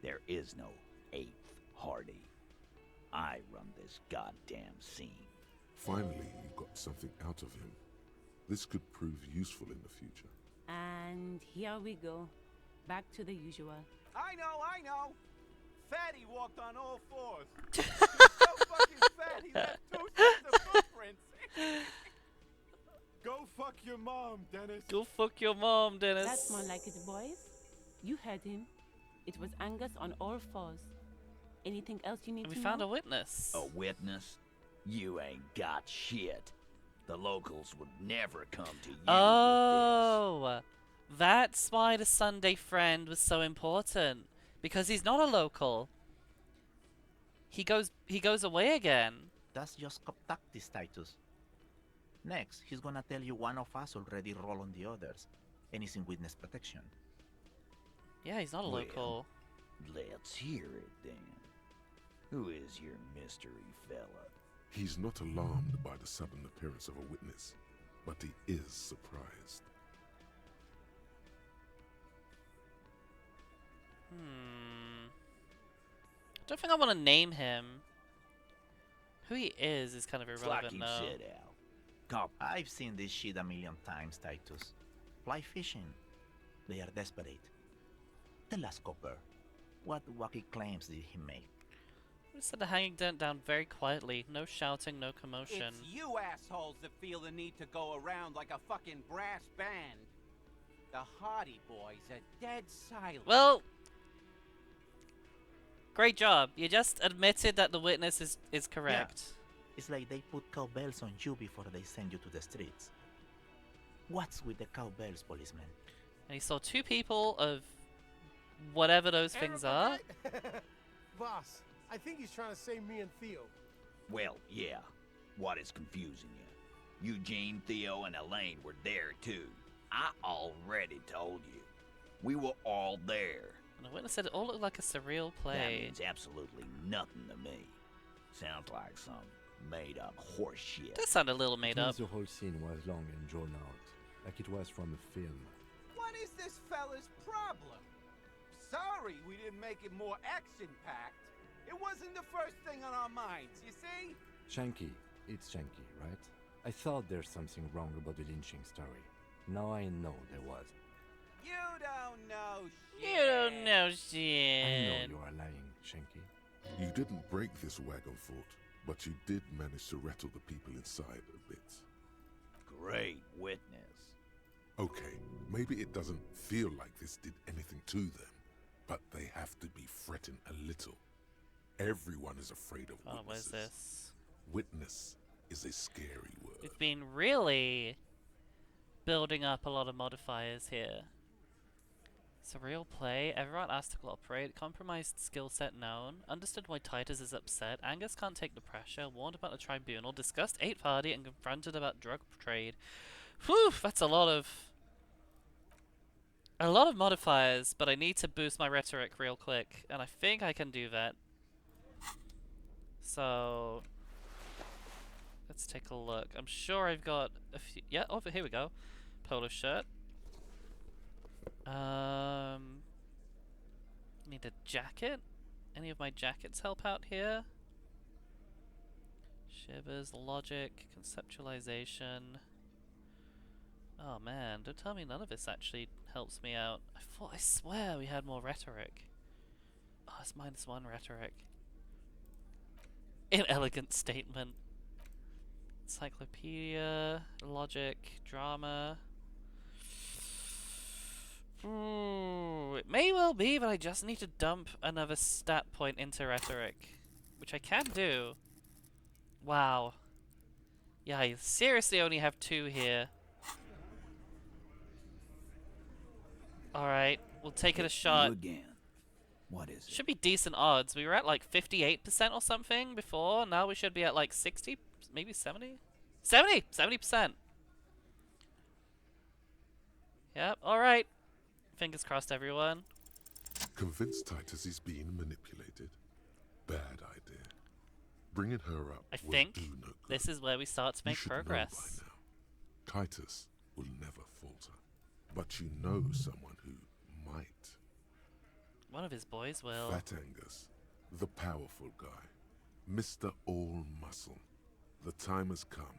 There is no 8th Hardy. I run this goddamn scene. Finally, you got something out of him. This could prove useful in the future. And here we go. Back to the usual. I know. Fatty walked on all fours. He's so fucking fat, he left 2 sets of footprints. Go fuck your mom, Dennis. Go fuck your mom, Dennis. That's more like it, boys. You heard him. It was Angus on all fours. Anything else you need to know? We found a witness. A witness? You ain't got shit. The locals would never come to you. Oh, that's why the Sunday friend was so important. Because he's not a local. He goes away again. That's just tactics, Titus. Next, he's gonna tell you one of us already roll on the others, and he's in witness protection. Yeah, he's not a local. Let's hear it then. Who is your mystery fella? He's not alarmed by the sudden appearance of a witness, but he is surprised. I don't think I want to name him. Who he is kind of irrelevant like you now. said, Al. I've seen this shit a million times, Titus. Fly fishing. They are desperate. Tell us, Copper, what wacky claims did he make? We said the hanging dent down very quietly. No shouting, no commotion. It's you assholes that feel the need to go around like a fucking brass band. The Hardy Boys are dead silent. Well, great job. You just admitted that the witness is correct. Yeah. It's like they put cowbells on you before they send you to the streets. What's with the cowbells, policeman? And he saw 2 people of whatever those things are. Boss, I think he's trying to say me and Theo. Well, yeah. What is confusing you? Eugene, Theo, and Elaine were there too. I already told you. We were all there. And the witness said it all looked like a surreal play. That means absolutely nothing to me. Sounds like some made-up horse shit. That sounded a little made up. The whole scene was long and drawn out, like it was from a film. What is this fella's problem? Sorry we didn't make it more action-packed. It wasn't the first thing on our minds, you see? Shanky. It's Shanky, right? I thought there's something wrong about the lynching story. Now I know there was. You don't know shit. You don't know shit. I know you are lying, Shanky. You didn't break this wagon fort, but you did manage to rattle the people inside a bit. Great witness. Okay, maybe it doesn't feel like this did anything to them, but they have to be fretting a little. Everyone is afraid of witnesses. What is this? Witness is a scary word. We've been really building up a lot of modifiers here. Surreal play. Everyone asked to cooperate. Compromised skill set known. Understood why Titus is upset. Angus can't take the pressure. Warned about the tribunal. Discussed 8th Hardy and confronted about drug trade. Whew, that's a lot of modifiers, but I need to boost my rhetoric real quick, and I think I can do that. So let's take a look. I'm sure I've got a few. Yeah, over here we go. Polo shirt. Need a jacket. Any of my jackets help out here? Shivers, logic, conceptualization. Oh man, don't tell me none of this actually helps me out. I swear we had more rhetoric. Oh, it's -1 rhetoric. Inelegant statement. Encyclopedia, logic, drama. Ooh, it may well be, but I just need to dump another stat point into rhetoric, which I can do. Wow. Yeah, I seriously only have 2 here. Alright, we'll take it a shot. You again. What is it? Should be decent odds. We were at like 58% or something before. Now we should be at like 60, maybe 70? 70! 70%! Yep, alright. Fingers crossed, everyone. Convince Titus he's being manipulated. Bad idea. Bringing her up I will think do no good. this is where we start to You make should know progress. by now. Titus will never falter. But you know someone who might. One of his boys will. Fat Angus, the powerful guy. Mr. All Muscle. The time has come.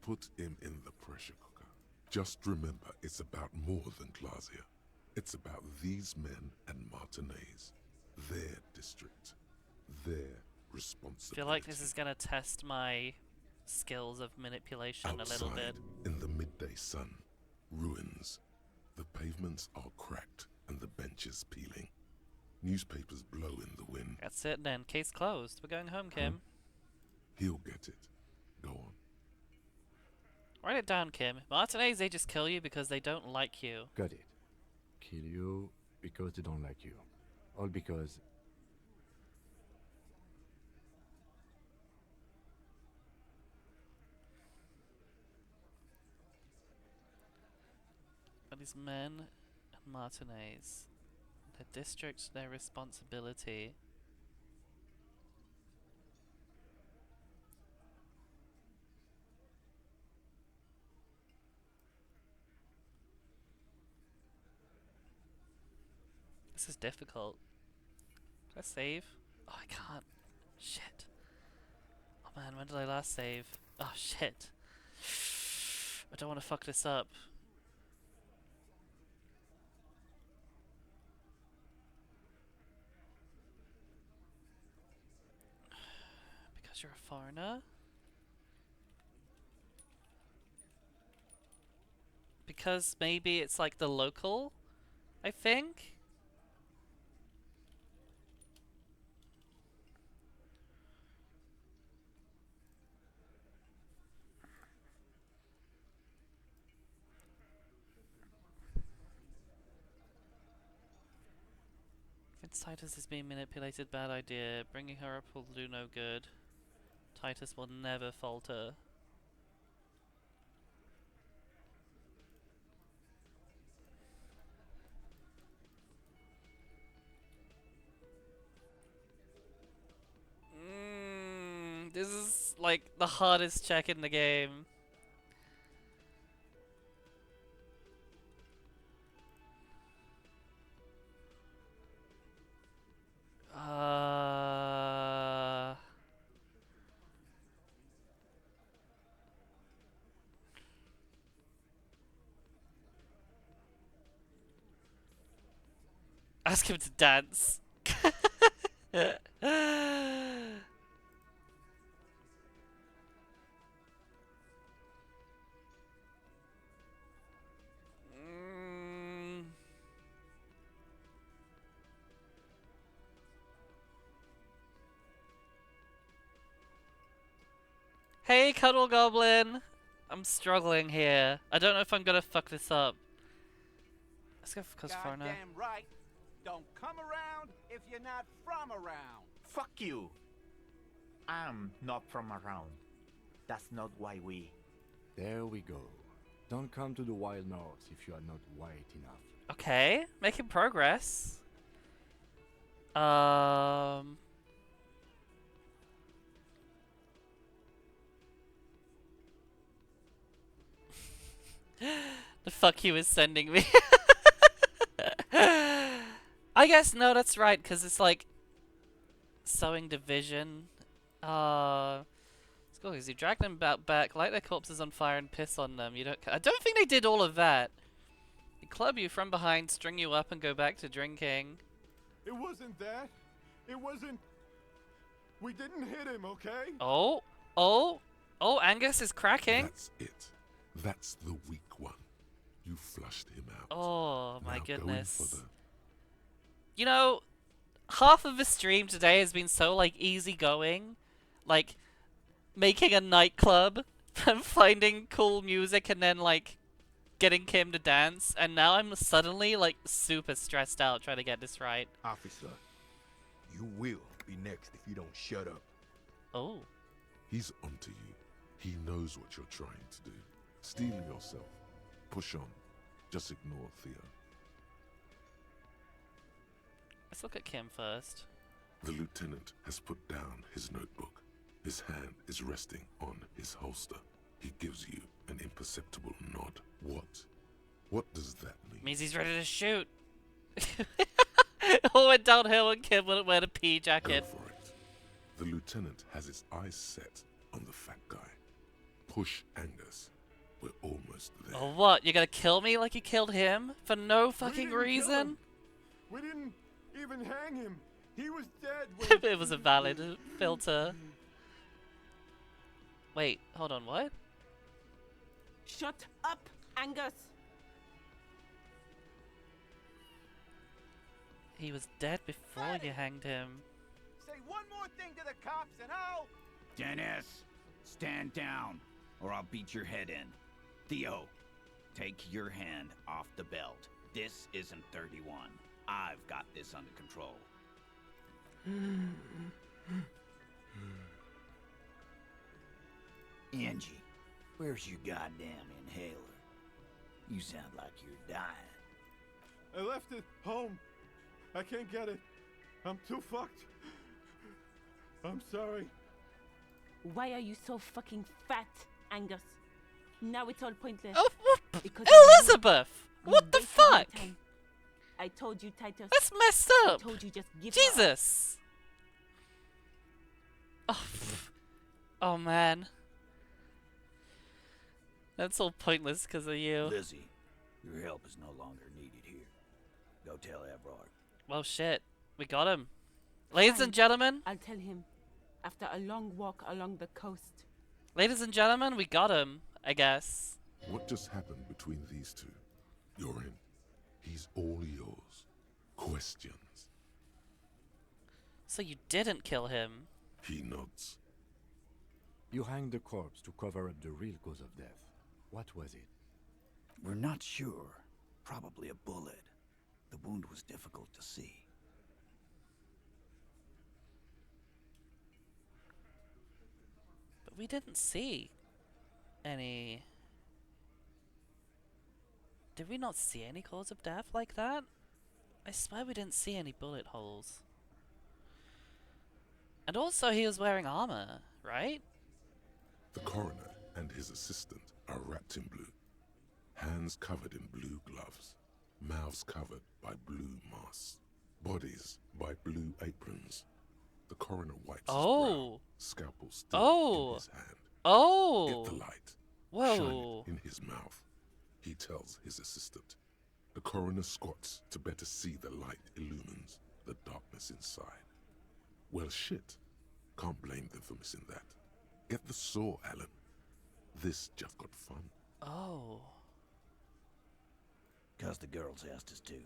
Put him in the pressure cooker. Just remember, it's about more than Glasia. It's about these men and Martinez. Their district. Their I responsibility. feel like this is gonna test my skills of manipulation a little bit. In the midday sun, ruins. The pavements are cracked and the benches peeling. Newspapers blow in the wind. That's it then. Case closed. We're going home, Kim. He'll get it. Go on. Write it down, Kim. Martinez, they just kill you because they don't like you. Got it. Kill you because they don't like you. All because... But these men and Martinez. The district, their responsibility. This is difficult. Can I save? Oh, I can't. Shit. Oh man, when did I last save? Oh shit. I don't want to fuck this up. Because you're a foreigner? Because maybe it's like the local, I think? Titus is being manipulated, bad idea. Bringing her up will do no good. Titus will never falter. This is like the hardest check in the game. Ask him to dance. Hey, Cuddle Goblin! I'm struggling here. I don't know if I'm gonna fuck this up. Let's go for foreigner. Goddamn right. Don't come around if you're not from around. Fuck you! I'm not from around. That's not why we... There we go. Don't come to the wild north if you are not white enough. Okay, making progress. The fuck he was sending me. I guess, no, that's right, because it's like sowing division. It's cool, because you drag them back, light their corpses on fire, and piss on them. You don't. I don't think they did all of that. They club you from behind, string you up, and go back to drinking. It wasn't that. It wasn't... We didn't hit him, okay? Oh, Angus is cracking. That's it. That's the weak one. You flushed him out. Oh my Now goodness. Go in for the... You know, half of the stream today has been so like easygoing, like making a nightclub and finding cool music and then like getting Kim to dance, and now I'm suddenly like super stressed out trying to get this right. Officer, you will be next if you don't shut up. Oh. He's onto you. He knows what you're trying to do. Steel yourself. Push on. Just ignore Theo. Let's look at Kim first. The lieutenant has put down his notebook. His hand is resting on his holster. He gives you an imperceptible nod. What does that mean? Means he's ready to shoot. It all went downhill when Kim wouldn't wear the pea jacket. Go for it. The lieutenant has his eyes set on the fat guy. Push Angus. We're almost there. Oh, what? You're gonna kill me like you killed him? For no fucking kill reason? him. We didn't even hang him. He was dead when... It was a valid filter. Wait, hold on, what? Shut up, Angus! He was dead before you hanged him. Say one more thing to the cops and I'll... Dennis, stand down, or I'll beat your head in. Theo, take your hand off the belt. This isn't 31. I've got this under control. Angie, where's your goddamn inhaler? You sound like you're dying. I left it home. I can't get it. I'm too fucked. I'm sorry. Why are you so fucking fat, Angus? Now it's all pointless. Oh, what? Because Elizabeth! What the fuck? I told you, Titus. That's messed up. I told you just give Jesus. Oh, oh man. That's all pointless because of you. Lizzie, your help is no longer needed here. Go tell Everard. Well, shit. We got him. Ladies and gentlemen. I'll tell him. After a long walk along the coast. Ladies and gentlemen, we got him, I guess. What just happened between these two? You're in. He's all yours. Questions. So you didn't kill him? He nods. You hanged the corpse to cover up the real cause of death. What was it? We're not sure. Probably a bullet. The wound was difficult to see. But we didn't see any... Did we not see any cause of death like that? I swear we didn't see any bullet holes. And also he was wearing armor, right? The coroner and his assistant are wrapped in blue. Hands covered in blue gloves. Mouths covered by blue masks. Bodies by blue aprons. The coroner wipes his brow. Scalpel still in his hand. Get the light. Whoa. Shine it in his mouth. He tells his assistant. The coroner squats to better see the light illumines the darkness inside. Well, shit. Can't blame them for missing that. Get the saw, Alan. This just got fun. Oh. 'Cause the girls asked us to.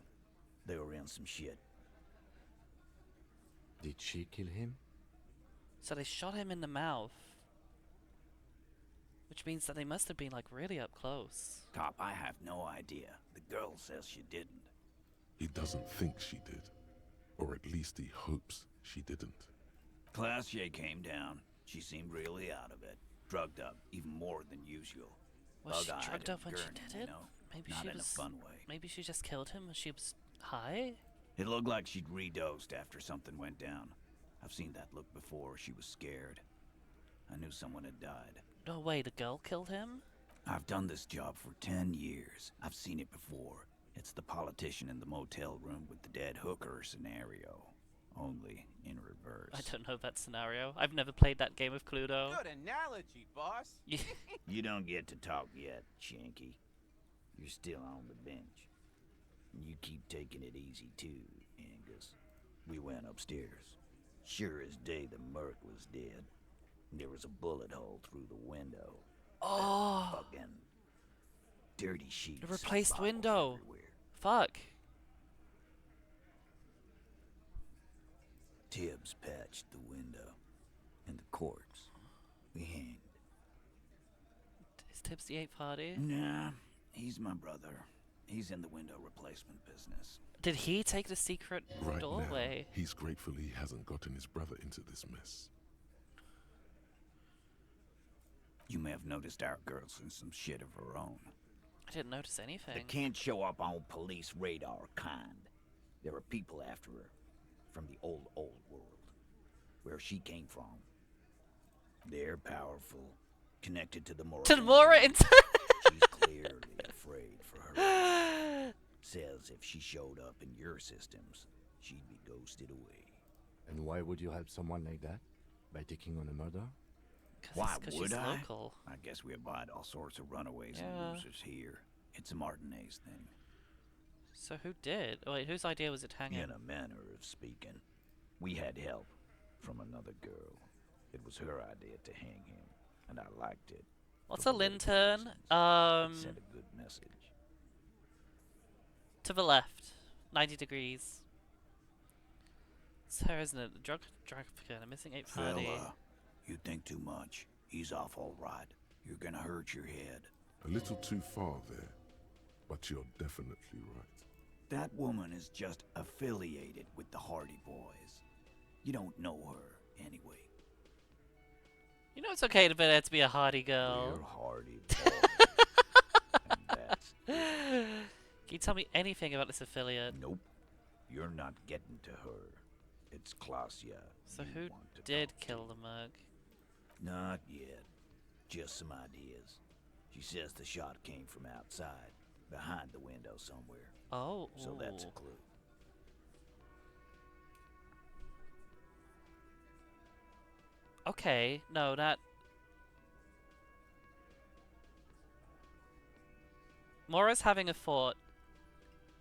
They were in some shit. Did she kill him? So they shot him in the mouth. Which means that they must have been like really up close. Cop, I have no idea. The girl says she didn't. He doesn't think she did. Or at least he hopes she didn't. Classier came down. She seemed really out of it. Drugged up, even more than usual. Was she Bug-eyed drugged and up when she gurning, did you it? know? Maybe Not she in was... a fun way. Maybe she just killed him when she was high? It looked like she'd redosed after something went down. I've seen that look before. She was scared. I knew someone had died. No way, the girl killed him? I've done this job for 10 years. I've seen it before. It's the politician in the motel room with the dead hooker scenario. Only in reverse. I don't know that scenario. I've never played that game of Cluedo. Good analogy, boss. You don't get to talk yet, Shanky. You're still on the bench. You keep taking it easy too, Angus. We went upstairs. Sure as day the merc was dead. There was a bullet hole through the window. Oh. Fucking dirty sheets. A replaced bottles window. everywhere. Fuck. Tibbs patched the window. And the corpse. We hanged. Is Tibbs the 8th party? Nah, he's my brother. He's in the window replacement business. Did he take the secret Right doorway? now, he's grateful he hasn't gotten his brother into this mess. You may have noticed our girl's in some shit of her own. I didn't notice anything. They can't show up on police radar kind. There are people after her. From the old world. Where she came from. They're powerful. Connected to the Mora. To the Mora She's clearly afraid for her. Says if she showed up in your systems, she'd be ghosted away. And why would you help someone like that? By taking on a murder? Why Cause would she's I? local. I guess we abide all sorts of runaways Yeah. and losers here. It's a Martinez thing. So who did? Oh, wait, whose idea was it to hang him? In a manner of speaking. We had help from another girl. It was her idea to hang him, and I liked it. What's For a political lantern? reasons. It sent a good message. To the left. 90 degrees. It's her, isn't it? The drug trafficker, the missing 8th party. Fella, you think too much. He's off all right. You're gonna hurt your head. A little too far there, but you're definitely right. That woman is just affiliated with the Hardy Boys. You don't know her, anyway. You know it's okay for there to be a hardy girl. We're Hardy Boys. And that's it. Can you tell me anything about this affiliate? Nope. You're not getting to her. It's Klausya. So you who want to did talk kill to. the mug? Not yet. Just some ideas. She says the shot came from outside, behind the window somewhere. Oh. So that's a clue. Okay, no, that... Mora's having a thought.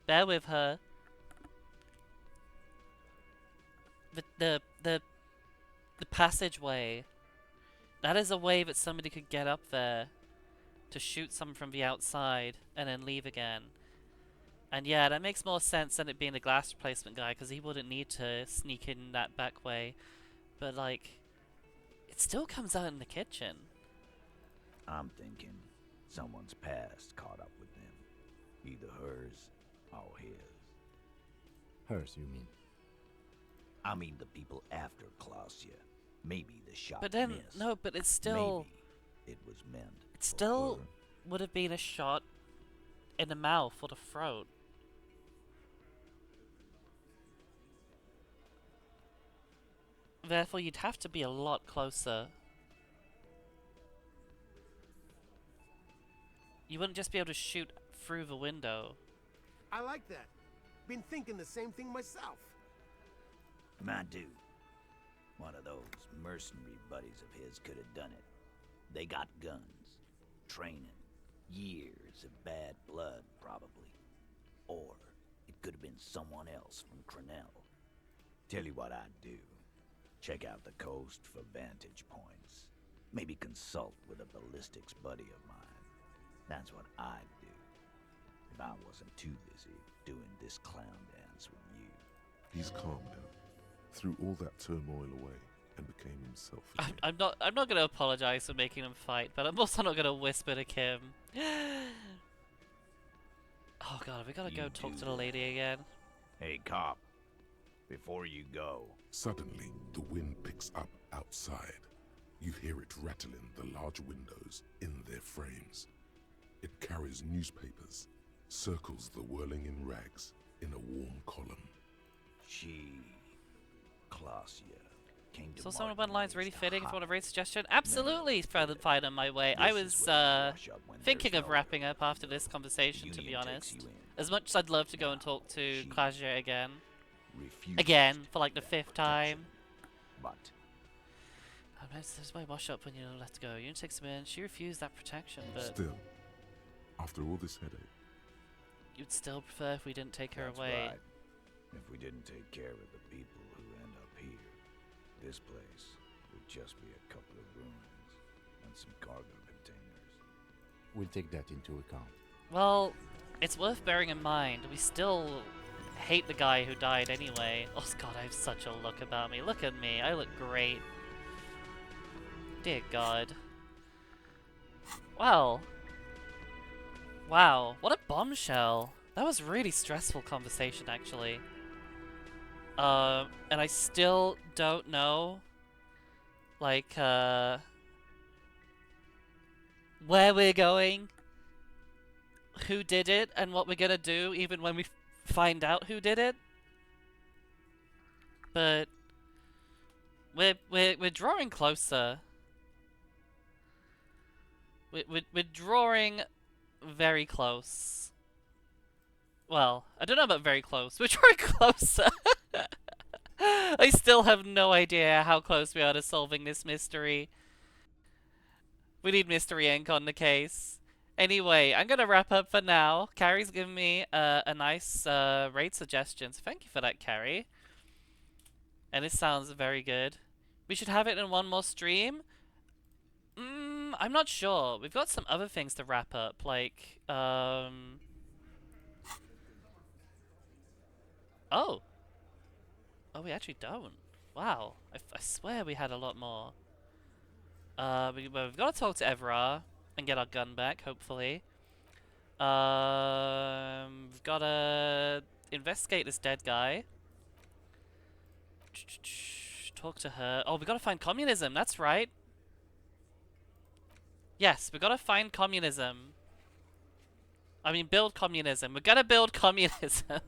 Bear with her. The passageway. That is a way that somebody could get up there to shoot someone from the outside and then leave again. And yeah, that makes more sense than it being the glass replacement guy, because he wouldn't need to sneak in that back way. But like, it still comes out in the kitchen. I'm thinking someone's past caught up with them. Either hers or his. Hers, you mean? I mean the people after Klausya. Maybe the shot But then, missed. no, but it's still... Maybe it was meant. It still would have been a shot in the mouth or the throat. Therefore, you'd have to be a lot closer. You wouldn't just be able to shoot through the window. I like that. Been thinking the same thing myself. Might do. One of those mercenary buddies of his could have done it. They got guns, training, years of bad blood, probably. Or it could have been someone else from Crenell. Tell you what I'd do. Check out the coast for vantage points. Maybe consult with a ballistics buddy of mine. That's what I'd do. If I wasn't too busy doing this clown dance with you. He's calm now. Threw all that turmoil away and became himself again. I'm not gonna apologize for making them fight, but I'm also not gonna whisper to Kim. Oh god, we gotta go talk to the lady again. Hey, cop. Before you go. Suddenly, the wind picks up outside. You hear it rattling the large windows in their frames. It carries newspapers, circles the whirling in rags in a warm column. Klausya came to So some of one line's really fitting. If you want a great suggestion, absolutely find them my way. This I is was where you rush up when thinking there's of no wrapping up after this conversation, to be Union takes honest. you in. As much as I'd love to go and talk to Klausya again. Refuses Again, for like the 5th time. But This is my wash up when you let go. Unit takes them in. She refused that protection, but Still, after all this headache, you'd still prefer if we didn't take her that's away. right. If we didn't take care of the people who end up here. This place would just be a couple of ruins and some cargo containers. We'll take that into account. Well, it's worth bearing in mind, we still hate the guy who died anyway. Oh god, I have such a look about me. Look at me, I look great. Dear god. Well. Wow, what a bombshell. That was a really stressful conversation, actually. And I still don't know, like, where we're going, who did it, and what we're gonna do, even when we find out who did it. But we're drawing closer. We're drawing very close. Well, I don't know about very close. We're drawing closer. I still have no idea how close we are to solving this mystery. We need Mystery Ink on the case. Anyway, I'm gonna wrap up for now. Carrie's given me a nice raid suggestion, so thank you for that, Carrie. And it sounds very good. We should have it in one more stream. I'm not sure. We've got some other things to wrap up, like, Oh. Oh, we actually don't. Wow. I swear we had a lot more. We've got to talk to Evra and get our gun back, hopefully. We've got to investigate this dead guy. Talk to her. Oh, we got to find communism. That's right. Yes, we got to find communism. I mean, build communism. We're gonna build communism.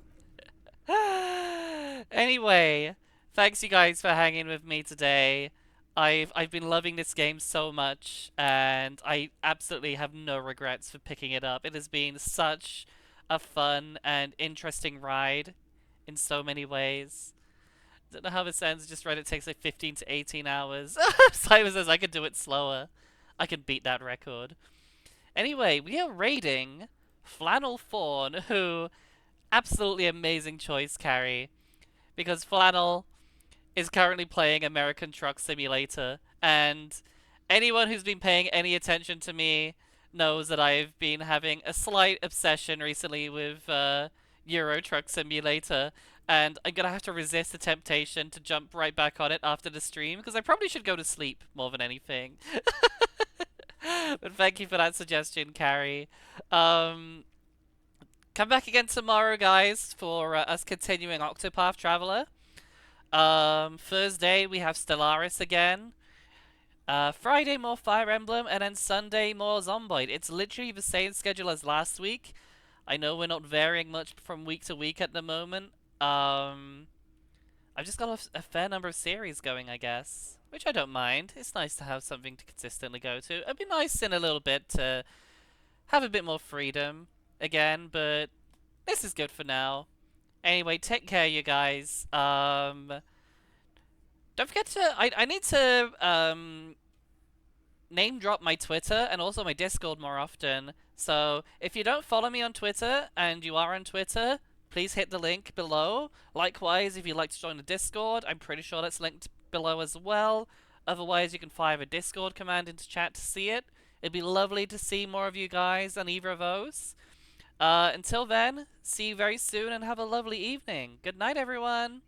Anyway, thanks you guys for hanging with me today. I've been loving this game so much, and I absolutely have no regrets for picking it up. It has been such a fun and interesting ride in so many ways. Don't know how this ends, just read it takes like 15 to 18 hours. Simon says I could do it slower. I could beat that record. Anyway, we are raiding Flannel Fawn, who... Absolutely amazing choice, Carrie. Because Flannel is currently playing American Truck Simulator, and anyone who's been paying any attention to me knows that I've been having a slight obsession recently with Euro Truck Simulator, and I'm gonna have to resist the temptation to jump right back on it after the stream, because I probably should go to sleep more than anything. But thank you for that suggestion, Carrie. Come back again tomorrow, guys, for us continuing Octopath Traveler. Thursday, we have Stellaris again. Friday, more Fire Emblem. And then Sunday, more Zomboid. It's literally the same schedule as last week. I know we're not varying much from week to week at the moment. I've just got a fair number of series going, I guess. Which I don't mind. It's nice to have something to consistently go to. It'd be nice in a little bit to have a bit more freedom again, but this is good for now. Anyway, take care, you guys. Don't forget to... I need to name drop my Twitter and also my Discord more often. So if you don't follow me on Twitter and you are on Twitter, please hit the link below. Likewise, if you'd like to join the Discord, I'm pretty sure that's linked below as well. Otherwise, you can fire a Discord command into chat to see it. It'd be lovely to see more of you guys on either of those. Until then, see you very soon and have a lovely evening. Good night, everyone.